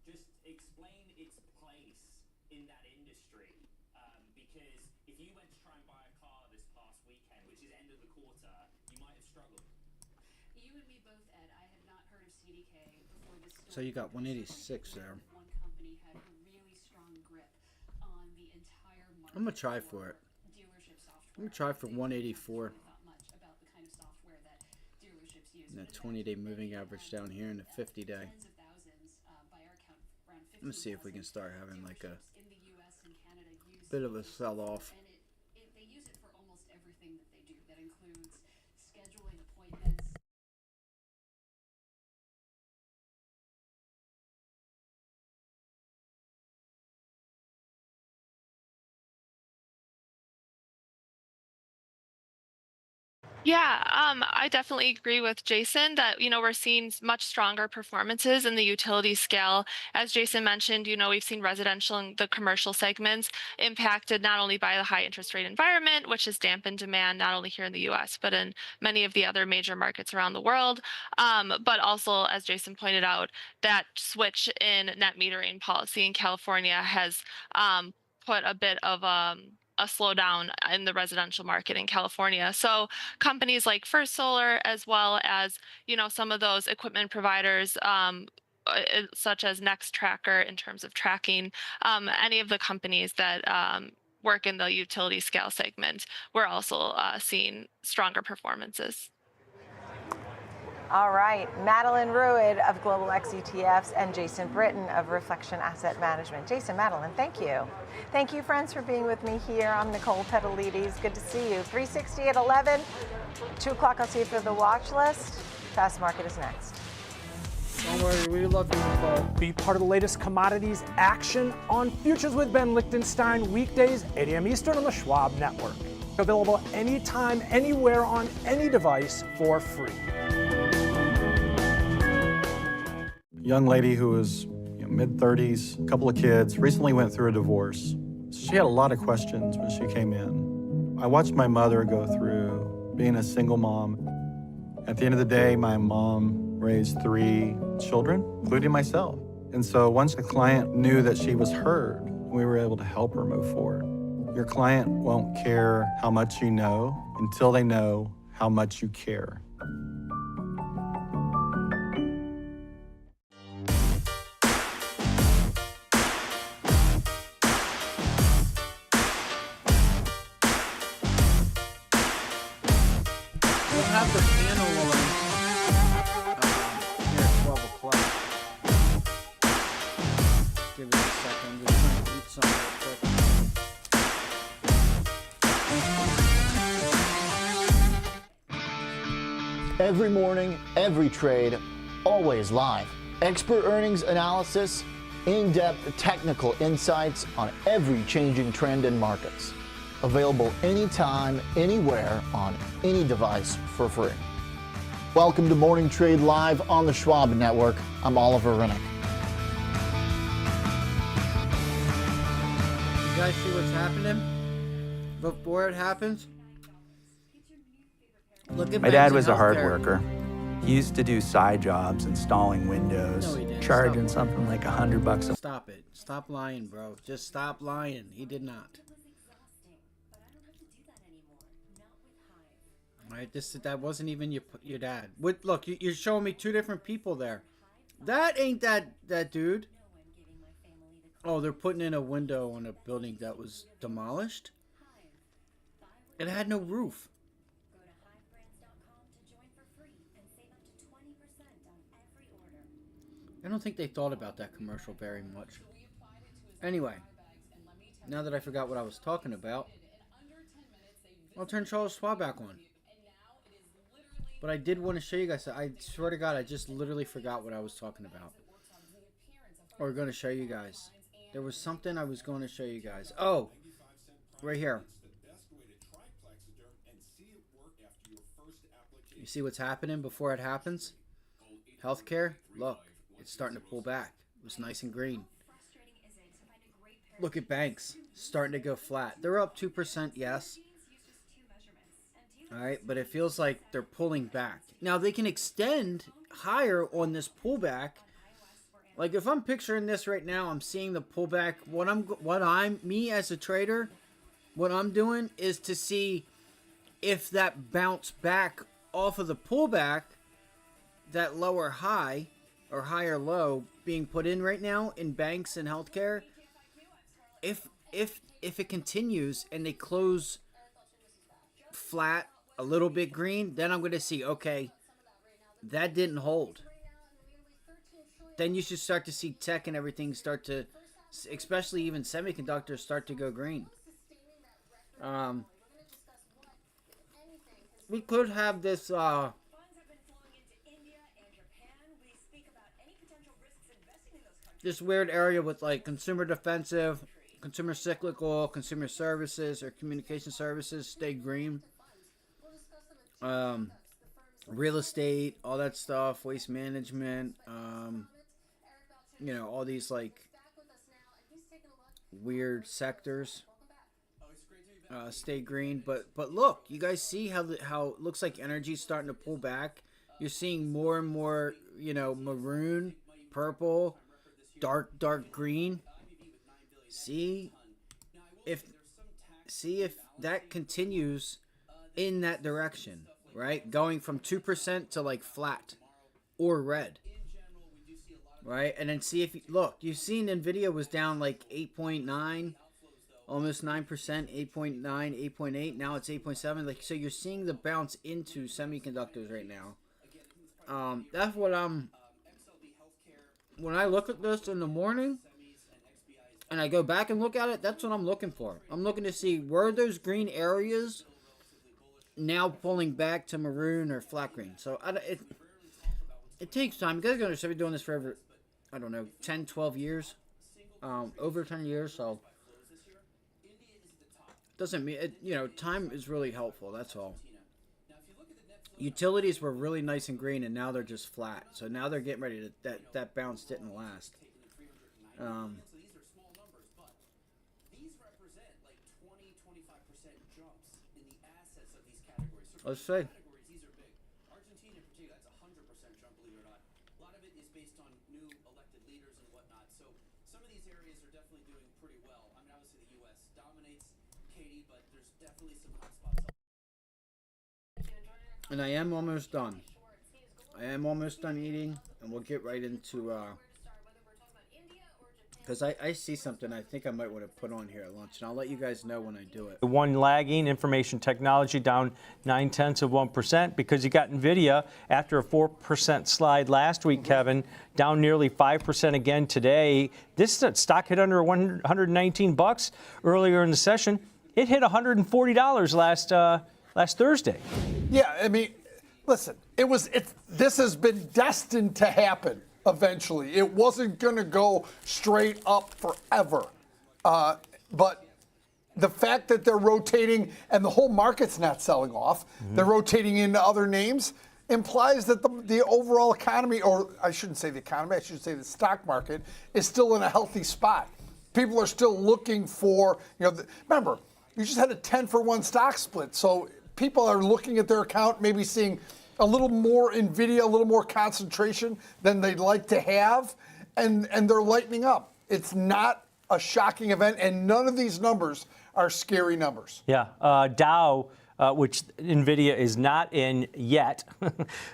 Just explain its place in that industry, because if you went to try and buy a car this past weekend, which is end of the quarter, you might have struggled. You and me both, Ed. I had not heard of CDK before this story. So you got 186 there. One company had a really strong grip on the entire market. I'm going to try for it. Dealership software. I'm going to try for 184. Not much about the kind of software that dealerships use. And that 20-day moving average down here in the 50-day. Tens of thousands, by our count, around 15,000. Let's see if we can start having like a in the US and Canada use bit of a sell-off. And they use it for almost everything that they do. That includes scheduling appointments. Yeah, I definitely agree with Jason that, we're seeing much stronger performances in the utility scale. As Jason mentioned, we've seen residential and the commercial segments impacted not only by the high interest rate environment, which has dampened demand not only here in the US, but in many of the other major markets around the world. But also, as Jason pointed out, that switch in net metering policy in California has put a bit of a slowdown in the residential market in California. So companies like First Solar, as well as some of those equipment providers, such as Next Tracker in terms of tracking, any of the companies that work in the utility scale segment, we're also seeing stronger performances. All right, Madeline Ruid of Global X ETFs and Jason Britton of Reflection Asset Management. Jason, Madeline, thank you. Thank you, friends, for being with me here. I'm Nicole Petalides. Good to see you. 360 at 11, 2 o'clock, I'll see you for the watch list. Fast Market is next. Don't worry, we love you, Nicole. Be part of the latest commodities action on Futures with Ben Lichtenstein, weekdays, 8 a.m. Eastern on the Schwab Network. Available anytime, anywhere, on any device for free. Young lady who was mid-30s, a couple of kids, recently went through a divorce. She had a lot of questions when she came in. I watched my mother go through being a single mom. At the end of the day, my mom raised 3 children, including myself. And so once the client knew that she was heard, we were able to help her move forward. Your client won't care how much you know until they know how much you care. Have the panel on here at 12 o'clock. Give it a second. I'm just trying to eat something real quick. Every morning, every trade, always live. Expert earnings analysis, in-depth technical insights on every changing trend in markets. Available anytime, anywhere, on any device for free. Welcome to Morning Trade Live on the Schwab Network. I'm Oliver Rennick. You guys see what's happening before it happens? Look at My dad was a hard worker. He used to do side jobs installing windows, No, he didn't. charging Stop something like $100 a Stop it. Stop lying, bro. Just stop lying. He did not. Right, that wasn't even your dad. Look, you're showing me 2 different people there. That ain't that dude. Oh, they're putting in a window on a building that was demolished. It had no roof. I don't think they thought about that commercial very much. Anyway, now that I forgot what I was talking about, I'll turn Charles Schwab back on. But I did want to show you guys. I swear to God, I just literally forgot what I was talking about. Or going to show you guys. There was something I was going to show you guys. Oh, right here. You see what's happening before it happens? Healthcare, look, it's starting to pull back. It was nice and green. Look at banks, starting to go flat. They're up 2%, yes. All right, but it feels like they're pulling back. Now, they can extend higher on this pullback. Like, if I'm picturing this right now, I'm seeing the pullback. Me as a trader, what I'm doing is to see if that bounce back off of the pullback, that lower high or higher low being put in right now in banks and healthcare, if it continues and they close flat, a little bit green, then I'm going to see, okay, that didn't hold. Then you should start to see tech and everything start to, especially even semiconductors, start to go green. We could have this this weird area with like consumer defensive, consumer cyclical, consumer services, or communication services stay green. real estate, all that stuff, waste management, all these like weird sectors stay green. But look, you guys see how it looks like energy's starting to pull back. You're seeing more and more, maroon, purple, dark green. See if that continues in that direction, right? Going from 2% to like flat or red, right? And then see if you've seen NVIDIA was down like 8.9, almost 9%, 8.9, 8.8. Now it's 8.7. Like, so you're seeing the bounce into semiconductors right now. That's what when I look at this in the morning and I go back and look at it, that's what I'm looking for. I'm looking to see where those green areas now pulling back to maroon or flat green. So it takes time. You guys are going to be doing this for over, 10, 12 years, over 10 years. So doesn't mean time is really helpful. That's all. Utilities were really nice and green, and now they're just flat. So now they're getting ready to that bounce didn't last. Let's see. Argentina in particular, that's 100% jump, believe it or not. A lot of it is based on new elected leaders and whatnot. So some of these areas are definitely doing pretty well. I mean, obviously the U.S. dominates, Katie, but there's definitely some hot spots. And I am almost done. I am almost done eating, and we'll get right into because I see something I think I might want to put on here at lunch, and I'll let you guys know when I do it. One lagging, information technology down 0.9% because you got NVIDIA after a 4% slide last week, Kevin, down nearly 5% again today. This stock hit under $119 earlier in the session. It hit $140 last Thursday. Yeah, I mean, listen, this has been destined to happen. Eventually, it wasn't going to go straight up forever, but the fact that they're rotating and the whole market's not selling off, they're rotating into other names, implies that the overall economy, or I shouldn't say the economy, I should say the stock market, is still in a healthy spot. People are still looking for, remember, you just had a 10-for-1 stock split, so people are looking at their account, maybe seeing a little more NVIDIA, a little more concentration than they'd like to have, and they're lightening up. It's not a shocking event, and none of these numbers are scary numbers. Yeah, Dow, which NVIDIA is not in yet,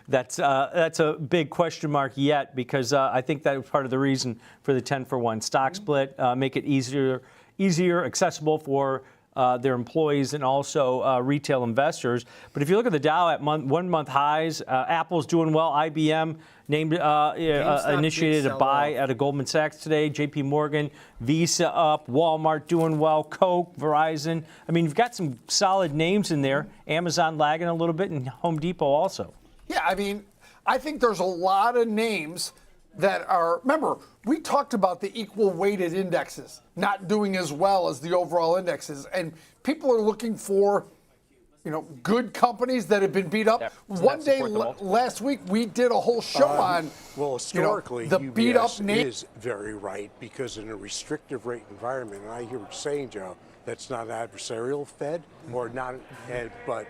that's a big question mark yet, because I think that was part of the reason for the 10-for-1 stock split, make it easier, accessible for their employees and also retail investors. But if you look at the Dow at 1 month highs, Apple's doing well. IBM initiated a buy out of Goldman Sachs today. JP Morgan, Visa up, Walmart doing well, Coke, Verizon. I mean, you've got some solid names in there. Amazon lagging a little bit, and Home Depot also. Yeah, I mean, I think there's a lot of names that are, remember, we talked about the equal weighted indexes not doing as well as the overall indexes, and people are looking for, good companies that have been beat up. Yep. So One day last week, we did a whole show on, well, historically, the beat up is very right, because in a restrictive rate environment, and I hear what you're saying, Joe, that's not an adversarial Fed, or not, but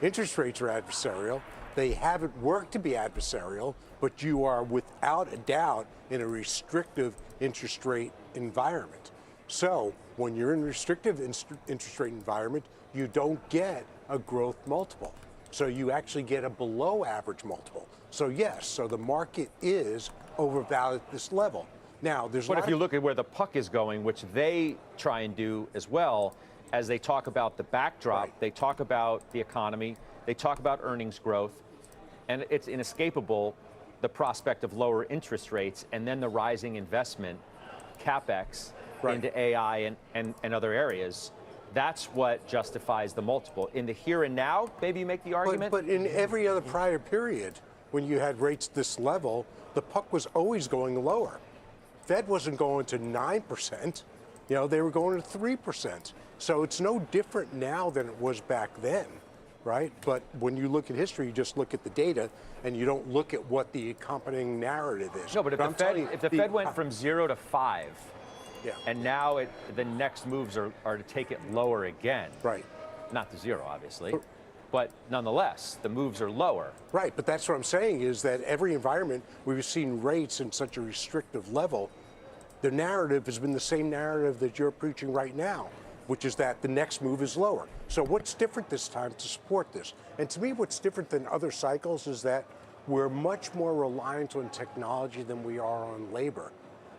interest rates are adversarial. They haven't worked to be adversarial, but you are without a doubt in a restrictive interest rate environment. So when you're in a restrictive interest rate environment, you don't get a growth multiple. So you actually get a below average multiple. So yes, so the market is overvalued at this level. Now, But if you look at where the puck is going, which they try and do as well, as they talk about the backdrop, they talk about the economy, they talk about earnings growth, and it's inescapable, the prospect of lower interest rates and then the rising investment, CapEx, into AI and other areas. That's what justifies the multiple. In the here and now, maybe you make the argument. But in every other prior period, when you had rates this level, the puck was always going lower. Fed wasn't going to 9%, they were going to 3%. So it's no different now than it was back then. right? But when you look at history, you just look at the data, and you don't look at what the accompanying narrative is. No, but if I'm telling you, if the Fed went from 0 to 5, yeah, and now the next moves are to take it lower again. Right. Not to 0, obviously. But nonetheless, the moves are lower. Right, but that's what I'm saying is that every environment where we've seen rates in such a restrictive level, the narrative has been the same narrative that you're preaching right now, which is that the next move is lower. So what's different this time to support this? And to me, what's different than other cycles is that we're much more reliant on technology than we are on labor,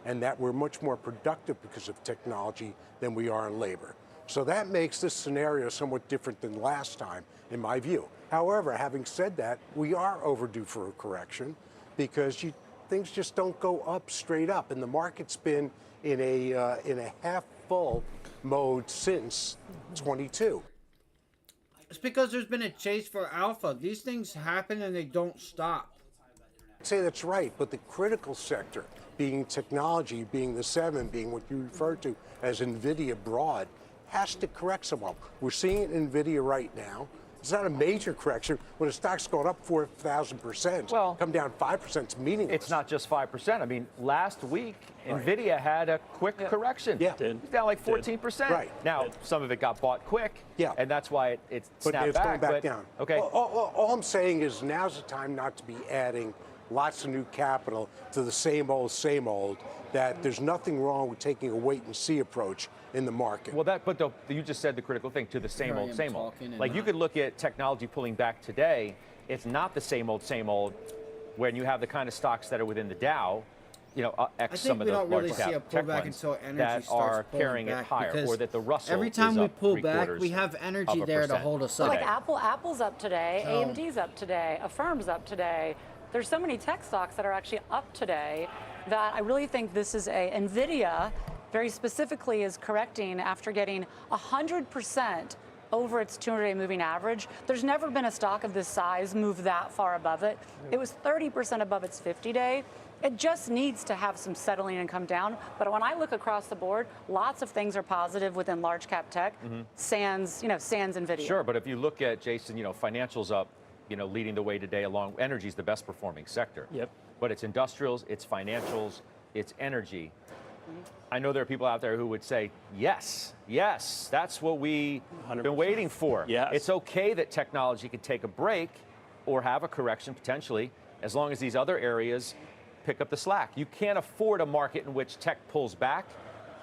and that we're much more productive because of technology than we are on labor. So that makes this scenario somewhat different than last time, in my view. However, having said that, we are overdue for a correction because things just don't go up straight up, and the market's been in a half full mode since 22. It's because there's been a chase for alpha. These things happen and they don't stop. I'd say that's right, but the critical sector, being technology, being the 7, being what you refer to as NVIDIA broad, has to correct somewhat. We're seeing it in NVIDIA right now. It's not a major correction. When a stock's going up 4,000%, well, come down 5%, it's meaningless. It's not just 5%. I mean, last week, NVIDIA had a quick correction. Yeah. It's down like 14%. Right. Now, some of it got bought quick. Yeah. And that's why it but snapped it's back. going back down. Okay. All I'm saying is now's the time not to be adding lots of new capital to the same old, that there's nothing wrong with taking a wait-and-see approach in the market. Well, but you just said the critical thing, to the same old. Like, you could look at technology pulling back today. It's not the same old when you have the kind of stocks that are within the Dow, some of the large cap tech ones that are carrying it higher, or that the Russell every time is we up pull back, 3/4 we have energy there to hold us up. Like Apple's up today, AMD's up today, Affirm's up today. There's so many tech stocks that are actually up today that I really think this is NVIDIA very specifically is correcting after getting 100% over its 200-day moving average. There's never been a stock of this size move that far above it. It was 30% above its 50-day. It just needs to have some settling and come down. But when I look across the board, lots of things are positive within large cap tech, sans NVIDIA. Sure, but if you look at, Jason, financials up, leading the way today along, energy is the best performing sector. Yep. But it's industrials, it's financials, it's energy. I know there are people out there who would say, yes, that's what we've been waiting for. Yes. It's okay that technology could take a break or have a correction potentially, as long as these other areas pick up the slack. You can't afford a market in which tech pulls back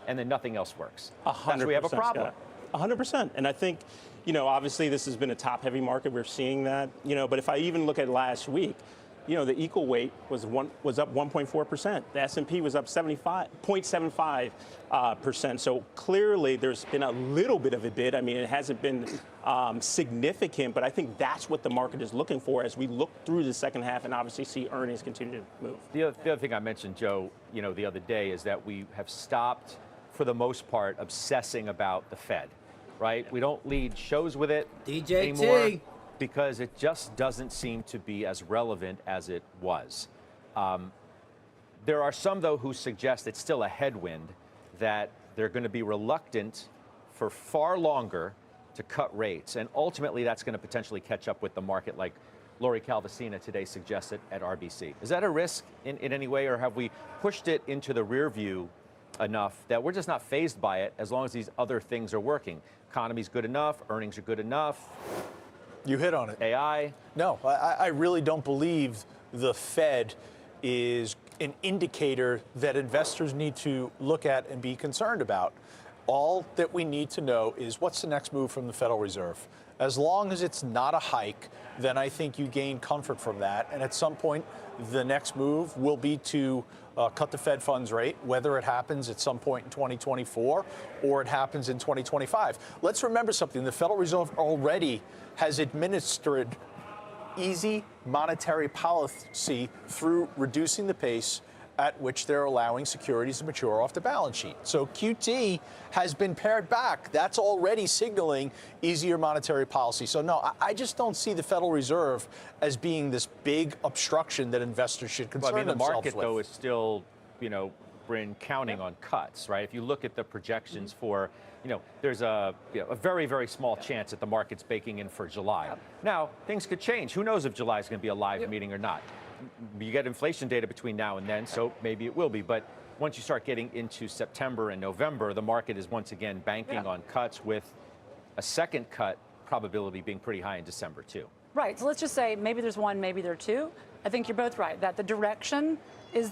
and then nothing else works. 100%. That's where we have a problem. 100%. And I think, obviously this has been a top-heavy market. We're seeing that, but if I even look at last week, the equal weight was up 1.4%. The S&P was up 0.75%. So clearly there's been a little bit of a bid. I mean, it hasn't been significant, but I think that's what the market is looking for as we look through the second half and obviously see earnings continue to move. The other thing I mentioned, Joe, the other day is that we have stopped, for the most part, obsessing about the Fed, right? We don't lead shows with it anymore, because it just doesn't seem to be as relevant as it was. There are some, though, who suggest it's still a headwind, that they're going to be reluctant for far longer to cut rates. And ultimately, that's going to potentially catch up with the market, like Lori Calvasina today suggested at RBC. Is that a risk in any way, or have we pushed it into the rear view enough that we're just not fazed by it as long as these other things are working? Economy's good enough, earnings are good enough. You hit on it. AI? No, I really don't believe the Fed is an indicator that investors need to look at and be concerned about. All that we need to know is what's the next move from the Federal Reserve. As long as it's not a hike, then I think you gain comfort from that. And at some point, the next move will be to cut the Fed funds rate, whether it happens at some point in 2024 or it happens in 2025. Let's remember something. The Federal Reserve already has administered easy monetary policy through reducing the pace at which they're allowing securities to mature off the balance sheet. So QT has been pared back. That's already signaling easier monetary policy. So no, I just don't see the Federal Reserve as being this big obstruction that investors should concern themselves with. The market, though, is still, been counting on cuts, right? If you look at the projections for, there's a very, very small chance that the market's baking in for July. Now, things could change. Who knows if July is going to be a live meeting or not? You get inflation data between now and then, so maybe it will be. But once you start getting into September and November, the market is once again banking on cuts, with a second cut probability being pretty high in December too. Right, so let's just say maybe there's one, maybe there are two. I think you're both right, that the direction is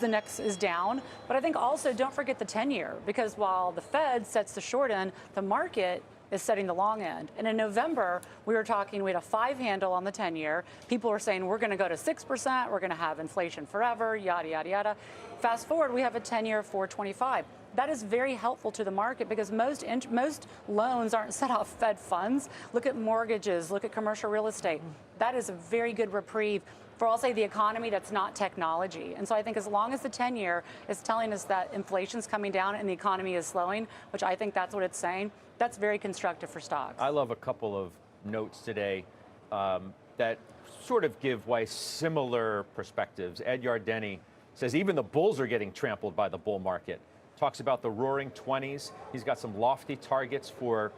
down. But I think also don't forget the 10-year, because while the Fed sets the short end, the market is setting the long end. And in November, we had a 5 handle on the 10-year. People were saying we're going to go to 6%, we're going to have inflation forever, yada, yada, yada. Fast forward, we have a 10-year 4.25. That is very helpful to the market, because most loans aren't set off Fed funds. Look at mortgages, look at commercial real estate. That is a very good reprieve for, I'll say, the economy that's not technology. And so I think as long as the 10-year is telling us that inflation's coming down and the economy is slowing, which I think that's what it's saying, that's very constructive for stocks. I love a couple of notes today that sort of give Weiss similar perspectives. Ed Yardeni says even the bulls are getting trampled by the bull market. Talks about the roaring 20s. He's got some lofty targets for,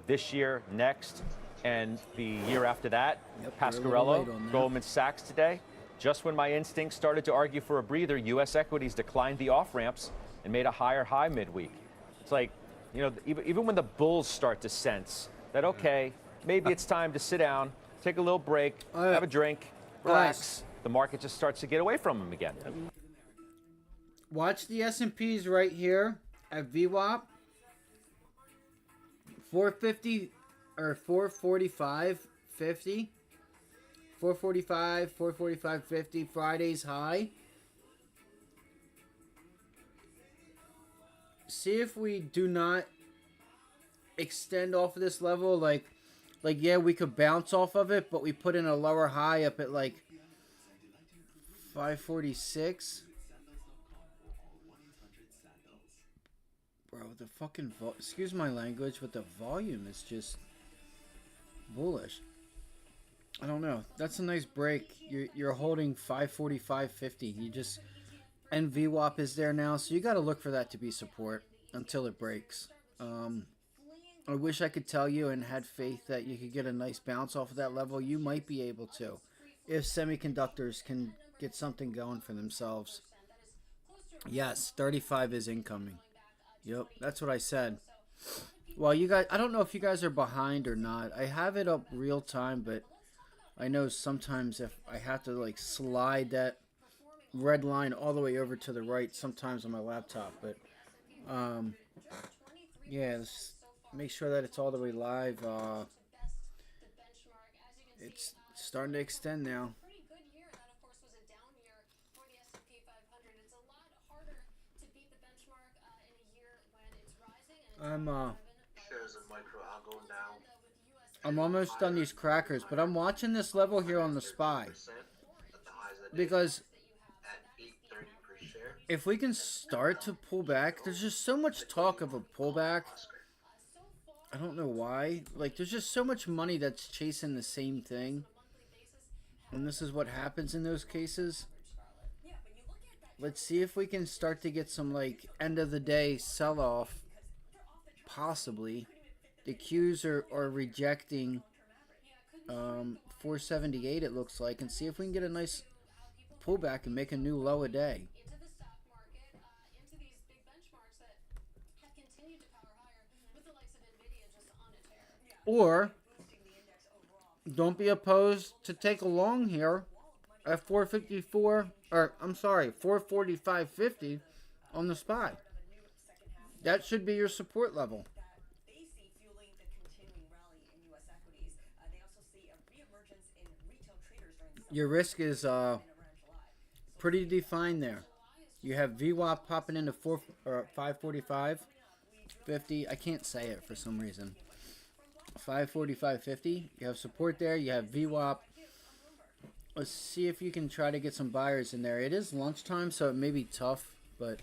this year, next, and the year after that. Pasquarello, Goldman Sachs today. Just when my instincts started to argue for a breather, U.S. equities declined the off-ramps and made a higher high midweek. It's like, even when the bulls start to sense that, okay, maybe it's time to sit down, take a little break, have a drink, relax, the market just starts to get away from them again. Watch the S&Ps right here at VWAP. 450 or 445.50. 445, 445.50. Friday's high. See if we do not extend off of this level. Like yeah, we could bounce off of it, but we put in a lower high up at like 546. Bro, the fucking excuse my language, but the volume is just bullish. I don't know. That's a nice break. You're holding 545.50. You just, and VWAP is there now, so you got to look for that to be support until it breaks. I wish I could tell you and had faith that you could get a nice bounce off of that level. You might be able to, if semiconductors can get something going for themselves. Yes, 35 is incoming. Yep, that's what I said. Well, you guys, I don't know if you guys are behind or not. I have it up real time, but I know sometimes if I have to like slide that red line all the way over to the right sometimes on my laptop. But yeah, let's make sure that it's all the way live. It's starting to extend now. I'm almost done these crackers, but I'm watching this level here on the SPY, because if we can start to pull back, there's just so much talk of a pullback. I don't know why. Like, there's just so much money that's chasing the same thing, and this is what happens in those cases. Let's see if we can start to get some like end of the day sell-off. Possibly. The Qs are rejecting 478, it looks like, and see if we can get a nice pullback and make a new low a day. Or don't be opposed to take a long here at 454, or I'm sorry, 445.50 on the SPY. That should be your support level. Your risk is pretty defined there. You have VWAP popping into 545.50. I can't say it for some reason. 545.50. You have support there. You have VWAP. Let's see if you can try to get some buyers in there. It is lunchtime, so it may be tough, but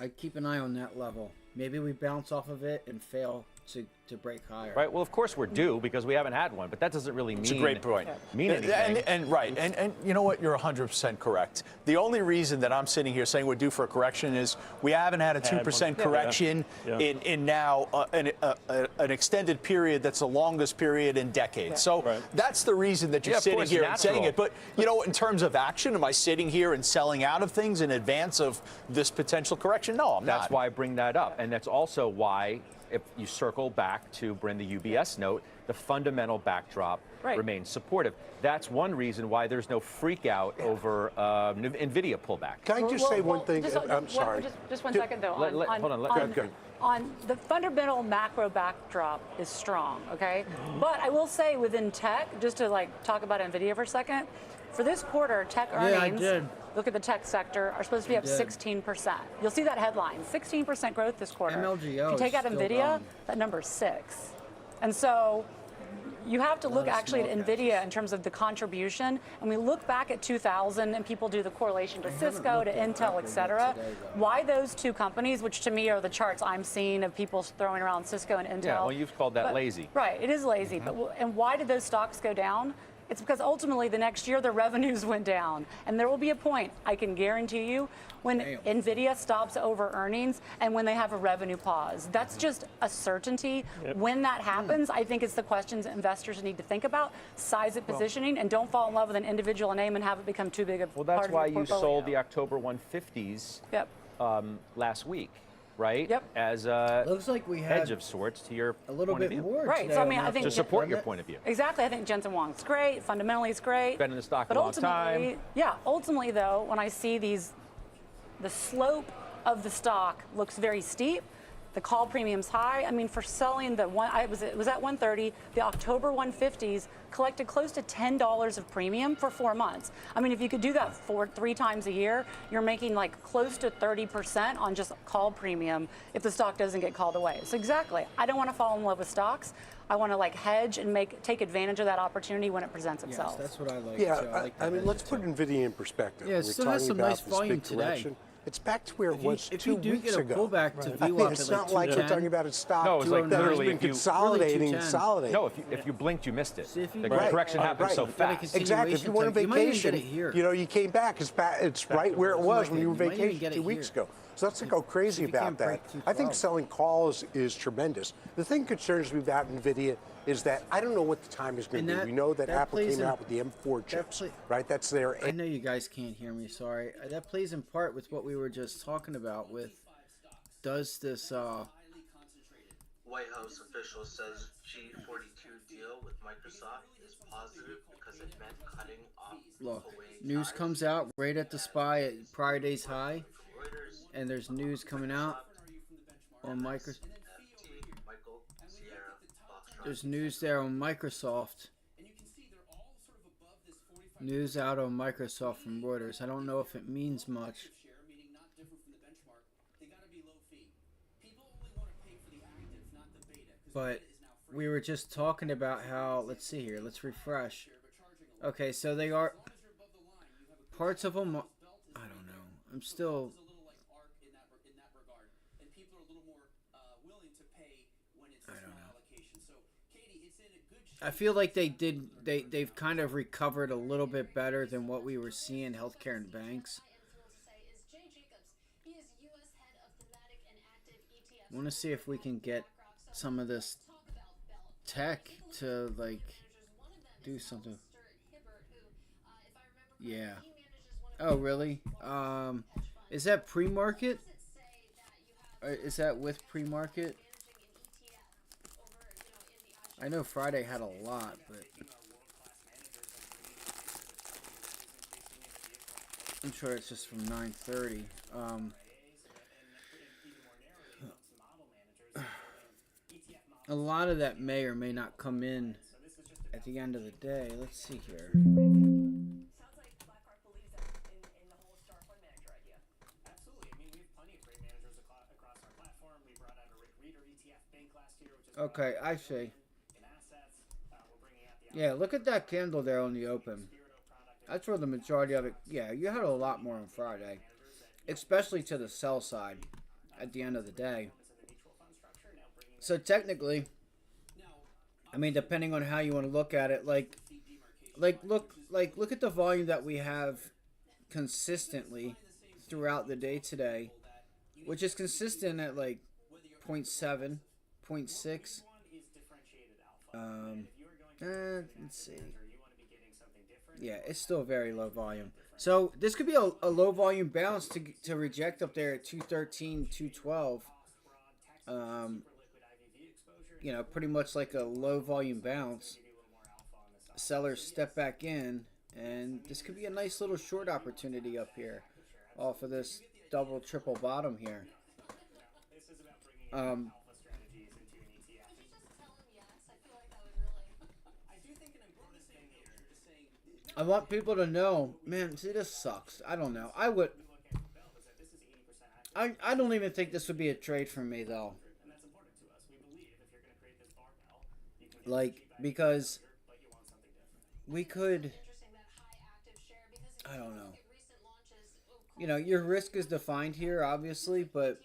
I keep an eye on that level. Maybe we bounce off of it and fail to break higher. Right. Well, of course we're due because we haven't had one, but that doesn't really mean. It's a great point. Mean anything. And you know what? You're 100% correct. The only reason that I'm sitting here saying we're due for a correction is we haven't had a 2% correction in now an extended period that's the longest period in decades. So that's the reason that you're sitting here and saying it. But you know, in terms of action, am I sitting here and selling out of things in advance of this potential correction? No, I'm not. That's why I bring that up, and that's also why, if you circle back to Bryn, the UBS note, the fundamental backdrop remains supportive. That's one reason why there's no freak out over NVIDIA pullback. Can I just say one thing? I'm sorry. Just 1 second, though. Hold on. On the fundamental macro backdrop is strong, okay? But I will say within tech, just to like talk about NVIDIA for a second, for this quarter, tech earnings, look at the tech sector, are supposed to be up 16%. You'll see that headline, 16% growth this quarter. MLGO if you take out NVIDIA, that number's 6. And so you have to look actually at NVIDIA in terms of the contribution. And we look back at 2000 and people do the correlation to Cisco, to Intel, et cetera. Why those two companies, which to me are the charts I'm seeing of people throwing around Cisco and Intel. Yeah, well, you've called that lazy. Right, it is lazy. And why did those stocks go down? It's because ultimately the next year their revenues went down. And there will be a point, I can guarantee you, when NVIDIA stops over earnings and when they have a revenue pause. That's just a certainty. When that happens, I think it's the questions investors need to think about, size it, positioning, and don't fall in love with an individual name and have it become too big of part of your portfolio. Well, that's why you sold the October 150s last week. Right? As a looks like we hedge of sorts to your a little bit more. Right. So I mean, I think to support your point of view. Exactly. I think Jensen Huang's great. Fundamentally, it's great. Been in the stock but a long time. Yeah. Ultimately, though, when I see the slope of the stock looks very steep. The call premium's high. I mean, for selling it was at 130. The October 150s collected close to $10 of premium for 4 months. I mean, if you could do that 3 times a year, you're making like close to 30% on just call premium if the stock doesn't get called away. So exactly, I don't want to fall in love with stocks. I want to like hedge and take advantage of that opportunity when it presents itself. Yes, that's what I like. Yeah, I mean, let's put NVIDIA in perspective. Yeah, it still has some nice volume today. It's back to where it was if 2 you do weeks get a ago. pullback to I view mean, up it's at not like we're talking about a stock no, it's like literally been consolidating. No, if you blinked, you missed it. The correction happened so fast. Exactly. If you went on vacation, you know, you came back. It's right where it was when you were vacation 2 weeks ago. So let's not go crazy about that. I think selling calls is tremendous. The thing that concerns me about NVIDIA is that I don't know what the time is going to be. We know that Apple came out with the M4 chips, right? That's their. I know you guys can't hear me. Sorry. That plays in part with what we were just talking about. With does this White House official says G42 deal with Microsoft is positive because it meant cutting off. Look, news comes out right at the SPY at prior day's high, and there's news coming out on Microsoft. There's news there on Microsoft. News out on Microsoft from Reuters. I don't know if it means much. But we were just talking about how, let's see here, let's refresh. Okay, so they are, parts of them, I don't know. I'm still, I don't know. I feel like they've kind of recovered a little bit better than what we were seeing healthcare and banks. I want to see if we can get some of this tech to like do something. Yeah. Oh, really? Is that pre-market? Or is that with pre-market? I know Friday had a lot, but I'm sure it's just from 9:30. A lot of that may or may not come in at the end of the day. Let's see here. Okay, I see. Yeah, look at that candle there on the open. That's where the majority of it. Yeah, you had a lot more on Friday, especially to the sell side at the end of the day. So technically, I mean, depending on how you want to look at it, look at the volume that we have consistently throughout the day today, which is consistent at like 0.7, 0.6. Let's see. Yeah, it's still very low volume. So this could be a low volume bounce to reject up there at 213, 212. You know, pretty much like a low volume bounce. Sellers step back in, and this could be a nice little short opportunity up here off of this double, triple bottom here. I want people to know, man, see, this sucks. I don't know. I don't even think this would be a trade for me, though. Like, because we could, I don't know. You know, your risk is defined here, obviously, but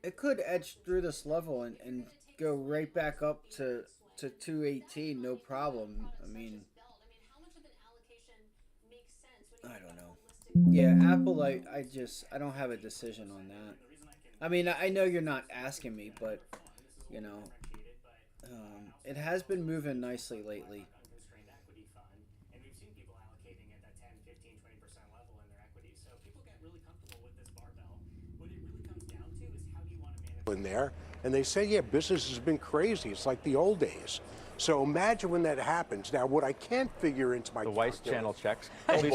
it could edge through this level and go right back up to 218, no problem. I mean, I don't know. Yeah, Apple, I don't have a decision on that. I mean, I know you're not asking me, but, you know, it has been moving nicely lately. In there, and they say, yeah, business has been crazy. It's like the old days. So imagine when that happens. Now, what I can't figure into my Weiss channel checks. I said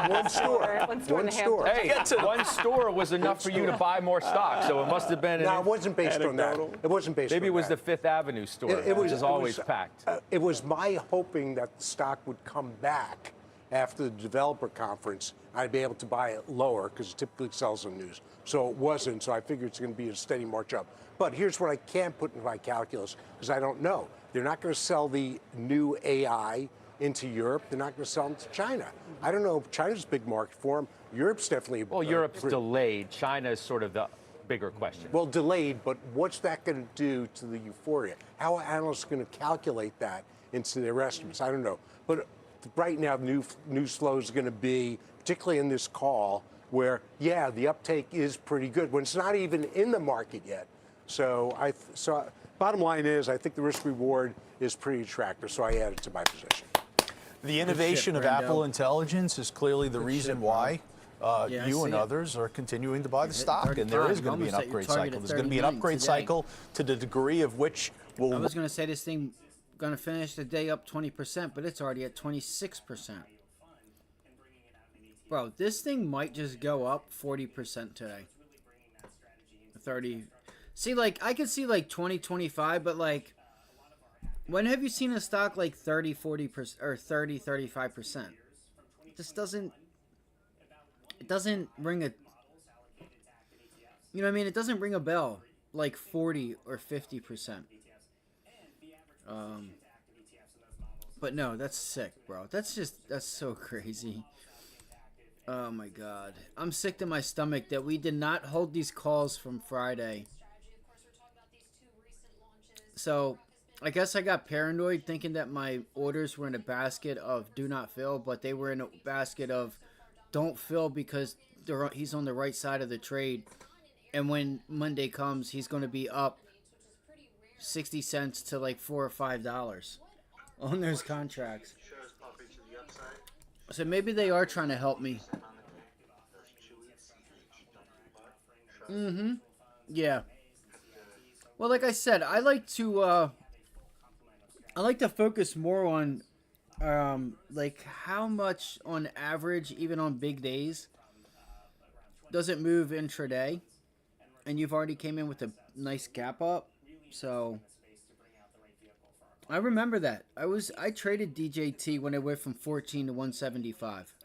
one store. One store. Hey, one store was enough for you to buy more stock, so it must have been. No, it wasn't based on that. It wasn't based. Maybe on it was that. the Fifth Avenue store, which is always packed. It was my hoping that the stock would come back after the developer conference. I'd be able to buy it lower because it typically sells on news. So it wasn't. So I figured it's going to be a steady march up. But here's what I can't put into my calculus because I don't know. They're not going to sell the new AI into Europe. They're not going to sell them to China. I don't know if China's a big market for them. Europe's definitely. Well, Europe's delayed. China is sort of the bigger question. Well, delayed, but what's that going to do to the euphoria? How are analysts going to calculate that into their estimates? I don't know. But right now, news flow is going to be, particularly in this call, where, yeah, the uptake is pretty good when it's not even in the market yet. So bottom line is, I think the risk reward is pretty attractive, so I added to my position. The innovation of Apple Intelligence is clearly the reason why you and others are continuing to buy the stock, and there is going to be an upgrade cycle. There's going to be an upgrade cycle to the degree of which will. I was going to say this thing going to finish the day up 20%, but it's already at 26%. Bro, this thing might just go up 40% today. 30. See, like, I could see like 20, 25, but like, when have you seen a stock like 30, 40% or 30, 35%? It just doesn't, it doesn't ring a, you know what I mean? It doesn't ring a bell like 40 or 50%. But no, that's sick, bro. That's so crazy. Oh my God. I'm sick to my stomach that we did not hold these calls from Friday. So I guess I got paranoid thinking that my orders were in a basket of do not fill, but they were in a basket of don't fill because he's on the right side of the trade. And when Monday comes, he's going to be up 60 cents to like $4 or $5 on those contracts. So maybe they are trying to help me. Yeah. Well, like I said, I like to focus more on like how much on average, even on big days, does it move intraday? And you've already came in with a nice gap up. So I remember that. I traded DJT when it went from 14 to 175.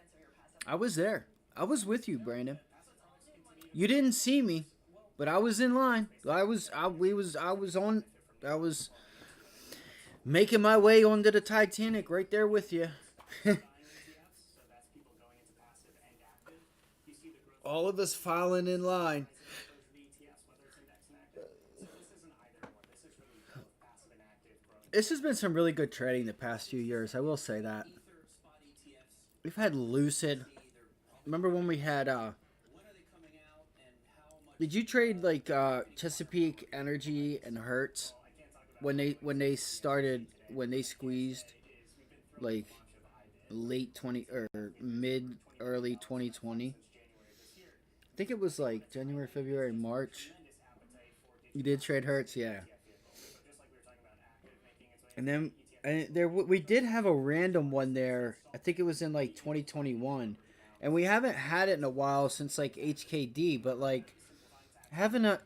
I was there. I was with you, Brandon. You didn't see me, but I was in line. I was making my way onto the Titanic right there with you. All of us filing in line. This has been some really good trading the past few years. I will say that. We've had Lucid. Remember when we had did you trade like Chesapeake Energy and Hertz when they squeezed like late 20 or mid early 2020? I think it was like January, February, March. You did trade Hertz, yeah. And then we did have a random one there. I think it was in like 2021, and we haven't had it in a while since like HKD. But like having a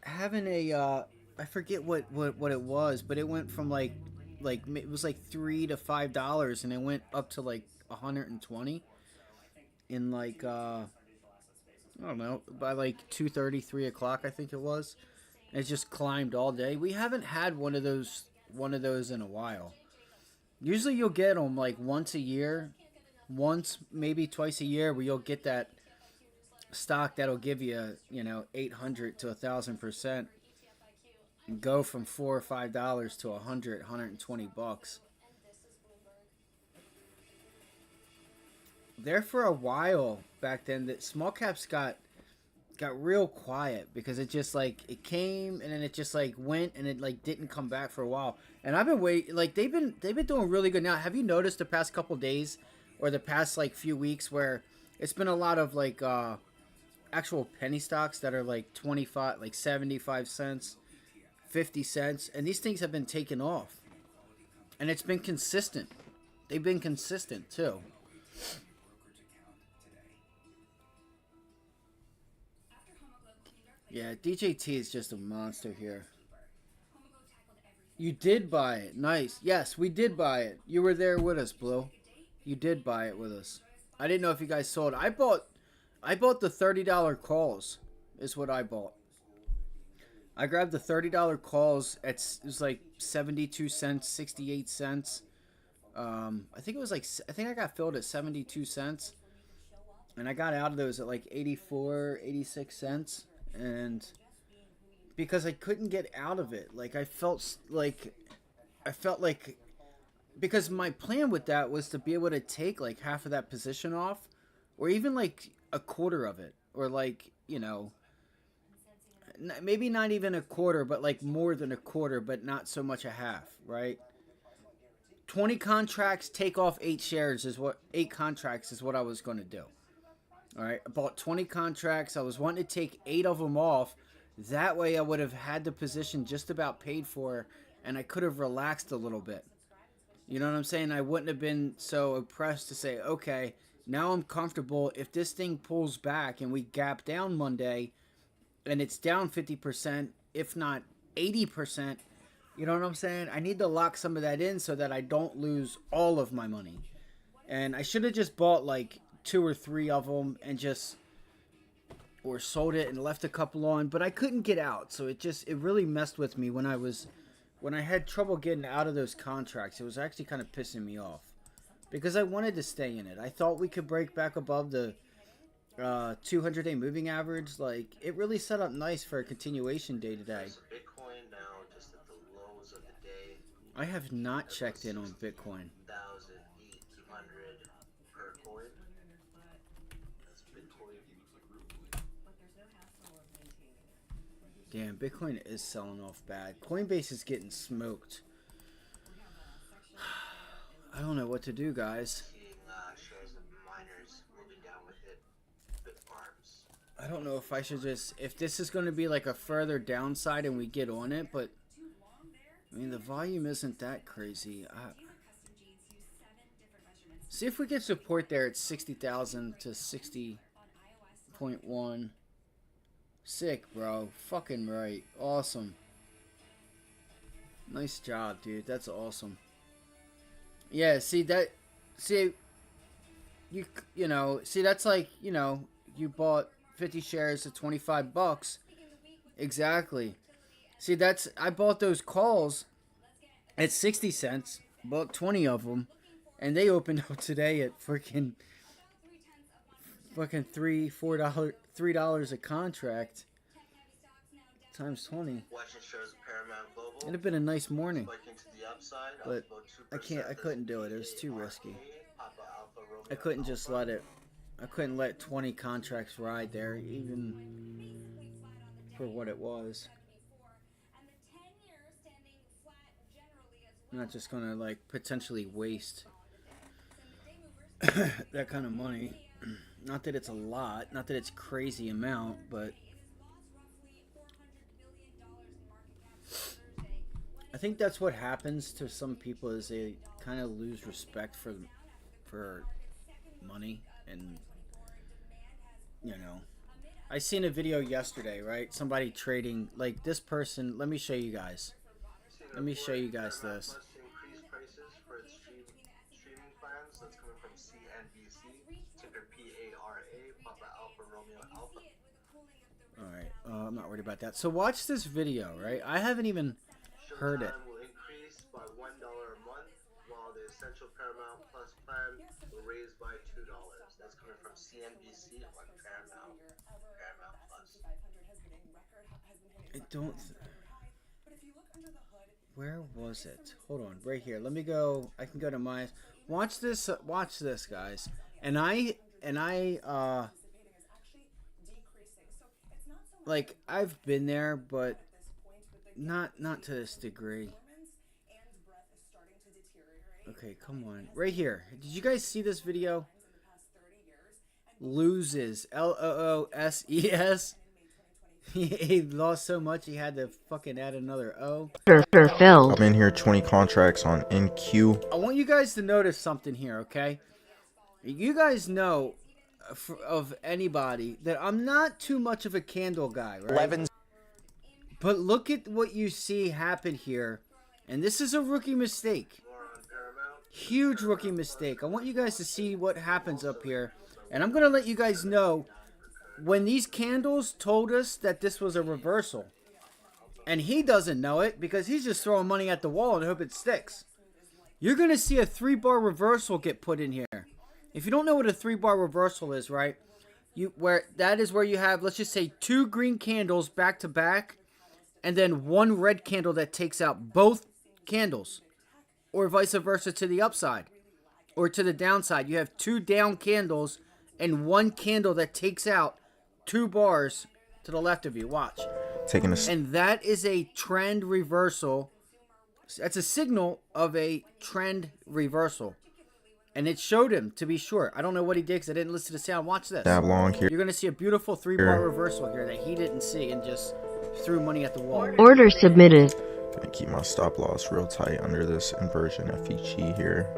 I forget what it was, but it went from like it was like $3 to $5, and it went up to like 120 in like I don't know, by like 2:30, 3 o'clock I think it was. And it just climbed all day. We haven't had one of those in a while. Usually you'll get them like once a year, once maybe twice a year, where you'll get that stock that'll give you 800 to 1,000%, and go from $4 or $5 to 120 bucks. There for a while back then, that small caps got real quiet because it just like it came and then it just like went and it like didn't come back for a while. And I've been waiting, like they've been doing really good now. Have you noticed the past couple days or the past like few weeks where it's been a lot of like actual penny stocks that are like 25, like 75 cents, 50 cents, and these things have been taken off. And it's been consistent. They've been consistent too. Yeah, DJT is just a monster here. You did buy it. Nice. Yes, we did buy it. You were there with us, Blue. You did buy it with us. I didn't know if you guys sold. I bought the $30 calls is what I bought. I grabbed the $30 calls. It was like 72 cents, 68 cents. I think I got filled at 72 cents. And I got out of those at like 84, 86 cents. And because I couldn't get out of it, like I felt like because my plan with that was to be able to take like half of that position off, or even like a quarter of it, or like maybe not even a quarter, but like more than a quarter, but not so much a half, right? 20 contracts, take off 8 shares is what 8 contracts is what I was going to do. All right, I bought 20 contracts. I was wanting to take 8 of them off. That way I would have had the position just about paid for, and I could have relaxed a little bit. You know what I'm saying? I wouldn't have been so oppressed to say, okay, now I'm comfortable. If this thing pulls back and we gap down Monday and it's down 50%, if not 80%, you know what I'm saying? I need to lock some of that in so that I don't lose all of my money. And I should have just bought like 2 or 3 of them and or sold it and left a couple on, but I couldn't get out. So it really messed with me when I had trouble getting out of those contracts. It was actually kind of pissing me off because I wanted to stay in it. I thought we could break back above the 200-day moving average. Like it really set up nice for a continuation day today. Bitcoin now just at the lows of the day. I have not checked in on Bitcoin. 1,800 per coin. That's Bitcoin. Damn, Bitcoin is selling off bad. Coinbase is getting smoked. I don't know what to do, guys. Seeing shares of miners moving down with it. Bitfarms. I don't know if I should if this is going to be like a further downside and we get on it, but I mean, the volume isn't that crazy. See if we get support there at 60,000 to 60.1. Sick, bro. Fucking right. Awesome. Nice job, dude. That's awesome. Yeah, see, that's like, you bought 50 shares at 25 bucks. Exactly. See, I bought those calls at 60 cents, bought 20 of them, and they opened up today at freaking $3 a contract. times 20. Watching shares of Paramount Global. It'd have been a nice morning, Spiking to the upside, up but about 2%. I couldn't do it. It was too risky. Papa Alpha Romeo I couldn't just Alpha. let it. I couldn't let 20 contracts ride there, even for what it was. I'm not just gonna like potentially waste that kind of money. Not that it's a lot, not that it's crazy amount, but I think that's what happens to some people is they kind of lose respect for money. And you know, I seen a video yesterday, right? Somebody trading, like this person. Let me show you guys. Let me show you guys this. Increased prices for its streaming plans. That's coming from CNBC. Ticker PARA. Papa Alpha Romeo Alpha. All right, I'm not worried about that. So watch this video, right? I haven't even heard it. Showtime will increase by $1 a month, while the Essential Paramount Plus plan will raise by $2. That's coming from CNBC on Paramount Plus. I don't. Where was it? Hold on, right here. Let me go. I can go to my. Watch this. Watch this, guys. And I. Like I've been there, but not to this degree. Okay, come on. Right here. Did you guys see this video? Loses. LOOSES. He lost so much he had to fucking add another O. I'm in here 20 contracts on NQ. I want you guys to notice something here, okay? You guys know of anybody that I'm not too much of a candle guy, right? But look at what you see happen here. And this is a rookie mistake. Huge rookie mistake. I want you guys to see what happens up here. And I'm going to let you guys know when these candles told us that this was a reversal. And he doesn't know it because he's just throwing money at the wall and hope it sticks. You're going to see a 3-bar reversal get put in here. If you don't know what a 3-bar reversal is, right? That is where you have, let's just say, 2 green candles back to back and then 1 red candle that takes out both candles, or vice versa to the upside or to the downside. You have 2 down candles and 1 candle that takes out 2 bars to the left of you. Watch. And that is a trend reversal. That's a signal of a trend reversal. And it showed him, to be sure. I don't know what he did because I didn't listen to the sound. Watch this. Dab long here. You're going to see a beautiful 3-bar reversal here that he didn't see and just threw money at the wall. Order submitted. Gonna keep my stop loss real tight under this inversion FEG here.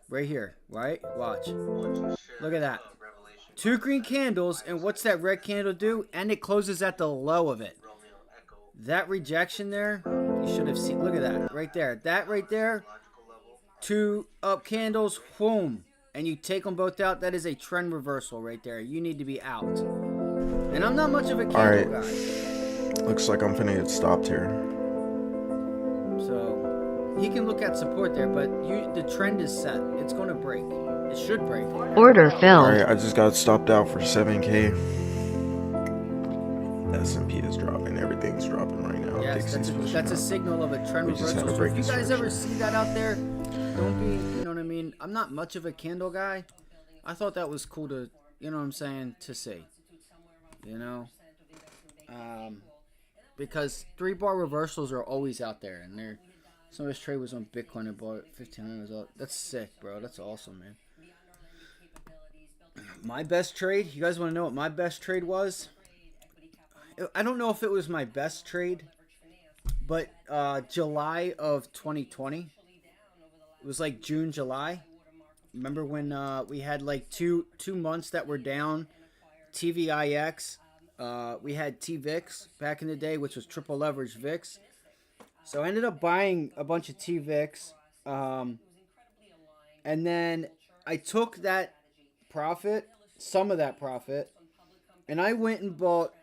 Right here, right? Watch. Look at that. 2 green candles, and what's that red candle do? And it closes at the low of it. That rejection there, you should have seen. Look at that, right there. That right there, 2 up candles, boom. And you take them both out. That is a trend reversal right there. You need to be out. And I'm not much of a candle guy. Looks like I'm finna get stopped here. So he can look at support there, but the trend is set. It's going to break. It should break. Order filled. Alright, I just got stopped out for 7K. S&P is dropping. Everything's dropping right now. Yes, that's a signal of a trend reversal. So if you guys ever see that out there, don't be, you know what I mean? I'm not much of a candle guy. I thought that was cool to, you know what I'm saying, to see. You know? Because 3-bar reversals are always out there. And some of his trade was on Bitcoin and bought it 1,500. That's sick, bro. That's awesome, man. My best trade, you guys want to know what my best trade was? I don't know if it was my best trade, but July of 2020. It was like June, July. Remember when we had like two months that were down? TVIX. We had TVIX back in the day, which was triple leverage VIX. So I ended up buying a bunch of TVIX. And then I took that profit, some of that profit, and I went and bought,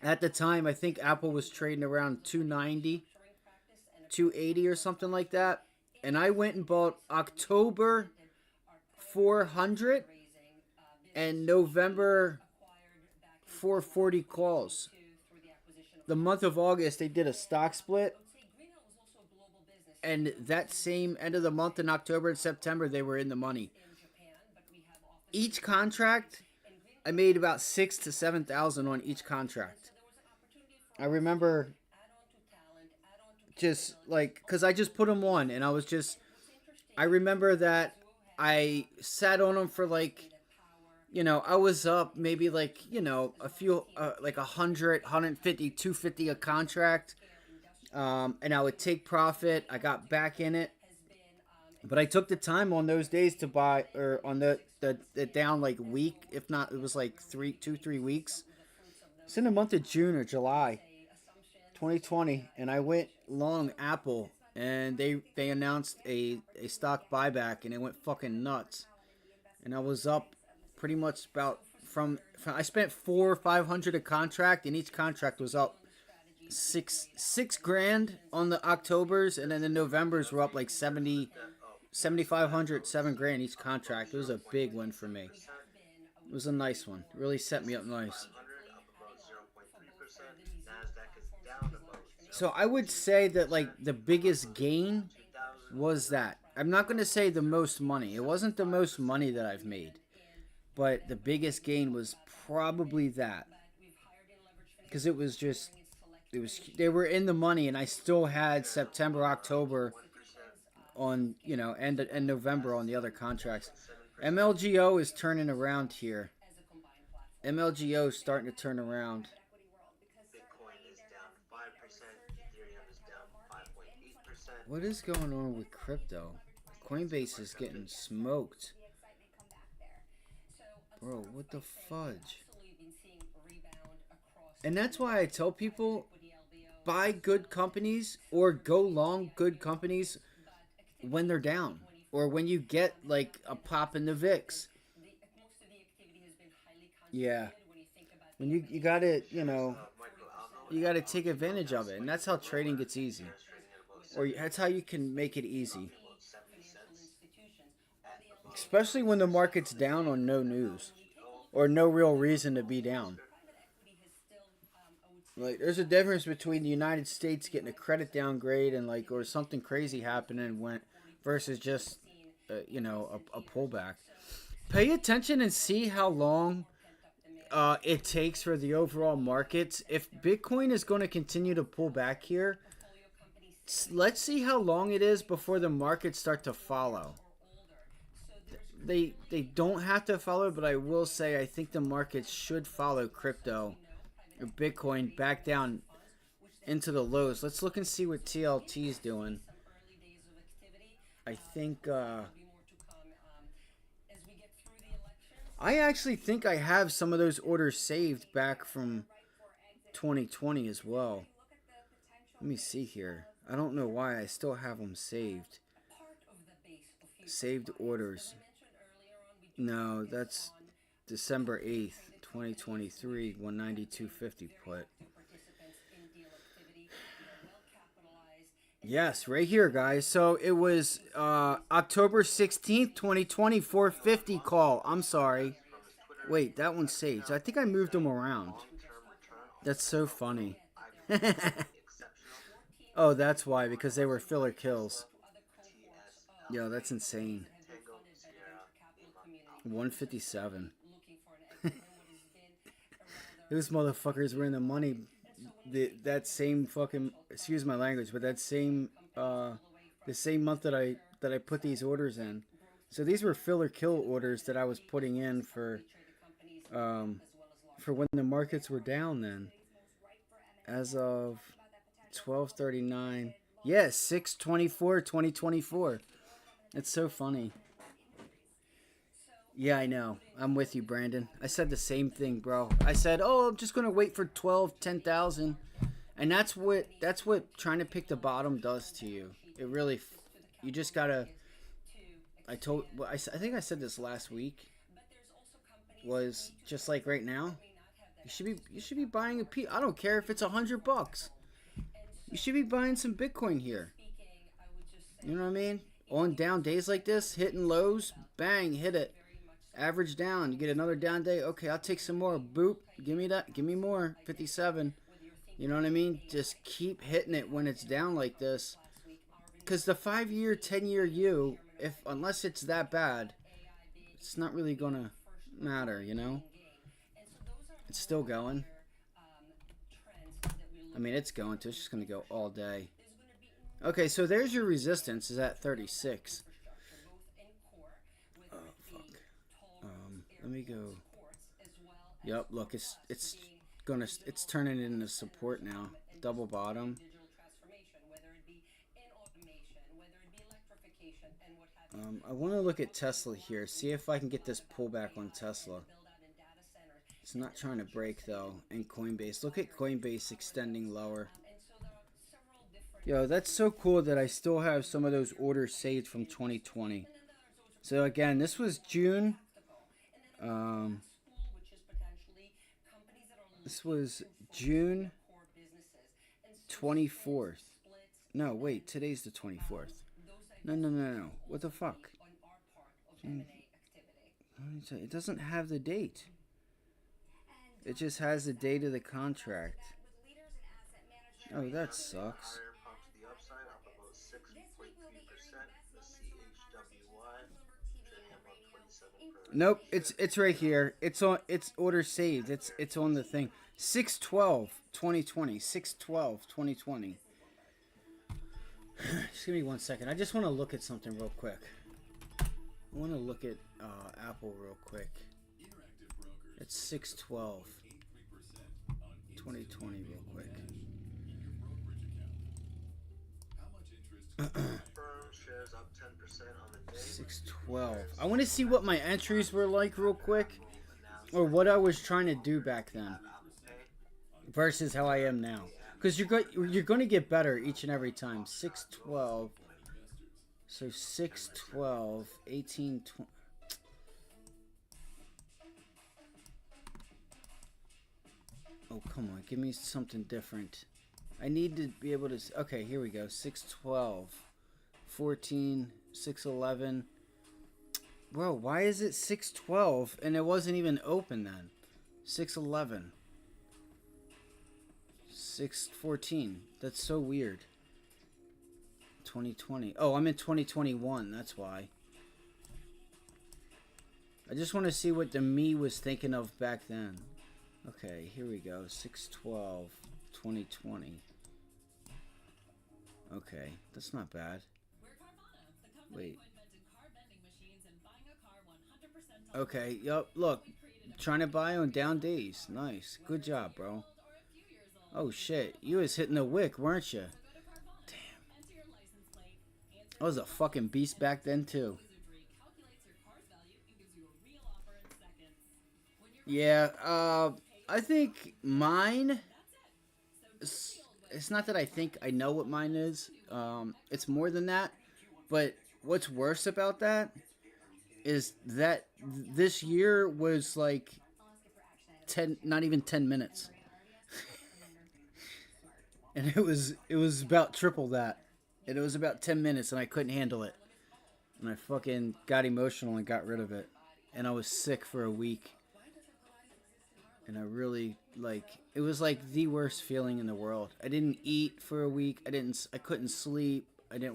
at the time, I think Apple was trading around 290, 280 or something like that. And I went and bought October 400 and November 440 calls. The month of August, they did a stock split. And that same end of the month in October and September, they were in the money. Each contract, I made about 6,000 to 7,000 on each contract. I remember just like, because I just put them on and I remember that I sat on them for like, I was up maybe like, a few, like 100, 150, 250 a contract. And I would take profit. I got back in it. But I took the time on those days to buy, or on the down like week, if not, it was like 2-3 weeks. It's in the month of June or July 2020. And I went long Apple. And they announced a stock buyback, and it went fucking nuts. And I was up pretty much about from I spent $400 or $500 a contract, and each contract was up six grand on the Octobers, and then the Novembers were up like 7,500, $7,000 each contract. It was a big win for me. It was a nice one. It really set me up nice. So I would say that like the biggest gain was that. I'm not going to say the most money. It wasn't the most money that I've made. But the biggest gain was probably that. Because it was just, they were in the money, and I still had September, October on, and November on the other contracts. MLGO is turning around here. MLGO is starting to turn around. What is going on with crypto? Coinbase is getting smoked. Bro, what the fudge? And that's why I tell people, buy good companies or go long good companies when they're down. Or when you get like a pop in the VIX. Yeah. When you gotta, you gotta take advantage of it. And that's how trading gets easy. Or that's how you can make it easy. Especially when the market's down on no news. Or no real reason to be down. Like, there's a difference between the United States getting a credit downgrade and like, or something crazy happening versus just, a pullback. Pay attention and see how long it takes for the overall markets. If Bitcoin is going to continue to pull back here, let's see how long it is before the markets start to follow. They don't have to follow, but I will say I think the markets should follow crypto or Bitcoin back down into the lows. Let's look and see what TLT is doing. I think I actually think I have some of those orders saved back from 2020 as well. Let me see here. I don't know why I still have them saved. Saved orders. No, that's December 8th, 2023, 192.50 put. Yes, right here, guys. So it was October 16th, 2020, 450 call. I'm sorry. Wait, that one's saved. So I think I moved them around. That's so funny. Oh, that's why, because they were filler kills. Yo, that's insane. 157. Those motherfuckers were in the money. That same fucking, excuse my language, but that same the same month that I put these orders in. So these were filler kill orders that I was putting in for when the markets were down then. As of 12/39. Yeah, 6/24/2024. It's so funny. Yeah, I know. I'm with you, Brandon. I said the same thing, bro. I said, "Oh, I'm just gonna wait for 10,000," and that's what trying to pick the bottom does to you. It really, you just gotta. I think I said this last week. Was just like right now. You should be buying a piece. I don't care if it's $100. You should be buying some Bitcoin here. You know what I mean? On down days like this, hitting lows, bang, hit it. Average down. You get another down day. Okay, I'll take some more. Boop. Give me that. Give me more. 57. You know what I mean? Just keep hitting it when it's down like this. Because the 5-year, 10-year U, unless it's that bad, it's not really going to matter, you know? It's still going. I mean, it's going to. It's just going to go all day. Okay, so there's your resistance. Is at 36. Oh, fuck. Let me go. Yep, look, it's turning into support now. Double bottom. I want to look at Tesla here. See if I can get this pullback on Tesla. It's not trying to break though. And Coinbase. Look at Coinbase extending lower. Yo, that's so cool that I still have some of those orders saved from 2020. So again, this was June. This was June 24th. No, wait, today's the 24th. No. What the fuck? It doesn't have the date. It just has the date of the contract. Oh, that sucks. Nope, it's right here. It's order saved. It's on the thing. 6/12/2020. 6/12/2020. Just give me 1 second. I just want to look at something real quick. I want to look at Apple real quick. It's 6/12/2020 real quick. Shares up 10% on the day. 6/12. I want to see what my entries were like real quick, or what I was trying to do back then, versus how I am now. Because you're going to get better each and every time. 6/12. So 6/12/18/20. Oh, come on. Give me something different. I need to be able to... Okay, here we go. 6/12/14, 6/11. Bro, why is it 6/12 and it wasn't even open then? 6/11. 6/14. That's so weird. 2020. Oh, I'm in 2021. That's why. I just want to see what the me was thinking of back then. Okay, here we go. 6/12/2020. Okay, that's not bad. Wait. Okay, yup, look. Trying to buy on down days. Nice. Good job, bro. Oh, shit. You was hitting the wick, weren't you? Damn. I was a fucking beast back then, too. Yeah, I think mine... It's not that I think I know what mine is. It's more than that. But what's worse about that is that this year was like 10, not even 10 minutes. And it was about triple that. And it was about 10 minutes and I couldn't handle it. And I fucking got emotional and got rid of it. And I was sick for a week. And I really, it was like the worst feeling in the world. I didn't eat for a week. I couldn't sleep. It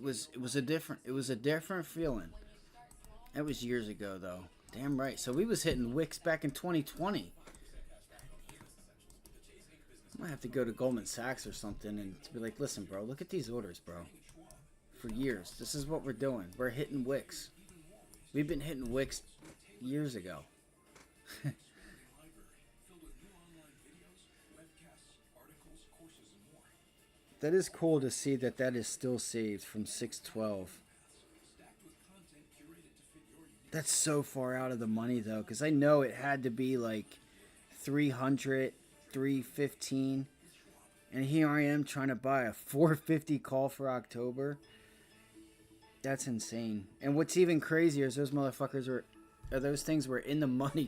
was a different feeling. That was years ago though. Damn right. So we was hitting wicks back in 2020. I might have to go to Goldman Sachs or something and be like, listen, bro, look at these orders, bro. For years. This is what we're doing. We're hitting wicks. We've been hitting wicks years ago. That is cool to see that is still saved from 6/12. That's so far out of the money though, because I know it had to be like 300, 315, and here I am trying to buy a 450 call for October. That's insane. And what's even crazier is those things were in the money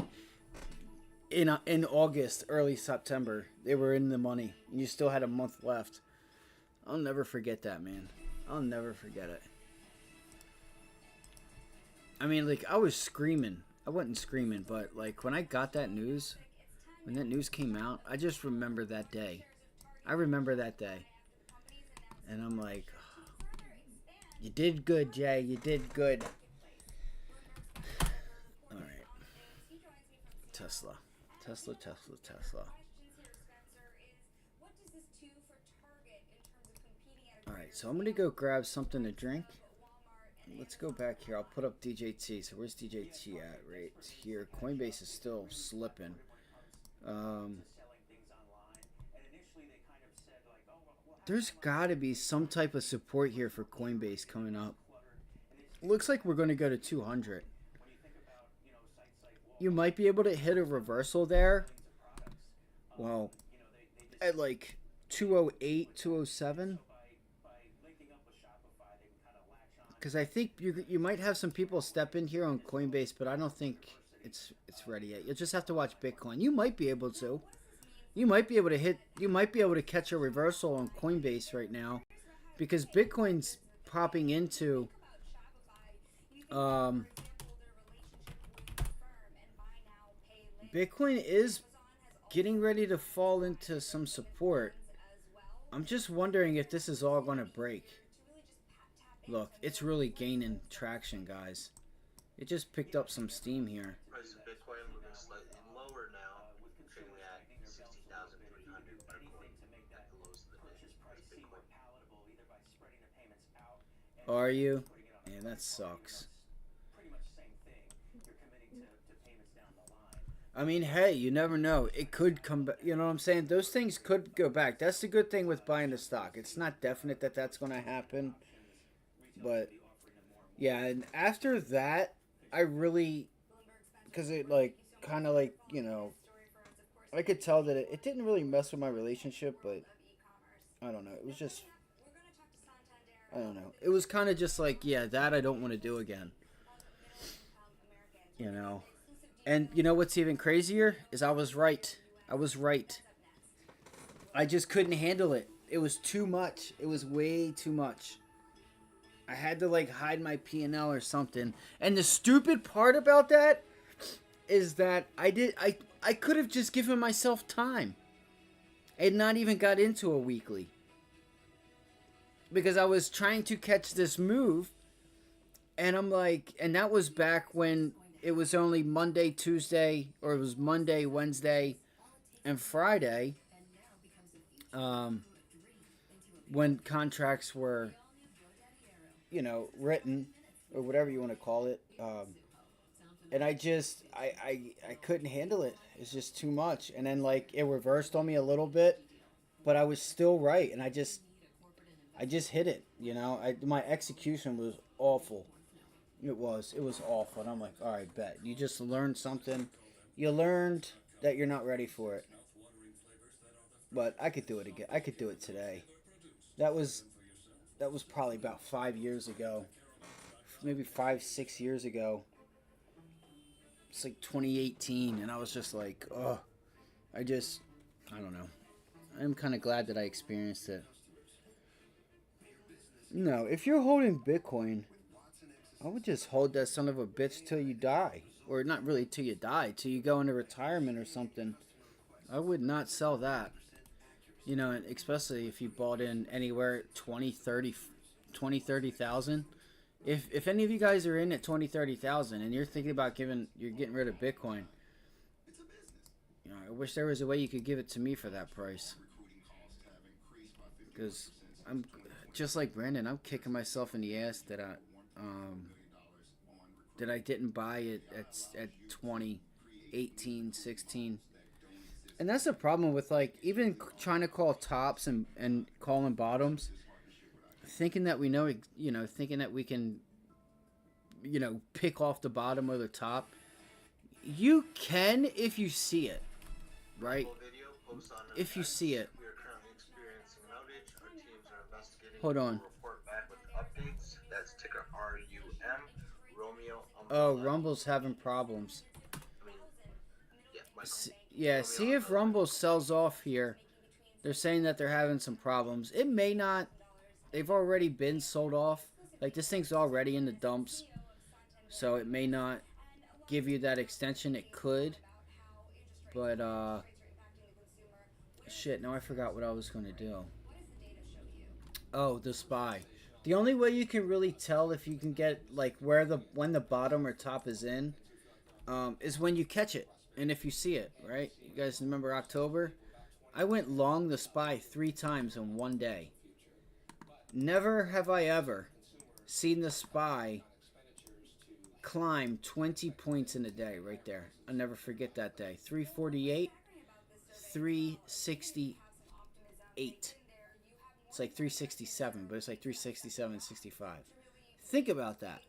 in August, early September. They were in the money, and you still had a month left. I'll never forget that, man. I'll never forget it. I mean, like, I was screaming. I wasn't screaming, but, like, when I got that news, when that news came out, I just remember that day. I remember that day. And I'm like, you did good, Jay. You did good. All right. Tesla. Tesla. All right, so I'm going to go grab something to drink. Let's go back here. I'll put up DJT. So where's DJT at? Right here. Coinbase is still slipping. There's got to be some type of support here for Coinbase coming up. Looks like we're going to go to 200. You might be able to hit a reversal there. Well, at like 208, 207. Because I think you might have some people step in here on Coinbase, but I don't think it's ready yet. You'll just have to watch Bitcoin. You might be able to. You might be able to catch a reversal on Coinbase right now, because Bitcoin's popping into Bitcoin is getting ready to fall into some support. I'm just wondering if this is all going to break. Look, it's really gaining traction, guys. It just picked up some steam here. Price of Bitcoin looking slightly lower now, trading at 60,300 at the lows of the day. Are you? Man, that sucks. I mean, hey, you never know. It could come back. You know what I'm saying? Those things could go back. That's the good thing with buying the stock. It's not definite that that's going to happen. But, yeah, and after that, I really, because it, like, kind of like, you know, I could tell that it didn't really mess with my relationship, but I don't know. It was just, I don't know. It was kind of just like, yeah, that I don't want to do again. You know. And you know what's even crazier is I was right. I was right. I just couldn't handle it. It was too much. It was way too much. I had to like hide my P&L or something. And the stupid part about that is that I could have just given myself time and not even got into a weekly. Because I was trying to catch this move, and I'm like, and that was back when it was only Monday, Tuesday, or it was Monday, Wednesday, and Friday, when contracts were, you know, written, or whatever you want to call it, and I couldn't handle it. It's just too much. And then like it reversed on me a little bit, but I was still right, and I just hit it. You know, my execution was awful. It was awful, and I'm like, all right, bet. You just learned something. You learned that you're not ready for it. But I could do it again. I could do it today. That was probably about 5 years ago. Maybe 5-6 years ago. It's like 2018, and I was just like, oh, I don't know. I'm kind of glad that I experienced it. No, if you're holding Bitcoin, I would just hold that son of a bitch till you die. Or not really till you die, till you go into retirement or something. I would not sell that. You know, and especially if you bought in anywhere 30,000. If any of you guys are in at 30,000 and you're thinking about getting rid of Bitcoin, you know, I wish there was a way you could give it to me for that price. Because I'm just like Brandon, I'm kicking myself in the ass that I didn't buy it at 20, 18, 16. And that's the problem with like even trying to call tops and calling bottoms, thinking that we know, you know, thinking that we can, you know, pick off the bottom or the top. You can if you see it, right? If you see it. We are currently experiencing an outage. Our teams are investigating. Hold on. Report back with updates. That's ticker RUM. Romeo. Oh, Rumble's having problems. Yeah, see if Rumble sells off here. They're saying that they're having some problems. It may not. They've already been sold off. Like, this thing's already in the dumps. So it may not give you that extension. It could. But, shit, now I forgot what I was going to do. Oh, the SPY. The only way you can really tell if you can get, like, when the bottom or top is in, is when you catch it. And if you see it, right? You guys remember October? I went long the SPY 3 times in one day. Never have I ever seen the SPY climb 20 points in a day right there. I'll never forget that day. 348, 368. It's like 367, but it's like 367, 65. Think about that.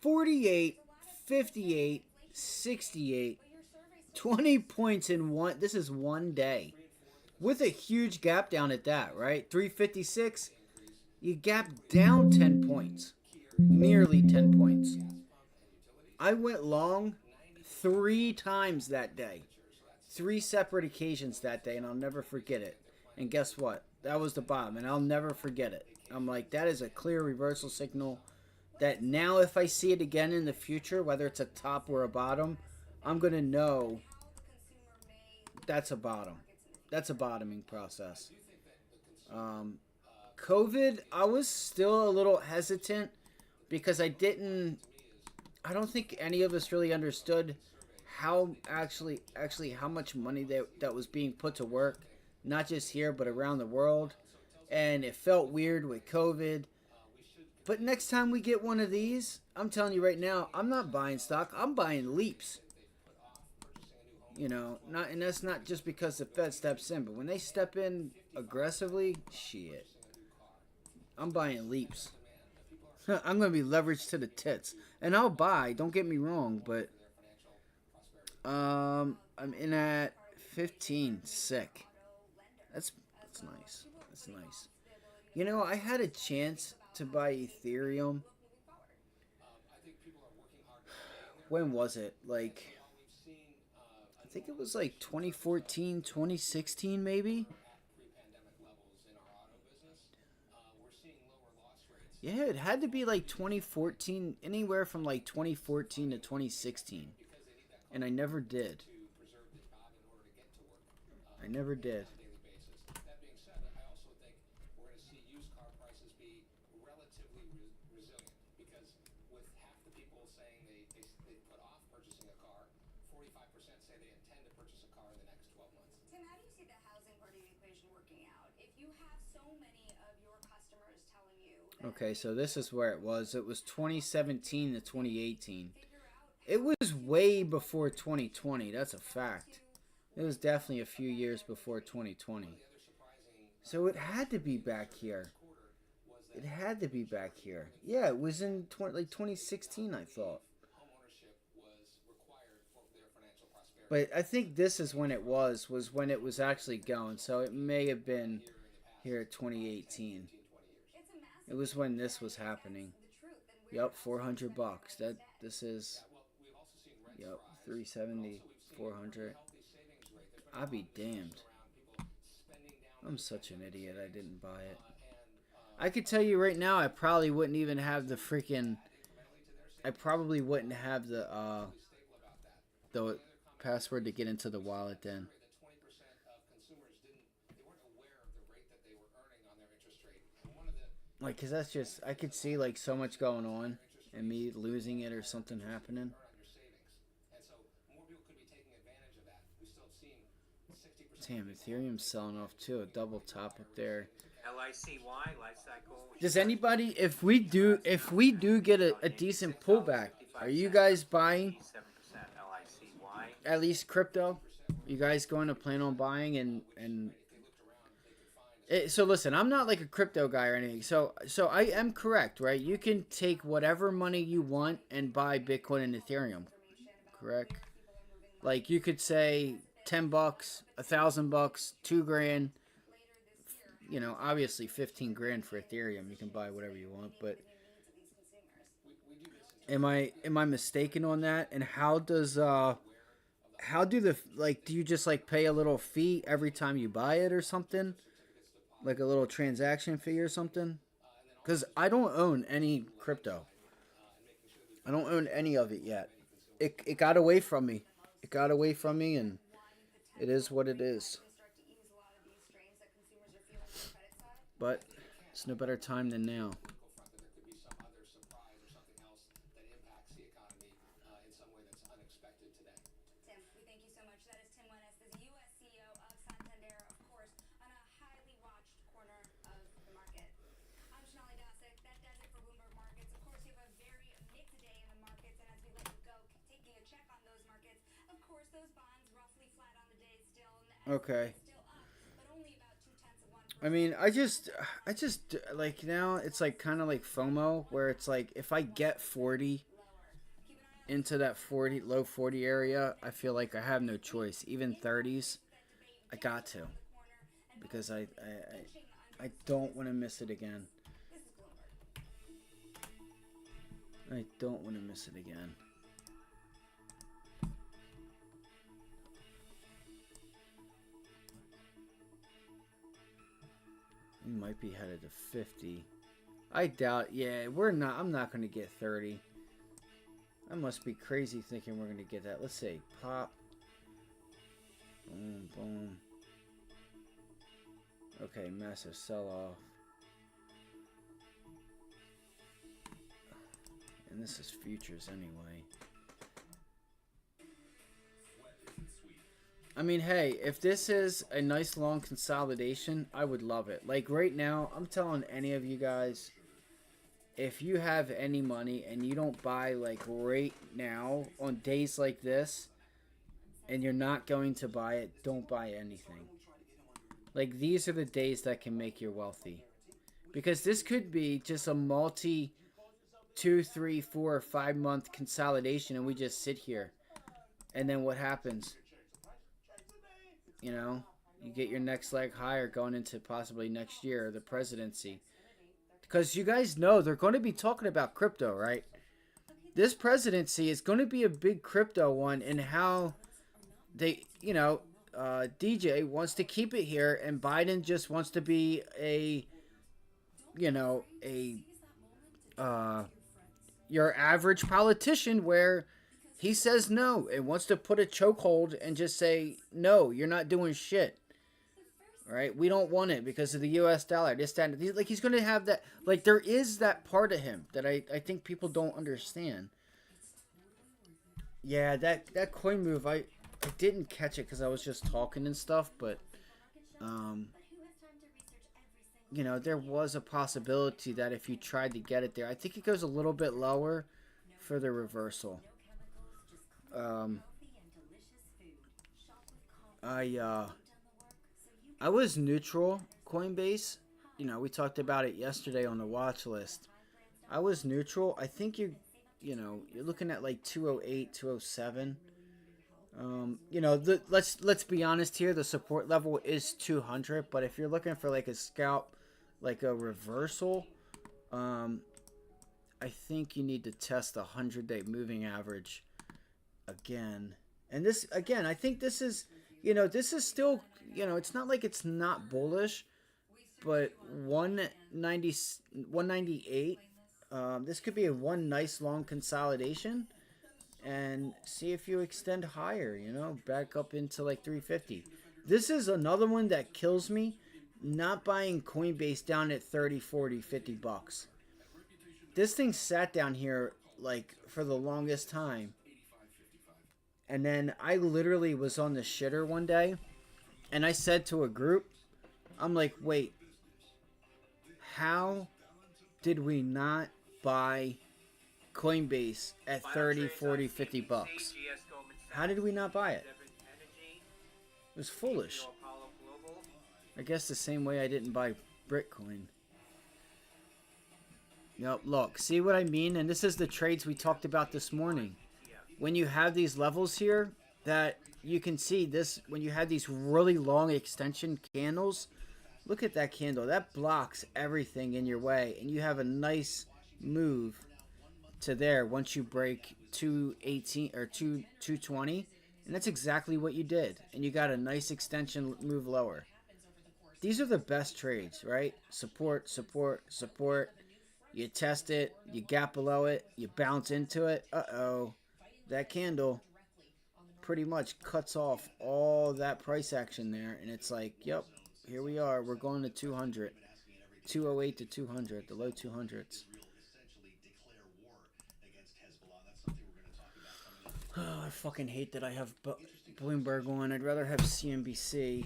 48, 58, 68, 20 points in one. This is one day. With a huge gap down at that, right? 356, you gap down 10 points. Nearly 10 points. I went long 3 times that day. 3 separate occasions that day, and I'll never forget it. And guess what? That was the bottom, and I'll never forget it. I'm like, that is a clear reversal signal that now if I see it again in the future, whether it's a top or a bottom, I'm going to know that's a bottom. That's a bottoming process. COVID, I was still a little hesitant because I don't think any of us really understood how actually how much money that was being put to work, not just here but around the world, and it felt weird with COVID. But next time we get one of these, I'm telling you right now, I'm not buying stock. I'm buying leaps. You know, and that's not just because the Fed steps in, but when they step in aggressively, shit, I'm buying leaps. I'm going to be leveraged to the tits. And I'll buy, don't get me wrong, but I'm in at 15, sick. That's nice. That's nice. You know, I had a chance to buy Ethereum. When was it? Like, I think it was like 2014, 2016 maybe. Yeah, it had to be like 2014, anywhere from like 2014 to 2016. And I never did. I never did. Okay, so this is where it was. It was 2017 to 2018. It was way before 2020. That's a fact. It was definitely a few years before 2020. So it had to be back here. It had to be back here. Yeah, it was in 2016, I thought. But I think this is when it was when it was actually going. So it may have been here at 2018. It was when this was happening. Yep, $400. This is. Yep, 370, 400. I'll be damned. I'm such an idiot. I didn't buy it. I could tell you right now, I probably wouldn't even have the freaking. I probably wouldn't have the password to get into the wallet then. Like, cause that's just, I could see like so much going on and me losing it or something happening. Damn, Ethereum's selling off too. A double top up there. LICY, life cycle. Does anybody, if we do get a decent pullback, are you guys buying at least crypto? You guys going to plan on buying so listen, I'm not like a crypto guy or anything. So I am correct, right? You can take whatever money you want and buy Bitcoin and Ethereum, correct? Like you could say $10, $1,000, $2,000, you know, obviously 15 grand for Ethereum. You can buy whatever you want, but am I mistaken on that? And how do you just like pay a little fee every time you buy it or something? Like a little transaction fee or something? Because I don't own any crypto. I don't own any of it yet. It got away from me. It got away from me, and it is what it is. But it's no better time than now. Okay. I mean, I just like now it's like kind of like FOMO where it's like if I get 40 into that 40 low 40 area, I feel like I have no choice. Even 30s, I got to because I don't want to miss it again. I don't want to miss it again. We might be headed to 50. I doubt. Yeah, I'm not going to get 30. I must be crazy thinking we're going to get that. Let's say pop. Boom, boom. Okay, massive sell-off. And this is futures anyway. I mean, hey, if this is a nice long consolidation, I would love it. Like right now, I'm telling any of you guys, if you have any money and you don't buy like right now on days like this, and you're not going to buy it, don't buy anything. Like these are the days that can make you wealthy. Because this could be just a multi 2, 3, 4, or 5 month consolidation and we just sit here. And then what happens? You know, you get your next leg higher going into possibly next year, the presidency. Because you guys know they're going to be talking about crypto, right? This presidency is going to be a big crypto one and how they, you know, DJ wants to keep it here and Biden just wants to be a, you know, your average politician where he says no and wants to put a chokehold and just say, no, you're not doing shit. All right? We don't want it because of the U.S. dollar. This, that, like he's going to have that. Like there is that part of him that I think people don't understand. Yeah, that coin move, I didn't catch it because I was just talking and stuff. But, you know, there was a possibility that if you tried to get it there. I think it goes a little bit lower for the reversal. I was neutral Coinbase. You know, we talked about it yesterday on the watch list. I was neutral. I think you know, you're looking at like 208, 207. You know, let's be honest here. The support level is 200, but if you're looking for like a scalp, like a reversal, I think you need to test the 100-day moving average again. And this, again, I think this is, you know, this is still, you know, it's not like it's not bullish, but 198, this could be a one nice long consolidation and see if you extend higher, you know, back up into like 350. This is another one that kills me, not buying Coinbase down at 30, 40, 50 bucks. This thing sat down here like for the longest time. And then I literally was on the shitter one day and I said to a group, I'm like, wait, how did we not buy Coinbase at 30, 40, 50 bucks? How did we not buy it? It was foolish. I guess the same way I didn't buy Bitcoin. Yep, look, see what I mean? And this is the trades we talked about this morning. When you have these levels here that you can see this, when you have these really long extension candles, look at that candle. That blocks everything in your way. And you have a nice move to there once you break 218 or 220. And that's exactly what you did. And you got a nice extension move lower. These are the best trades, right? Support, support, support. You test it, you gap below it, you bounce into it. Uh-oh. That candle pretty much cuts off all that price action there. And it's like, yep, here we are. We're going to 200. 208 to 200, the low 200s. Oh, I fucking hate that I have Bloomberg on. I'd rather have CNBC.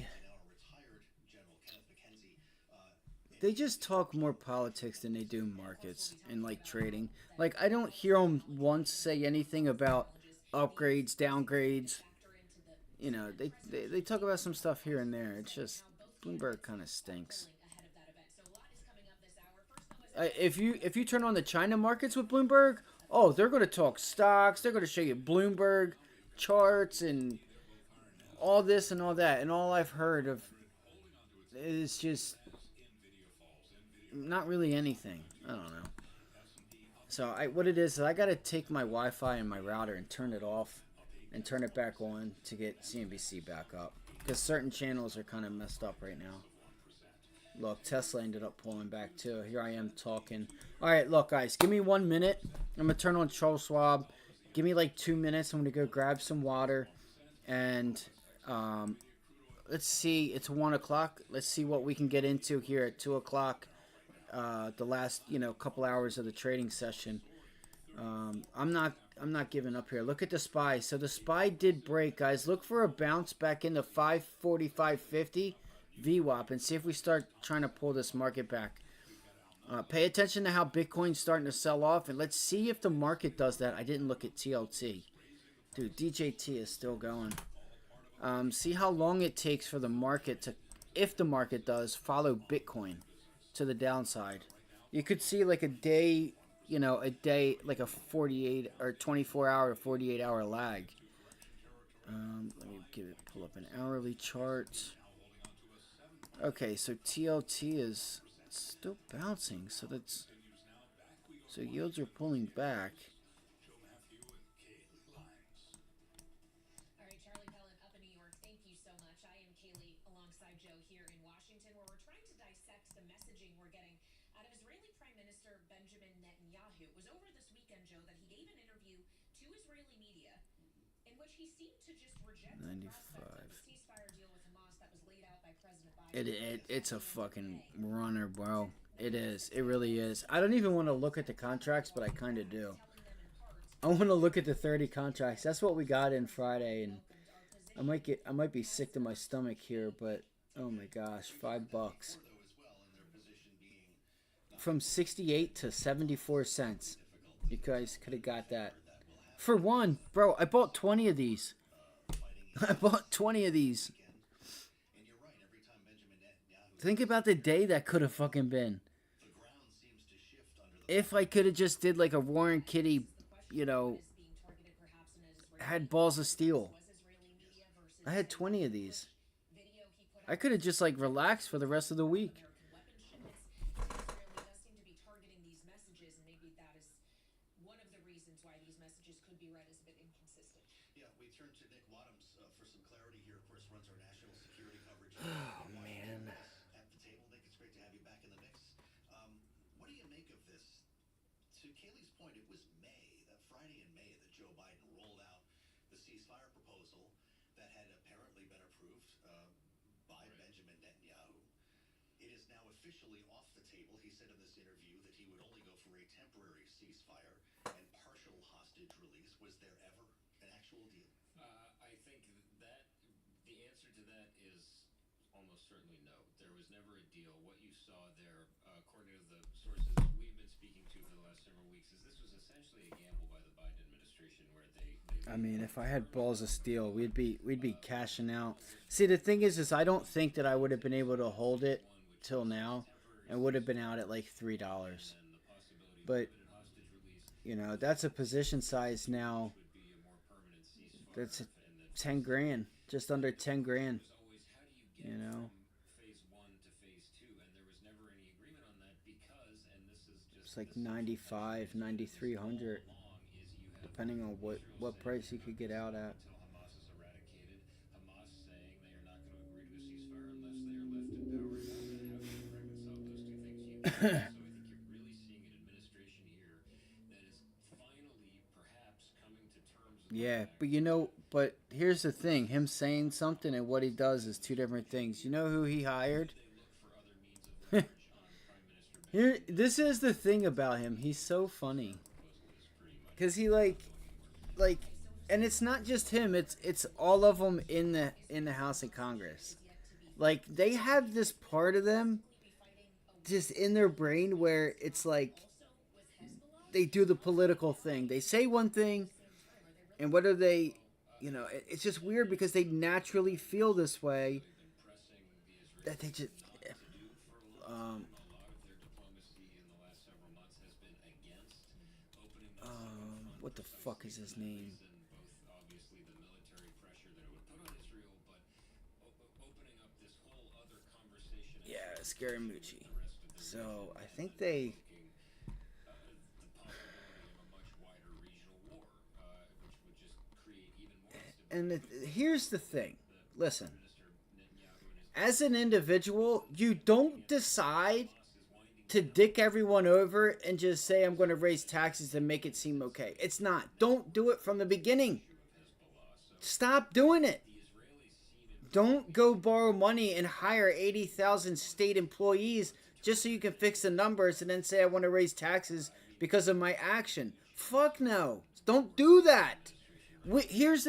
They just talk more politics than they do markets and like trading. Like, I don't hear them once say anything about upgrades, downgrades. You know, they talk about some stuff here and there. It's just Bloomberg kind of stinks. If you turn on the China markets with Bloomberg, oh, they're going to talk stocks. They're going to show you Bloomberg charts and all this and all that. And all I've heard of is just not really anything. I don't know. So what it is I got to take my Wi-Fi and my router and turn it off and turn it back on to get CNBC back up. Because certain channels are kind of messed up right now. Look, Tesla ended up pulling back too. Here I am talking. All right, look, guys, give me 1 minute. I'm going to turn on Charles Schwab. Give me like 2 minutes. I'm going to go grab some water. And let's see. It's 1 o'clock. Let's see what we can get into here at 2 o'clock. The last, couple hours of the trading session. I'm not giving up here. Look at the SPY. So the SPY did break, guys. Look for a bounce back into 545.50 VWAP and see if we start trying to pull this market back. Pay attention to how Bitcoin's starting to sell off, and let's see if the market does that. I didn't look at TLT. Dude, DJT is still going. See how long it takes for the market to, if the market does, follow Bitcoin to the downside. You could see like a day, like a 48 or 24 hour, 48 hour lag. Let me pull up an hourly chart. Okay, so TLT is still bouncing, so yields are pulling back. All right, Charlie Pellin up in New York. Thank you so much. I am Kaylee alongside Joe here in Washington, where we're trying to dissect the messaging we're getting out of Israeli Prime Minister Benjamin Netanyahu. It was over this weekend, Joe, that he gave an interview to Israeli media in which he seemed to just reject the prospect of a ceasefire deal with Hamas that was laid out by President Biden. It's a fucking runner, bro. It is. It really is. I don't even want to look at the contracts, but I kind of do. I want to look at the 30 contracts. That's what we got in Friday, and I might be sick to my stomach here, but oh my gosh, $5 from 68 to 74 cents. You guys could have got that for one, bro. I bought 20 of these. I bought 20 of these. Think about the day that could have fucking been. If I could have just did like a Warren Kitty, had balls of steel. I had 20 of these. I could have just like relaxed for the rest of the week. Oh, man. At the table, Nick, it's great to have you back in the mix. What do you make of this? To Kaylee's point, it was that Friday in May, that Joe Biden rolled out the ceasefire proposal that had apparently been approved by Benjamin Netanyahu. It is now officially off the table. He said in this interview that he would only go for a temporary ceasefire and partial hostage release. Was there ever an actual deal? I think that the answer to that is almost certainly no. There was never a deal. What you saw there, according to the sources we've been speaking to for the last several weeks, is this was essentially a gamble by the Biden administration where they I mean, if I had balls of steel, we'd be cashing out. See, the thing is I don't think that I would have been able to hold it till now and would have been out at like $3. But that's a position size now. That's 10 grand, just under 10 grand. It's like 95, 9,300, depending on what price you could get out at. Yeah, but here's the thing: him saying something and what he does is two different things. You know who he hired? Here, this is the thing about him. He's so funny. Cause he like, and it's not just him. It's all of them in the House of Congress. Like they have this part of them, just in their brain where it's like, they do the political thing. They say one thing, and what are they? It's just weird because they naturally feel this way. That they just. What the fuck is his name? Yeah, Scaramucci. So I think they. And here's the thing. Listen. As an individual, you don't decide to dick everyone over and just say, I'm going to raise taxes and make it seem okay. It's not. Don't do it from the beginning. Stop doing it. Don't go borrow money and hire 80,000 state employees just so you can fix the numbers and then say, I want to raise taxes because of my action. Fuck no. Don't do that. Here's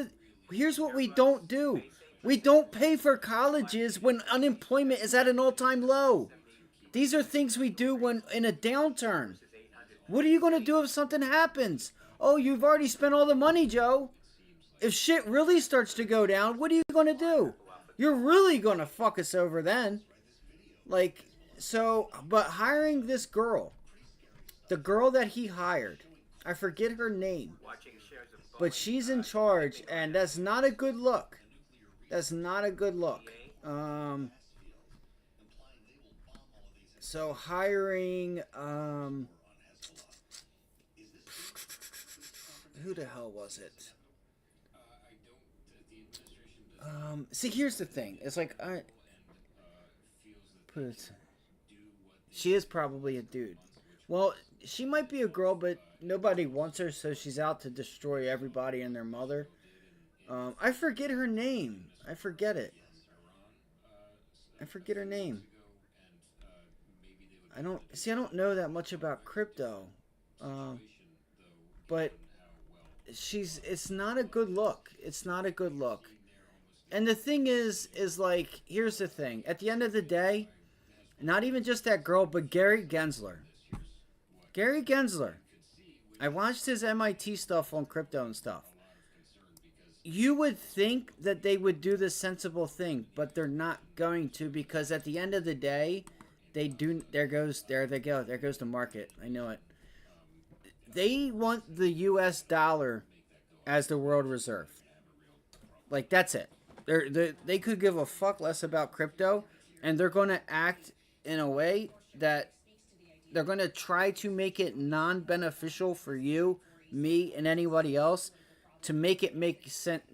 what we don't do. We don't pay for colleges when unemployment is at an all-time low. These are things we do when in a downturn. What are you going to do if something happens? Oh, you've already spent all the money, Joe. If shit really starts to go down, what are you going to do? You're really going to fuck us over then. But hiring this girl, the girl that he hired, I forget her name, but she's in charge, and that's not a good look. That's not a good look. So hiring, who the hell was it? See, here's the thing. It's like, she is probably a dude. Well, she might be a girl, but nobody wants her, so she's out to destroy everybody and their mother. I forget her name. I forget it. I forget her name. I don't know that much about crypto. But it's not a good look. It's not a good look. And the thing is like, here's the thing. At the end of the day, not even just that girl, but Gary Gensler. Gary Gensler. I watched his MIT stuff on crypto and stuff. You would think that they would do the sensible thing, but they're not going to, because at the end of the day, they do. There they go. There goes the market. I know it. They want the U.S. dollar as the world reserve. Like, that's it. They could give a fuck less about crypto, and they're going to act in a way that they're going to try to make it non-beneficial for you, me, and anybody else, to make it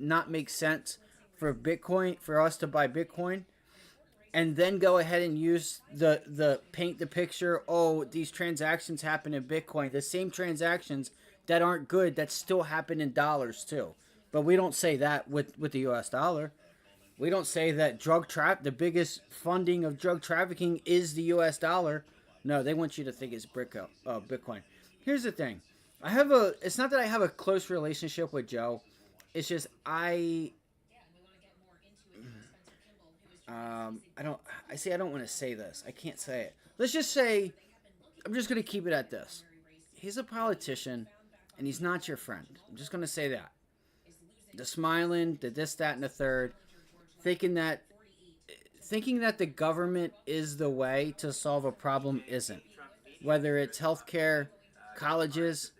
not make sense for Bitcoin, for us to buy Bitcoin, and then go ahead and use the paint the picture. Oh, these transactions happen in Bitcoin. The same transactions that aren't good that still happen in dollars too. But we don't say that with the U.S. dollar. We don't say that the biggest funding of drug trafficking is the U.S. dollar. No, they want you to think it's Bitcoin. Here's the thing. It's not that I have a close relationship with Joe. It's just I don't want to say this. I can't say it. Let's just say, I'm just going to keep it at this. He's a politician, and he's not your friend. I'm just going to say that. The smiling, the this, that, and the third, thinking that the government is the way to solve a problem isn't. Whether it's healthcare, colleges,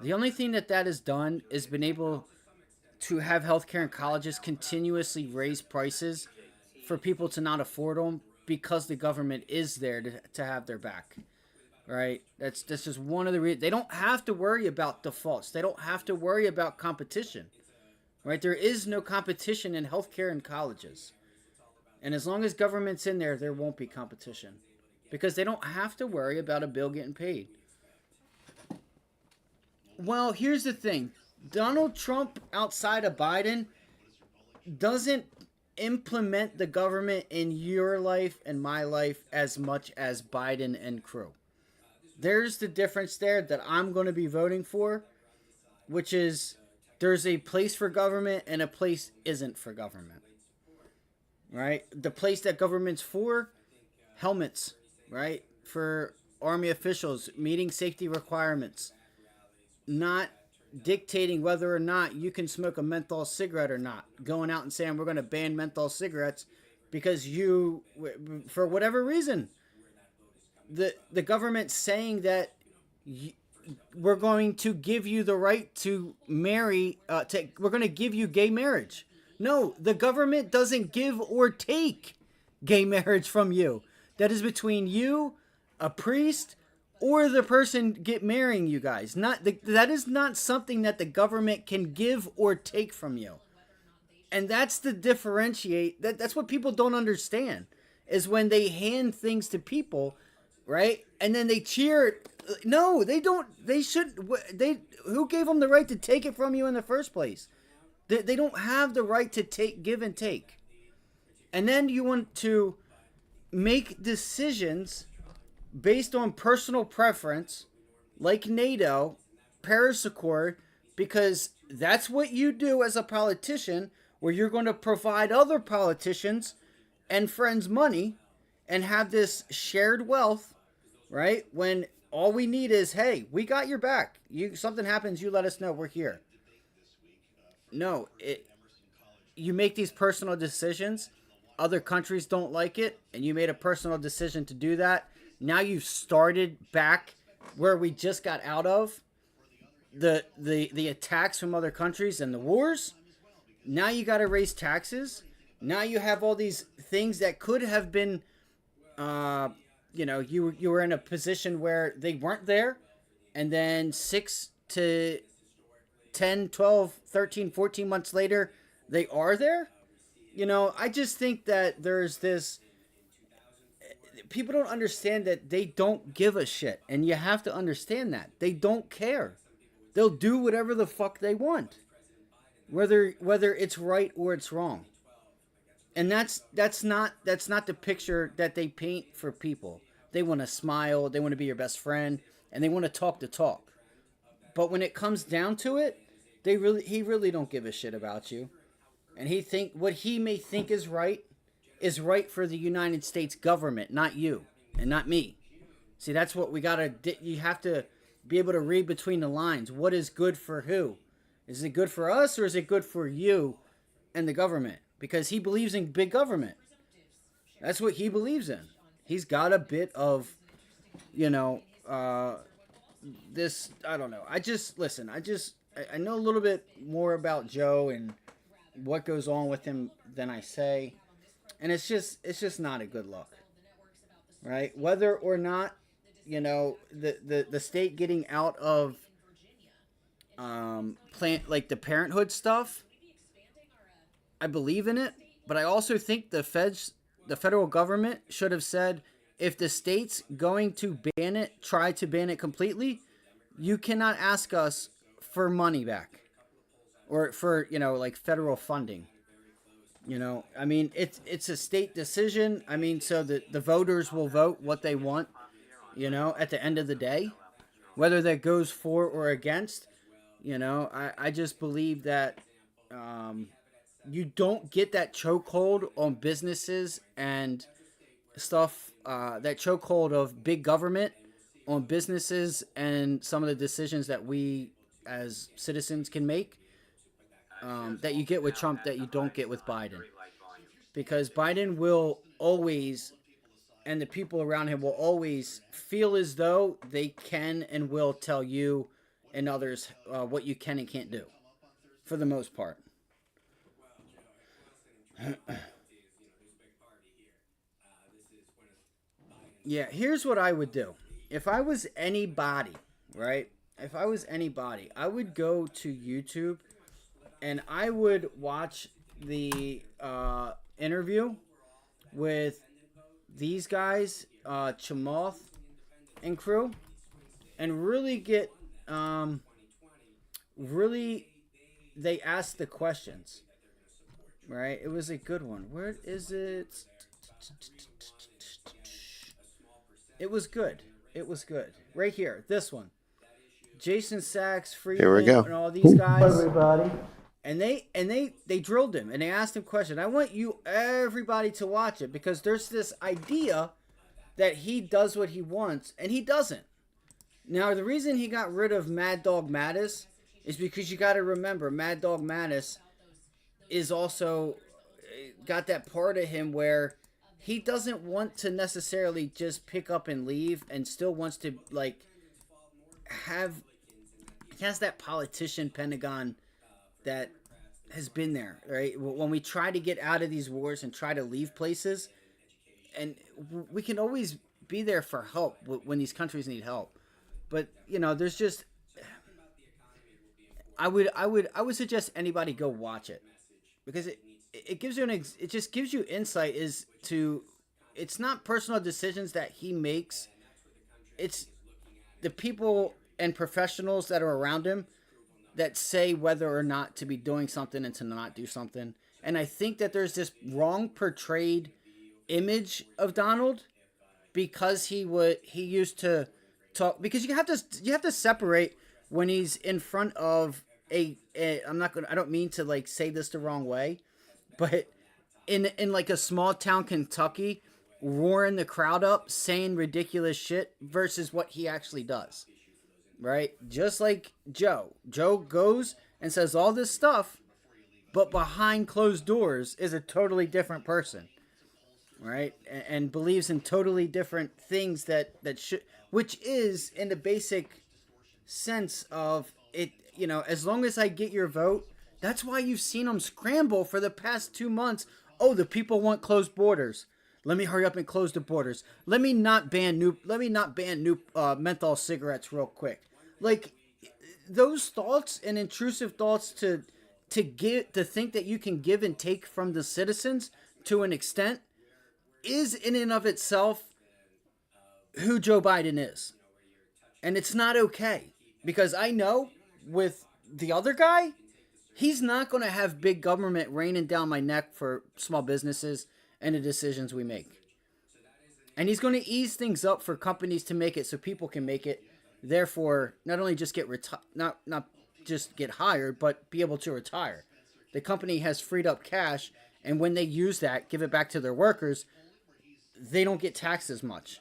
the only thing that has done is been able to have healthcare and colleges continuously raise prices for people to not afford them because the government is there to have their back, right? That's just one of the reasons. They don't have to worry about defaults. They don't have to worry about competition, right? There is no competition in healthcare and colleges. And as long as government's in there, there won't be competition because they don't have to worry about a bill getting paid. Well, here's the thing. Donald Trump, outside of Biden, doesn't implement the government in your life and my life as much as Biden and crew. There's the difference there that I'm going to be voting for, which is there's a place for government and a place isn't for government. Right? The place that government's for, helmets, right? For Army officials, meeting safety requirements, not dictating whether or not you can smoke a menthol cigarette or not. Going out and saying we're going to ban menthol cigarettes because you, for whatever reason, the government saying that we're going to give you the right to marry, we're going to give you gay marriage. No, the government doesn't give or take gay marriage from you. That is between you, a priest, or the person marrying you guys. That is not something that the government can give or take from you. And that's the differentiate. That's what people don't understand, is when they hand things to people, right? And then they cheer. No, they don't. They should. Who gave them the right to take it from you in the first place? They don't have the right to give and take. And then you want to make decisions based on personal preference, like NATO, Paris Accord, because that's what you do as a politician, where you're going to provide other politicians and friends money and have this shared wealth, right? When all we need is, hey, we got your back. Something happens, you let us know, we're here. No, you make these personal decisions. Other countries don't like it, and you made a personal decision to do that. Now you've started back where we just got out of, the attacks from other countries and the wars. Now you got to raise taxes. Now you have all these things that could have been, you were in a position where they weren't there, and then 6 to 10, 12, 13, 14 months later, they are there. I just think that there's this... People don't understand that they don't give a shit. And you have to understand that. They don't care. They'll do whatever the fuck they want. Whether it's right or it's wrong. And that's not the picture that they paint for people. They want to smile, they want to be your best friend, and they want to talk the talk. But when it comes down to it, he really don't give a shit about you. And what he may think is right for the United States government, not you and not me. See, that's what we gotta. You have to be able to read between the lines. What is good for who? Is it good for us or is it good for you and the government? Because he believes in big government. That's what he believes in. He's got a bit of, this. I don't know. I know a little bit more about Joe and what goes on with him than I say. And it's just not a good look, right? Whether or not, the state getting out of like the parenthood stuff, I believe in it. But I also think the federal government should have said, if the state's going to try to ban it completely, you cannot ask us for money back or for, like federal funding. It's a state decision. So the voters will vote what they want, at the end of the day, whether that goes for or against. I just believe that you don't get that chokehold on businesses and stuff, that chokehold of big government on businesses and some of the decisions that we as citizens can make. That you get with Trump that you don't get with Biden. Because Biden will always, and the people around him will always feel as though they can and will tell you and others what you can and can't do, for the most part. Yeah, here's what I would do. If I was anybody, right? If I was anybody, I would go to YouTube and I would watch the interview with these guys, Chamath and crew, and really get really, they asked the questions, right? It was a good one. Where is it? It was good. It was good. Right here, this one. Jason Sachs, Here we Friedman, go. and all these guys. Everybody. And they drilled him and they asked him questions. I want everybody to watch it because there's this idea that he does what he wants and he doesn't. Now the reason he got rid of Mad Dog Mattis is because you got to remember Mad Dog Mattis is also got that part of him where he doesn't want to necessarily just pick up and leave and still wants to like he has that politician Pentagon that has been there, right? When we try to get out of these wars and try to leave places, and we can always be there for help when these countries need help. But you know, there's just I would suggest anybody go watch it because it gives you it just gives you insight as to it's not personal decisions that he makes, it's the people and professionals that are around him that say whether or not to be doing something and to not do something. And I think that there's this wrong portrayed image of Donald because he used to talk, because you have to separate when he's in front of I don't mean to like say this the wrong way, but in like a small town Kentucky, roaring the crowd up, saying ridiculous shit versus what he actually does. Right? Just like Joe. Joe goes and says all this stuff, but behind closed doors is a totally different person. Right? And believes in totally different things that should, which is in the basic sense of it, you know, as long as I get your vote, that's why you've seen them scramble for the past 2 months. Oh, the people want closed borders. Let me hurry up and close the borders. Let me not ban new menthol cigarettes real quick. Like those thoughts and intrusive thoughts to think that you can give and take from the citizens to an extent is in and of itself who Joe Biden is. And it's not okay because I know with the other guy, he's not going to have big government raining down my neck for small businesses and the decisions we make. And he's going to ease things up for companies to make it so people can make it. Therefore, not only just get not just get hired, but be able to retire. The company has freed up cash, and when they use that, give it back to their workers, they don't get taxed as much.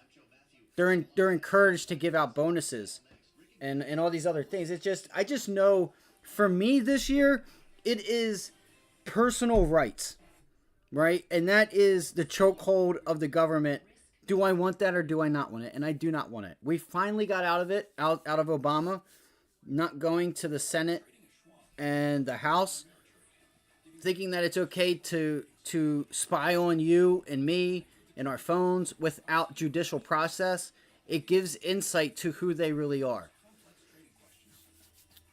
They're encouraged to give out bonuses and all these other things. I just know for me this year, it is personal rights, right? And that is the chokehold of the government. Do I want that or do I not want it? And I do not want it. We finally got out of it, out of Obama, not going to the Senate and the House, thinking that it's okay to spy on you and me and our phones without judicial process. It gives insight to who they really are.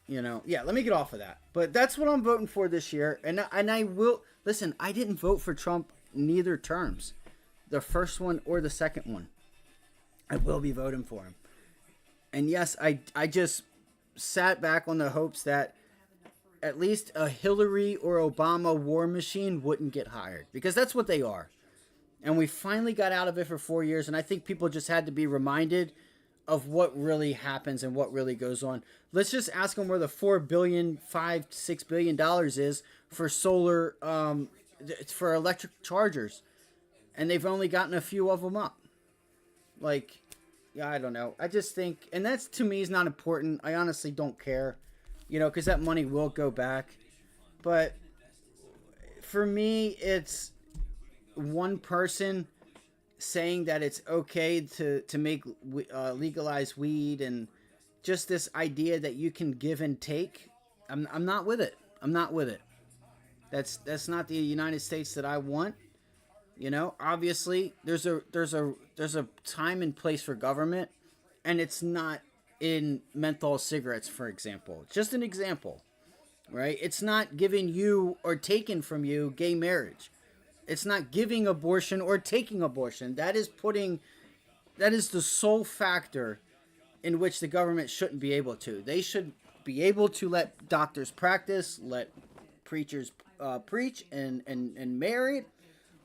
You know, yeah, let me get off of that. But that's what I'm voting for this year. And I will, listen, I didn't vote for Trump neither terms. The first one or the second one. I will be voting for him. And yes, I just sat back on the hopes that at least a Hillary or Obama war machine wouldn't get hired. Because that's what they are. And we finally got out of it for 4 years. And I think people just had to be reminded of what really happens and what really goes on. Let's just ask them where the $4 billion, $6 billion is for solar, for electric chargers. And they've only gotten a few of them up. Like, yeah, I don't know. I just think, and that's to me is not important. I honestly don't care, you know, because that money will go back. But for me, it's one person saying that it's okay to make legalize weed and just this idea that you can give and take. I'm not with it. I'm not with it. That's not the United States that I want. You know, obviously there's a time and place for government, and it's not in menthol cigarettes, for example. Just an example, right? It's not giving you or taking from you gay marriage. It's not giving abortion or taking abortion. That is the sole factor in which the government shouldn't be able to. They should be able to let doctors practice, let preachers preach and marry.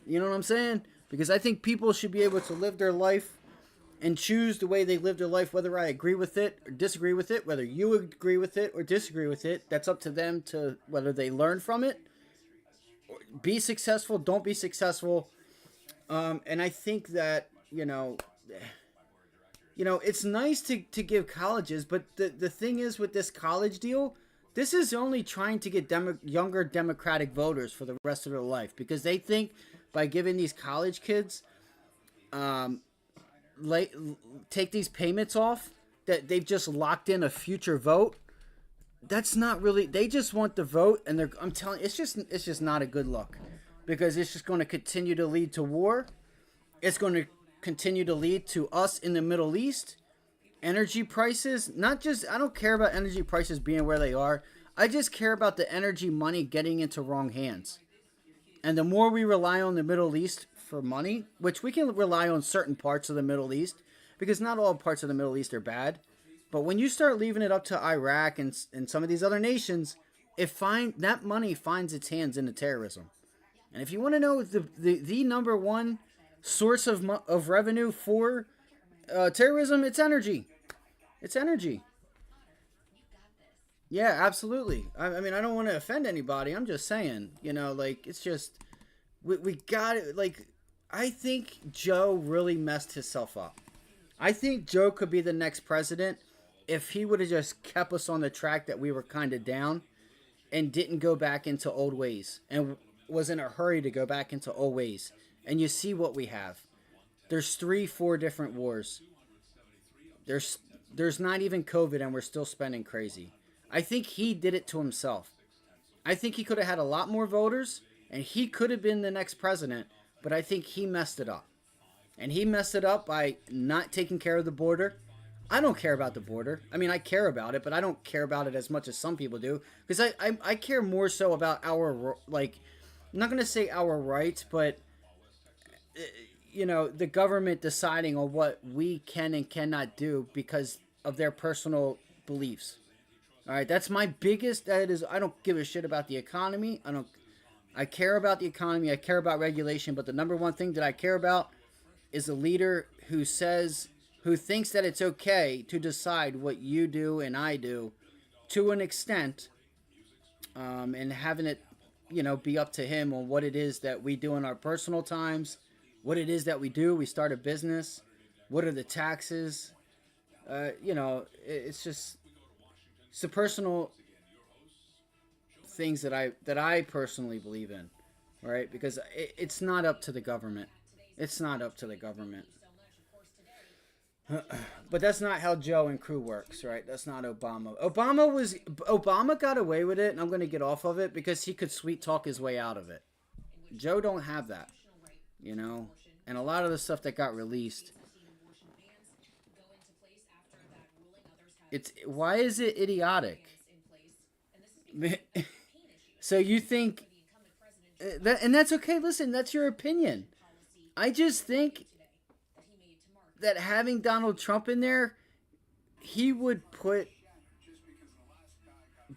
You know what I'm saying? Because I think people should be able to live their life and choose the way they live their life, whether I agree with it or disagree with it, whether you agree with it or disagree with it. That's up to them to whether they learn from it, be successful, don't be successful. And I think that, it's nice to give colleges, but the thing is with this college deal, this is only trying to get younger Democratic voters for the rest of their life, because they think by giving these college kids take these payments off that they've just locked in a future vote. That's not really, they just want the vote, and I'm telling you, it's just not a good look, because it's just going to continue to lead to war. It's going to continue to lead to us in the Middle East. Energy prices, I don't care about energy prices being where they are. I just care about the energy money getting into wrong hands. And the more we rely on the Middle East for money, which we can rely on certain parts of the Middle East, because not all parts of the Middle East are bad. But when you start leaving it up to Iraq and some of these other nations, that money finds its hands into terrorism. And if you want to know the number one source of revenue for terrorism, it's energy. It's energy. Yeah, absolutely. I mean, I don't want to offend anybody. I'm just saying, it's just, we got it. I think Joe really messed himself up. I think Joe could be the next president if he would have just kept us on the track that we were kind of down and didn't go back into old ways and was in a hurry to go back into old ways. And you see what we have. There's 3-4 different wars. There's not even COVID, and we're still spending crazy. I think he did it to himself. I think he could have had a lot more voters, and he could have been the next president, but I think he messed it up. And he messed it up by not taking care of the border. I don't care about the border. I mean, I care about it, but I don't care about it as much as some people do. Because I care more so about our, I'm not going to say our rights, but, the government deciding on what we can and cannot do because of their personal beliefs. All right, that's my biggest, I don't give a shit about the economy. I care about the economy. I care about regulation, but the number one thing that I care about is a leader who thinks that it's okay to decide what you do and I do to an extent, and having it, be up to him on what it is that we do in our personal times, what it is that we do. We start a business. What are the taxes? It's the personal things that I personally believe in, right? Because it's not up to the government. It's not up to the government. But that's not how Joe and crew works, right? That's not Obama. Obama got away with it, and I'm going to get off of it because he could sweet talk his way out of it. Joe don't have that, and a lot of the stuff that got released. Why is it idiotic? So you think that, and that's okay. Listen, that's your opinion. I just think that having Donald Trump in there, he would put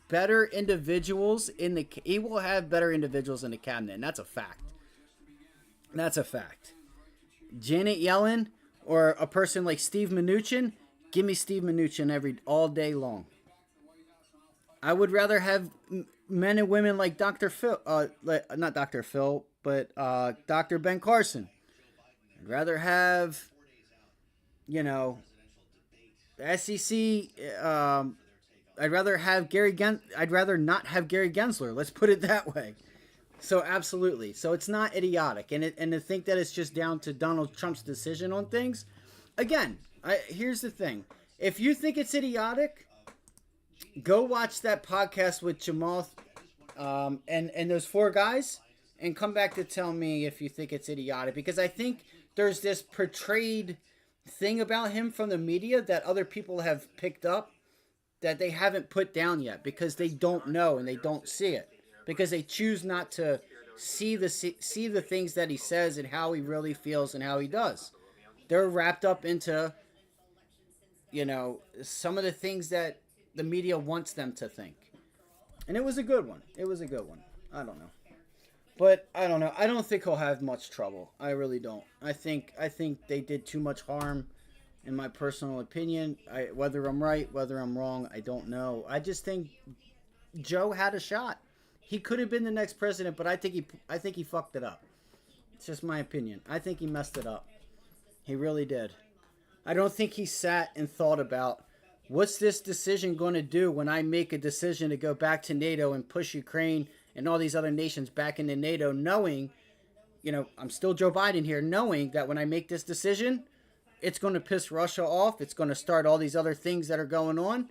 better individuals he will have better individuals in the cabinet, and that's a fact. That's a fact. Janet Yellen or a person like Steve Mnuchin, give me Steve Mnuchin all day long. I would rather have men and women like Dr. Phil, not Dr. Phil, but Dr. Ben Carson. I'd rather have, the SEC. I'd rather not have Gary Gensler. Let's put it that way. So absolutely. So it's not idiotic, and to think that it's just down to Donald Trump's decision on things. Again, here's the thing: if you think it's idiotic, go watch that podcast with Jamal and those 4 guys, and come back to tell me if you think it's idiotic. Because I think there's this portrayed thing about him from the media that other people have picked up that they haven't put down yet, because they don't know and they don't see it, because they choose not to see the things that he says and how he really feels and how he does. They're wrapped up into, some of the things that the media wants them to think. And it was a good one. It was a good one. I don't know. But I don't know. I don't think he'll have much trouble. I really don't. I think they did too much harm, in my personal opinion. Whether I'm right, whether I'm wrong, I don't know. I just think Joe had a shot. He could have been the next president, but I think he fucked it up. It's just my opinion. I think he messed it up. He really did. I don't think he sat and thought about, what's this decision going to do when I make a decision to go back to NATO and push Ukraine and all these other nations back into NATO, knowing, I'm still Joe Biden here, knowing that when I make this decision, it's going to piss Russia off. It's going to start all these other things that are going on.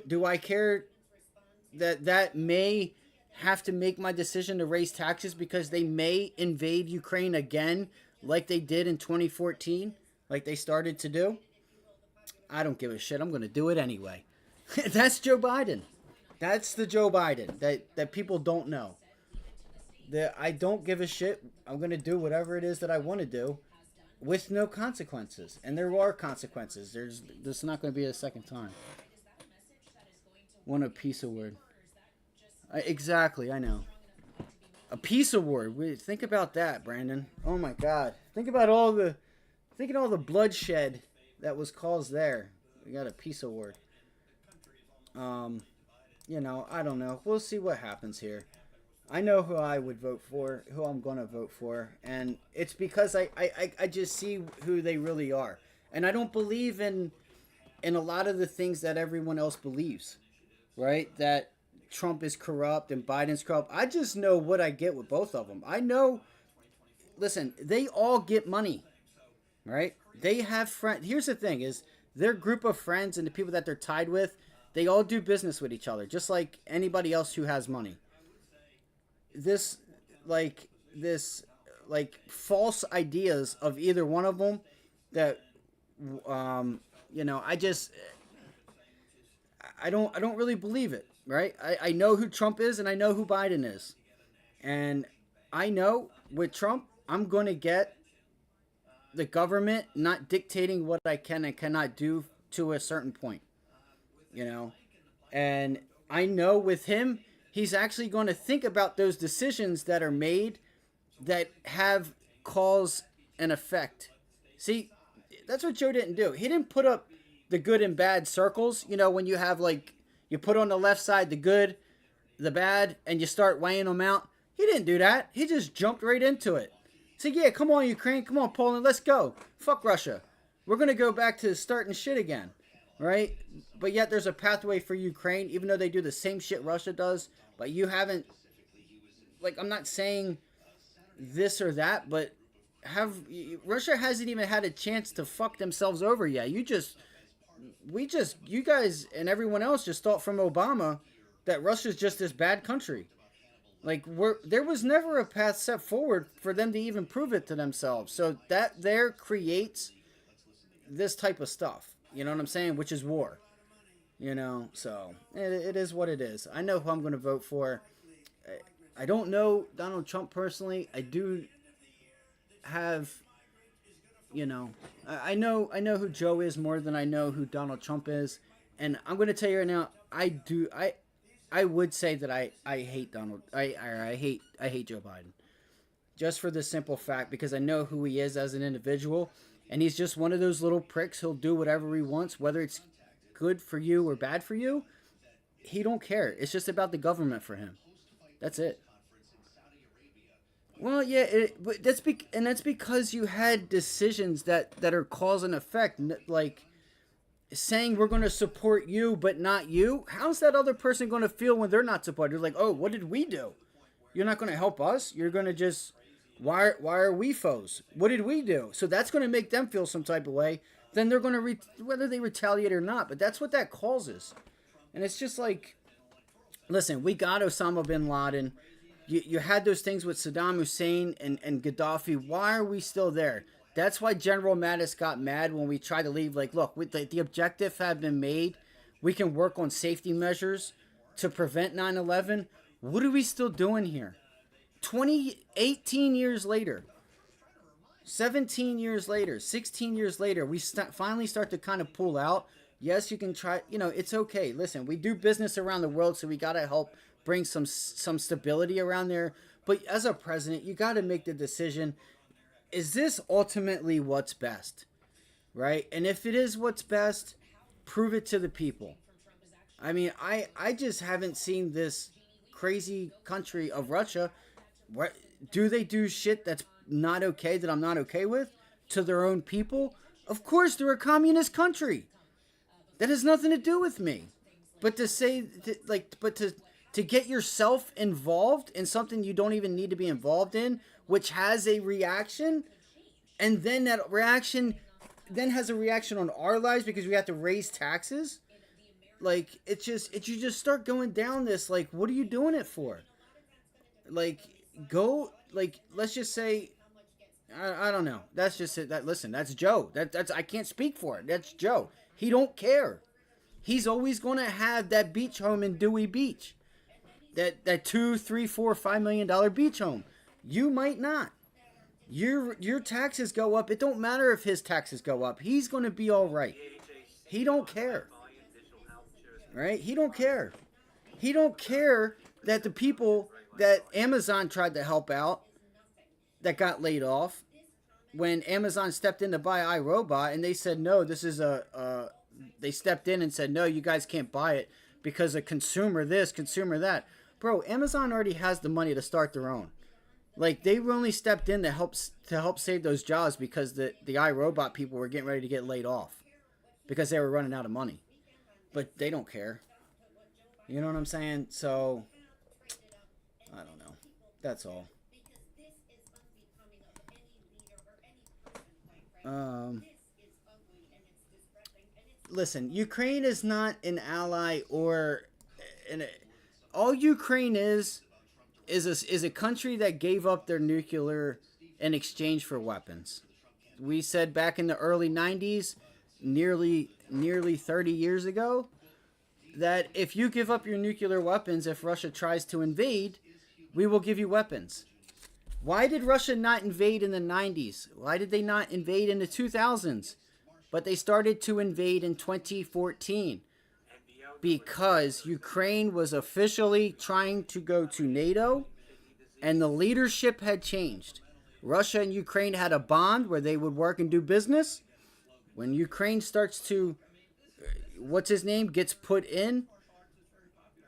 Do I care that may have to make my decision to raise taxes because they may invade Ukraine again like they did in 2014, like they started to do? I don't give a shit. I'm going to do it anyway. That's Joe Biden. That's the Joe Biden that people don't know. I don't give a shit. I'm going to do whatever it is that I want to do with no consequences. And there are consequences. There's not going to be a second time. What a piece of word. Exactly, I know. A piece of word. Think about that, Brandon. Oh my God. Think about all the bloodshed that was caused there. We got a piece of word. I don't know. We'll see what happens here. I know who I would vote for, who I'm going to vote for, and it's because I just see who they really are. And I don't believe in a lot of the things that everyone else believes, right? That Trump is corrupt and Biden's corrupt. I just know what I get with both of them. I know, listen, they all get money, right? They have friends. Here's the thing is, their group of friends and the people that they're tied with, they all do business with each other, just like anybody else who has money. This false ideas of either one of them that, I don't really believe it, right? I know who Trump is and I know who Biden is. And I know with Trump, I'm going to get the government not dictating what I can and cannot do to a certain point, and I know with him, he's actually going to think about those decisions that are made that have cause and effect. See, that's what Joe didn't do. He didn't put up the good and bad circles. When you have you put on the left side the good, the bad, and you start weighing them out. He didn't do that. He just jumped right into it. Said, yeah, come on, Ukraine. Come on, Poland. Let's go. Fuck Russia. We're going to go back to starting shit again, right? But yet there's a pathway for Ukraine, even though they do the same shit Russia does. But you haven't, I'm not saying this or that, but Russia hasn't even had a chance to fuck themselves over yet. You guys and everyone else just thought from Obama that Russia's just this bad country. There was never a path set forward for them to even prove it to themselves. So that there creates this type of stuff. You know what I'm saying? Which is war. So it is what it is. I know who I'm going to vote for. I don't know Donald Trump personally. I do have, I know who Joe is more than I know who Donald Trump is. And I'm going to tell you right now, I would say that I hate I hate Joe Biden, just for the simple fact because I know who he is as an individual, and he's just one of those little pricks. He'll do whatever he wants, whether it's good for you or bad for you. He don't care. It's just about the government for him. That's it. Well, yeah, but that's because you had decisions that are cause and effect, like saying we're going to support you but not you. How's that other person going to feel when they're not supported? They're like, oh, what did we do? You're not going to help us. You're going to just, why are we foes? What did we do? So that's going to make them feel some type of way. Then they're going to, whether they retaliate or not, but that's what that causes. And it's just like, listen, we got Osama bin Laden. You had those things with Saddam Hussein and Gaddafi. Why are we still there? That's why General Mattis got mad when we tried to leave. Look, the objective had been made. We can work on safety measures to prevent 9/11. What are we still doing here? 18 years later, 17 years later, 16 years later, we finally start to kind of pull out. Yes, you can try, it's okay. Listen, we do business around the world, so we got to help bring some stability around there. But as a president, you got to make the decision, is this ultimately what's best? Right? And if it is what's best, prove it to the people. I mean, I just haven't seen this crazy country of Russia. What do they do shit that's not okay, that I'm not okay with, to their own people? Of course, they're a communist country. That has nothing to do with me. But to say, to get yourself involved in something you don't even need to be involved in, which has a reaction, and then that reaction then has a reaction on our lives because we have to raise taxes. Like, you just start going down this, like, what are you doing it for? Like, let's just say, I don't know. That's just it. Listen, that's Joe. That's I can't speak for it. That's Joe. He don't care. He's always going to have that beach home in Dewey Beach. That $2, $3, $4, $5 million beach home. You might not. Your taxes go up. It don't matter if his taxes go up. He's going to be all right. He don't care. Right? He don't care. He don't care that the people that Amazon tried to help out that got laid off, when Amazon stepped in to buy iRobot, and they said, no, this is they stepped in and said, no, you guys can't buy it because of consumer this, consumer that. Bro, Amazon already has the money to start their own. Like, they only stepped in to help save those jobs because the iRobot people were getting ready to get laid off because they were running out of money. But they don't care. You know what I'm saying? So, I don't know. That's all. Listen, Ukraine is not an ally or all Ukraine is a country that gave up their nuclear in exchange for weapons. We said back in the early 90s, nearly 30 years ago, that if you give up your nuclear weapons, if Russia tries to invade, we will give you weapons. Why did Russia not invade in the 90s? Why did they not invade in the 2000s? But they started to invade in 2014 because Ukraine was officially trying to go to NATO and the leadership had changed. Russia and Ukraine had a bond where they would work and do business. When Ukraine starts to, gets put in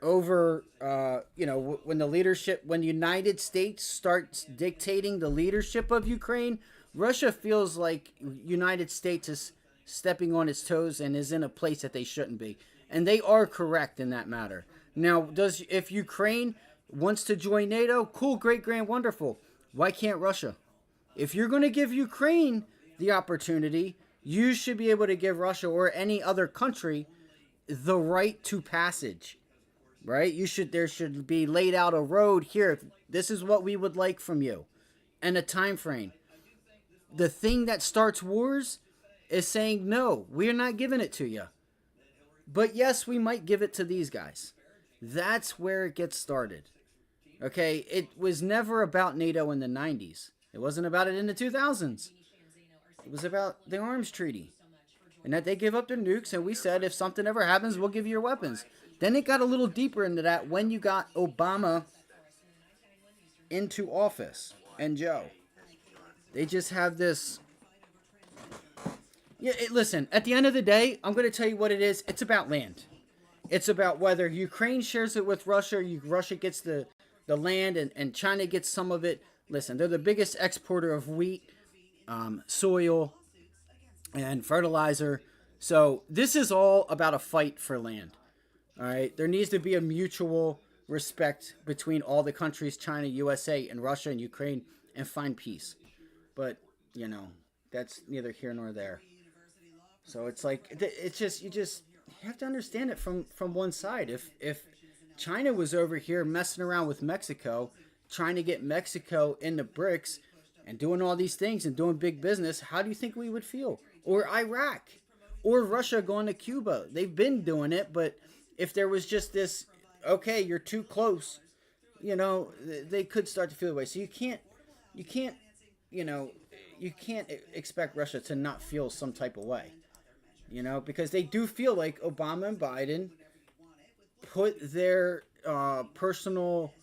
over, when the United States starts dictating the leadership of Ukraine, Russia feels like United States is stepping on its toes and is in a place that they shouldn't be. And they are correct in that matter. Now, if Ukraine wants to join NATO, cool, great, grand, wonderful. Why can't Russia? If you're going to give Ukraine the opportunity, you should be able to give Russia or any other country the right to passage, right? There should be laid out a road here. This is what we would like from you, and a time frame. The thing that starts wars is saying, no, we're not giving it to you. But yes, we might give it to these guys. That's where it gets started. Okay, it was never about NATO in the 90s. It wasn't about it in the 2000s. It was about the arms treaty. And that they give up their nukes, and we said, if something ever happens, we'll give you your weapons. Then it got a little deeper into that when you got Obama into office and Joe. They just have this... listen, at the end of the day, I'm going to tell you what it is. It's about land. It's about whether Ukraine shares it with Russia, Russia gets the land, and China gets some of it. Listen, they're the biggest exporter of wheat, soil, and fertilizer. So this is all about a fight for land. All right? There needs to be a mutual respect between all the countries, China, USA, and Russia, and Ukraine, and find peace. But, that's neither here nor there. So it's like, you have to understand it from one side. If China was over here messing around with Mexico, trying to get Mexico into BRICS and doing all these things and doing big business, how do you think we would feel? Or Iraq, or Russia going to Cuba. They've been doing it, but if there was just this, okay, you're too close, they could start to feel the way. So you can't expect Russia to not feel some type of way. you know, because they do feel like Obama and Biden put their personal,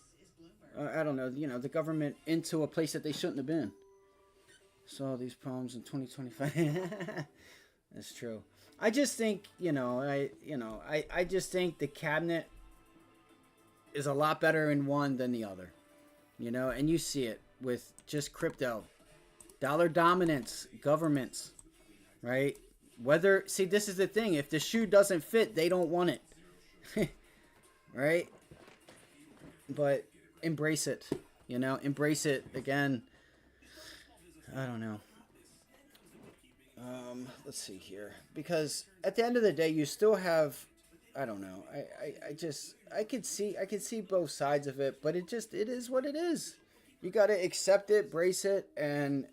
I don't know, you know, the government into a place that they shouldn't have been. Saw these problems in 2025. That's true. I just think, I just think the cabinet is a lot better in one than the other, you know, and you see it with just crypto, dollar dominance, governments, right? See, this is the thing. If the shoe doesn't fit, they don't want it, right? But embrace it, you know, embrace it again. I don't know. Let's see here, because at the end of the day, you still have, I don't know. I could see both sides of it, but it is what it is. You got to accept it, brace it, and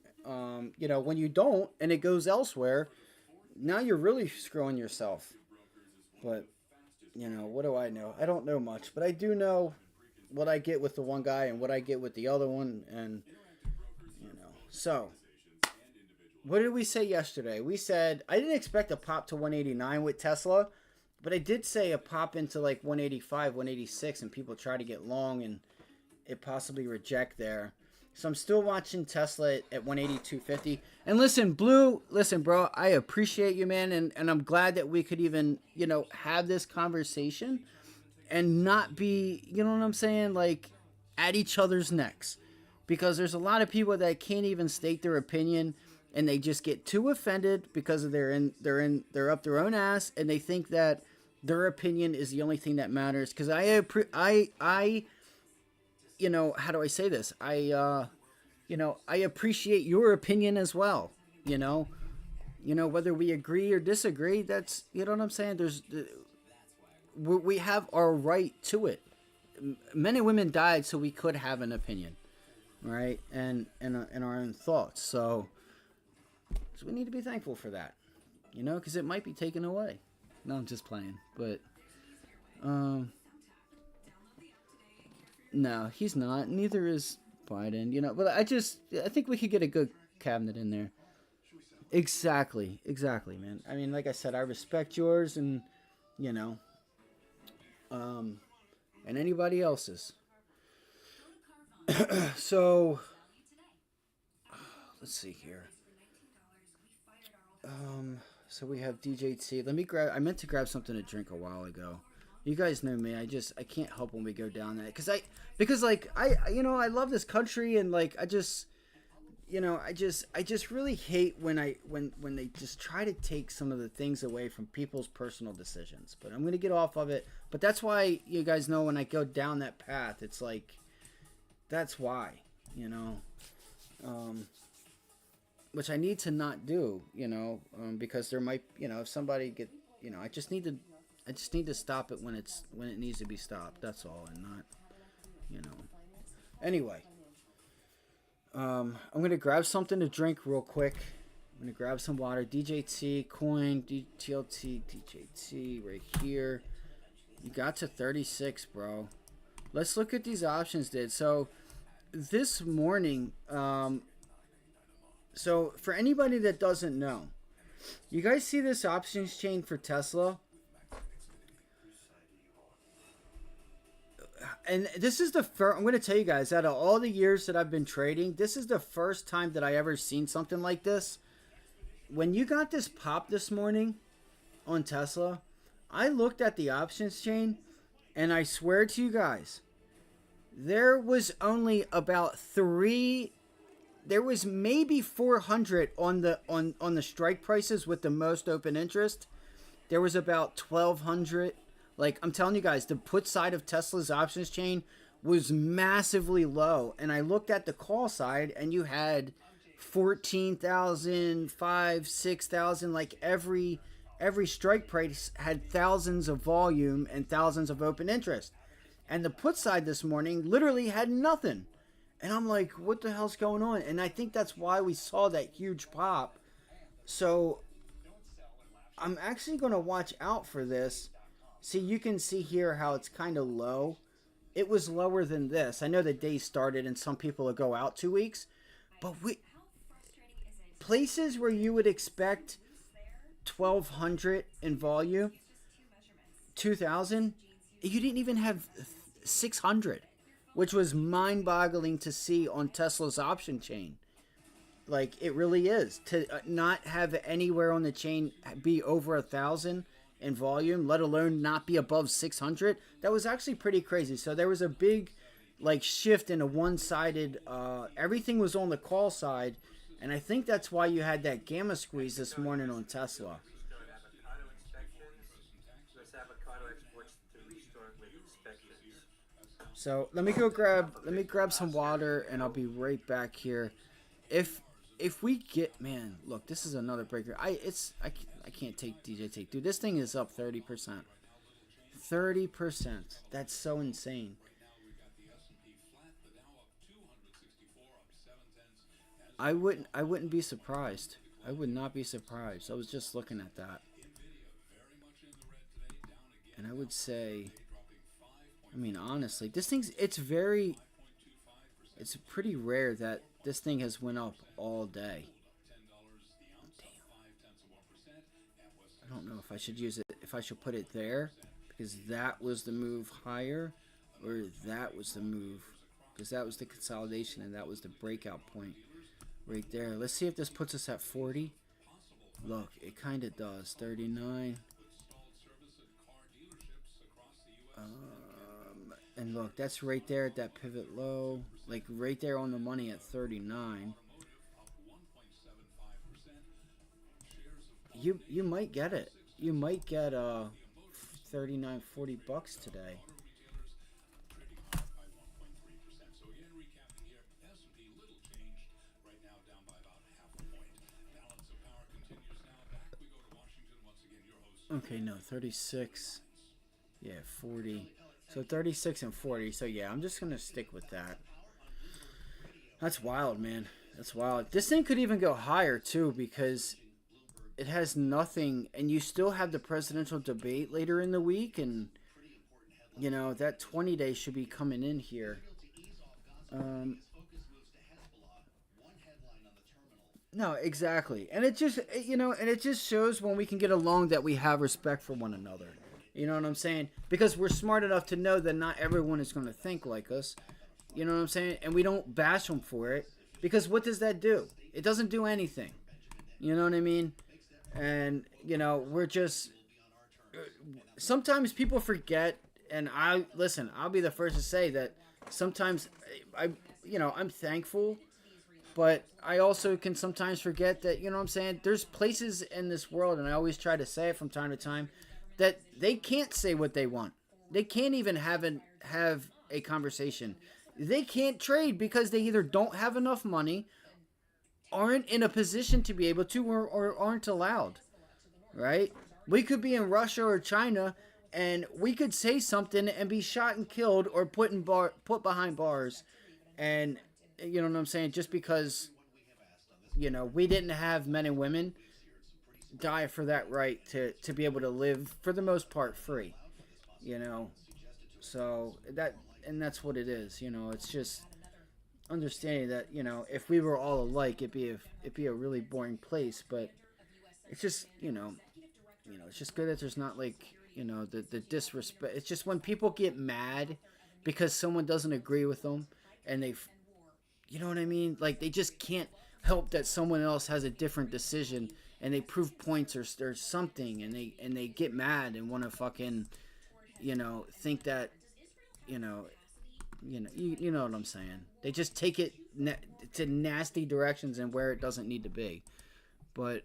you know, when you don't and it goes elsewhere, now you're really screwing yourself. But you know, what do I know? I don't know much, but I do know what I get with the one guy and what I get with the other one, and you know, so. What did we say yesterday? We said I didn't expect a pop to 189 with Tesla, but I did say a pop into like 185, 186, and people try to get long and it possibly reject there. So I'm still watching Tesla at 182.50. And listen, Blue, listen, bro, I appreciate you, man, and I'm glad that we could even, you know, have this conversation and not be, you know what I'm saying, like at each other's necks, because there's a lot of people that can't even state their opinion. And they just get too offended because they're up their own ass, and they think that their opinion is the only thing that matters. Because I, you know, how do I say this? You know, I appreciate your opinion as well. You know, whether we agree or disagree, that's, you know what I'm saying. We have our right to it. Men and women died so we could have an opinion, right? And our own thoughts. So we need to be thankful for that, you know, because it might be taken away. No, I'm just playing, but no, he's not. Neither is Biden, you know. But I think we could get a good cabinet in there. Exactly, man. I mean, like I said, I respect yours, and you know, and anybody else's. So let's see here. So we have DJT. I meant to grab something to drink a while ago. You guys know me. I can't help when we go down that, because I love this country, and like I just really hate when they just try to take some of the things away from people's personal decisions. But I'm gonna get off of it. But that's why you guys know when I go down that path, it's like that's why, you know. Which I need to not do, you know, because there might, you know, if somebody get, you know, I just need to stop it when it needs to be stopped. That's all, and not, you know. Anyway, I'm gonna grab something to drink real quick. I'm gonna grab some water. DJT coin, TLT, DJT right here. You got to 36, bro. Let's look at these options, dude. So this morning, so for anybody that doesn't know, you guys see this options chain for Tesla? And this is the first, I'm going to tell you guys, out of all the years that I've been trading, this is the first time that I ever seen something like this. When you got this pop this morning on Tesla, I looked at the options chain, and I swear to you guys, there was only about there was maybe 400 on the strike prices with the most open interest. There was about 1,200. Like, I'm telling you guys, the put side of Tesla's options chain was massively low. And I looked at the call side, and you had 14,000, 5,000, 6,000. Like, every strike price had thousands of volume and thousands of open interest. And the put side this morning literally had nothing. And I'm like, what the hell's going on? And I think that's why we saw that huge pop. So I'm actually going to watch out for this. See, you can see here how it's kind of low. It was lower than this. I know the day started and some people will go out 2 weeks. But places where you would expect 1,200 in volume, 2,000. You didn't even have 600, which was mind-boggling to see on Tesla's option chain. Like, it really is. To not have anywhere on the chain be over 1,000 in volume, let alone not be above 600, that was actually pretty crazy. So there was a big, like, shift in a one-sided, everything was on the call side, and I think that's why you had that gamma squeeze this morning on Tesla. So let me grab some water, and I'll be right back here. If we get, man, look, this is another breaker. I can't take DJT. Dude, this thing is up 30%. 30%. That's so insane. I wouldn't be surprised. I would not be surprised. I was just looking at that. And I would say, I mean, honestly, this thing's, it's pretty rare that this thing has went up all day. Damn. I don't know if I should use it, if I should put it there, because that was the move higher, or that was the move, because that was the consolidation and that was the breakout point right there. Let's see if this puts us at 40. Look, it kind of does. 39. And look, that's right there at that pivot low, like right there on the money at 39. You might get it. You might get 39, 40 bucks today. Okay, no, 36. Yeah, 40. So 36 and 40. So yeah, I'm just going to stick with that. That's wild, man. That's wild. This thing could even go higher too, because it has nothing, and you still have the presidential debate later in the week, and you know, that 20 days should be coming in here. No, exactly. And it just, you know, and it just shows when we can get along that we have respect for one another. You know what I'm saying? Because we're smart enough to know that not everyone is going to think like us. You know what I'm saying? And we don't bash them for it. Because what does that do? It doesn't do anything. You know what I mean? And, you know, we're just... Sometimes people forget, and I'll be the first to say that sometimes, I'm thankful, but I also can sometimes forget that, you know what I'm saying? There's places in this world, and I always try to say it from time to time, that they can't say what they want. They can't even have a conversation. They can't trade because they either don't have enough money, aren't in a position to be able to, or aren't allowed, right? We could be in Russia or China, and we could say something and be shot and killed or put behind bars, and you know what I'm saying? Just because, you know, we didn't have men and women die for that right to be able to live, for the most part, free, you know. So that's what it is, you know. It's just understanding that, you know, if we were all alike, it'd be a really boring place. But it's just, you know, it's just good that there's not, like, you know, the disrespect. It's just when people get mad because someone doesn't agree with them, and you know what I mean? Like, they just can't help that someone else has a different decision, and they prove points or something, and they get mad and want to fucking, you know, think that, you know what I'm saying. They just take it to nasty directions and where it doesn't need to be. But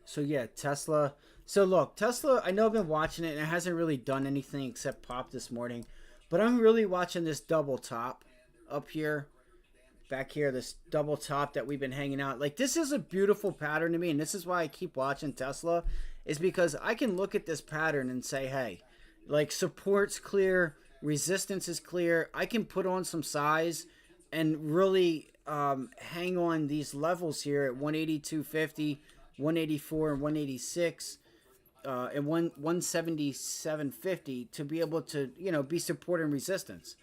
so yeah, Tesla. So look, Tesla, I know I've been watching it and it hasn't really done anything except pop this morning, but I'm really watching this double top up here. Back here, this double top that we've been hanging out. Like, this is a beautiful pattern to me, and this is why I keep watching Tesla, is because I can look at this pattern and say, hey, like, support's clear, resistance is clear. I can put on some size and really hang on these levels here at 182.50, 184, and 186, and 177.50 to be able to, you know, be support and resistance,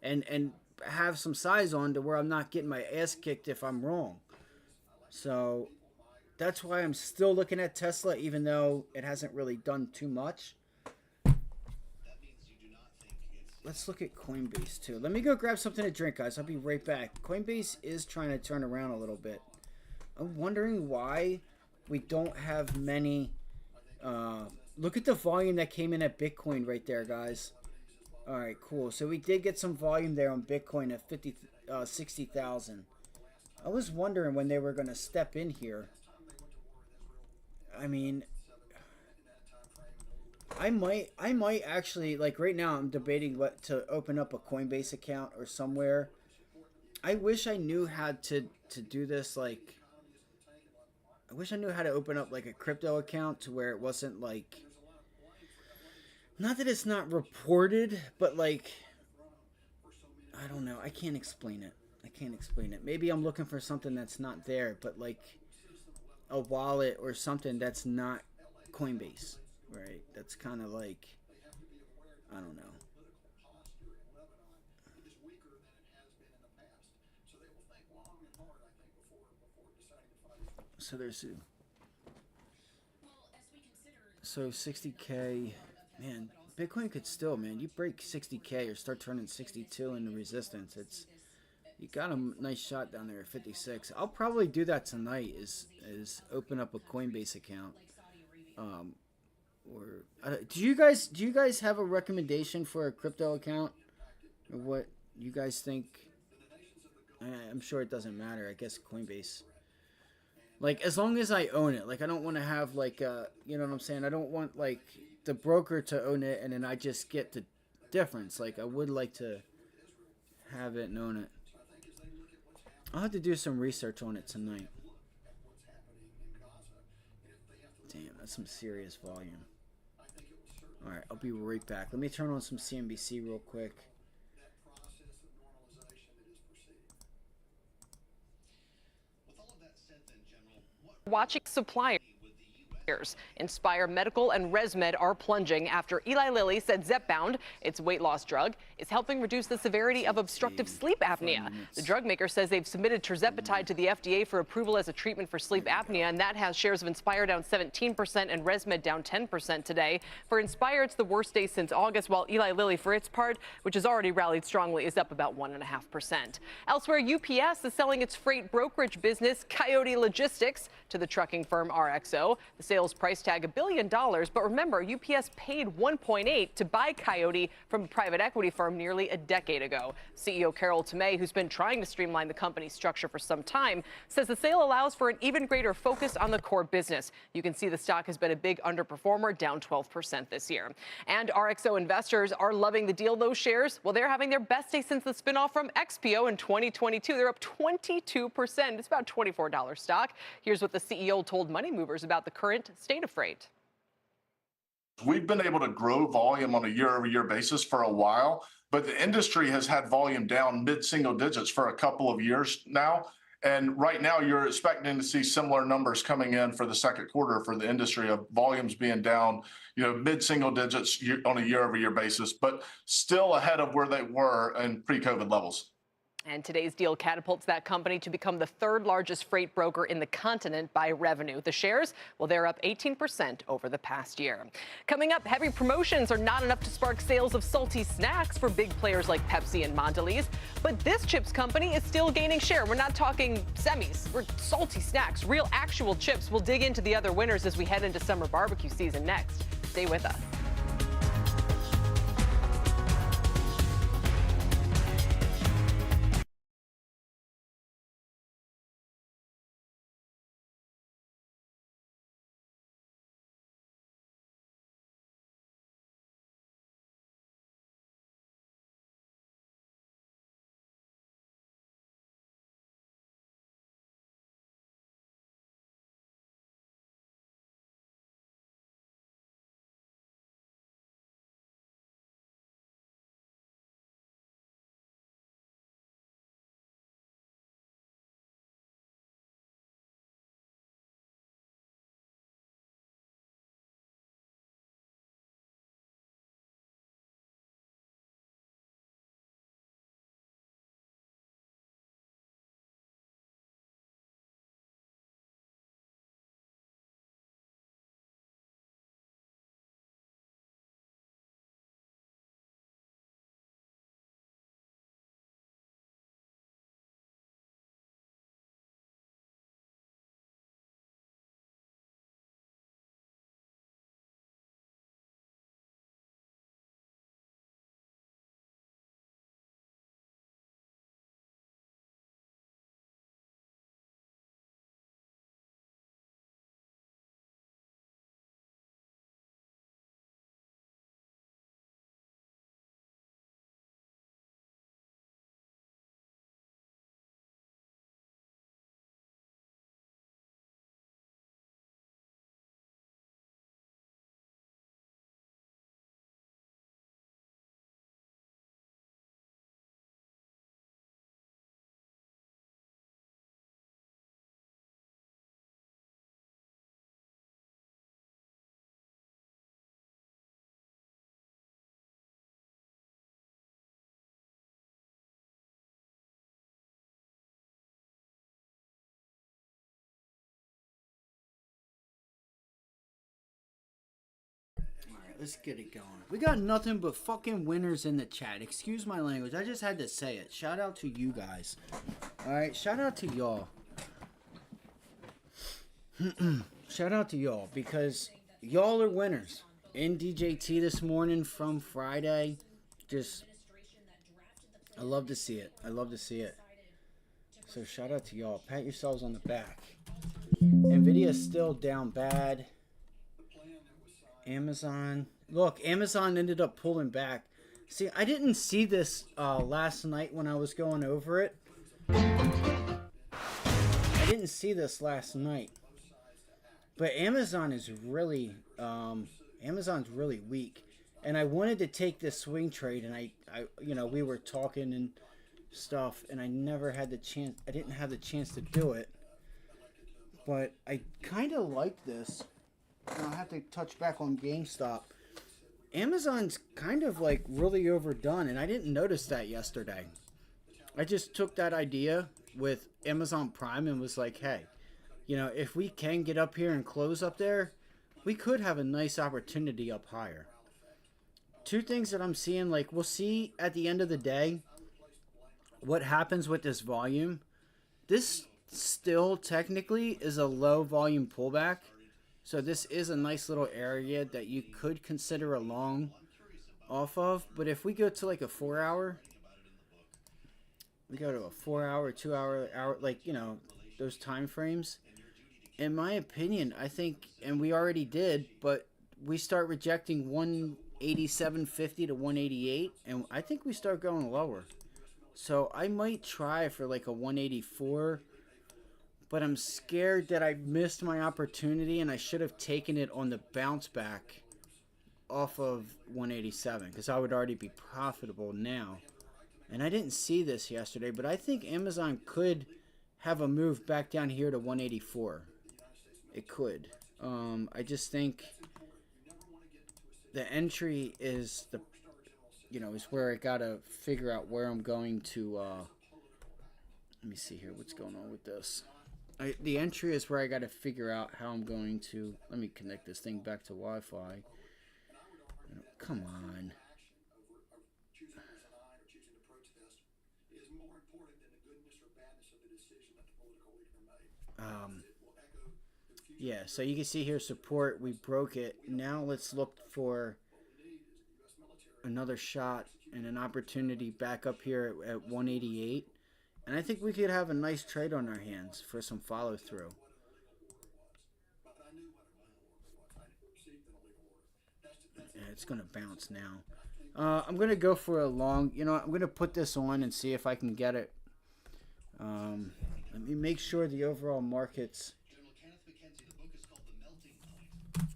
and have some size on to where I'm not getting my ass kicked if I'm wrong. So that's why I'm still looking at Tesla, even though it hasn't really done too much. Let's look at Coinbase too. Let me go grab something to drink, guys. I'll be right back. Coinbase is trying to turn around a little bit. I'm wondering why we don't have many. Look at the volume that came in at Bitcoin right there, guys. All right, cool. So we did get some volume there on Bitcoin at 60,000. I was wondering when they were going to step in here. I mean, I might actually, like right now I'm debating what to open up a Coinbase account or somewhere. I wish I knew how to do this. Like, I wish I knew how to open up like a crypto account to where it wasn't like, not that it's not reported, but like, I don't know. I can't explain it. I can't explain it. Maybe I'm looking for something that's not there, but like a wallet or something that's not Coinbase, right? That's kind of like, I don't know. So there's, so 60K, man, Bitcoin could still, man, you break 60K or start turning 62 into resistance. It's, you got a nice shot down there at 56. I'll probably do that tonight. Is open up a Coinbase account. Or do you guys have a recommendation for a crypto account, or what you guys think? I'm sure it doesn't matter. I guess Coinbase. Like, as long as I own it. Like, I don't want to have like you know what I'm saying? I don't want like the broker to own it and then I just get the difference. Like, I would like to have it and own it. I'll have to do some research on it tonight. Damn, that's some serious volume. Alright, I'll be right back. Let me turn on some CNBC real quick. Watching suppliers. Inspire Medical and ResMed are plunging after Eli Lilly said Zepbound, its weight loss drug, is helping reduce the severity of obstructive sleep apnea. The drug maker says they've submitted tirzepatide to the FDA for approval as a treatment for sleep apnea, and that has shares of Inspire down 17% and ResMed down 10% today. For Inspire, it's the worst day since August, while Eli Lilly, for its part, which has already rallied strongly, is up about 1.5%. Elsewhere, UPS is selling its freight brokerage business, Coyote Logistics, to the trucking firm RXO. The sales price tag $1 billion, but remember, UPS paid $1.8 to buy Coyote from a private equity firm nearly a decade ago. CEO Carol Tomei, who's been trying to streamline the company's structure for some time, says the sale allows for an even greater focus on the core business. You can see the stock has been a big underperformer, down 12% this year. And RXO investors are loving the deal. Those shares, well, they're having their best day since the spinoff from XPO in 2022. They're up 22%. It's about $24 stock. Here's what the CEO told Money Movers about the current state of freight. We've been able to grow volume on a year-over-year basis for a while, but the industry has had volume down mid-single digits for a couple of years now. And right now you're expecting to see similar numbers coming in for the second quarter for the industry of volumes being down, mid-single digits on a year-over-year basis, but still ahead of where they were in pre-COVID levels. And today's deal catapults that company to become the third largest freight broker in the continent by revenue. The shares, well, they're up 18% over the past year. Coming up, heavy promotions are not enough to spark sales of salty snacks for big players like Pepsi and Mondelez. But this chips company is still gaining share. We're not talking semis, we're salty snacks, real actual chips. We'll dig into the other winners as we head into summer barbecue season next. Stay with us. let's get it going. We got nothing but fucking winners in the chat. Excuse my language. I just had to say it. Shout out to you guys. All right, shout out to y'all. Shout out to y'all because y'all are winners. In DJT this morning from Friday, just I love to see it. I love to see it. So shout out to y'all. Pat yourselves on the back. NVIDIA is still down bad. Amazon. Look, Amazon ended up pulling back. See, I didn't see this last night when I was going over it. I didn't see this last night. But Amazon is really, Amazon's really weak. And I wanted to take this swing trade, and I you know, we were talking and stuff, and I never had the chance. I didn't have the chance to do it. But I kind of like this. I'll have to touch back on GameStop. Amazon's kind of like really overdone, and I didn't notice that yesterday. I just took that idea with Amazon Prime and was like, hey, you know, if we can get up here and close up there, we could have a nice opportunity up higher. Two things that I'm seeing, like we'll see at the end of the day what happens with this volume. This still technically is a low volume pullback. So this is a nice little area that you could consider a long off of. But if we go to like a 4 hour, we go to a 4 hour, 2 hour, like, you know, those time frames. In my opinion, I think, and we already did, but we start rejecting 187.50 to 188, and I think we start going lower. So I might try for like a 184. But I'm scared that I missed my opportunity and I should have taken it on the bounce back off of 187 because I would already be profitable now. And I didn't see this yesterday, but I think Amazon could have a move back down here to 184. It could. I just think the entry is the, you know, is where I gotta figure out where I'm going to. Let me see here. What's going on with this? The entry is where I got to figure out how I'm going to... Let me connect this thing back to Wi-Fi. Come on. Yeah, so you can see here support. We broke it. Now let's look for another shot and an opportunity back up here at 188. And I think we could have a nice trade on our hands for some follow through. Yeah, it's going to bounce now. I'm going to go for a long, you know, I'm going to put this on and see if I can get it. Let me make sure the overall markets.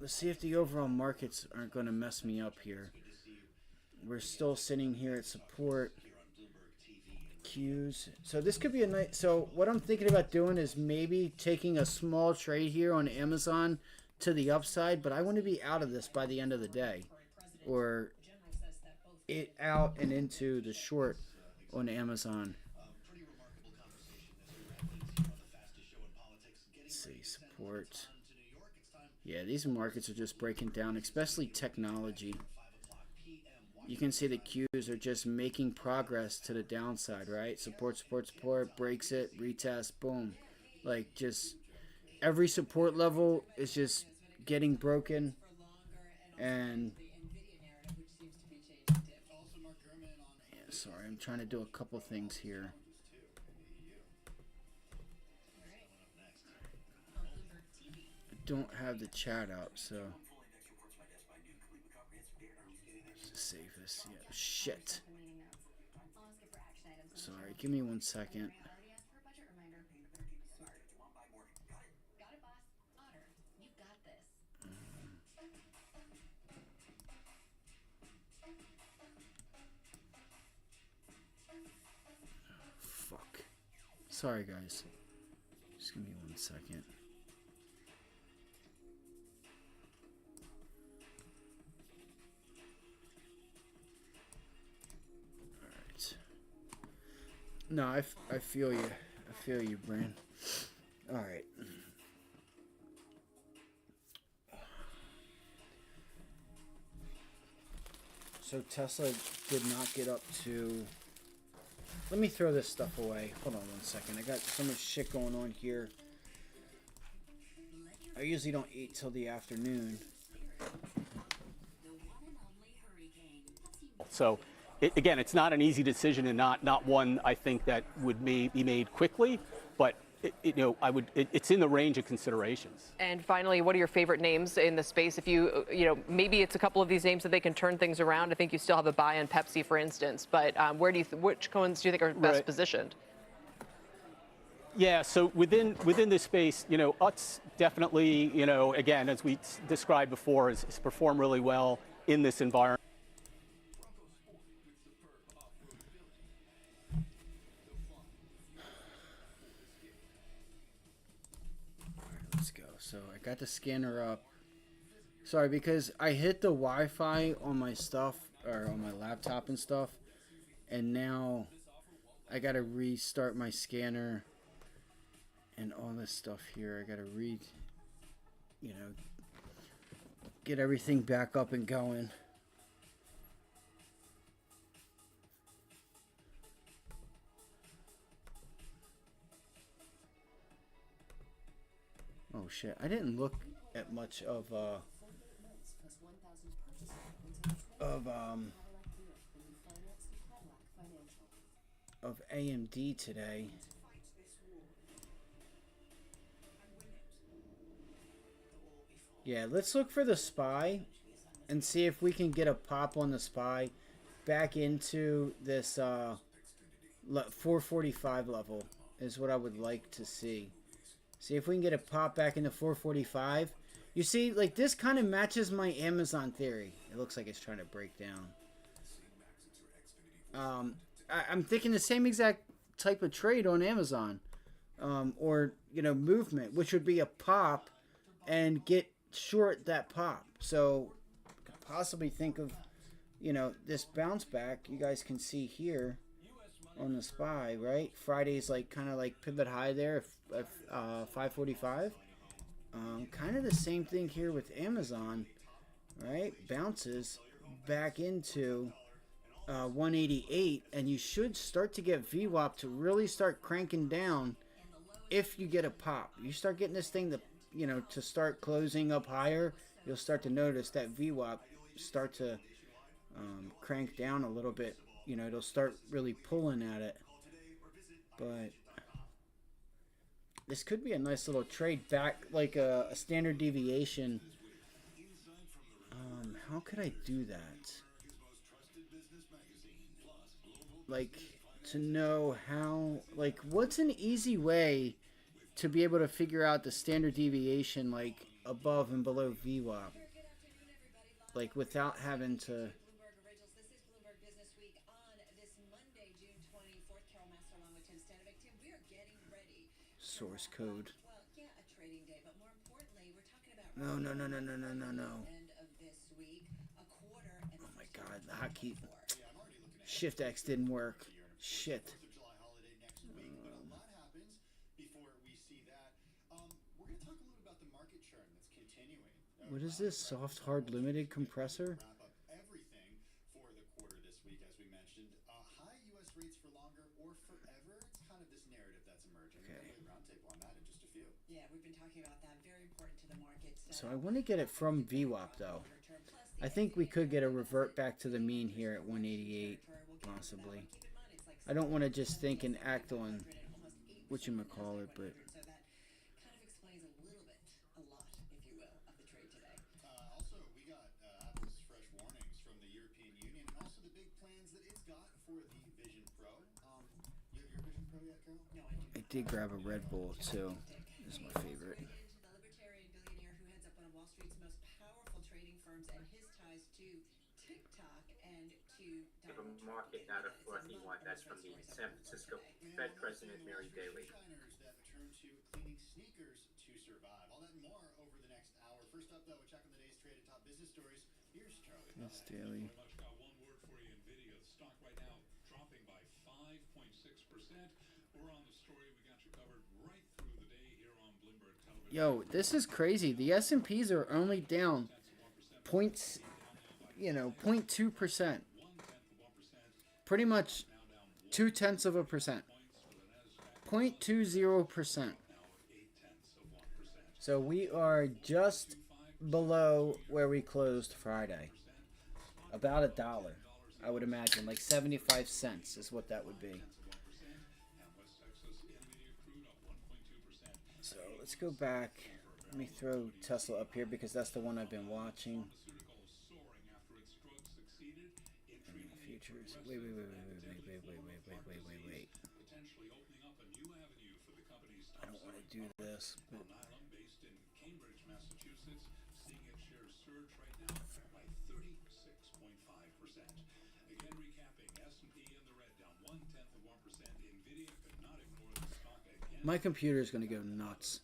Let's see if the overall markets aren't going to mess me up here. We're still sitting here at support. Qs. So this could be a nice. So what I'm thinking about doing is maybe taking a small trade here on Amazon to the upside, but I want to be out of this by the end of the day, or it out and into the short on Amazon. Let's see, support. Yeah, these markets are just breaking down, especially technology. You can see the Qs are just making progress to the downside, right? Support, support, support, breaks it, retest, boom. Like, just every support level is just getting broken. And yeah, sorry, I'm trying to do a couple things here. I don't have the chat up, so safest. Yeah, shit. Sorry, give me 1 second. Fuck. Sorry, guys. Just give me 1 second. No, I feel you. I feel you, Bran. All right. So Tesla did not get up to... Let me throw this stuff away. Hold on 1 second. I got so much shit going on here. I usually don't eat till the afternoon. So, again, it's not an easy decision, and not one I think that would be made quickly. But it's in the range of considerations. And finally, what are your favorite names in the space? If maybe it's a couple of these names that they can turn things around. I think you still have a buy on Pepsi, for instance. But which ones do you think are best positioned? Yeah, so within this space, Utz definitely, again, as we described before, has performed really well in this environment. Let's go. So I got the scanner up. Sorry, because I hit the Wi-Fi on my stuff, or on my laptop and stuff, and now I got to restart my scanner and all this stuff here. I got to get everything back up and going. Oh shit, I didn't look at much of AMD today. Yeah, let's look for the SPY and see if we can get a pop on the SPY back into this 445 level is what I would like to see. See if we can get a pop back into 445. You see, like, this kind of matches my Amazon theory. It looks like it's trying to break down. I'm thinking the same exact type of trade on Amazon. Or, movement, which would be a pop and get short that pop. So, could possibly think of, this bounce back. You guys can see here on the SPY, right? Friday's kind of like pivot high there at 545. Kind of the same thing here with Amazon, right? Bounces back into 188, and you should start to get VWAP to really start cranking down if you get a pop. You start getting this thing to start closing up higher, you'll start to notice that VWAP start to crank down a little bit. It'll start really pulling at it. But this could be a nice little trade back, like a standard deviation. How could I do that? Like, to know how, what's an easy way to be able to figure out the standard deviation, above and below VWAP? Without having to... Source code. No. Oh my god, the hotkey. Shift X didn't work. Shit. What is this? Soft hard limited compressor? So I want to get it from VWAP though. I think we could get a revert back to the mean here at 188, possibly. I don't want to just think and act on whatchamacallit, but... Also, we got Apple's fresh warnings from the European Union and also the big plans that it's got for the Vision Pro. Your Vision Pro yet, Carol? No, I did grab a Red Bull too. This is my favorite. We have a market data for F1. That's from the San Francisco Fed President Mary Daly. That turn to cleaning sneakers to survive. All that and more over the next hour. First up, though, a check on the day's trade and top business stories. Here's Charlie. That's daily. Got one word for you, NVIDIA. The stock right now dropping by 5.6%. We're on the story. We got you covered right through the day here on Bloomberg Television. Yo, this is crazy. The S&Ps are only down you know, 0.2%. Pretty much 0.2%. 0.20%. So we are just below where we closed Friday. About $1, I would imagine. Like 75 cents is what that would be. So let's go back. Let me throw Tesla up here because that's the one I've been watching. Futures. Wait. I don't want to do this. But Again, recapping, S&P in the red, down 0.1%. NVDA could not ignore the stock again. my computer is going to go nuts.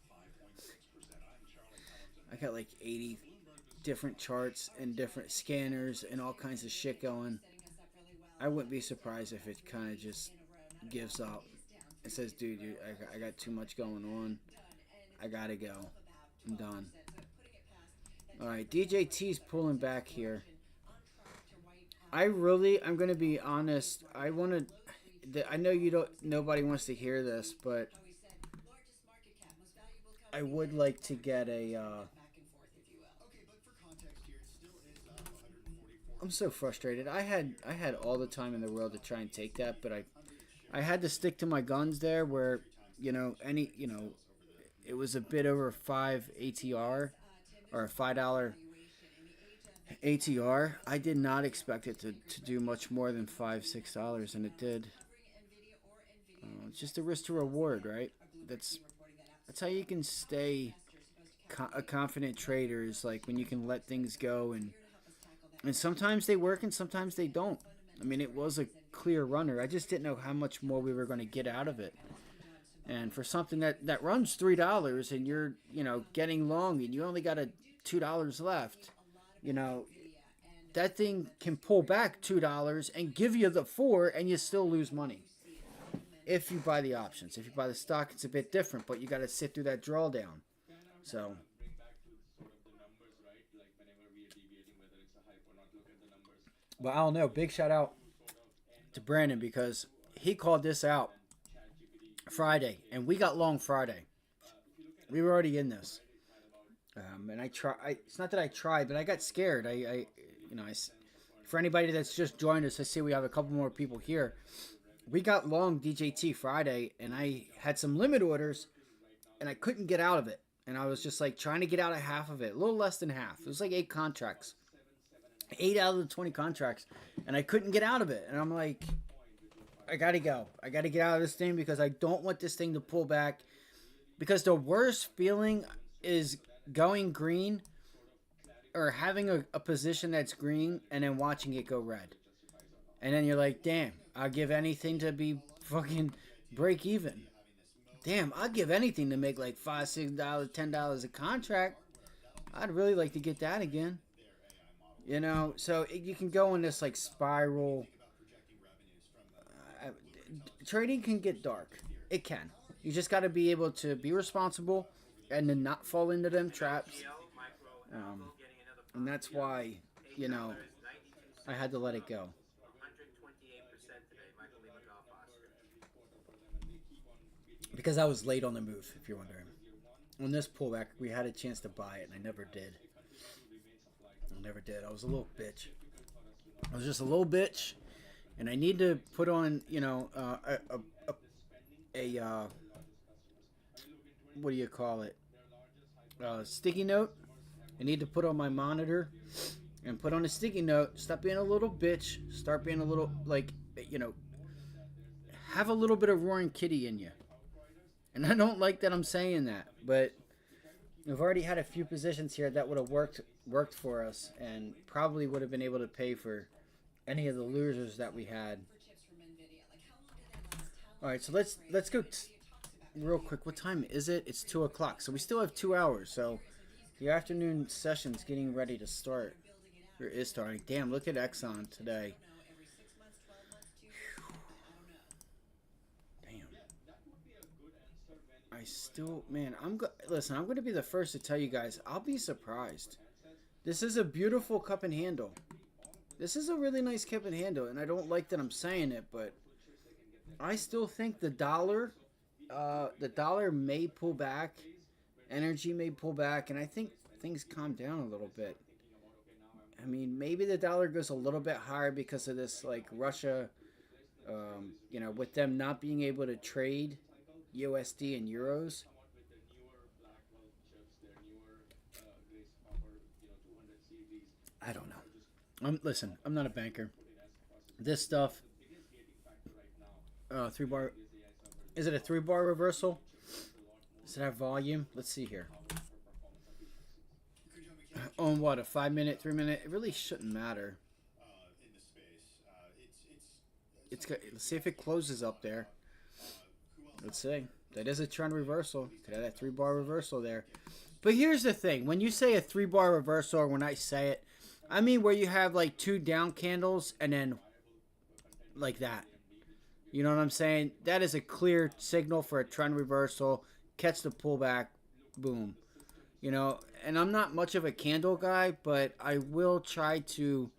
I got like 80 different charts and different scanners and all kinds of shit going. I wouldn't be surprised if it kind of just gives up. It says, dude, I got too much going on. I got to go. I'm done. All right, DJT's pulling back here. I'm going to be honest. I know nobody wants to hear this, but I would like to get a, I'm so frustrated. I had all the time in the world to try and take that, but I had to stick to my guns there where, it was a bit over 5 ATR or a $5 ATR. I did not expect it to do much more than $5-6, and it did. It's just a risk to reward, right? That's how you can stay a confident trader, is like when you can let things go, and sometimes they work and sometimes they don't. I mean, it was a clear runner. I just didn't know how much more we were going to get out of it. And for something that runs $3 and you're, getting long and you only got $2 left, that thing can pull back $2 and give you the $4 and you still lose money. If you buy the options. If you buy the stock, it's a bit different, but you got to sit through that drawdown. So, well, I don't know. Big shout out to Brandon because he called this out Friday, and we got long Friday. We were already in this, and it's not that I tried, but I got scared. For anybody that's just joined us, I see we have a couple more people here. We got long DJT Friday, and I had some limit orders, and I couldn't get out of it. And I was just like trying to get out of half of it, a little less than half. It was like 8 contracts, 8 out of the 20 contracts, and I couldn't get out of it. And I'm like, I gotta go. I gotta get out of this thing because I don't want this thing to pull back. Because the worst feeling is going green or having a position that's green and then watching it go red. And then you're like, damn, I'll give anything to be fucking break even. Damn, I'd give anything to make like $5, $6, $10 a contract. I'd really like to get that again. So you can go in this like spiral. Trading can get dark. It can. You just got to be able to be responsible and then not fall into them traps. And that's why, I had to let it go. Because I was late on the move, if you're wondering. On this pullback, we had a chance to buy it, and I never did. I was a little bitch. I was just a little bitch. And I need to put on, what do you call it? Sticky note. I need to put on my monitor and put on a sticky note. Stop being a little bitch. Start being a little, have a little bit of roaring kitty in you. And I don't like that I'm saying that, but we've already had a few positions here that would have worked for us and probably would have been able to pay for any of the losers that we had. All right, so let's go real quick. What time is it? It's 2 o'clock, so we still have 2 hours. So the afternoon session's getting ready to start, or is starting. Damn, look at Exxon today. Listen, I'm going to be the first to tell you guys, I'll be surprised. This is a beautiful cup and handle. This is a really nice cup and handle, and I don't like that I'm saying it, but I still think the dollar may pull back, energy may pull back, and I think things calm down a little bit. I mean, maybe the dollar goes a little bit higher because of this, like Russia, with them not being able to trade USD and euros. I don't know. Listen, I'm not a banker. This stuff, 3-bar, is it a 3-bar reversal? Does it have volume? Let's see here. On what, a 5-minute, 3-minute? It really shouldn't matter. Let's see if it closes up there. Let's see. That is a trend reversal. Could have that 3-bar reversal there. But here's the thing. When you say a 3-bar reversal, or when I say it, I mean where you have like 2 down candles and then like that. You know what I'm saying? That is a clear signal for a trend reversal. Catch the pullback. Boom. And I'm not much of a candle guy, but I will try to.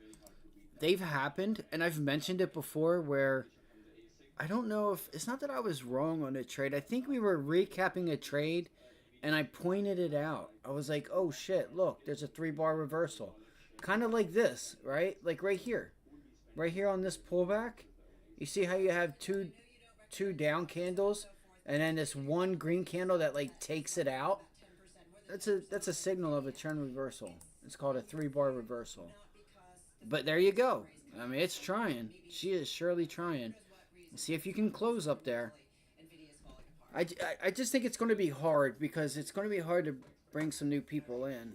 They've happened, and I've mentioned it before, where I don't know if it's not that I was wrong on a trade. I think we were recapping a trade, and I pointed it out. I was like, oh shit, look, there's a 3-bar reversal. Kind of like this, right? Like right here. Right here on this pullback. You see how you have two down candles, and then this one green candle that like takes it out? That's a signal of a trend reversal. It's called a 3-bar reversal. But there you go. I mean, it's trying. She is surely trying. See if you can close up there. I just think it's going to be hard, because it's going to be hard to bring some new people in.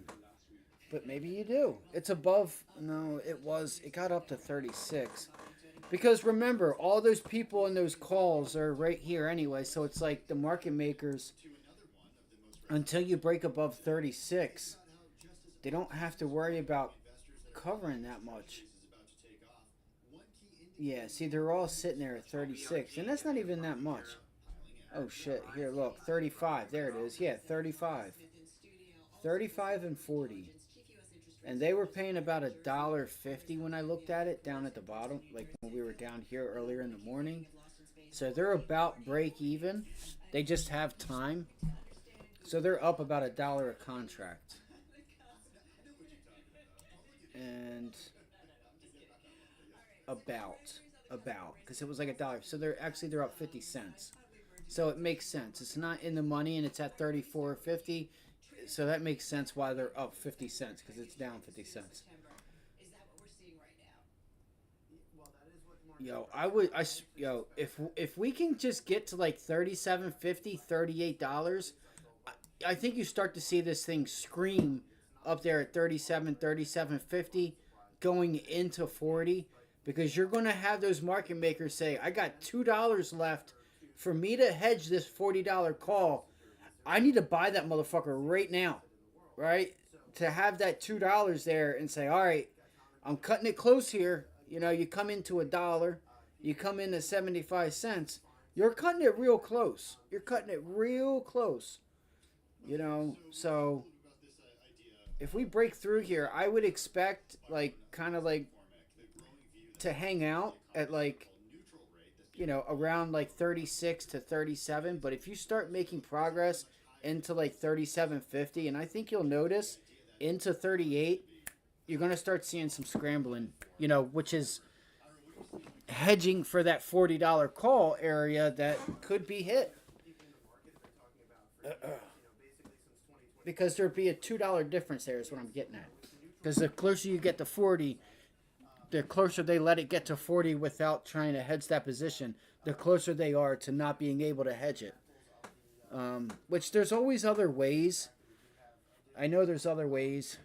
But maybe you do. It's above. No, it got up to 36. Because remember, all those people in those calls are right here anyway. So it's like the market makers, until you break above 36, they don't have to worry about covering that much. Yeah, see, they're all sitting there at 36, and that's not even that much. Oh shit, here, look, 35, there it is. Yeah, 35 and 40, and they were paying about $1.50 when I looked at it down at the bottom, like when we were down here earlier in the morning. So they're about break even. They just have time, so they're up about $1 a contract. And about because it was like $1, so they're up 50 cents, so it makes sense. It's not in the money, and it's at 34.50, so that makes sense why they're up 50 cents, because it's down 50 cents. If we can just get to like $37.50, $38, I think you start to see this thing scream up there at 37, 37.50, going into 40, because you're going to have those market makers say, I got $2 left for me to hedge this $40 call. I need to buy that motherfucker right now, right? To have that $2 there and say, all right, I'm cutting it close here. You come into $1, you come into 75 cents. You're cutting it real close. You're cutting it real close. So if we break through here, I would expect to hang out at around 36 to 37. But if you start making progress into 37.50, and I think you'll notice into 38, you're going to start seeing some scrambling, which is hedging for that $40 call area that could be hit. Because there'd be a $2 difference there is what I'm getting at. Because the closer you get to 40, the closer they let it get to 40 without trying to hedge that position, the closer they are to not being able to hedge it. Which there's always other ways. I know there's other ways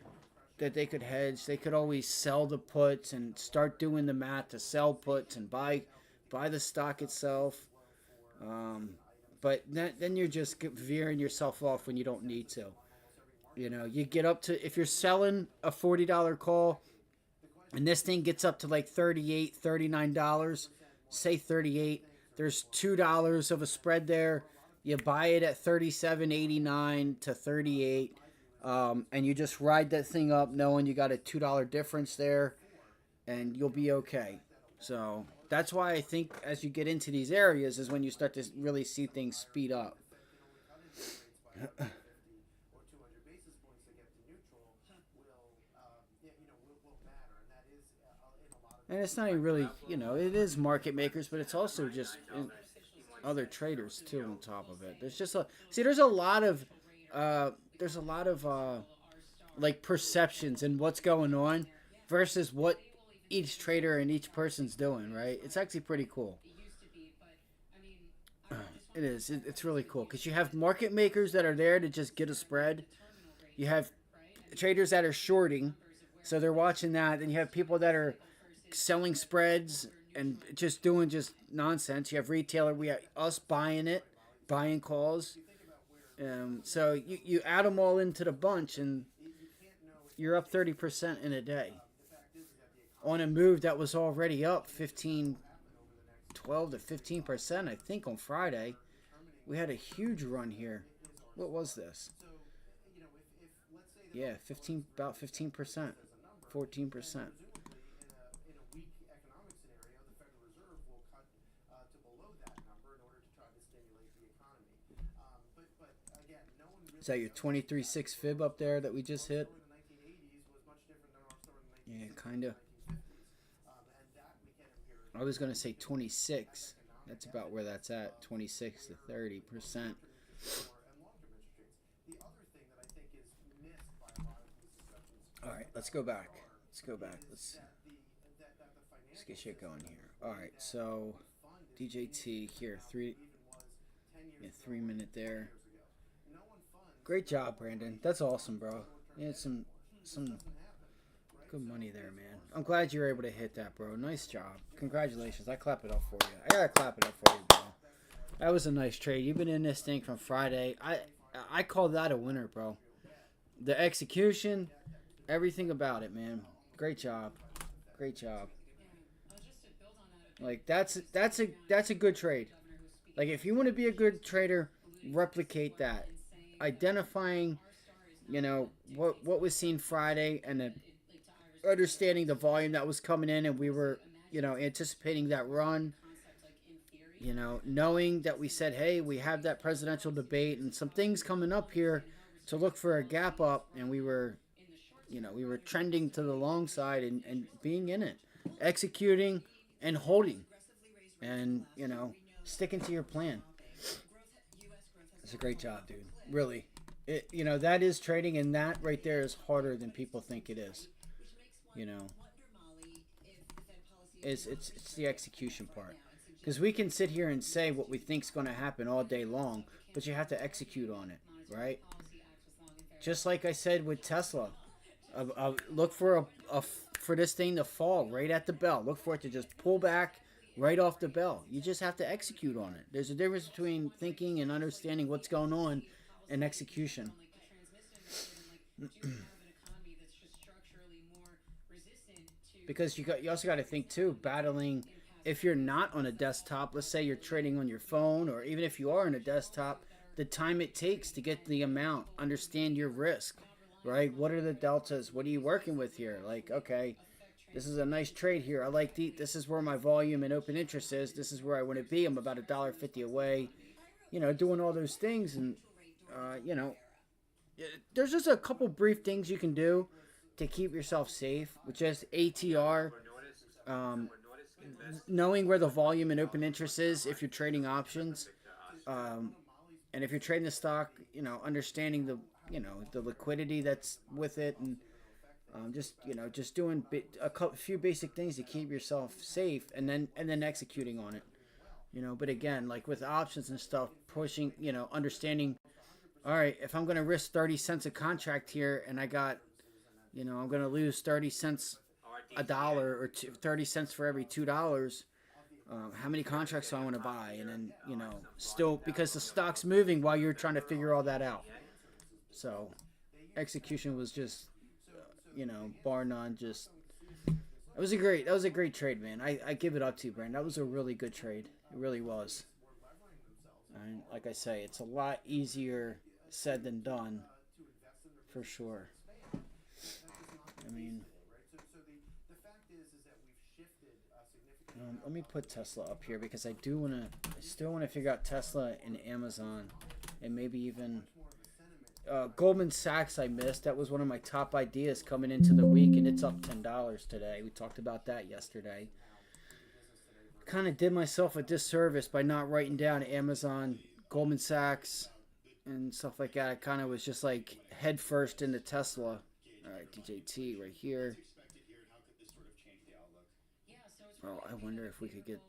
that they could hedge. They could always sell the puts and start doing the math to sell puts and buy the stock itself. But then you're just veering yourself off when you don't need to. You get up to, if you're selling a $40 call and this thing gets up to $38, $39, say 38, there's $2 of a spread there. You buy it at 37.89 to 38, and you just ride that thing up knowing you got a $2 difference there. and you'll be okay. So that's why I think as you get into these areas is when you start to really see things speed up. And it's not even really, it is market makers, but it's also just other traders too on top of it. There's just there's a lot of like perceptions and what's going on versus what each trader and each person's doing, right? It's actually pretty cool. It is. It's really cool because you have market makers that are there to just get a spread. You have traders that are shorting, so they're watching that. Then you have people that are selling spreads and just doing just nonsense. You have retailer. We have us buying calls. So you add them all into the bunch, and you're up 30% in a day on a move that was already up 12 to 15%, I think, on Friday. We had a huge run here. What was this? Yeah, about 15%, 14%. Is that your 23.6 fib up there that we just hit? Yeah, kind of. I was going to say 26. That's about where that's at, 26 to 30%. All right, let's go back. Let's get shit going here. All right, so DJT here, 3 minute there. Great job, Brandon. That's awesome, bro. You had some good money there, man. I'm glad you were able to hit that, bro. Nice job. Congratulations. I clap it up for you. I gotta clap it up for you, bro. That was a nice trade. You've been in this thing from Friday. I call that a winner, bro. The execution, everything about it, man. Great job. Great job. Like that's a good trade. Like if you want to be a good trader, replicate that. Identifying, what was seen Friday and then understanding the volume that was coming in, and we were, anticipating that run. Knowing that we said, hey, we have that presidential debate and some things coming up here to look for a gap up, and we were trending to the long side and being in it, executing and holding, and sticking to your plan. It's a great job, dude. Really. That is trading, and that right there is harder than people think it is. It's the execution part. Because we can sit here and say what we think's going to happen all day long, but you have to execute on it, right? Just like I said with Tesla, look for for this thing to fall right at the bell. Look for it to just pull back right off the bell. You just have to execute on it. There's a difference between thinking and understanding what's going on and execution. Because you also got to think too, battling, if you're not on a desktop, let's say you're trading on your phone, or even if you are on a desktop, the time it takes to get the amount, understand your risk, right? What are the deltas? What are you working with here? Like, okay, this is a nice trade here. I like this is where my volume and open interest is. This is where I want to be. I'm about $1.50 away, doing all those things. And, there's just a couple brief things you can do to keep yourself safe, with just ATR, knowing where the volume and open interest is if you're trading options, and if you're trading the stock, understanding the liquidity that's with it, and just doing a few basic things to keep yourself safe, and then executing on it, But again, like with options and stuff, pushing, understanding. All right, if I'm going to risk 30 cents a contract here, and I got, I'm going to lose 30 cents a dollar, or 30 cents for every $2. How many contracts do I want to buy? And then, still, because the stock's moving while you're trying to figure all that out. So execution was just, bar none, just, that was a great trade, man. I give it up to you, Brandon. That was a really good trade. It really was. And like I say, it's a lot easier said than done, for sure. I mean, Let me put Tesla up here because I still want to figure out Tesla and Amazon, and maybe even Goldman Sachs. I missed. That was one of my top ideas coming into the week, and it's up $10 today. We talked about that yesterday. Kind of did myself a disservice by not writing down Amazon, Goldman Sachs, and stuff like that. I kind of was just like head first into Tesla. All right, DJT right here. Oh, I wonder if we could get.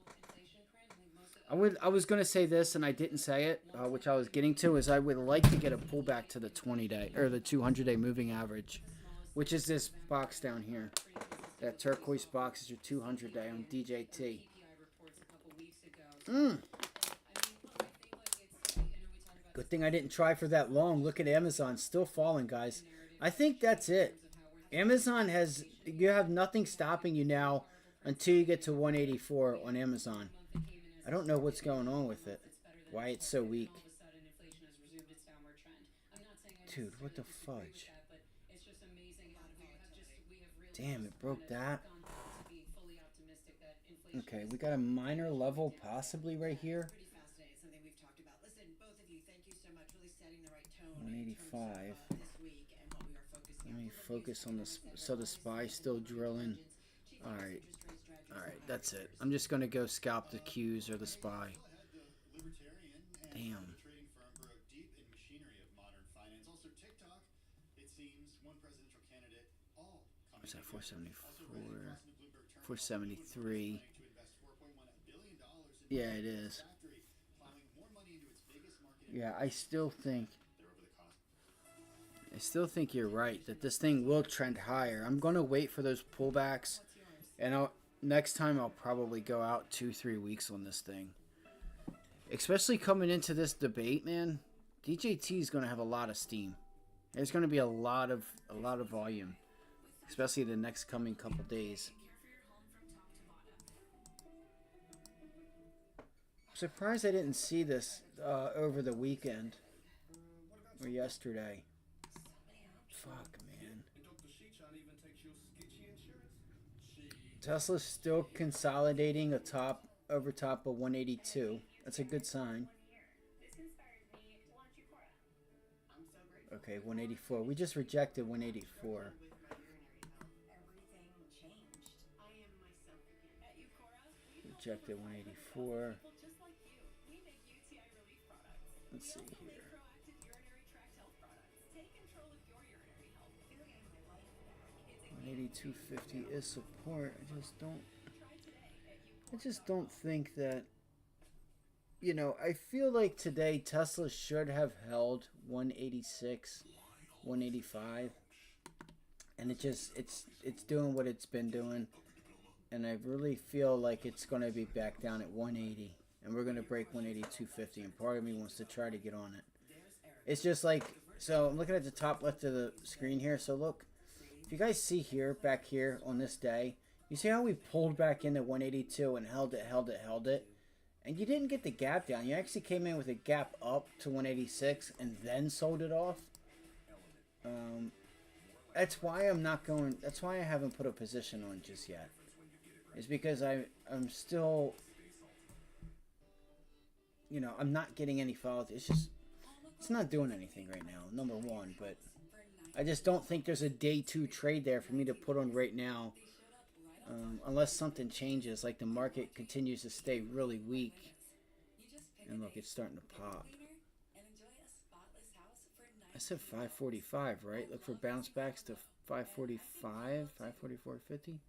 I was gonna say this and I didn't say it, which I was getting to, is I would like to get a pullback to the 20-day or the 200-day moving average, which is this box down here. That turquoise box is your 200-day on DJT. Good thing I didn't try for that long. Look at Amazon, still falling, guys. I think that's it. Amazon you have nothing stopping you now until you get to 184 on Amazon. I don't know what's going on with it. Why it's so weak. Dude, what the fudge? Damn, it broke that. Okay, we got a minor level possibly right here. 185. Let me focus on this. So the SPY's still drilling. Alright. Alright, that's it. I'm just going to go scalp the Qs or the SPY. Damn. What's that, 474? 473. Yeah, it is. Yeah, I still think you're right that this thing will trend higher. I'm going to wait for those pullbacks, and next time I'll probably go out 2-3 weeks on this thing. Especially coming into this debate, man. DJT is going to have a lot of steam. There's going to be a lot of volume, especially the next coming couple days. I'm surprised I didn't see this over the weekend or yesterday. Fuck, man. Tesla's still consolidating over top of 182. That's a good sign. Okay, 184. We just rejected 184. Rejected 184. Let's see here. 182.50 is support. I just don't think that, you know, I feel like today Tesla should have held 186, 185, and it's doing what it's been doing, and I really feel like it's going to be back down at 180, and we're going to break 182.50, and part of me wants to try to get on it. It's just like, so I'm looking at the top left of the screen here, so look, if you guys see here, back here on this day, you see how we pulled back into 182 and held it, and you didn't get the gap down. You actually came in with a gap up to 186 and then sold it off. That's why I'm not going. That's why I haven't put a position on just yet. It's because I'm still, you know, I'm not getting any follow. It's not doing anything right now. Number one, but I just don't think there's a day 2 trade there for me to put on right now. Unless something changes, like the market continues to stay really weak. And look, it's starting to pop. I said 545, right? Look for bounce backs to 545, 544.50.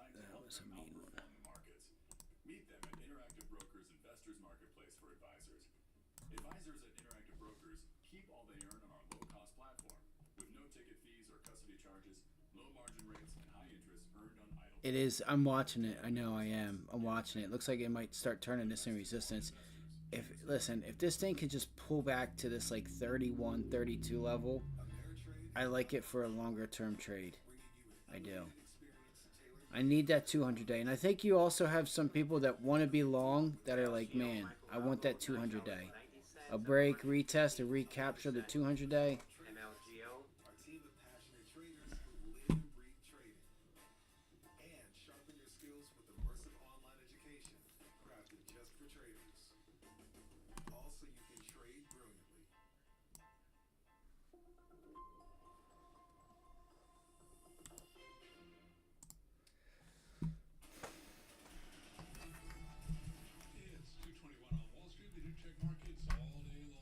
That was a mean one. Meet them at Interactive Brokers Investors Marketplace for advisors. Advisors at Interactive Brokers keep all they earn on our low-cost platform with no ticket fees or custody charges, low margin rates, and high interest earned on idle. It is. I'm watching it. I know I am. I'm watching it. Looks like it might start turning this in resistance. If this thing could just pull back to this like 31, 32 level, I like it for a longer term trade. I do. I need that 200-day. And I think you also have some people that want to be long that are like, man, I want that 200-day. a break, retest, and recapture the 200-day. MLGO. Our team of passionate traders who live and breathe trading. And sharpen your skills with immersive online education crafted just for traders. All so you can trade brilliantly. It's 2:21 on Wall Street. We do check markets all day long.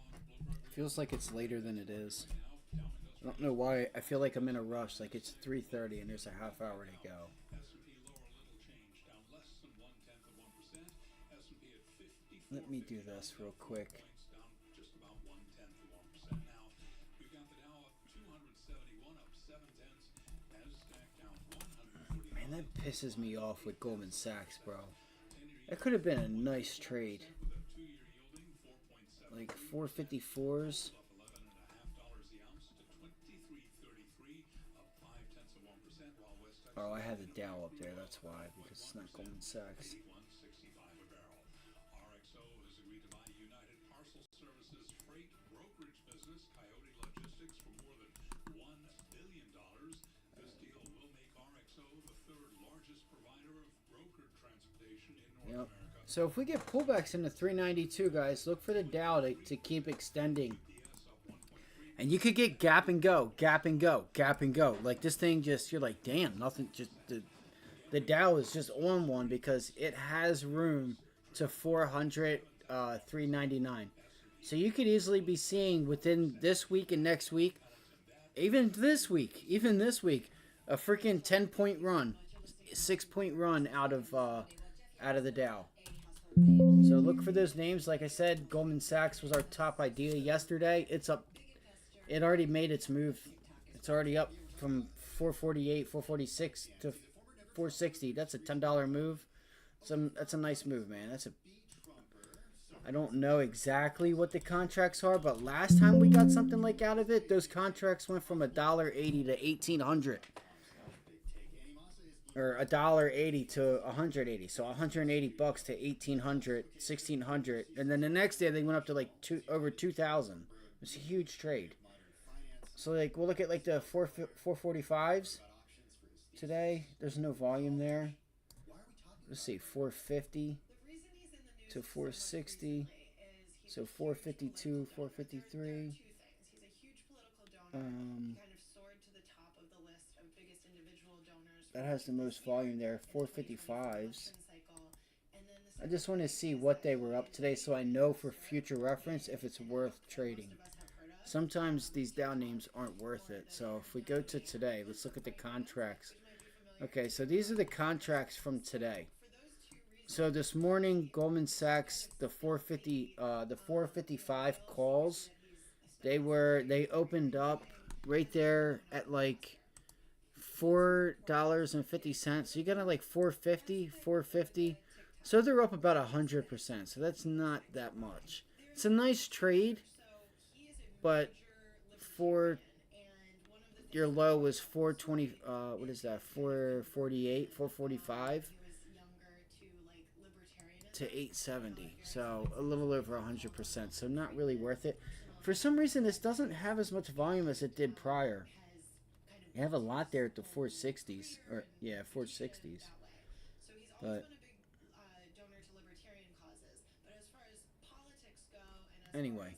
Feels like it's later than it is. I don't know why. I feel like I'm in a rush. Like it's 3:30 and there's a half hour to go. S&P lower, little change, down less than 0.1%. S&P at 54. Let me do this real quick. Down just about 0.1% now. We've got the Dow up 271, up 0.7. Nasdaq down 140. Man, that pisses me off with Goldman Sachs, bro. That could have been a nice trade. Like 454s. Oh, I had the Dow up there, that's why, because it's not Goldman Sachs. RXO has agreed to buy United Parcel Services freight brokerage business, Coyote Logistics, for more than $1 billion. This deal will make RXO the third largest provider of brokered transportation in North America. So if we get pullbacks into 392, guys, look for the Dow to keep extending. And you could get gap and go, gap and go, gap and go. Like this thing just, you're like, damn, nothing, just the Dow is just on one because it has room to 400, 399. So you could easily be seeing within this week and next week, even this week, a freaking 10-point run, 6-point run out of the Dow. So look for those names. Like I said, Goldman Sachs was our top idea yesterday. It's up. It already made its move. It's already up from 448, 446 to 460. That's a $10 move. That's a nice move, man. I don't know exactly what the contracts are, but last time we got something like out of it, those contracts went from $1.80 to $1,800. Or $1.80 to $180. So $180 to $1,800, $1,600, and then the next day they went up to like over $2,000. It's a huge trade. So like we'll look at like the 445s today. There's no volume there. Let's see, 450 to 460. So 452, 453. That has the most volume there, 455s. I just want to see what they were up today so I know for future reference if it's worth trading. Sometimes these Dow names aren't worth it. So if we go to today, let's look at the contracts. Okay, so these are the contracts from today. So this morning, Goldman Sachs, the 455 calls, they opened up right there at like $4.50. So you got to like 450. So they're up about 100%. So that's not that much. It's a nice trade, but for your low was 420. What is that? 448, 445 to 870. So a little over 100%. So not really worth it. For some reason, this doesn't have as much volume as it did prior. You have a lot there at the 460s, or yeah, 460s. But anyway.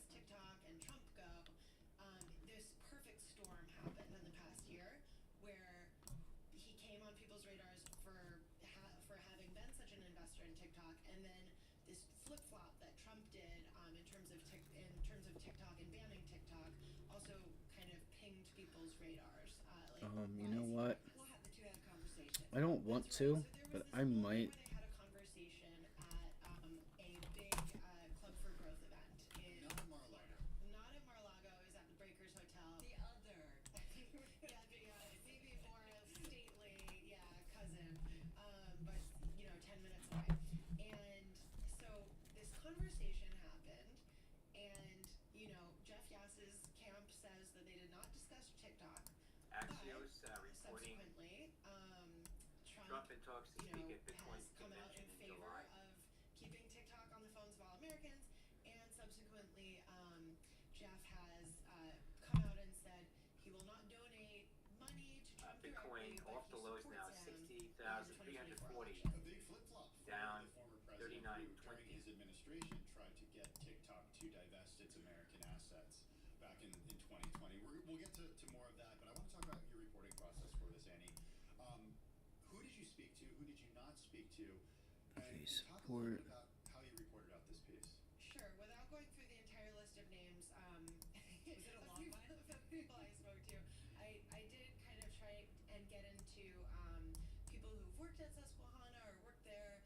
You know what? I don't want to, but I might. Axios reporting Trump in talks to speak at Bitcoin convention in July. Keeping TikTok on the phones of all Americans, and subsequently Bitcoin off the lows now, 60,340, down 39.20. His administration tried to get TikTok to divest its American assets back in 2020. We'll get to more of that, but I want to talk about your reporting process for this, Annie. Who did you speak to? Who did you not speak to? And talk a little bit about how you reported out this piece. Sure. Without going through the entire list of names, was it a long one? The people I spoke to, I did kind of try and get into people who've worked at Susquehanna or worked there,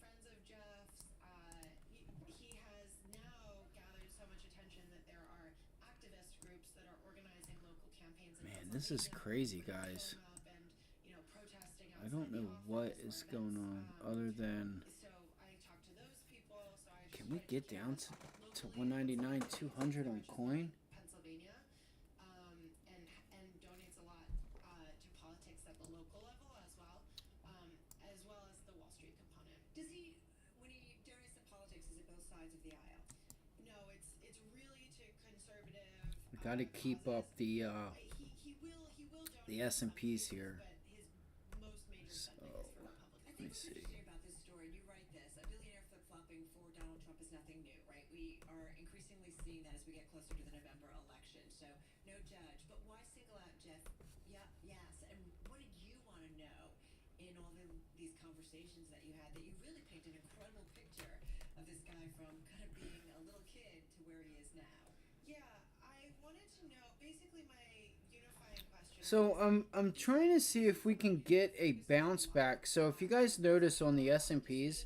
friends of Jeff's. He has now gathered so much attention that there are activist groups that are organizing local campaigns. Man, this is crazy, guys. I don't know what is going on other than. Can we get down to 199, 200 on coin? Pennsylvania, and donates a lot to politics at the local level as well as the Wall Street component. Does he, when he donates to politics, is it both sides of the aisle? No, it's really to conservative. We got to keep up the S&Ps here. So let me see. About this story, and you write this, a billionaire flip-flopping for Donald Trump is nothing new, right? We are increasingly seeing that as we get closer to the November election. So no judge, but why single out Jeff? Yeah, yes. And what did you want to know in all these conversations that you had that you really painted an incredible picture of this guy from kind of being a little kid to where he is now? Yeah, I wanted to know, basically my unifying question. So I'm trying to see if we can get a bounce back. So if you guys notice on the S&Ps,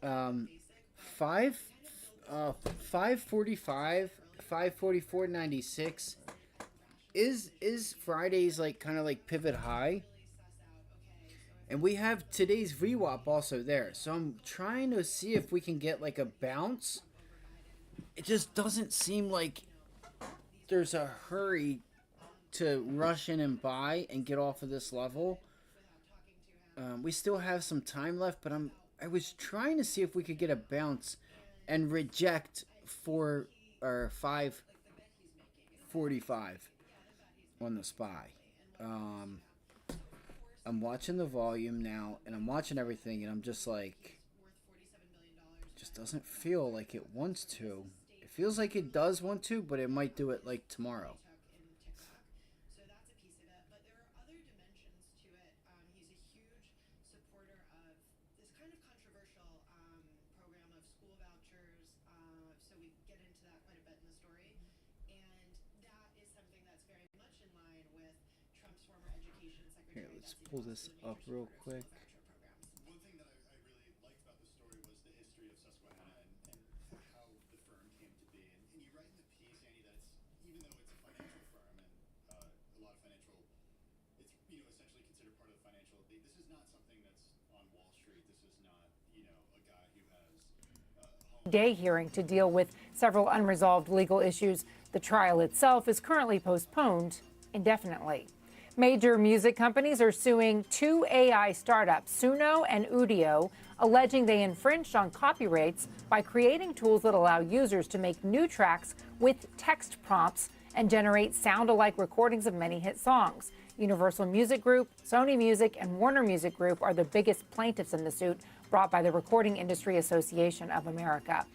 545, 544.96 is Friday's like kind of like pivot high. And we have today's VWAP also there. So I'm trying to see if we can get like a bounce. It just doesn't seem like there's a hurry to rush in and buy and get off of this level. We still have some time left, but I was trying to see if we could get a bounce and reject 545 on the SPY. I'm watching the volume now, and I'm watching everything, and I'm just like, it just doesn't feel like it wants to. It feels like it does want to, but it might do it like tomorrow. So that's a piece of it, but there are other dimensions to it. He's a huge supporter of this kind of controversial program of school vouchers. So we get into that quite a bit in the story, and that is something that's very much in line with Trump's former education secretary. Here, let's pull this up real quick. One thing that I really liked about the story was the history of Susquehanna and how the firm came to be. And you write in the piece, Annie, that it's, even though it's a financial firm and a lot of financial, it's essentially considered part of the financial. This is not something that's on Wall Street. This is not a guy who has day hearing to deal with several unresolved legal issues. The trial itself is currently postponed indefinitely. Major music companies are suing two AI startups, Suno and Udio, alleging they infringed on copyrights by creating tools that allow users to make new tracks with text prompts and generate sound-alike recordings of many hit songs. Universal Music Group, Sony Music, and Warner Music Group are the biggest plaintiffs in the suit brought by the Recording Industry Association of America.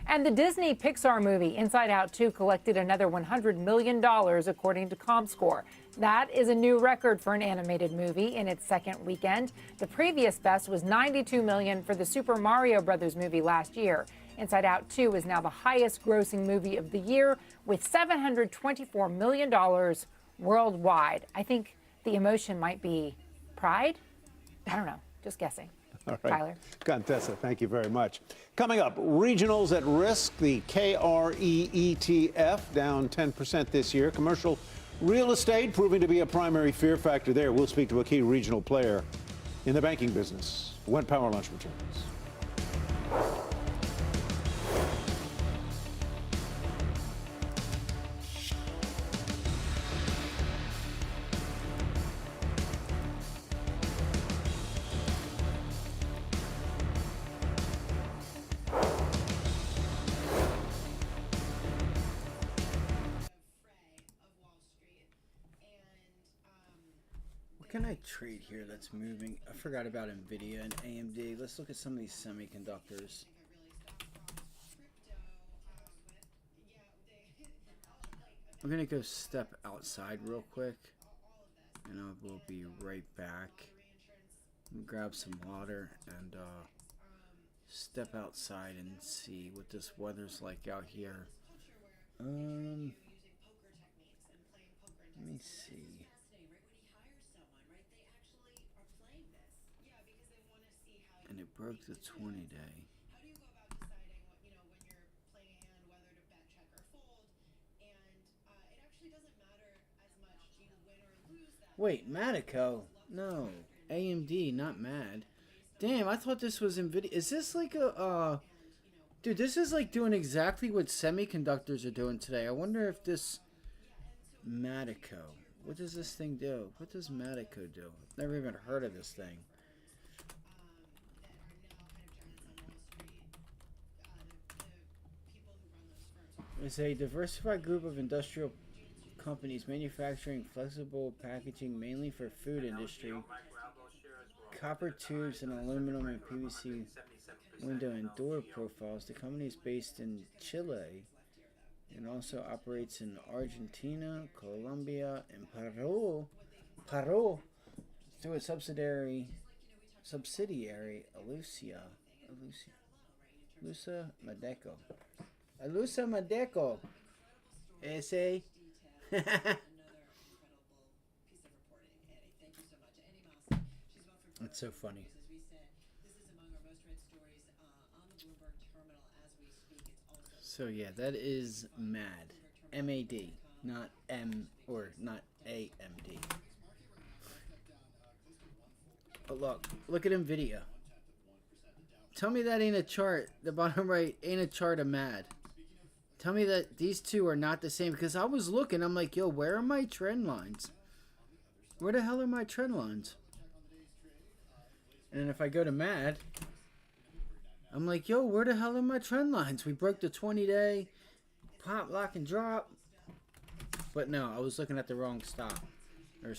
And the Disney Pixar movie Inside Out 2 collected another $100 million, according to ComScore. That is a new record for an animated movie in its second weekend. The previous best was $92 million for the Super Mario Brothers movie last year. Inside Out 2 is now the highest grossing movie of the year with $724 million worldwide. I think the emotion might be pride? I don't know, just guessing. All right. Tyler. Contessa, thank you very much. Coming up, regionals at risk. The KRE ETF down 10% this year. Commercial real estate proving to be a primary fear factor there. We'll speak to a key regional player in the banking business when Power Lunch returns. can I trade here that's moving? I forgot about NVIDIA and AMD. Let's look at some of these semiconductors. I'm going to go step outside real quick, and I will be right back. Grab some water and step outside and see what this weather's like out here. Let me see. And it broke the 20-day. Wait, Madico? No, AMD, not Mad. Damn, I thought this was NVIDIA. Is this like a, dude, this is like doing exactly what semiconductors are doing today. I wonder if this Madico, what does this thing do? What does Madico do? I've never even heard of this thing. It's a diversified group of industrial companies manufacturing flexible packaging mainly for food industry, copper tubes and aluminum and PVC window and door profiles. The company is based in Chile and also operates in Argentina, Colombia, and Peru through a subsidiary Alusa Madeco. SA. That's so funny. So yeah, that is MAD. M-A-D, not M or not A-M-D. But look at NVIDIA. Tell me that ain't a chart. The bottom right ain't a chart of MAD. Tell me that these two are not the same, because I was looking, I'm like, yo, where are my trend lines? Where the hell are my trend lines? And if I go to MAD, I'm like, yo, where the hell are my trend lines? We broke the 20-day pop, lock, and drop. But no, I was looking at the wrong stock. Okay.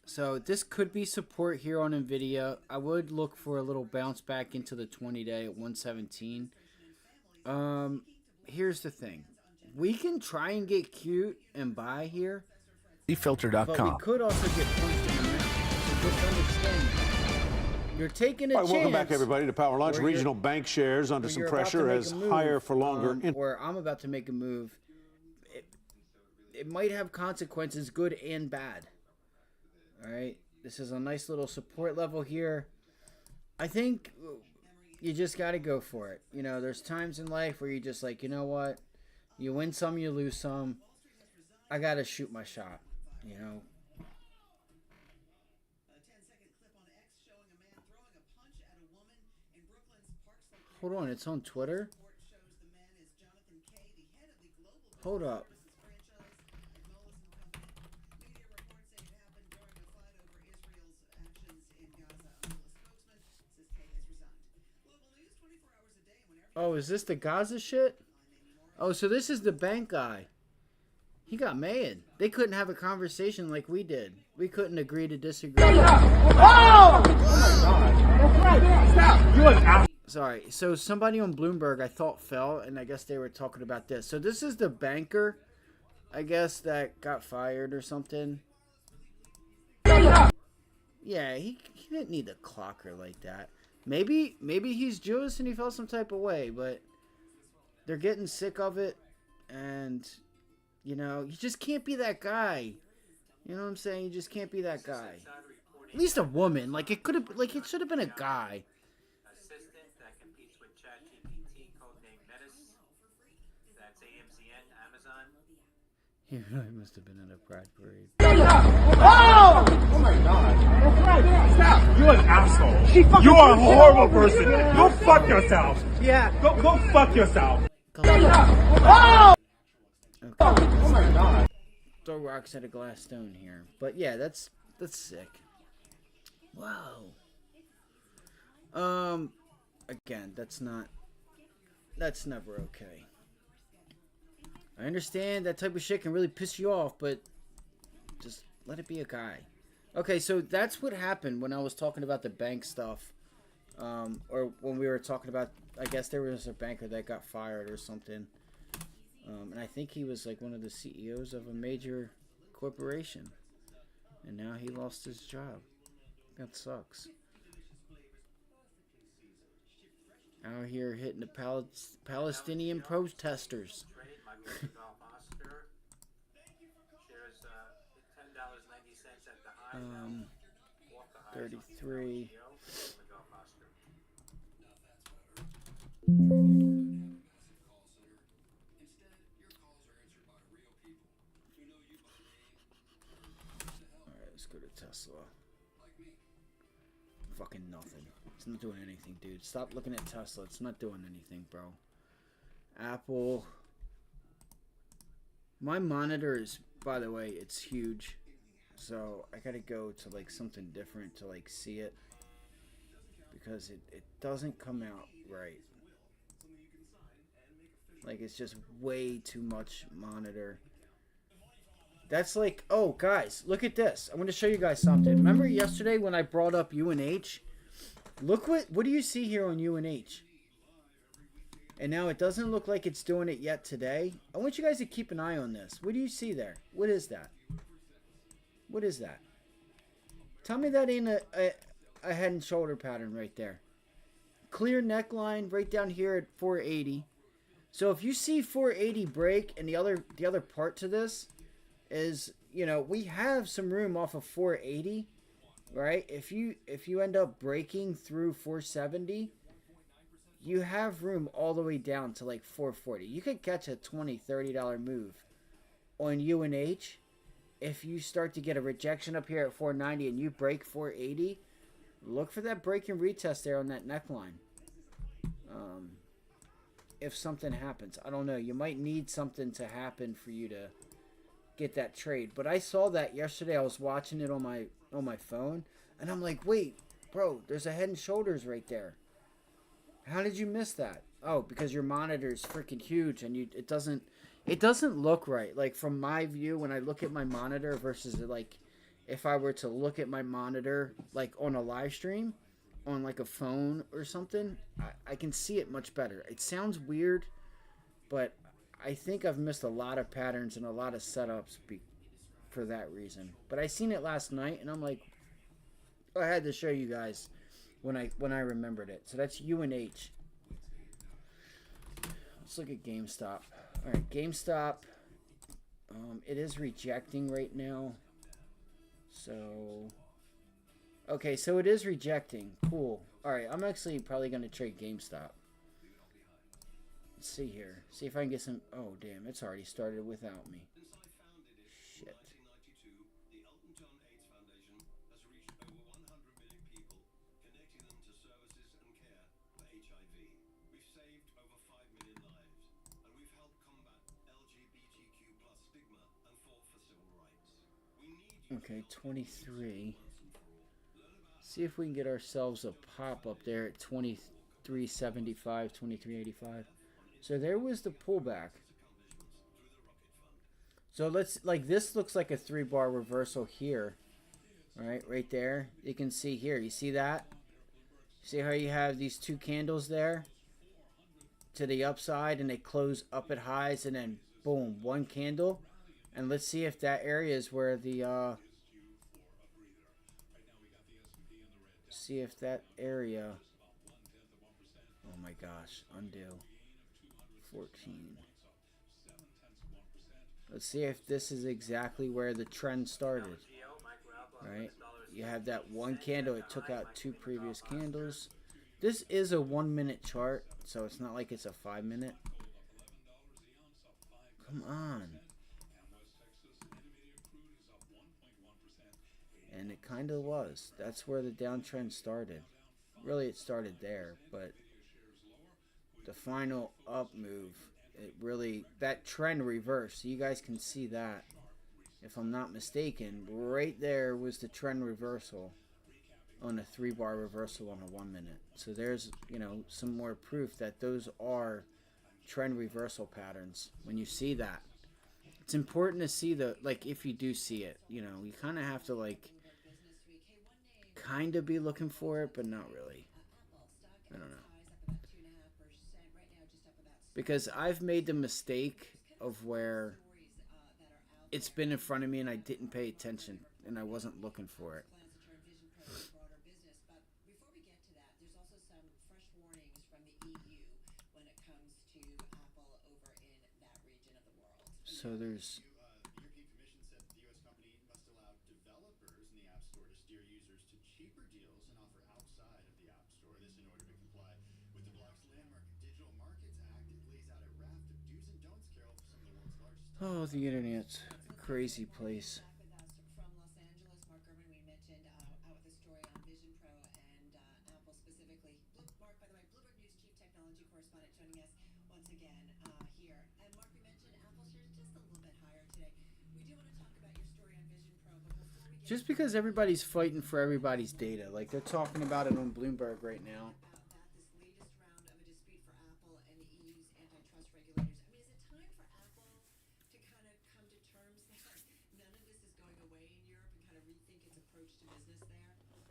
So this could be support here on NVIDIA. I would look for a little bounce back into the 20-day at 117. Here's the thing. We can try and get cute and buy here. Filter.com. But we could also get punched in the mouth. So just understand that. You're taking a chance. Welcome back, everybody, to Power Lunch. Regional bank shares under some pressure as higher for longer. Where I'm about to make a move. It might have consequences, good and bad. All right, this is a nice little support level here. I think you just got to go for it. You know, there's times in life where you just like, you know what? You win some, you lose some. I got to shoot my shot, you know. Hold on, it's on Twitter? Hold up. Oh, is this the Gaza shit? Oh, so this is the bank guy. He got mad. They couldn't have a conversation like we did. We couldn't agree to disagree. Oh my God. Stop. You an ass. Sorry. So somebody on Bloomberg I thought fell, and I guess they were talking about this. So this is the banker, I guess, that got fired or something. Yeah, he didn't need to clock her like that. Maybe he's Jewish and he felt some type of way, but they're getting sick of it, and you know, you just can't be that guy. You know what I'm saying? You just can't be that guy. At least a woman. Like it should have been a guy. Assistant that competes with ChatGPT, codename Metis. That's AMZN, Amazon. He really must have been in a pride parade. Oh! Oh my God. That's right. Stop. You're an asshole. You are a horrible person. Go fuck yourself. Yeah. Go fuck yourself. Oh! Okay. Oh my God. Throw rocks at a glass stone here. But yeah, that's sick. Wow. Again, that's never okay. I understand that type of shit can really piss you off, but just let it be a guy. Okay, so that's what happened when I was talking about the bank stuff. Or when we were talking about, I guess there was a banker that got fired or something. And I think he was like one of the CEOs of a major corporation. And now he lost his job. That sucks. Out here hitting the Palestinian protesters. $10.90 at the high. 33. Alright, let's go to Tesla. Fucking nothing. It's not doing anything, dude. Stop looking at Tesla. It's not doing anything, bro. Apple. My monitor is, by the way, it's huge. So I gotta go to like something different to like see it. Because it doesn't come out right. Like it's just way too much monitor. That's like, oh guys, look at this. I'm going to show you guys something. Remember yesterday when I brought up UNH? Look what do you see here on UNH? And now it doesn't look like it's doing it yet today. I want you guys to keep an eye on this. What do you see there? What is that? What is that? Tell me that ain't a head and shoulder pattern right there. Clear neckline right down here at 480. So if you see 480 break, and the other part to this is, you know, we have some room off of 480, right? If you end up breaking through 470, you have room all the way down to like 440. You could catch a $20-$30 move on UNH if you start to get a rejection up here at 490 and you break 480. Look for that break and retest there on that neckline. If something happens, I don't know. You might need something to happen for you to get that trade. But I saw that yesterday. I was watching it on my phone, and I'm like, wait, bro, there's a head and shoulders right there. How did you miss that? Oh, because your monitor is freaking huge, and it doesn't look right. Like from my view, when I look at my monitor versus like if I were to look at my monitor like on a live stream on like a phone or something, I can see it much better. It sounds weird, but I think I've missed a lot of patterns and a lot of setups for that reason. But I seen it last night, and I'm like, I had to show you guys when I remembered it. So that's UNH. Let's look at GameStop. All right, GameStop. It is rejecting right now. So, okay, so it is rejecting. Cool. All right, I'm actually probably going to trade GameStop. Let's see here. See if I can get some... Oh, damn. It's already started without me. Shit. Okay, 23. See if we can get ourselves a pop up there at 2375, 2385. So there was the pullback. So let's, like, this looks like a 3-bar reversal here. All right, right there. You can see here. You see that? See how you have these two candles there to the upside, and they close up at highs, and then boom, one candle. And let's see if that area is where the see if that area, oh my gosh, undo 14. Let's see if this is exactly where the trend started. Right? You have that one candle, it took out 2 previous candles. This is a 1-minute chart, so it's not like it's a 5-minute. Come on. And it kind of was. That's where the downtrend started. Really, it started there, but the final up move, it really, that trend reversed. So you guys can see that. If I'm not mistaken, right there was the trend reversal on a 3-bar reversal on a 1-minute. So there's, you know, some more proof that those are trend reversal patterns when you see that. it's important to see like, if you do see it, you know, you kind of have to, like, kind of be looking for it, but not really. I don't know. Because I've made the mistake of where it's been in front of me and I didn't pay attention and I wasn't looking for it. So there's... The European Commission said the U.S. company must allow developers in the App Store to steer users to cheaper deals and offer outside of the App Store. This in order to comply with the bloc's landmark Digital Markets Act. It lays out a raft of do's and don'ts, Carol, for some of the world's largest... Oh, the internet's a crazy place. From Los Angeles, Mark Gurman, we mentioned out with a story on Vision Pro and Apple specifically. Mark, by the way, Bloomberg News Chief Technology Correspondent, joining us once again here. And Mark, we mentioned Apple shares just a little bit higher today. We do want to talk about your story on Vision Pro, but before we get Just because everybody's fighting for everybody's data, like they're talking about it on Bloomberg right now. this latest round of a dispute for Apple and the EU's antitrust regulators. I mean, is it time for Apple to kind of come to terms that none of this is going away in Europe and kind of rethink its approach to business there?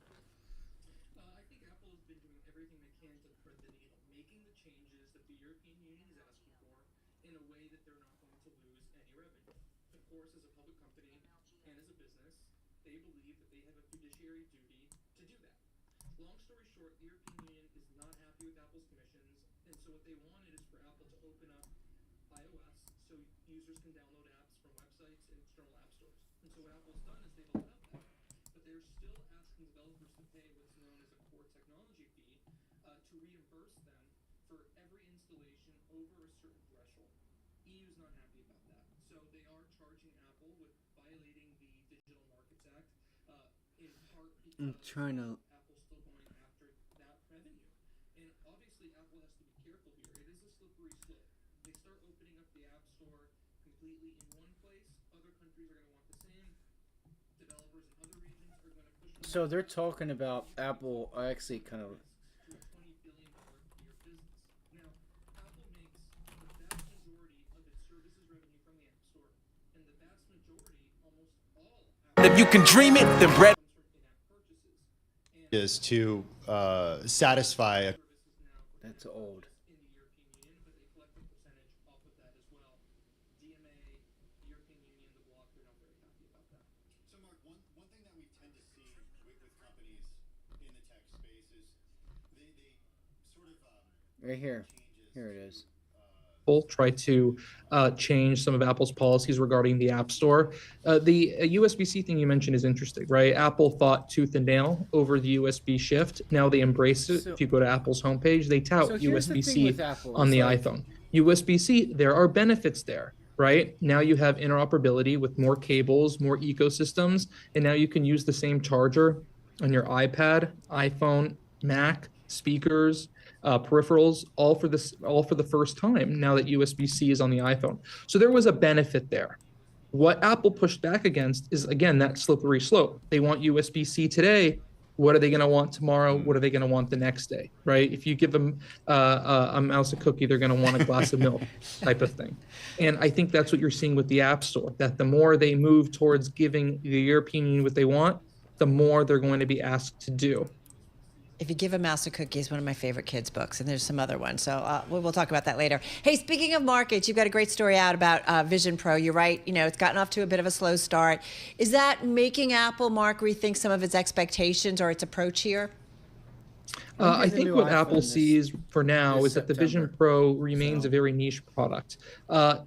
I think Apple has been doing everything they can to thread the needle, making the changes that the European Union is asking for in a way that they're not going to lose any revenue. Of course, as a public company and as a business, they believe that they have a fiduciary duty to do that. Long story short, the European Union is not happy with Apple's commissions, and so what they wanted is for Apple to open up iOS so users can download apps from websites and external app stores. And so what Apple's done is they've allowed that, but they're still asking developers to pay what's known as a core technology fee to reimburse them for every installation over a certain threshold. EU's not happy about that, so they are charging Apple with violating the Digital Markets Act, in part because I'm trying to... Apple's still going after that revenue. And obviously Apple has to be careful here. It is a slippery slope. They start opening up the App Store completely in one place, other countries are going to want the same. Developers in other regions are going to push them. So they're talking about Apple actually kind of... to a $20 billion a year business. Now, Apple makes the vast majority of its services revenue from the App Store, and the vast majority, almost all If you can dream it, then bread is to satisfy. That's old. in the European Union, but they collect a percentage off of that as well. DMA, the European Union, the bloc, they're not very happy about that. So, Mark, one thing that we tend to see with companies in the tech space is they sort of... Right here. Here it is. Try to change some of Apple's policies regarding the App Store. The USB-C thing you mentioned is interesting, right? Apple fought tooth and nail over the USB shift. Now they embrace it. If you go to Apple's homepage, they tout USB-C on the iPhone. USB-C, there are benefits there, right? Now you have interoperability with more cables, more ecosystems, and now you can use the same charger on your iPad, iPhone, Mac, speakers, peripherals, all for the first time now that USB-C is on the iPhone. So there was a benefit there. What Apple pushed back against is, again, that slippery slope. They want USB-C today. What are they going to want tomorrow? What are they going to want the next day, right? If you give them a mouse, a cookie, they're going to want a glass of milk type of thing. And I think that's what you're seeing with the App Store, that the more they move towards giving the European Union what they want, the more they're going to be asked to do. If You Give a Mouse a Cookie is one of my favorite kids' books, and there's some other ones. So we'll talk about that later. Hey, speaking of markets, you've got a great story out about Vision Pro. You're right. You know, it's gotten off to a bit of a slow start. Is that making Apple, Mark, rethink some of its expectations or its approach here? I think what Apple sees for now is that the Vision Pro remains a very niche product.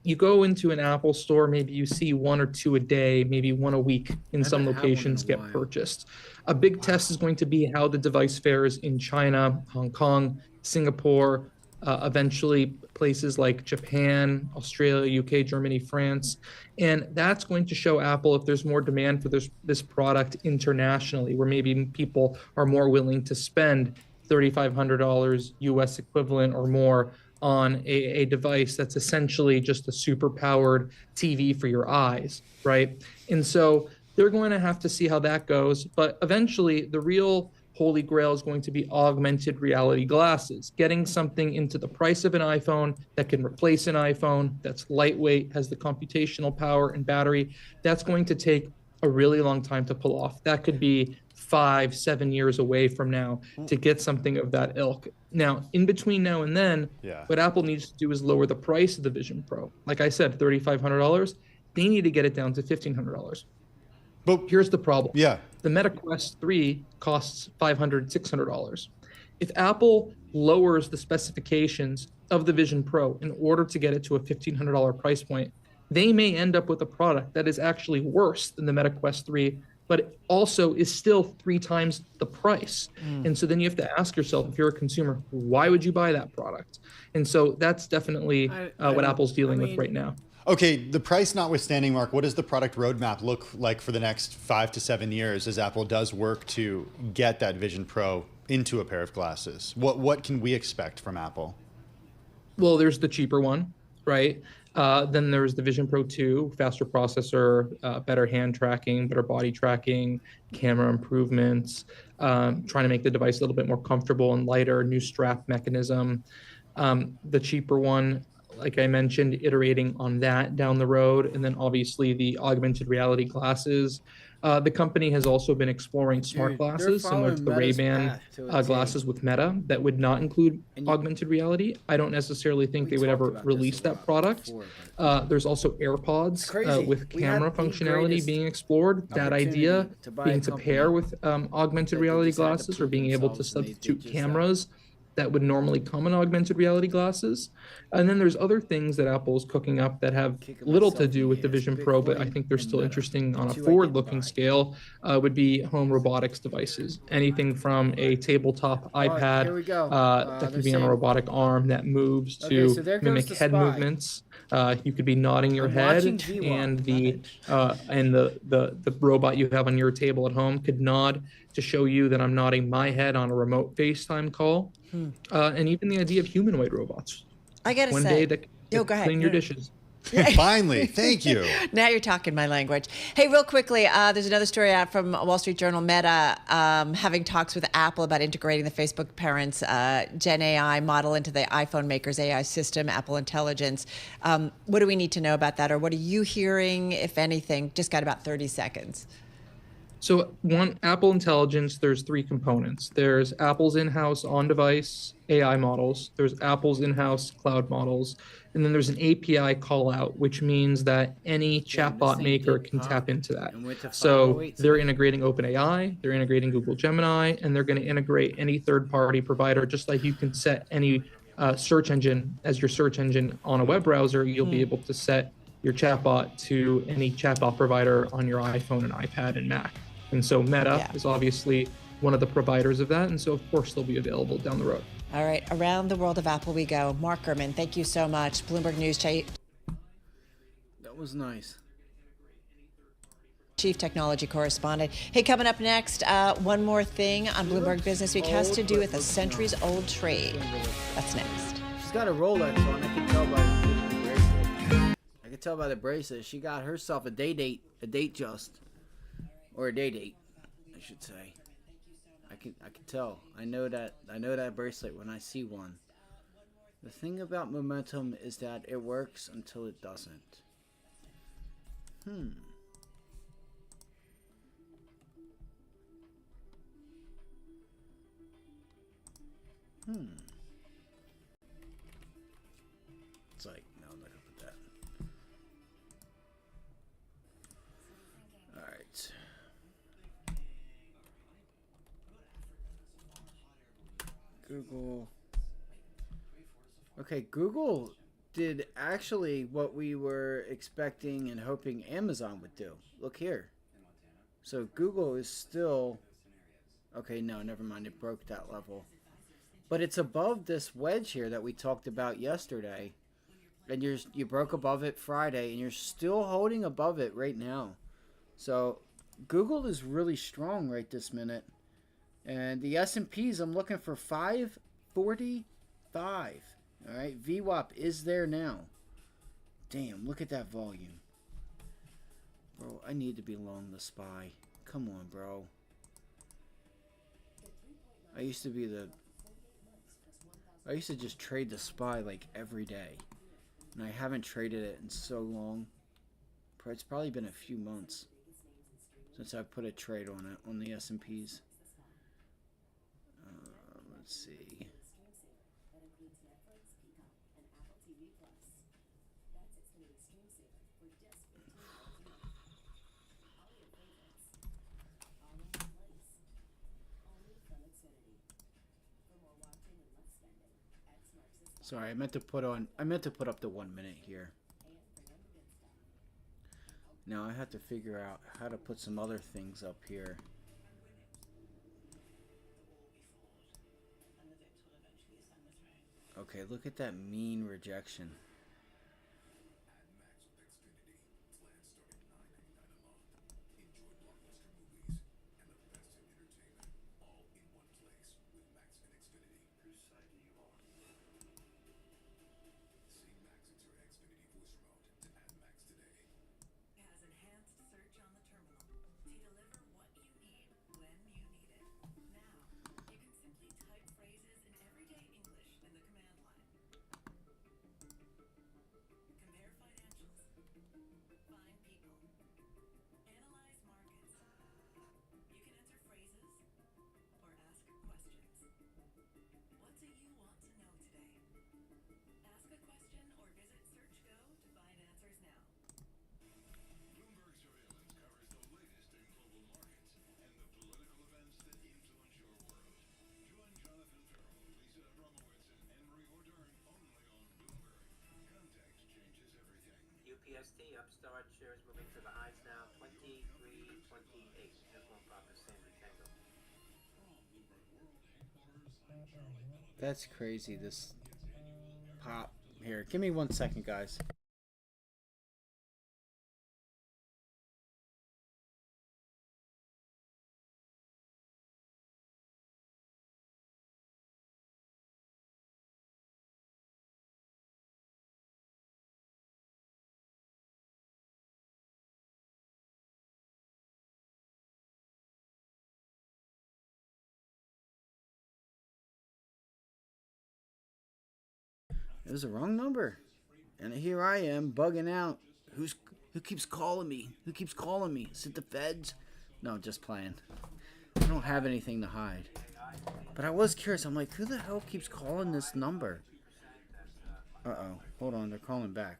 You go into an Apple store, maybe you see one or two a day, maybe one a week in some locations get purchased. A big test is going to be how the device fares in China, Hong Kong, Singapore, eventually places like Japan, Australia, UK, Germany, France. And that's going to show Apple if there's more demand for this product internationally, where maybe people are more willing to spend $3,500 US equivalent or more on a device that's essentially just a super powered TV for your eyes, right? And so they're going to have to see how that goes. But eventually, the real holy grail is going to be augmented reality glasses, getting something into the price of an iPhone that can replace an iPhone, that's lightweight, has the computational power and battery. That's going to take a really long time to pull off. That could be 5-7 years away from now to get something of that ilk. Now, in between now and then, what Apple needs to do is lower the price of the Vision Pro. Like I said, $3,500. They need to get it down to $1,500. But here's the problem. The Meta Quest 3 costs $500, $600. If Apple lowers the specifications of the Vision Pro in order to get it to a $1,500 price point, they may end up with a product that is actually worse than the Meta Quest 3, but also is still 3 times the price. And so then you have to ask yourself, if you're a consumer, why would you buy that product? And so that's definitely what Apple's dealing with right now. Okay, the price notwithstanding, Mark, what does the product roadmap look like for the next 5 to 7 years as Apple does work to get that Vision Pro into a pair of glasses? What can we expect from Apple? Well, there's the cheaper one, right? Then there's the Vision Pro 2, faster processor, better hand tracking, better body tracking, camera improvements, trying to make the device a little bit more comfortable and lighter, new strap mechanism. The cheaper one, like I mentioned, iterating on that down the road. And then obviously the augmented reality glasses. The company has also been exploring smart glasses similar to the Ray-Ban glasses with Meta that would not include augmented reality. I don't necessarily think they would ever release that product. There's also AirPods with camera functionality being explored. That idea being to pair with augmented reality glasses or being able to substitute cameras that would normally come in augmented reality glasses. And then there's other things that Apple's cooking up that have little to do with the Vision Pro, but I think they're still interesting on a forward-looking scale, would be home robotics devices. Anything from a tabletop iPad that can be on a robotic arm that moves to mimic head movements. You could be nodding your head, and the robot you have on your table at home could nod to show you that I'm nodding my head on a remote FaceTime call. And even the idea of humanoid robots. I gotta One say, day that go ahead. clean your dishes. Finally, thank you. Now you're talking my language. Hey, real quickly, there's another story out from Wall Street Journal. Meta having talks with Apple about integrating the Facebook parents' Gen AI model into the iPhone maker's AI system, Apple Intelligence. What do we need to know about that, or what are you hearing, if anything? Just got about 30 seconds. So Apple Intelligence, there's 3 components. There's Apple's in-house on-device AI models. There's Apple's in-house cloud models. And then there's an API call out, which means that any chatbot maker can tap into that. So they're integrating OpenAI, they're integrating Google Gemini, and they're going to integrate any third-party provider, just like you can set any search engine as your search engine on a web browser. You'll be able to set your chatbot to any chatbot provider on your iPhone and iPad and Mac. And so Meta is obviously one of the providers of that. And so, of course, they'll be available down the road. All right. Around the world of Apple we go. Mark Gurman, thank you so much. Bloomberg News That was nice. Chief Technology Correspondent. Hey, coming up next, one more thing on Bloomberg Business Week has to do with a centuries-old trade. That's next. She's got a Rolex on. I can tell by the bracelet. I can tell by the bracelet. She got herself a date just. Or a date, I should say. I can tell. I know that bracelet when I see one. The thing about momentum is that it works until it doesn't. It's like, no, I'm not gonna put that. Alright. Google. Okay, Google did actually what we were expecting and hoping Amazon would do. Look here. So Google is still... Okay, no, never mind. It broke that level. But it's above this wedge here that we talked about yesterday. And you broke above it Friday, and you're still holding above it right now. So Google is really strong right this minute. And the S&Ps, I'm looking for 545. All right, VWAP is there now. Damn, look at that volume. Bro, I need to be long the SPY. Come on, bro. I used to be the... I used to just trade the SPY like every day. And I haven't traded it in so long. It's probably been a few months since I put a trade on it, on the S&Ps. Let's see. Sorry, I meant to put up the 1 minute here. Now I have to figure out how to put some other things up here. Okay, look at that mean rejection. UPST upstart shares moving to the highs now, 23.28. Just one profit, Sandy Tango. That's crazy, this pop. Here, give me 1 second, guys. It was the wrong number. And here I am bugging out. Who keeps calling me? Who keeps calling me? Is it the feds? No, just playing. I don't have anything to hide. But I was curious. I'm like, who the hell keeps calling this number? Uh-oh. Hold on. They're calling back.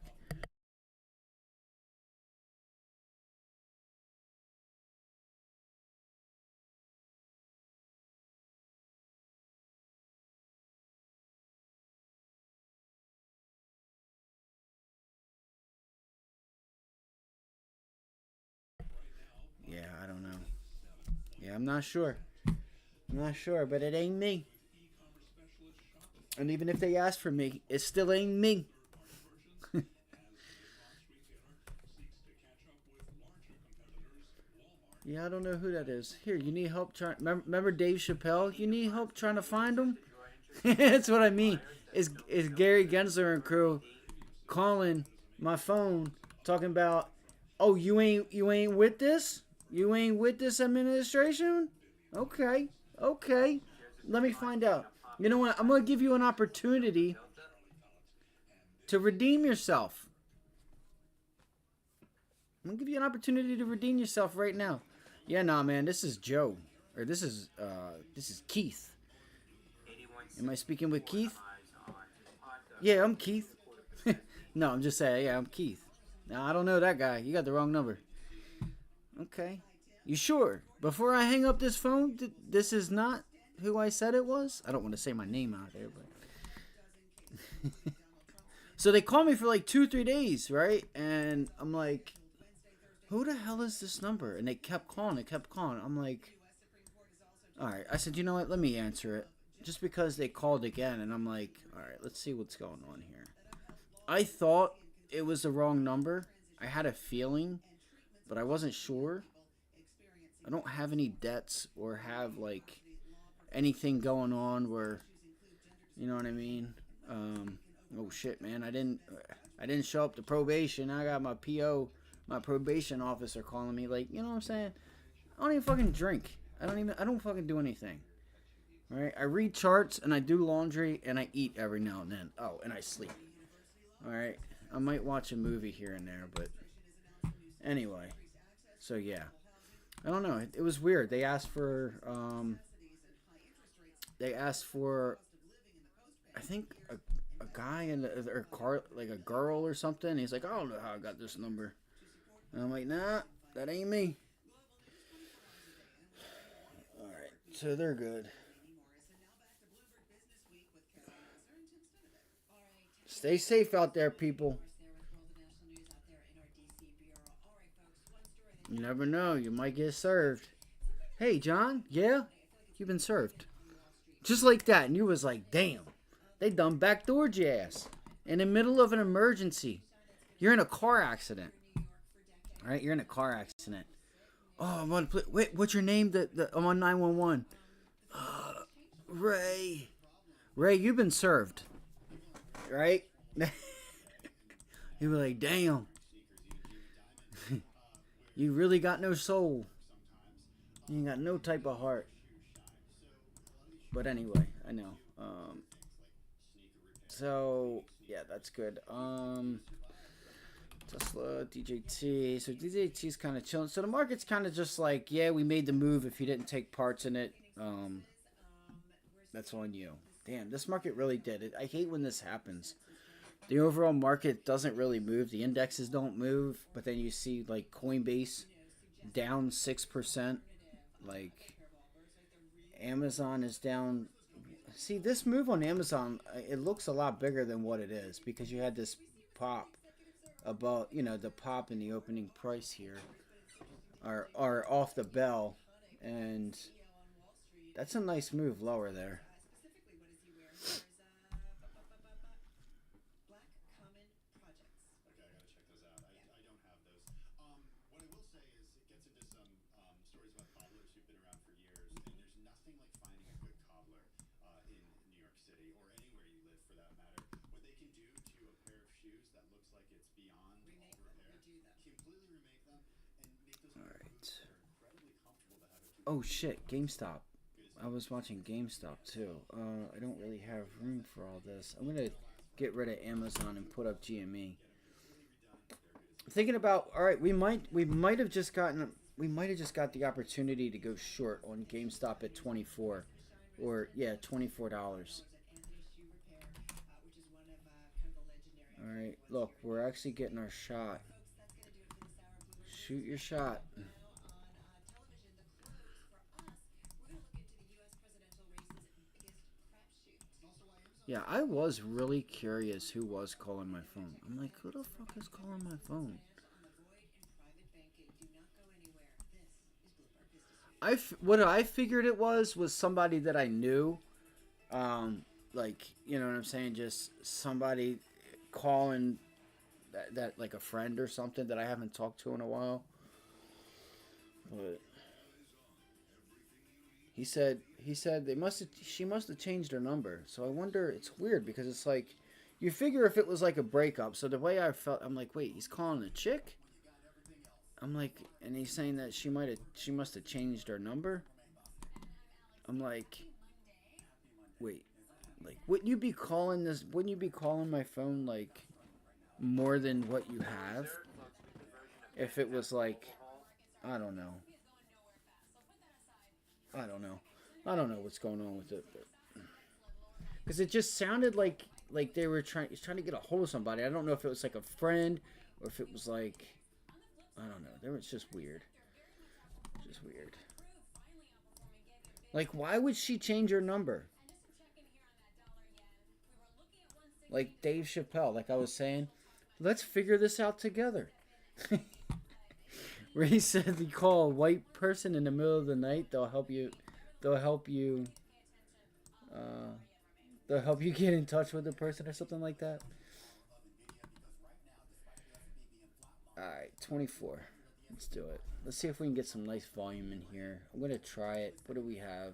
Yeah, I don't know. Yeah, I'm not sure. I'm not sure, but it ain't me. And even if they ask for me, it still ain't me. Yeah, I don't know who that is. Here, you need help trying... Remember Dave Chappelle? You need help trying to find him? That's what I mean. Is Gary Gensler and crew calling my phone talking about, oh, you ain't with this? You ain't with this administration? Okay. Okay. Let me find out. You know what? I'm going to give you an opportunity to redeem yourself. I'm going to give you an opportunity to redeem yourself right now. Yeah, nah, man. This is Joe. Or this is Keith. Am I speaking with Keith? Yeah, I'm Keith. No, I'm just saying, yeah, I'm Keith. Now, I don't know that guy. You got the wrong number. Okay. You sure? Before I hang up this phone, this is not who I said it was? I don't want to say my name out there, but... So they called me for like 2-3 days, right? And I'm like, who the hell is this number? And they kept calling. They kept calling. I'm like, all right. I said, you know what? Let me answer it. Just because they called again. And I'm like, all right, let's see what's going on here. I thought it was the wrong number. I had a feeling, but I wasn't sure. I don't have any debts or have like anything going on where, you know what I mean? Oh shit, man. I didn't show up to probation. I got my PO, my probation officer calling me like, you know what I'm saying? I don't even fucking drink. I don't fucking do anything. All right, I read charts and I do laundry and I eat every now and then. Oh, and I sleep. All right, I might watch a movie here and there, but anyway. So yeah, I don't know. It was weird. They asked for I think a guy in their car, like a girl or something. He's like, I don't know how I got this number. And I'm like, nah, that ain't me. All right, so they're good. Stay safe out there, people. You never know. You might get served. Hey, John. Yeah? You've been served. Just like that. And you was like, damn. They done backdoored your ass. In the middle of an emergency. You're in a car accident. All right? You're in a car accident. Oh, I'm on. Wait, what's your name? I'm on 911. Ray. Ray, you've been served. Right? You were like, damn. You really got no soul. You ain't got no type of heart. But anyway, I know. So yeah, that's good. Tesla, DJT. So DJT's kind of chilling. So the market's kind of just like, yeah, we made the move. If you didn't take parts in it, that's on you. Damn, this market really did it. I hate when this happens. The overall market doesn't really move. The indexes don't move, but then you see like Coinbase down 6%. Like Amazon is down. See, this move on Amazon, it looks a lot bigger than what it is because you had this pop about, the pop in the opening price here are off the bell, and that's a nice move lower there. Oh shit, GameStop. I was watching GameStop too. I don't really have room for all this. I'm gonna get rid of Amazon and put up GME. Thinking about, all right, we might have just got the opportunity to go short on GameStop at 24, or yeah, $24. All right, look, we're actually getting our shot. Shoot your shot. Yeah, I was really curious who was calling my phone. I'm like, who the fuck is calling my phone? What I figured it was somebody that I knew. Like, you know what I'm saying? Just somebody calling that like a friend or something that I haven't talked to in a while. But he said she must have changed her number. So I wonder, it's weird because it's like, you figure if it was like a breakup. So the way I felt, I'm like, wait, he's calling a chick? I'm like, and he's saying that she must have changed her number. I'm like, wait, like, wouldn't you be calling my phone like more than what you have? If it was like, I don't know what's going on with it, because it just sounded like they were trying to get a hold of somebody. I don't know if it was like a friend or if it was like, I don't know. It's just weird. Just weird. Like, why would she change her number? Like Dave Chappelle, like I was saying, let's figure this out together. Where he said you call a white person in the middle of the night, they'll help you get in touch with the person or something like that. Alright, 24. Let's do it. Let's see if we can get some nice volume in here. I'm gonna try it. What do we have?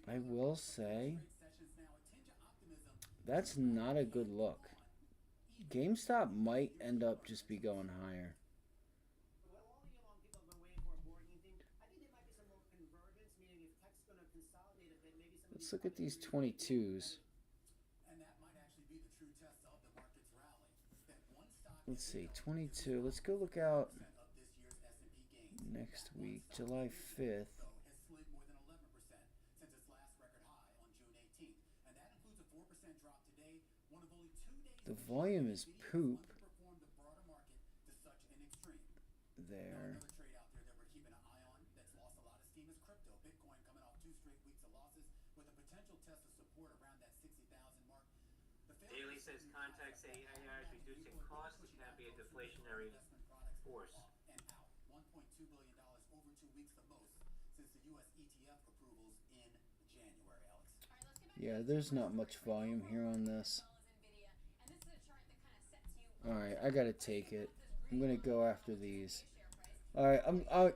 I will say that's not a good look. GameStop might end up just be going higher. Let's look at these 22s. Let's see, 22. Let's go look out next week, July 5th. The volume is poop. There. Daily says context AI is reducing costs. It can be a deflationary force. $1.2 billion over 2 weeks, the most since the U.S. ETF approvals in January, Alex. Yeah, there's not much volume here on this. Alright, I gotta take it. I'm gonna go after these. Alright,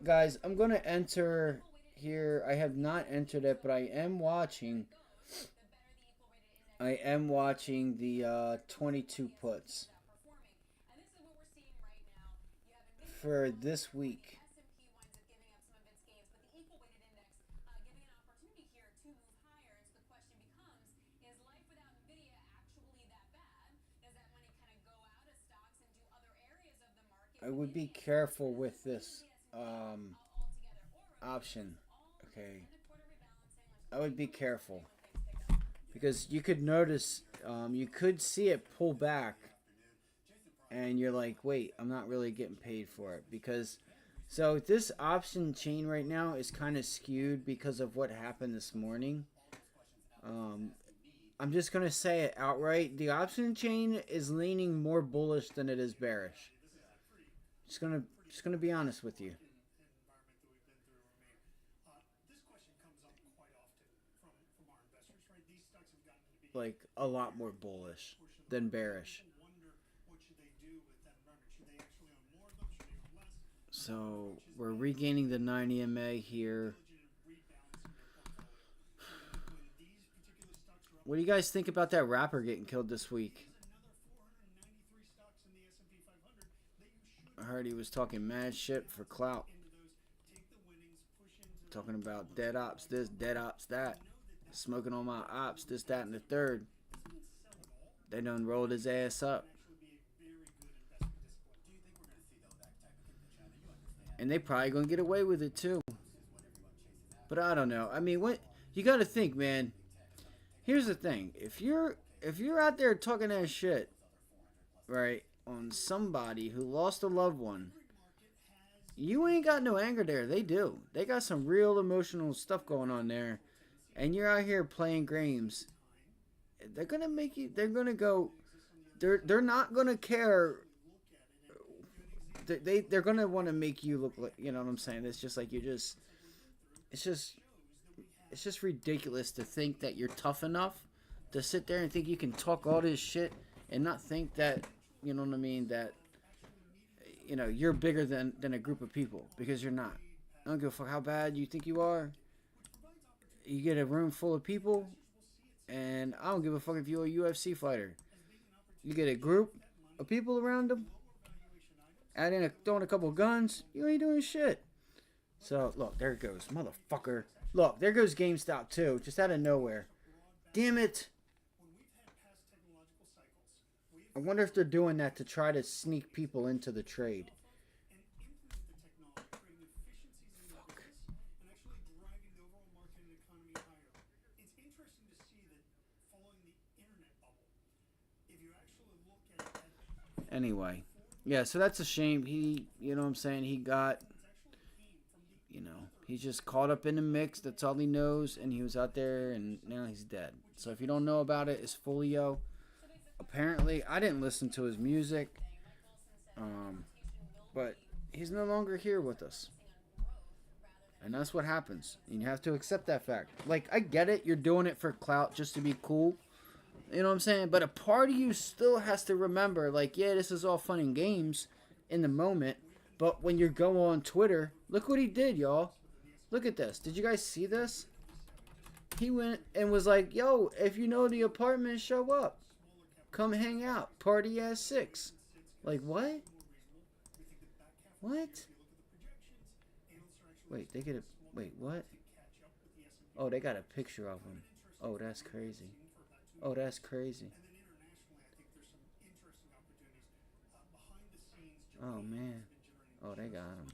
guys, I'm gonna enter here. I have not entered it, but I am watching. I am watching the 22 puts for this week. I would be careful with this option. Okay, I would be careful because you could notice, you could see it pull back, and you're like, wait, I'm not really getting paid for it because. So this option chain right now is kind of skewed because of what happened this morning. I'm just gonna say it outright. The option chain is leaning more bullish than it is bearish. Just gonna be honest with you. Like a lot more bullish than bearish. So we're regaining the 90 MA here. What do you guys think about that rapper getting killed this week? I heard he was talking mad shit for clout. Talking about dead ops this, dead ops that. Smoking on my ops, this, that, and the third. They done rolled his ass up. And they probably gonna get away with it too. But I don't know. I mean, what you gotta think, man. Here's the thing. If you're out there talking that shit, right, on somebody who lost a loved one, you ain't got no anger there. They do. They got some real emotional stuff going on there. And you're out here playing games. They're gonna make you. They're gonna go. They're not gonna care. They're gonna want to make you look like, you know what I'm saying. It's just like it's just ridiculous to think that you're tough enough to sit there and think you can talk all this shit and not think that, you know what I mean, that, you know, you're bigger than a group of people, because you're not. I don't give a fuck how bad you think you are. You get a room full of people, and I don't give a fuck if you're a UFC fighter. You get a group of people around them, add in throwing a couple guns, you ain't doing shit. So, look, there it goes, motherfucker. Look, there goes GameStop too, just out of nowhere. Damn it. I wonder if they're doing that to try to sneak people into the trade. Fuck. Anyway, yeah, so that's a shame. He, you know what I'm saying, he got, you know, he's just caught up in the mix. That's all he knows, and he was out there, and now he's dead. So if you don't know about it, it's Folio. Apparently, I didn't listen to his music, but he's no longer here with us. And that's what happens. And you have to accept that fact. Like, I get it. You're doing it for clout just to be cool. You know what I'm saying? But a part of you still has to remember, like, yeah, this is all fun and games in the moment. But when you go on Twitter, look what he did, y'all. Look at this. Did you guys see this? He went and was like, yo, if you know the apartment, show up. Come hang out. Party ass 6. Like, what? What? Wait, they get a... Wait, what? Oh, they got a picture of him. Oh, that's crazy. Oh, that's crazy. Oh, man. Oh, they got him.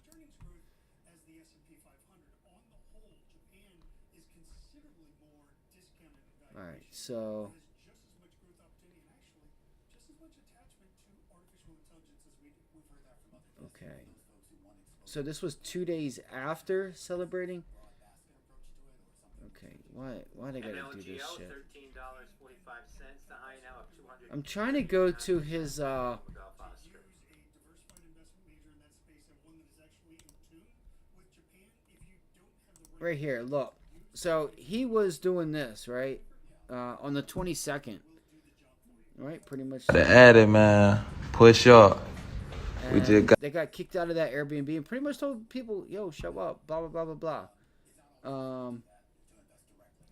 Alright, so... Okay. So this was 2 days after celebrating? Okay, why they gotta do this shit? $13.45, the high now of 200. I'm trying to go to his right here, look. So he was doing this, right? On the 22nd. Right? Pretty much. The edit, man. Push up. We just got. They got kicked out of that Airbnb and pretty much told people, yo, show up, blah, blah, blah, blah, blah.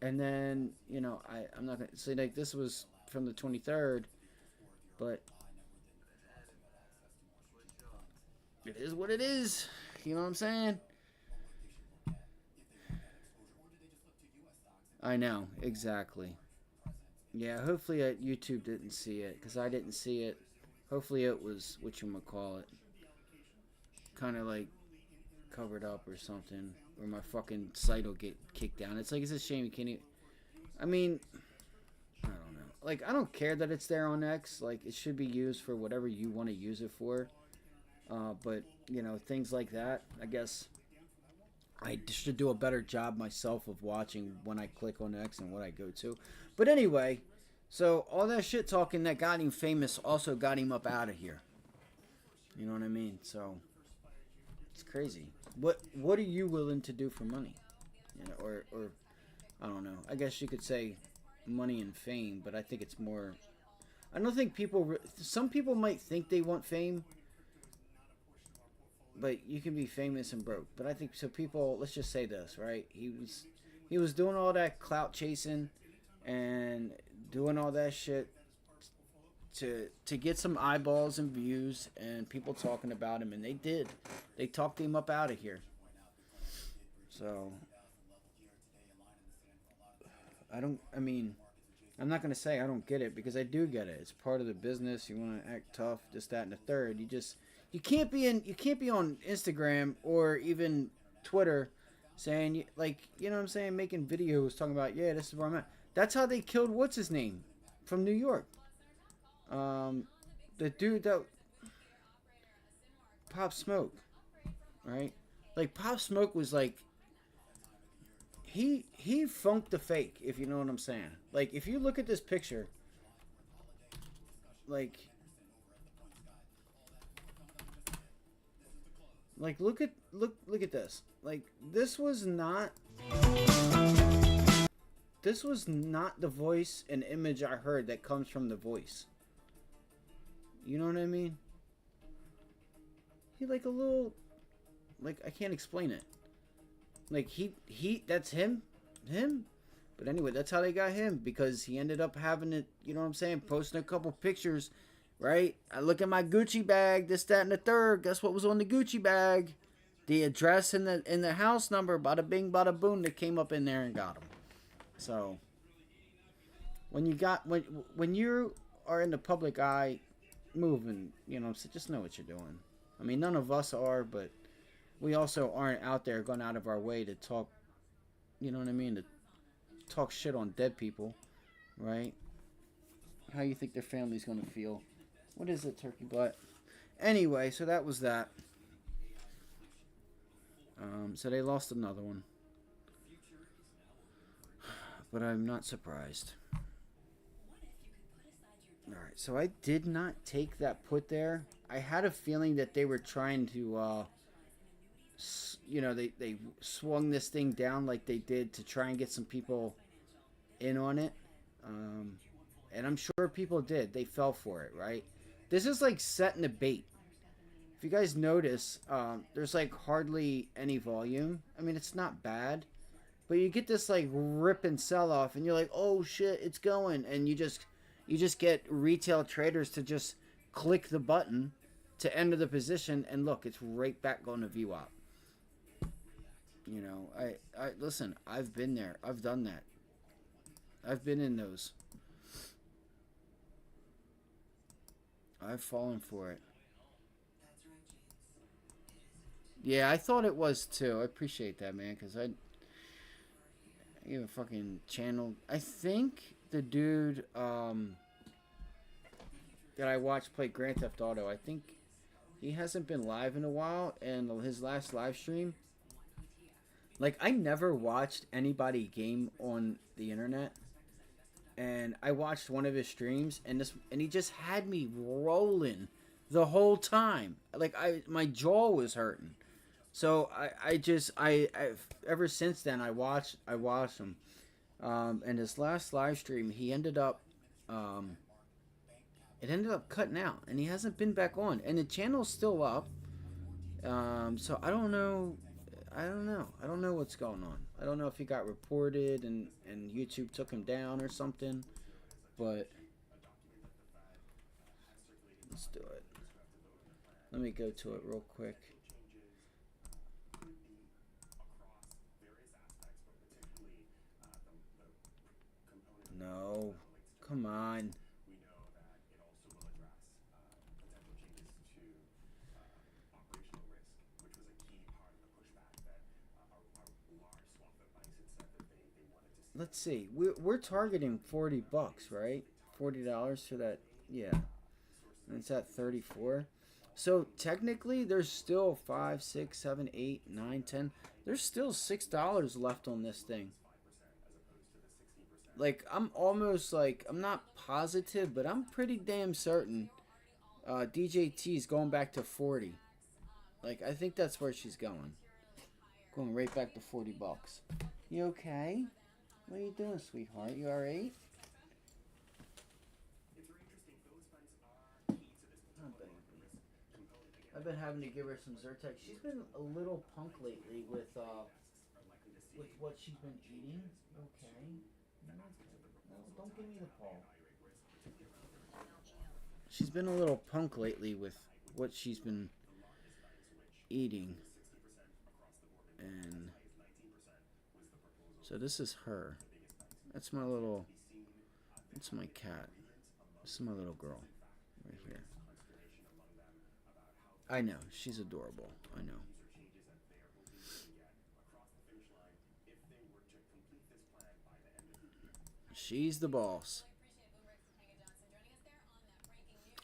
And then, you know, I'm not going to say, like, this was from the 23rd, but it is what it is. You know what I'm saying? I know, exactly. Yeah, hopefully YouTube didn't see it, because I didn't see it. Hopefully it was, whatchamacallit, kind of like covered up or something, or my fucking site will get kicked down. It's like, it's a shame you can't even, I mean, I don't know. Like, I don't care that it's there on X. Like, it should be used for whatever you want to use it for. But, you know, things like that, I guess I should do a better job myself of watching when I click on X and what I go to. But anyway, so all that shit talking that got him famous also got him up out of here. You know what I mean? So it's crazy. What are you willing to do for money? You know, or I don't know. I guess you could say money and fame, but I think it's more. I don't think people. Some people might think they want fame, but you can be famous and broke. But I think so. People. Let's just say this, right? He was doing all that clout chasing and doing all that shit to get some eyeballs and views and people talking about him, and they did. They talked him up out of here. So I mean, I'm not gonna say I don't get it, because I do get it. It's part of the business. You want to act tough, this, that, and the third. You can't be on Instagram or even Twitter saying, like, you know what I'm saying, making videos talking about, yeah, this is where I'm at. That's how they killed what's his name from New York. The dude that Pop Smoke, right? Like, Pop Smoke was like, he funked the fake, if you know what I'm saying. Like, if you look at this picture, like look at this. Like, this was not the voice and image I heard that comes from The Voice. You know what I mean? He like a little, like, I can't explain it. Like, that's him. But anyway, that's how they got him, because he ended up having it, you know what I'm saying, posting a couple pictures, right? I look at my Gucci bag, this, that, and the third. Guess what was on the Gucci bag? The address and the house number, bada bing, bada boom, that came up in there and got him. So when you are in the public eye moving, you know, so just know what you're doing. I mean, none of us are, but we also aren't out there going out of our way to talk, you know what I mean, to talk shit on dead people, right? How you think their family's gonna feel? What is it, turkey butt? Anyway, so that was that. So they lost another one. But I'm not surprised. Alright, so I did not take that put there. I had a feeling that they were trying to, you know, they swung this thing down like they did to try and get some people in on it. And I'm sure people did. They fell for it, right? This is like setting the bait. If you guys notice, there's like hardly any volume. I mean, it's not bad. But you get this like rip and sell off and you're like, oh shit, it's going. And you just You just get retail traders to just click the button to enter the position, and look, it's right back going to VWAP. You know, I listen, I've been there. I've done that. I've been in those. I've fallen for it. Yeah, I thought it was too. I appreciate that, man, because I even fucking channel. I think the dude that I watched play Grand Theft Auto, I think he hasn't been live in a while, and his last live stream, like, I never watched anybody game on the internet, and I watched one of his streams, and he just had me rolling the whole time. Like, my jaw was hurting. So I've ever since then I watched him, and his last live stream he ended up it ended up cutting out, and he hasn't been back on, and the channel's still up. So I don't know what's going on. I don't know if he got reported and YouTube took him down or something, but let's do it. Let me go to it real quick. No, come on. Let's see. We're targeting $40, right? $40 for that. Yeah. And it's at 34. So technically, there's still 5, 6, 7, 8, 9, 10. There's still $6 left on this thing. Like, I'm almost like, I'm not positive, but I'm pretty damn certain DJT is going back to 40. Like, I think that's where she's going. Going right back to $40. You okay? What are you doing, sweetheart? You alright? I've been having to give her some Zyrtec. She's been a little punk lately with what she's been eating. Okay. No, don't give me the paw. She's been a little punk lately with what she's been eating. And so this is her. That's my cat. This is my little girl right here. I know, she's adorable. I know. She's the boss.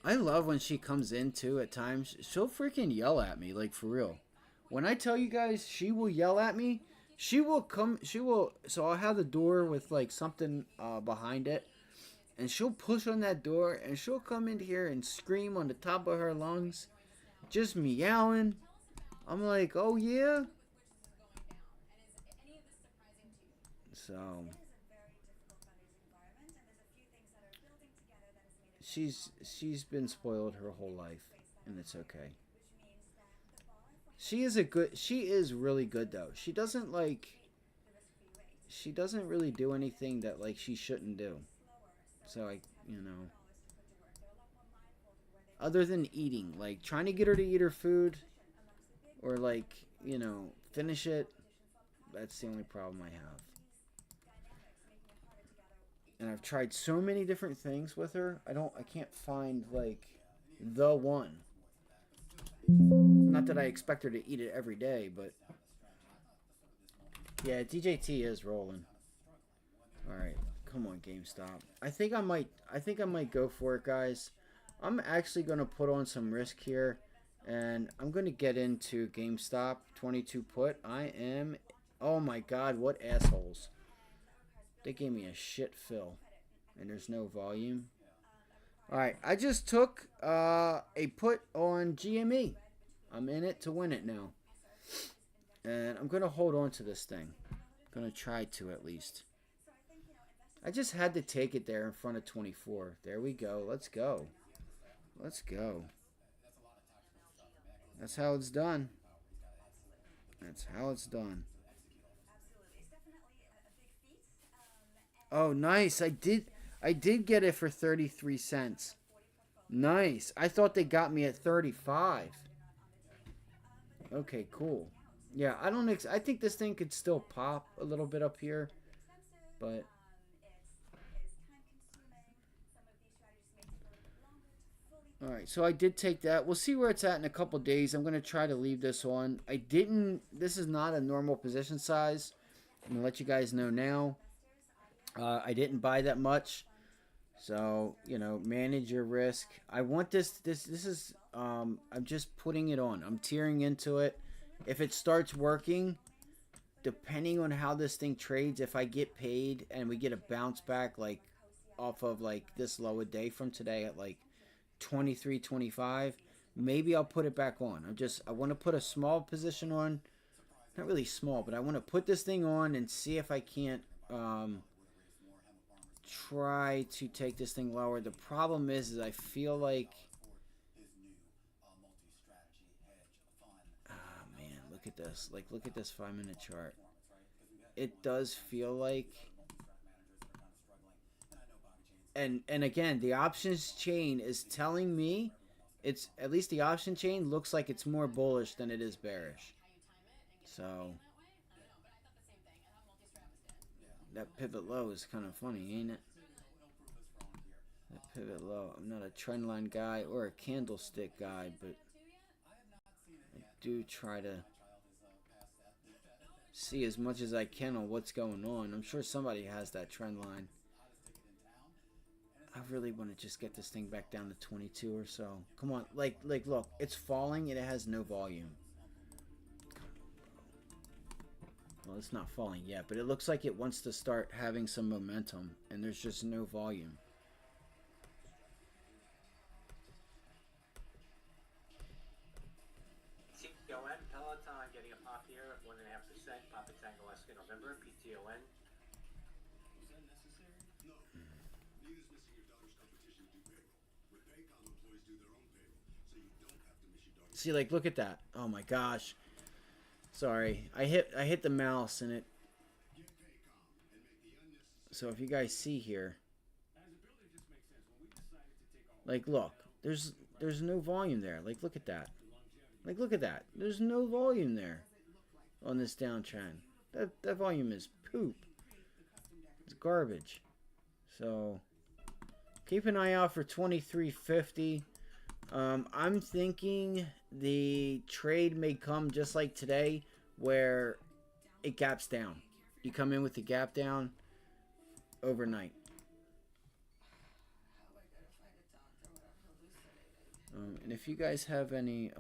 I love when she comes in too at times. She'll freaking yell at me, like, for real. When I tell you guys she will yell at me, she will come, so I'll have the door with like something behind it, and she'll push on that door, and she'll come in here and scream on the top of her lungs, just meowing. I'm like, oh yeah? So she's been spoiled her whole life, and it's okay. She is really good though. She doesn't really do anything that like she shouldn't do. So other than eating, like trying to get her to eat her food or like, finish it, that's the only problem I have. And I've tried so many different things with her. I can't find like the one. Not that I expect her to eat it every day, but yeah, DJT is rolling. All right, come on, GameStop. I think I might go for it, guys. I'm actually gonna put on some risk here, and I'm gonna get into GameStop 22 put. Oh my God, what assholes! They gave me a shit fill, and there's no volume. All right, I just took a put on GME. I'm in it to win it now. And I'm going to hold on to this thing. I'm going to try to at least. I just had to take it there in front of 24. There we go. Let's go. Let's go. That's how it's done. That's how it's done. Oh, nice. I did get it for 33 cents. Nice. I thought they got me at 35. Okay, cool. Yeah, I think this thing could still pop a little bit up here, but all right, so I did take that. We'll see where it's at in a couple days. I'm going to try to leave this on. This is not a normal position size. I'm going to let you guys know now. I didn't buy that much. So, you know, manage your risk. I want this is, I'm just putting it on. I'm tearing into it. If it starts working, depending on how this thing trades, if I get paid and we get a bounce back, like, off of, like, this low a day from today at, like, 23.25, maybe I'll put it back on. I want to put a small position on. Not really small, but I want to put this thing on and see if I can't, try to take this thing lower. The problem is I feel like, man, look at this. Like, look at this 5-minute chart. It does feel like, and again, the options chain is telling me, it's at least the option chain looks like it's more bullish than it is bearish. So that pivot low is kind of funny, ain't it? That pivot low. I'm not a trend line guy or a candlestick guy, but I do try to see as much as I can on what's going on. I'm sure somebody has that trend line. I really want to just get this thing back down to 22 or so. Come on, like look, it's falling and it has no volume. Well, it's not falling yet, but it looks like it wants to start having some momentum, and there's just no volume. PTON, Peloton getting a pop here of 1.5%. Pop its angle last in November. PTON. Was that necessary? No. Neither's missing your daughter's competition to do payroll. With Paycom, employees do their own payroll, so you don't have to miss your daughter's. See, like, look at that. Oh my gosh. Sorry, I hit the mouse and it. So if you guys see here, like, look, there's no volume there. Like, look at that. Like, look at that. There's no volume there on this downtrend. That volume is poop. It's garbage. So keep an eye out for 23.50. I'm thinking the trade may come just like today, where it gaps down. You come in with the gap down overnight. And if you guys have any,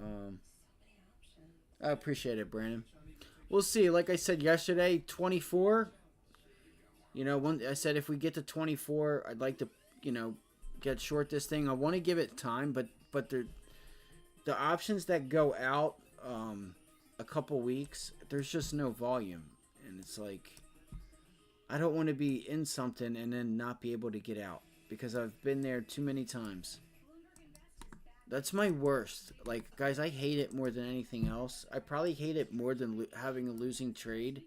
I appreciate it, Brandon. We'll see. Like I said yesterday, 24. You know, I said if we get to 24, I'd like to, you know, get short this thing. I want to give it time, but the options that go out a couple weeks, there's just no volume, and it's like, I don't want to be in something and then not be able to get out, because I've been there too many times. That's my worst. Like, guys, I hate it more than anything else. I probably hate it more than having a losing trade,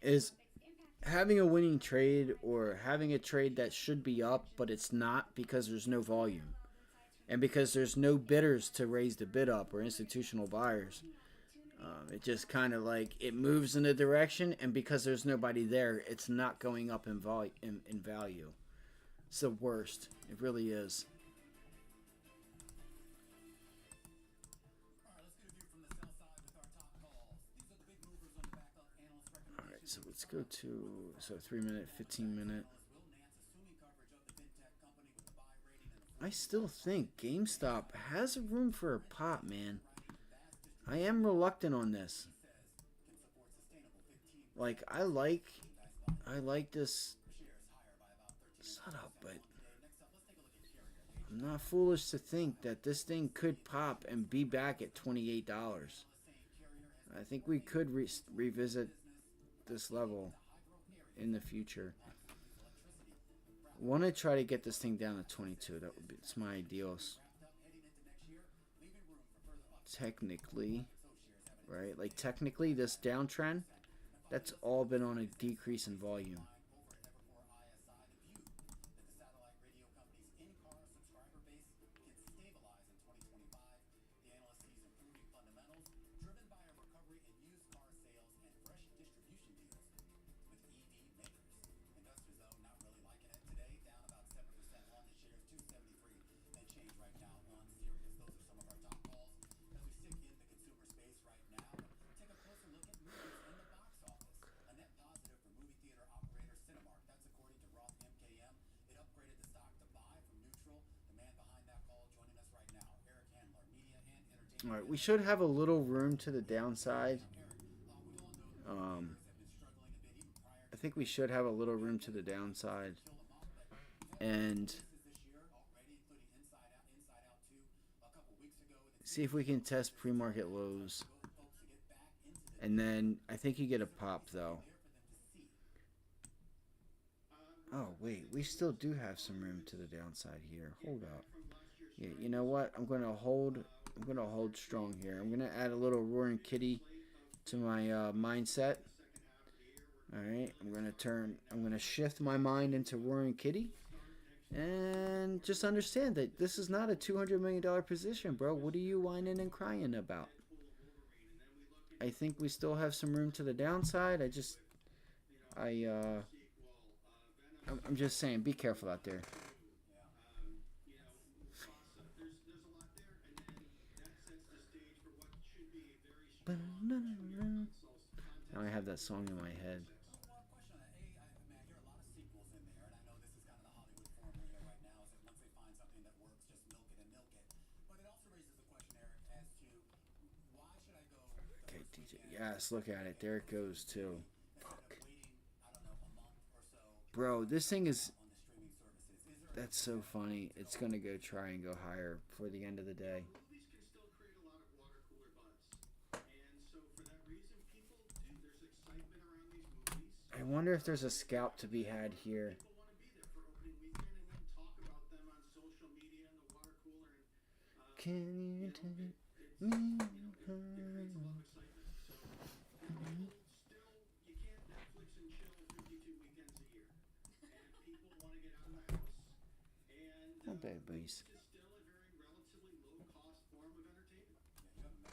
is having a winning trade or having a trade that should be up but it's not because there's no volume. And because there's no bidders to raise the bid up, or institutional buyers, it just kind of like, it moves in a direction, and because there's nobody there, it's not going up in value. It's the worst. It really is. All right, so let's go to 3-minute, 15-minute. I still think GameStop has room for a pop, man. I am reluctant on this. Like, I like this setup, but I'm not foolish to think that this thing could pop and be back at $28. I think we could revisit this level in the future. Want to try to get this thing down to 22. That would be, it's my ideals. Technically, right? Like, technically, this downtrend, that's all been on a decrease in volume. All right, we should have a little room to the downside. I think we should have a little room to the downside. And see if we can test pre-market lows. And then I think you get a pop though. Oh wait, we still do have some room to the downside here. Hold up. Yeah, you know what? I'm gonna hold strong here. I'm gonna add a little roaring kitty to my mindset. All right, I'm gonna shift my mind into roaring kitty, and just understand that this is not a $200 million position, bro. What are you whining and crying about? I think we still have some room to the downside. I'm just saying, be careful out there. Now I have that song in my head. Okay, DJ. Yes, look at it. There it goes too. Fuck. Bro, this thing is... That's so funny. It's going to go try and go higher before the end of the day. I wonder if there's a scalp to be had here. Can you take me home? Not bad, bass.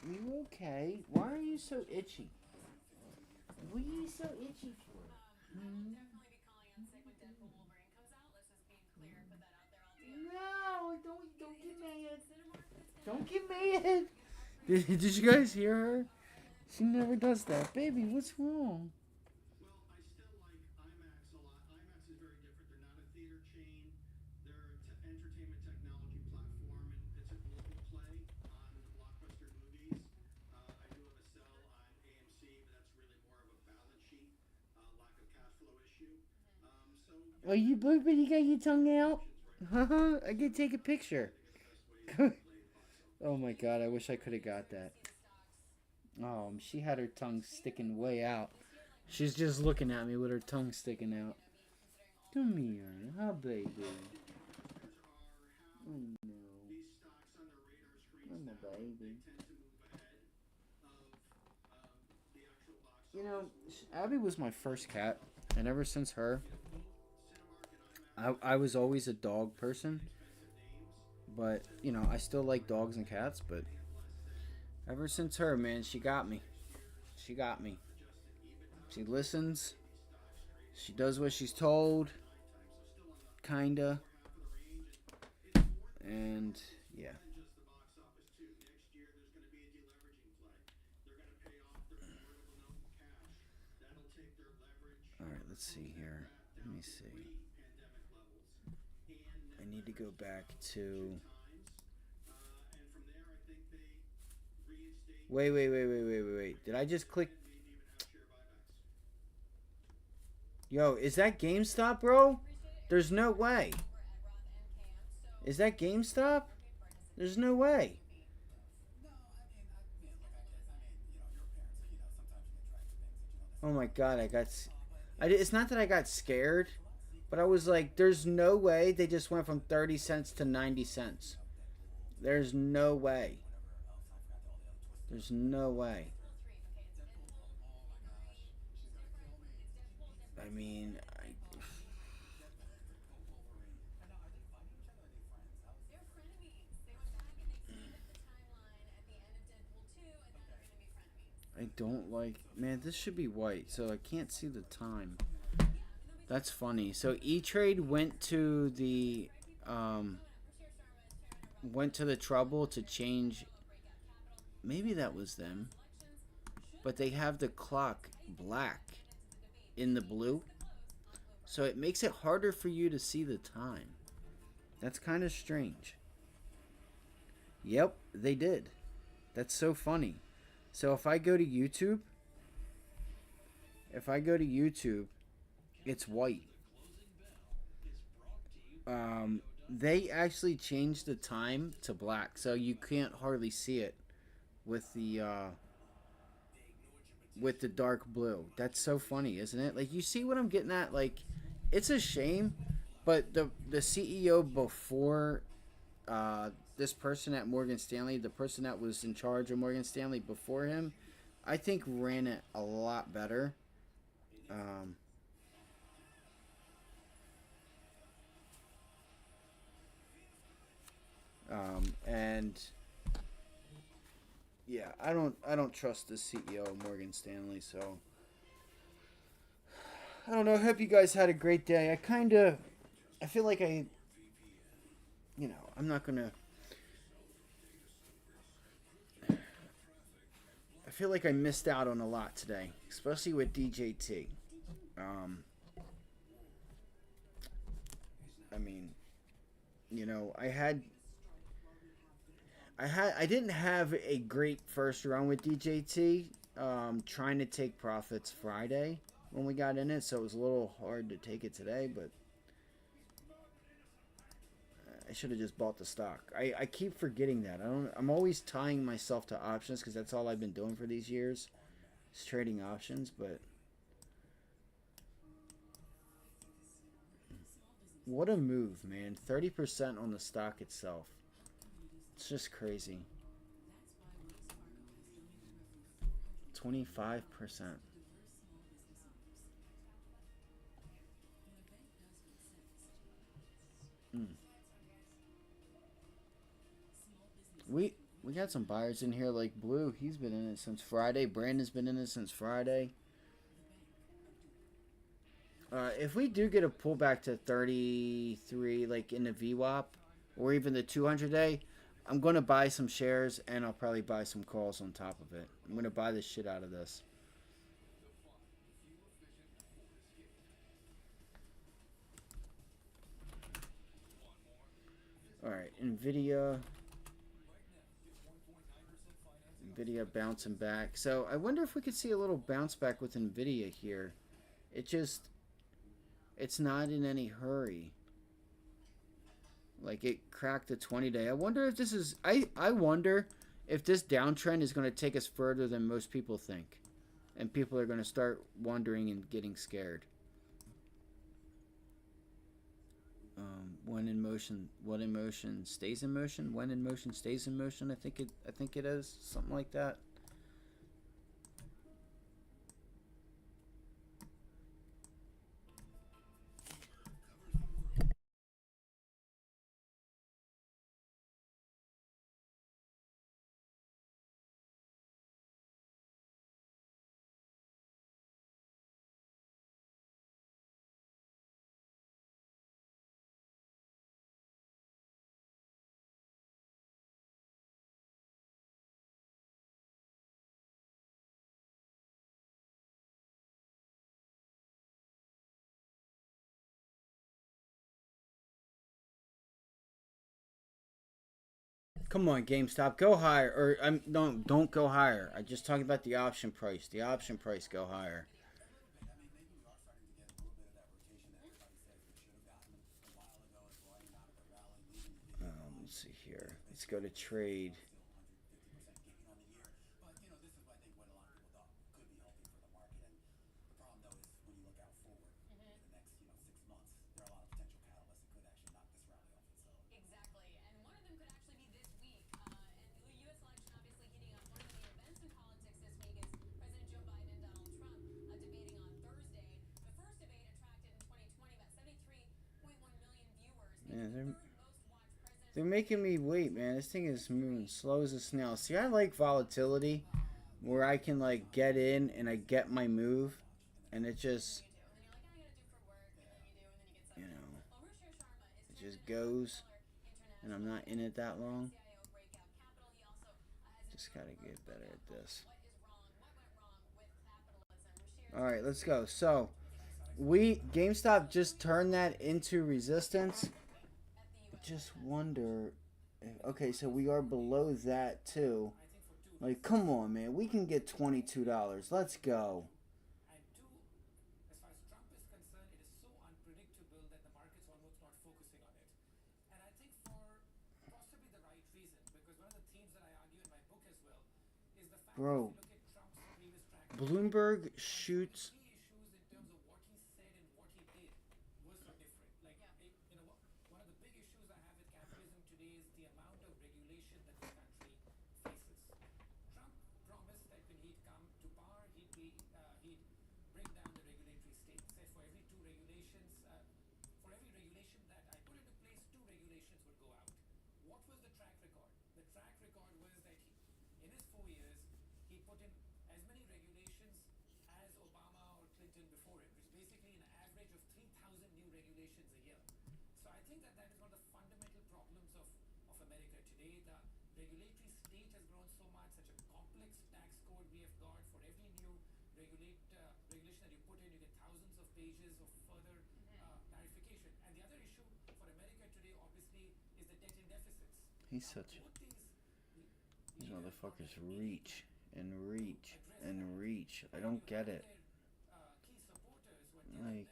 You okay? Why are you so itchy? What are you so itchy for? No, don't get mad. Don't get mad. Did you guys hear her? She never does that. Baby, what's wrong? Are you booping? You got your tongue out? I can take a picture. Oh my god, I wish I could have got that. Oh, she had her tongue sticking way out. She's just looking at me with her tongue sticking out. Come here, huh, baby? Oh no. I'm a baby. You know, Abby was my first cat, and ever since her, I was always a dog person. But, you know, I still like dogs and cats, but ever since her, man, she got me. She got me. She listens. She does what she's told. Kinda. And, yeah. Alright, let's see here. Let me see. I need to go back to... Wait. Did I just click? Yo, is that GameStop, bro? There's no way. Is that GameStop? There's no way. Oh my god, it's not that I got scared, but I was like, there's no way they just went from 30 cents to 90 cents. There's no way. There's no way. I mean, I don't like... Man, this should be white, so I can't see the time. That's funny. So E-Trade went to the trouble to change... Maybe that was them. But they have the clock black in the blue. So it makes it harder for you to see the time. That's kind of strange. Yep, they did. That's so funny. So if I go to YouTube, it's white. They actually changed the time to black, so you can't hardly see it with the dark blue. That's so funny, isn't it? Like, you see what I'm getting at? Like, it's a shame, but the CEO before this person at Morgan Stanley, the person that was in charge of Morgan Stanley before him, I think ran it a lot better. And yeah, I don't trust the CEO of Morgan Stanley, so I don't know. I hope you guys had a great day. I feel like I'm not gonna. I feel like I missed out on a lot today, especially with DJT. I mean, I didn't have a great first run with DJT. Trying to take profits Friday when we got in it, so it was a little hard to take it today, but I should have just bought the stock. I keep forgetting that. I'm always tying myself to options because that's all I've been doing for these years. Is trading options, but what a move, man. 30% on the stock itself. It's just crazy. 25%. We got some buyers in here like Blue. He's been in it since Friday. Brandon's been in it since Friday. If we do get a pullback to 33, like in the VWAP or even the 200-day, I'm going to buy some shares and I'll probably buy some calls on top of it. I'm going to buy the shit out of this. Alright, NVIDIA bouncing back. So I wonder if we could see a little bounce back with NVIDIA here. It's not in any hurry. Like, it cracked the 20-day. I wonder if this is... I wonder if this downtrend is going to take us further than most people think. And people are going to start wondering and getting scared. When in motion, what in motion stays in motion. When in motion stays in motion. I think it is something like that. Come on, GameStop, go higher. Or don't go higher. I just talking about the option price. The option price go higher. Let's see here. Let's go to trade. They're making me wait, man. This thing is moving slow as a snail. See, I like volatility where I can, like, get in and I get my move and it just, it just goes and I'm not in it that long. Just gotta get better at this. Alright, let's go. So, GameStop just turned that into resistance. Just wonder. Okay, so we are below that too. Like, come on, man. We can get $22. Let's go. And two, as far as Trump is concerned, it is so unpredictable that the market's almost not focusing on it. And I think for possibly the right reason, because one of the themes that I argue in my book as well is the fact that Bro, if you look at Trump's previous track record, Bloomberg shoots. key issues in terms of what he said and what he did was so different. Like, you know, one of the big issues I have with capitalism today is the amount of regulation that this country faces. Trump promised that when he'd come to power, he'd bring down the regulatory state. Said for every two regulations, for every regulation that I put into place, two regulations would go out. What was the track record? The track record was that in his 4 years, he put in as many regulations as Obama or Clinton before him, which is basically an average of 3,000 new regulations a year. So I think that that is one of the fundamental problems of America today. The regulatory state has grown so much, such a complex tax code we have got. For every new regulation that you put in, you get thousands of pages of further clarification. And the other issue for America today, obviously, is the debt and deficits. He's such. These motherfuckers reach and reach and reach. I don't get it. Like.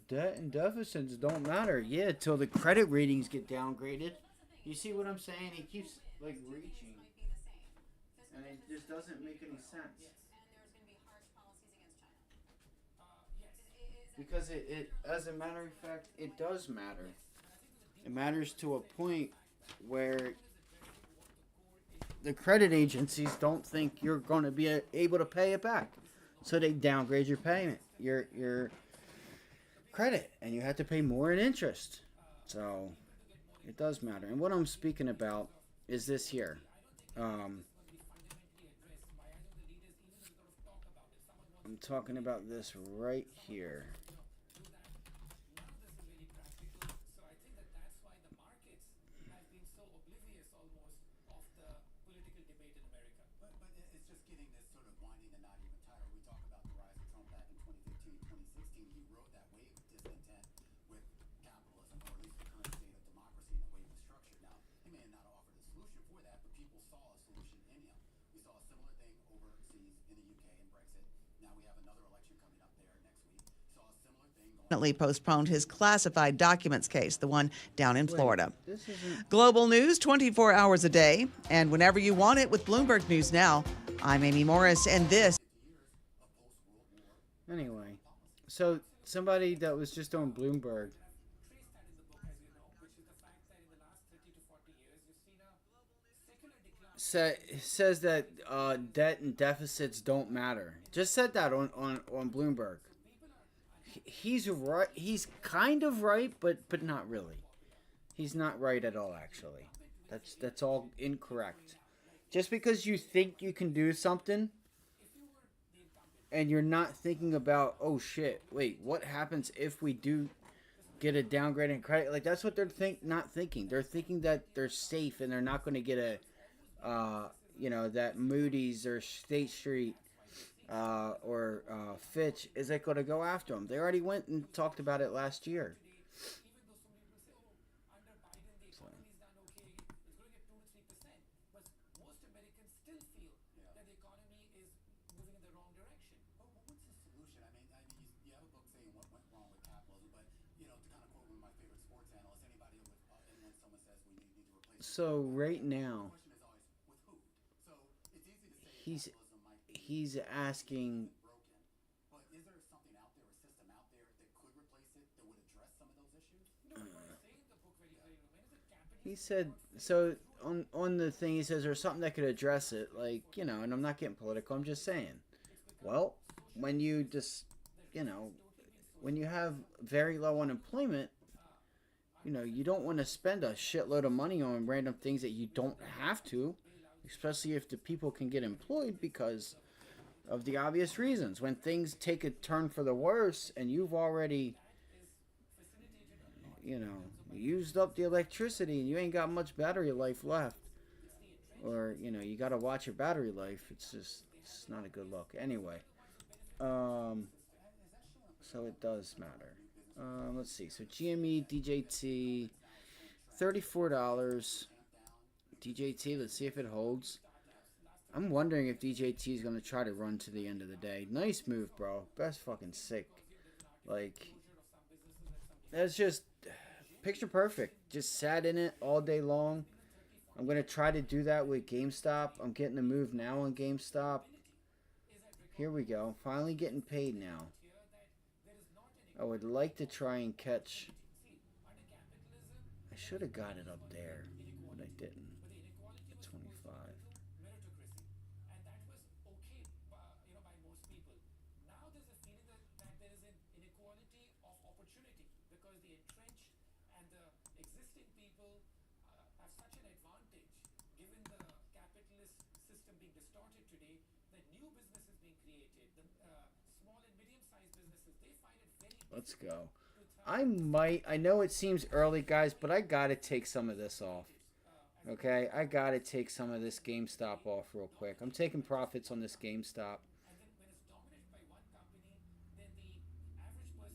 Debt and deficits don't matter. Yeah, till the credit ratings get downgraded. You see what I'm saying? He keeps like reaching, and it just doesn't make any sense. Because it, as a matter of fact, it does matter. It matters to a point where the credit agencies don't think you're going to be able to pay it back, so they downgrade your payment, your credit, and you have to pay more in interest. So it does matter. And what I'm speaking about is this here. I'm talking about this right here. Postponed his classified documents case, the one down in Florida. Global news 24 hours a day, and whenever you want it with Bloomberg News Now. I'm Amy Morris, and this. Anyway, so somebody that was just on Bloomberg says that debt and deficits don't matter. Just said that on Bloomberg. He's right. He's kind of right, but not really. He's not right at all, actually. That's all incorrect. Just because you think you can do something and you're not thinking about, oh shit, wait, what happens if we do get a downgrade in credit? Like, that's what they're not thinking. They're thinking that they're safe and they're not going to get a that Moody's or State Street or Fitch is it going to go after them. They already went and talked about it last year. So. So right now, he's asking. He said so on the thing. He says there's something that could address it, like and I'm not getting political. I'm just saying. Well, when you just when you have very low unemployment, you don't want to spend a shitload of money on random things that you don't have to, especially if the people can get employed because of the obvious reasons. When things take a turn for the worse and you've already, used up the electricity and you ain't got much battery life left, or, you got to watch your battery life, it's not a good look. Anyway, so it does matter. Let's see. So GME, DJT, $34. DJT, let's see if it holds. I'm wondering if DJT is going to try to run to the end of the day. Nice move, bro. That's fucking sick. Like, that's just picture perfect. Just sat in it all day long. I'm going to try to do that with GameStop. I'm getting the move now on GameStop. Here we go. Finally getting paid now. I would like to try and catch. I should have got it up there, but I didn't. 25. Let's go. I know it seems early, guys, but I gotta take some of this off. Okay, I gotta take some of this GameStop off real quick. I'm taking profits on this GameStop.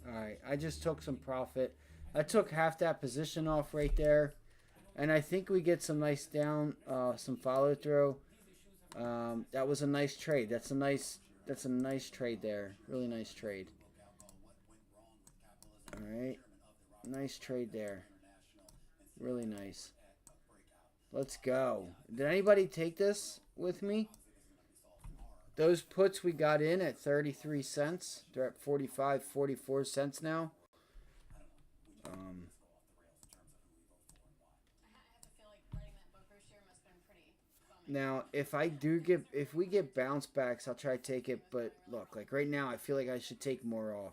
Alright, I just took some profit. I took half that position off right there. And I think we get some nice down, some follow through. That was a nice trade. That's a nice trade there. Really nice trade. Alright. Nice trade there. Really nice. Let's go. Did anybody take this with me? Those puts we got in at 33 cents. They're at 45, 44 cents now. Now, if we get bounce backs, I'll try to take it. But look, like right now, I feel like I should take more off.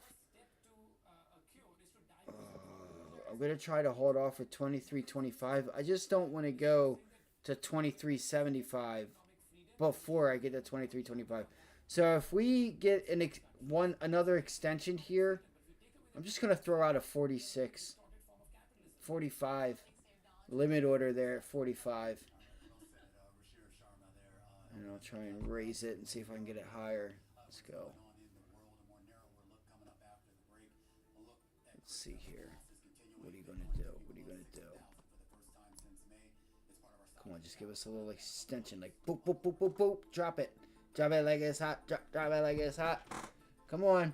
I'm gonna try to hold off for 23.25. I just don't want to go to 23.75 before I get to 23.25. So if we get another extension here, I'm just gonna throw out a 46, 45 limit order there at 45. And I'll try and raise it and see if I can get it higher. Let's go. Let's see here. What are you going to do? What are you going to do? Come on, just give us a little extension. Like, boop, boop, boop, boop, boop. Drop it. Drop it like it's hot. Drop it like it's hot. Come on.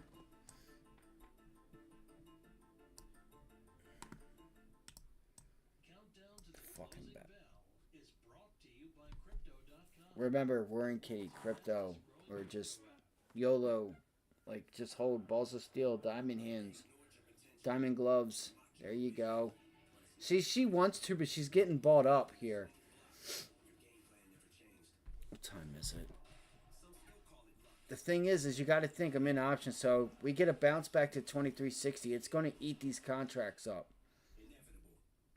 Fucking bad. Remember, we're in Kitty Crypto. Or just YOLO. Like, just hold balls of steel, diamond hands, diamond gloves. There you go. See, she wants to, but she's getting bought up here. What time is it? The thing is you got to think I'm in options. So we get a bounce back to 23.60. It's going to eat these contracts up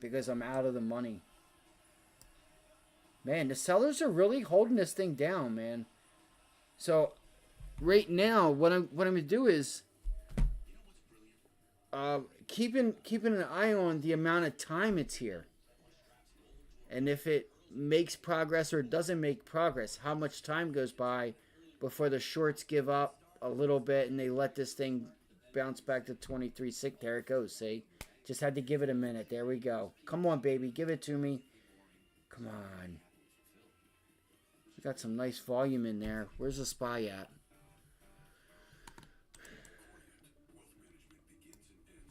because I'm out of the money. Man, the sellers are really holding this thing down, man. So right now, what I'm going to do is keeping an eye on the amount of time it's here, and if it makes progress or doesn't make progress, how much time goes by before the shorts give up a little bit and they let this thing bounce back to 23.6. There it goes. See, just had to give it a minute. There we go. Come on, baby, give it to me. Come on. We got some nice volume in there. Where's the SPY at?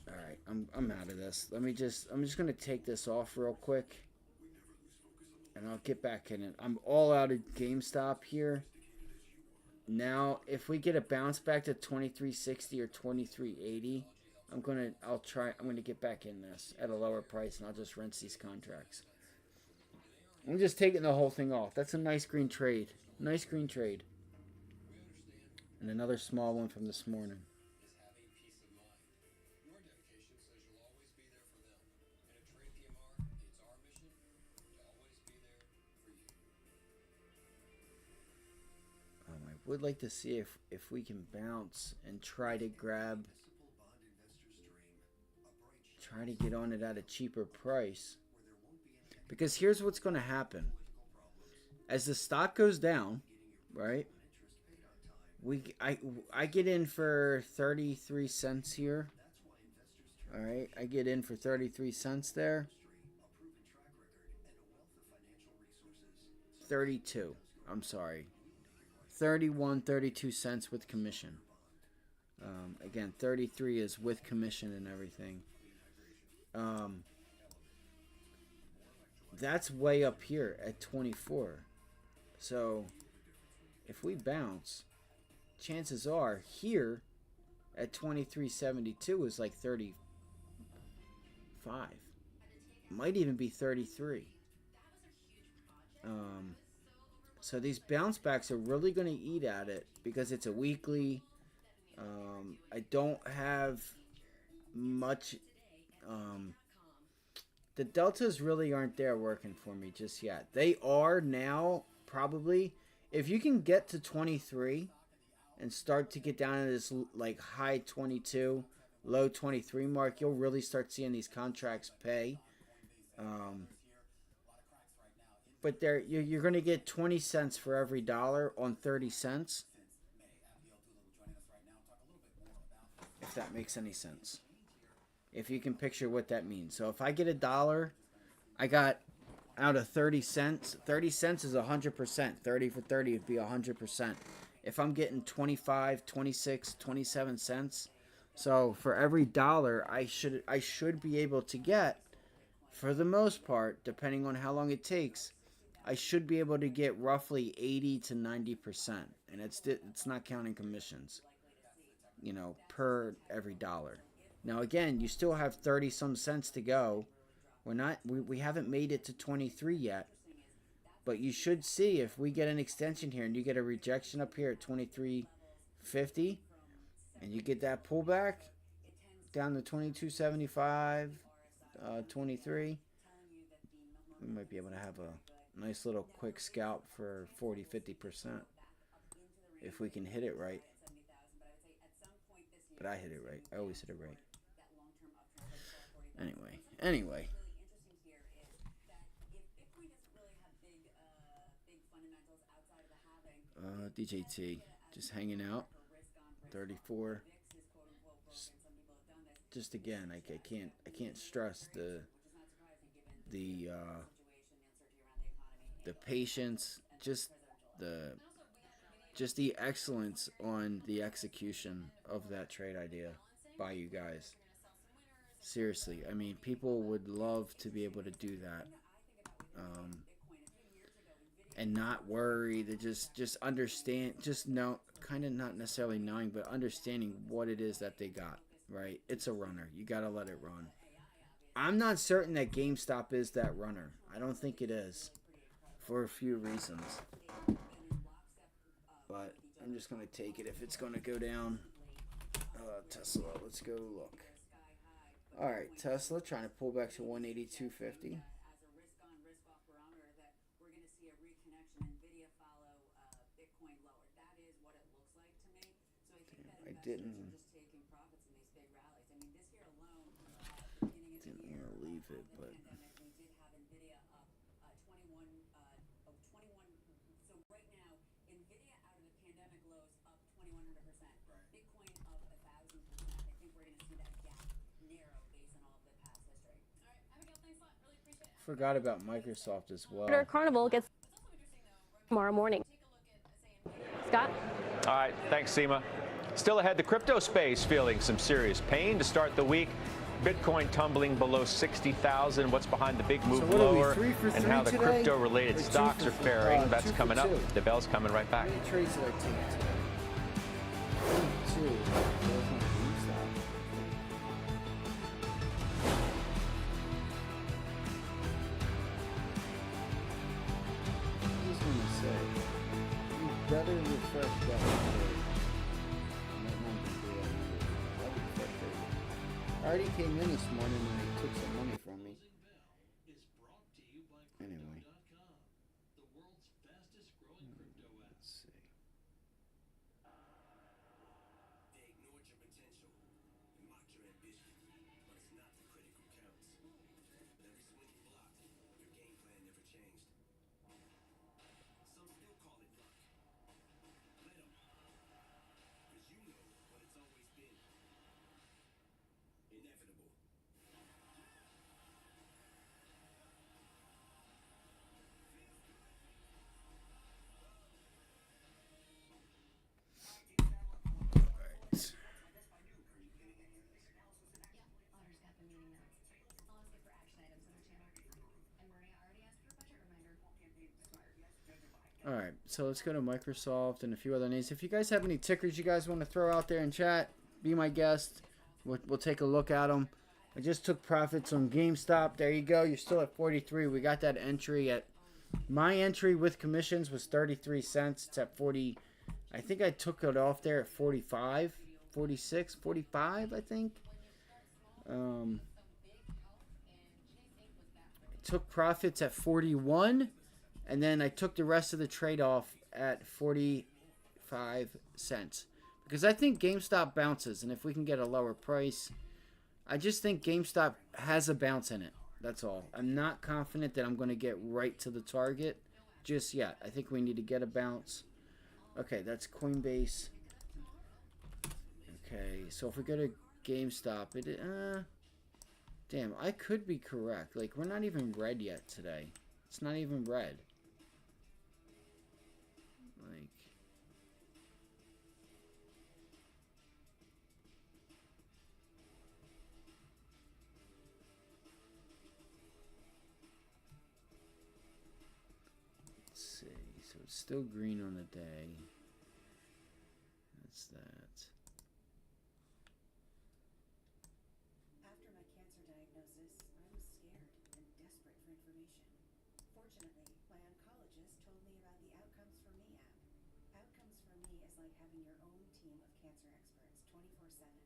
Alright, I'm out of this. I'm just gonna take this off real quick. And I'll get back in it. I'm all out of GameStop here. Now, if we get a bounce back to 23.60 or 23.80, I'm gonna get back in this at a lower price and I'll just rinse these contracts. I'm just taking the whole thing off. That's a nice green trade. Nice green trade. And another small one from this morning. I would like to see if we can bounce and try to get on it at a cheaper price. Because here's what's going to happen. As the stock goes down, right? I get in for 33 cents here. All right, I get in for 33 cents there. 32. I'm sorry. 31.32 cents with commission. Again, 33 is with commission and everything. That's way up here at 24. So if we bounce, chances are here at 23.72 is like 35. Might even be 33. So these bounce backs are really going to eat at it because it's a weekly. I don't have much. The deltas really aren't there working for me just yet. They are now, probably. If you can get to 23 and start to get down to this like high 22, low 23 mark, you'll really start seeing these contracts pay. But there, you're going to get 20 cents for every dollar on 30 cents. If that makes any sense. If you can picture what that means. So if I get $1, I got out of 30 cents. 30 cents is 100%. 30 for 30 would be 100%. If I'm getting 25, 26, 27 cents. So for every dollar, I should be able to get, for the most part, depending on how long it takes, I should be able to get roughly 80 to 90%. And it's not counting commissions, per every dollar. Now again, you still have 30 some cents to go. We haven't made it to 23 yet. But you should see if we get an extension here and you get a rejection up here at 23.50 and you get that pullback down to 22.75, 23, we might be able to have a nice little quick scalp for 40-50% if we can hit it right. But I hit it right. I always hit it right. Anyway. DJT just hanging out. 34. Just again, I can't stress the patience, just the excellence on the execution of that trade idea by you guys. Seriously, I mean, people would love to be able to do that, and not worry. To just understand, just know, kind of not necessarily knowing, but understanding what it is that they got. Right? It's a runner. You gotta let it run. I'm not certain that GameStop is that runner. I don't think it is, for a few reasons. But I'm just gonna take it if it's gonna go down. Tesla, let's go look. All right, Tesla trying to pull back to 182.50. I didn't want to leave it, but forgot about Microsoft as well. Carnival gets tomorrow morning. Scott? All right, thanks, Seema. Still ahead, the crypto space feeling some serious pain to start the week. Bitcoin tumbling below 60,000. What's behind the big move lower, and how the crypto-related stocks are faring? That's coming up. The bell's coming right back. How many trades did I take today? 2. Better refresh that trade. I already came in this morning and they took some money from me. Anyway. Let's see. So let's go to Microsoft and a few other names. If you guys have any tickers you guys want to throw out there in chat, be my guest. We'll take a look at them. I just took profits on GameStop. There you go. You're still at 43. We got that entry at... My entry with commissions was 33 cents. It's at 40... I think I took it off there at 45, 46, 45, I think. I took profits at 41, and then I took the rest of the trade off at 45 cents. Because I think GameStop bounces, and if we can get a lower price, I just think GameStop has a bounce in it. That's all. I'm not confident that I'm going to get right to the target just yet. I think we need to get a bounce. Okay, that's Coinbase. Okay, so if we go to GameStop, damn, I could be correct. Like, we're not even red yet today. It's not even red. Like... Let's see. So it's still green on the day. That's that. After my cancer diagnosis, I was scared and desperate for information. Fortunately, my oncologist told me about the Outcomes for Me app. Outcomes for Me is like having your own team of cancer experts 24/7.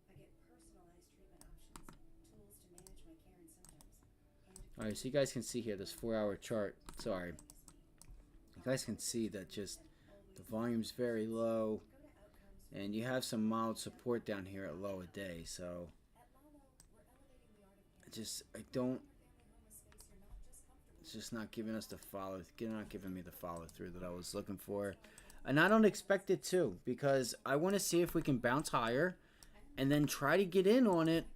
I get personalized treatment options, tools to manage my care and symptoms. Alright, so you guys can see here this 4-hour chart. Sorry. You guys can see that just the volume's very low. And you have some mild support down here at low a day. So I don't... It's just not giving us the follow... Not giving me the follow through that I was looking for. And I don't expect it to. Because I want to see if we can bounce higher. And then try to get in on it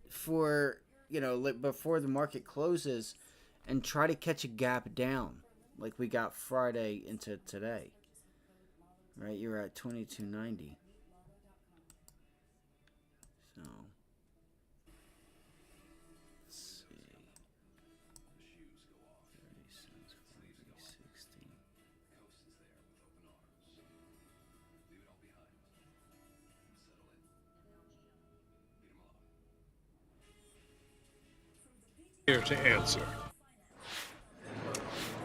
for... You know, before the market closes, and try to catch a gap down like we got Friday into today. Right, you're at 22.90. So let's see. 30 cents, 40, 60. Here to answer.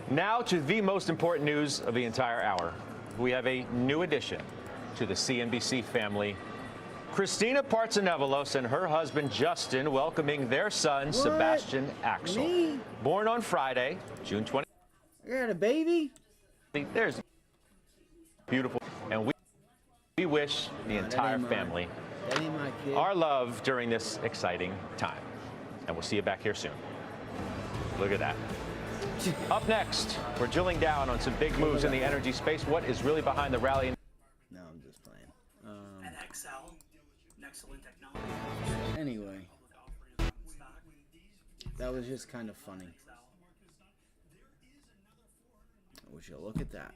Now to the most important news of the entire hour. We have a new addition to the CNBC family. Christina Partsinevelos and her husband Justin welcoming their son Sebastian Axel. Me? Born on Friday, June 20th. I got a baby? There's beautiful. And we wish the entire family our love during this exciting time. And we'll see you back here soon. Look at that. Up next, we're drilling down on some big moves in the energy space. What is really behind the rally? No, I'm just playing. And Excel, excellent technology. Anyway, that was just kind of funny. Would you look at that?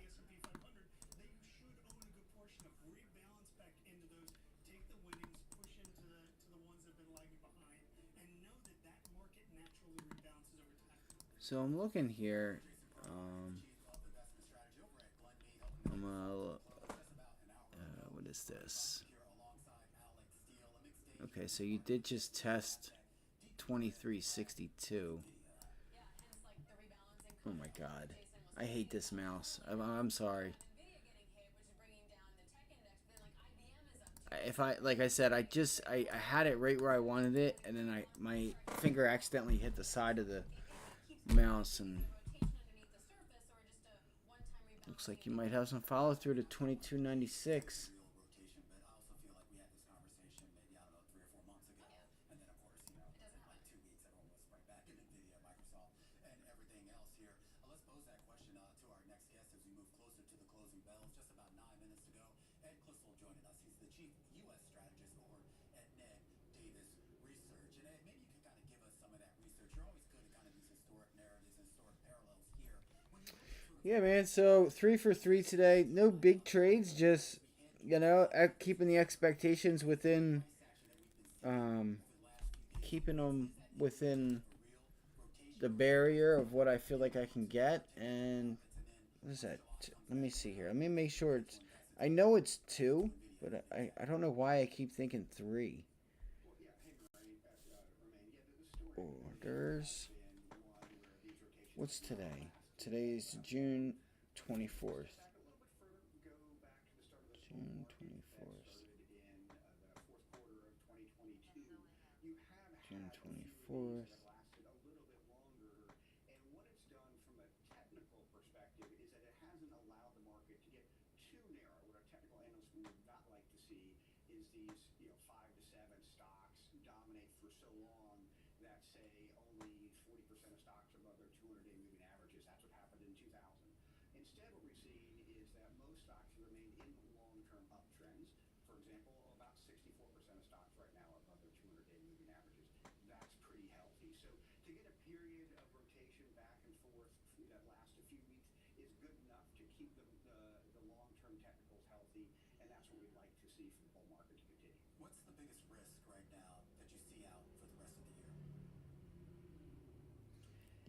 So I'm looking here. What is this? Okay, so you did just test 2362. Oh my God, I hate this mouse. I'm sorry. If like I said, I had it right where I wanted it, and then my finger accidentally hit the side of the mouse, and looks like you might have some follow through to 2296. Yeah, man, so 3 for 3 today. No big trades, just, you know, keeping the expectations within, keeping them within the barrier of what I feel like I can get, and What is that? Let me see here. Let me make sure it's. I know it's 2, but I don't know why I keep thinking 3. Orders. What's today? Today's June 24th. June 24th. June 24th.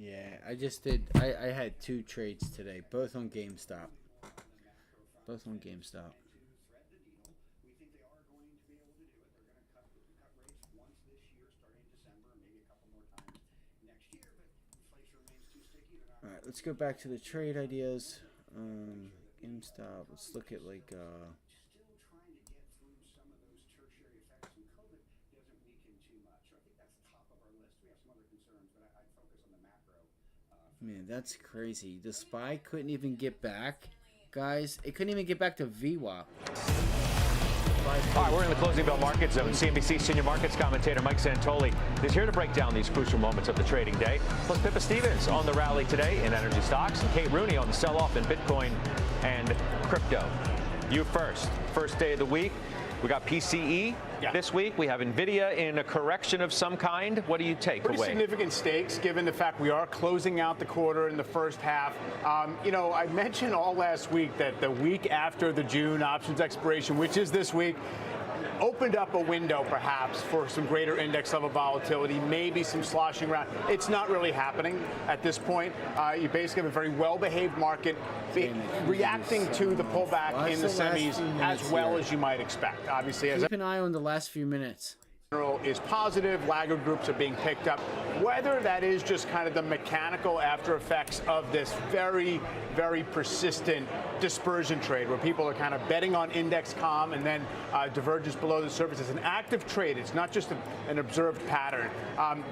Yeah, I just did. I had 2 trades today, both on GameStop. Both on GameStop. All right, let's go back to the trade ideas. GameStop. Let's look at like. Man, that's crazy. The SPY couldn't even get back, guys. It couldn't even get back to VWAP. All right, we're in the closing bell market zone. CNBC senior markets commentator Mike Santoli is here to break down these crucial moments of the trading day. Plus Pippa Stevens on the rally today in energy stocks, and Kate Rooney on the sell-off in Bitcoin and crypto. You first. First day of the week. We got PCE this week. We have NVIDIA in a correction of some kind. What do you take away? Pretty significant stakes, given the fact we are closing out the quarter in the first half. You know, I mentioned all last week that the week after the June options expiration, which is this week, opened up a window perhaps for some greater index level volatility, maybe some sloshing around. It's not really happening at this point. You basically have a very well-behaved market reacting to the pullback in the semis as well as you might expect. Obviously, keep an eye on the last few minutes. Is positive. Laggard groups are being picked up. Whether that is just kind of the mechanical after effects of this very, very persistent dispersion trade where people are kind of betting on index calm and then divergence below the surface. It's an active trade. It's not just an observed pattern.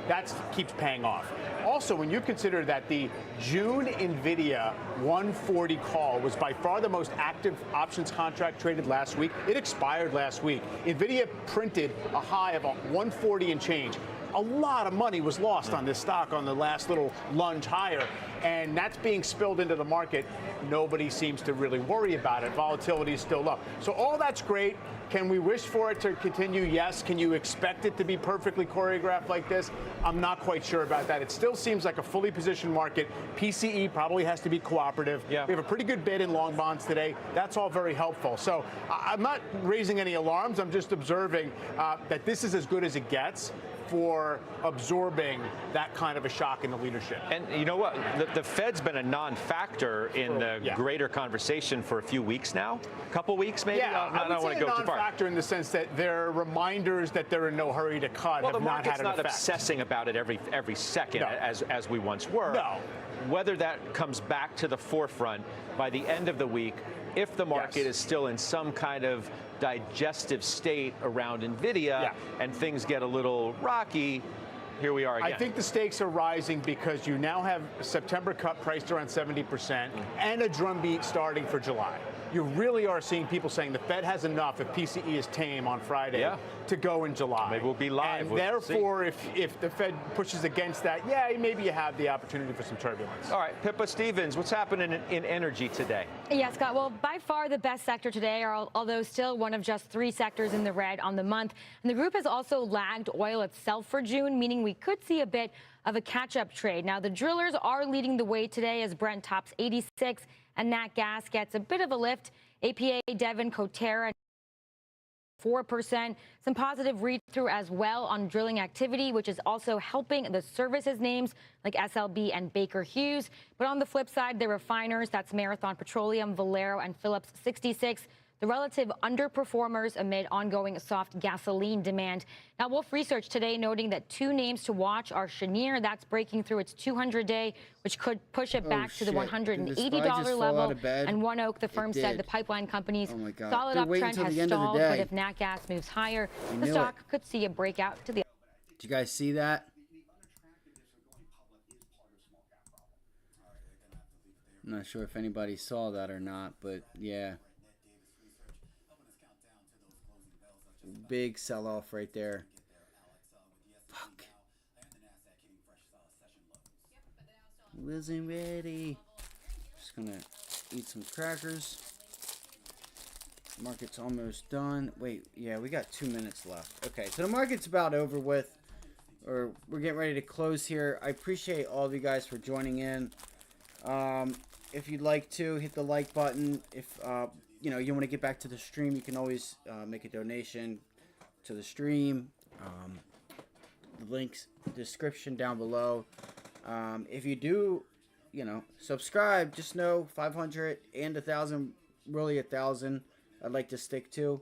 That keeps paying off. Also, when you consider that the June NVIDIA 140 call was by far the most active options contract traded last week, it expired last week. NVIDIA printed a high of 140 and change. A lot of money was lost on this stock on the last little lunge higher, and that's being spilled into the market. Nobody seems to really worry about it. Volatility is still low. So all that's great. Can we wish for it to continue? Yes. Can you expect it to be perfectly choreographed like this? I'm not quite sure about that. It still seems like a fully positioned market. PCE probably has to be cooperative. Yeah. We have a pretty good bid in long bonds today. That's all very helpful. So I'm not raising any alarms. I'm just observing that this is as good as it gets for absorbing that kind of a shock in the leadership. And you know what? The Fed's been a non-factor in the greater conversation for a few weeks now. A couple weeks, maybe? Yeah, I don't want to go too far. Non-factor in the sense that their reminders that they're in no hurry to cut have not had an effect. Well, the market's not obsessing about it every second as we once were. No. Whether that comes back to the forefront by the end of the week, if the market is still in some kind of digestive state around NVIDIA and things get a little rocky, here we are again. I think the stakes are rising because you now have September cut priced around 70% and a drumbeat starting for July. You really are seeing people saying the Fed has enough if PCE is tame on Friday to go in July. Maybe we'll be live. And therefore, if the Fed pushes against that, maybe you have the opportunity for some turbulence. All right, Pippa Stevens, what's happening in energy today? Yeah, Scott, well, by far the best sector today, although still one of just 3 sectors in the red on the month. And the group has also lagged oil itself for June, meaning we could see a bit of a catch-up trade. Now, the drillers are leading the way today as Brent tops 86 and Nat Gas gets a bit of a lift. APA, Devon, Coterra, 4%. Some positive read-through as well on drilling activity, which is also helping the services names like SLB and Baker Hughes. But on the flip side, the refiners, that's Marathon Petroleum, Valero, and Phillips 66, the relative underperformers amid ongoing soft gasoline demand. Now, Wolf Research today noting that 2 names to watch are Cheniere, that's breaking through its 200-day, which could push it back to the $180 level. And One Oak, the firm said the pipeline company's solid uptrend has stalled, but if nat gas moves higher, the stock could see a breakout to the. Did you guys see that? I'm not sure if anybody saw that or not, but yeah. Big sell-off right there. Fuck. Wasn't ready. Just gonna eat some crackers. Market's almost done. Wait, yeah, we got 2 minutes left. Okay, so the market's about over with. Or we're getting ready to close here. I appreciate all of you guys for joining in. If you'd like to, hit the like button. If you know, you want to get back to the stream, you can always make a donation to the stream. The links, description down below. If you do, you know, subscribe, just know 500 and 1,000, really 1,000, I'd like to stick to.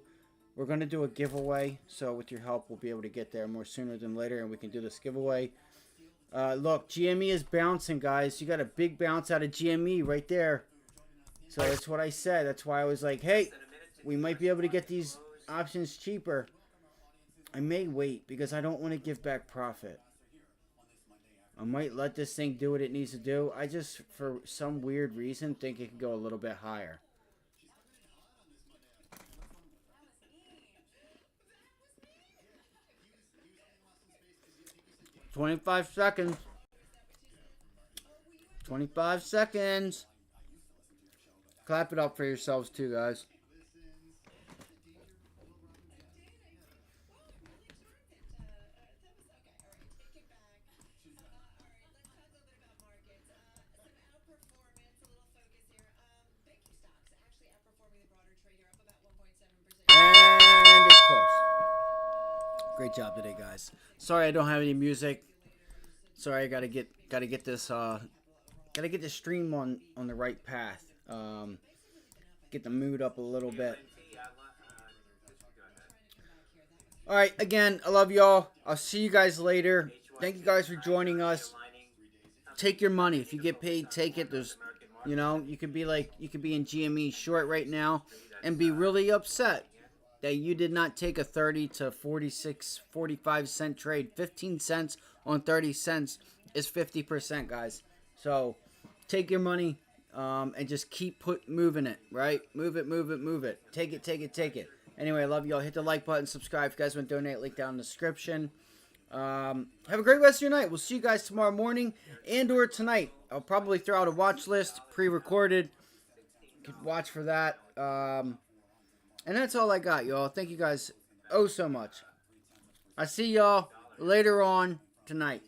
We're going to do a giveaway, so with your help, we'll be able to get there more sooner than later, and we can do this giveaway. Look, GME is bouncing, guys. You got a big bounce out of GME right there. So that's what I said. That's why I was like, hey, we might be able to get these options cheaper. I may wait because I don't want to give back profit. I might let this thing do what it needs to do. I just, for some weird reason, think it could go a little bit higher. $25 seconds. 25 seconds. Clap it up for yourselves too, guys. And it's close. Great job today, guys. Sorry I don't have any music. Sorry, I gotta get this stream on the right path. Get the mood up a little bit. All right, again, I love y'all. I'll see you guys later. Thank you guys for joining us. Take your money. If you get paid, take it. There's, you know, you could be in GME short right now and be really upset that you did not take a 30 to 46, 45 cent trade. 15 cents on 30 cents is 50%, guys. So take your money and just keep moving it, right? Move it. Take it. Anyway, I love y'all. Hit the like button, subscribe. If you guys want to donate, link down in the description. Have a great rest of your night. We'll see you guys tomorrow morning and or tonight. I'll probably throw out a watch list, pre-recorded. You can watch for that. And that's all I got, y'all. Thank you guys oh so much. I see y'all later on tonight.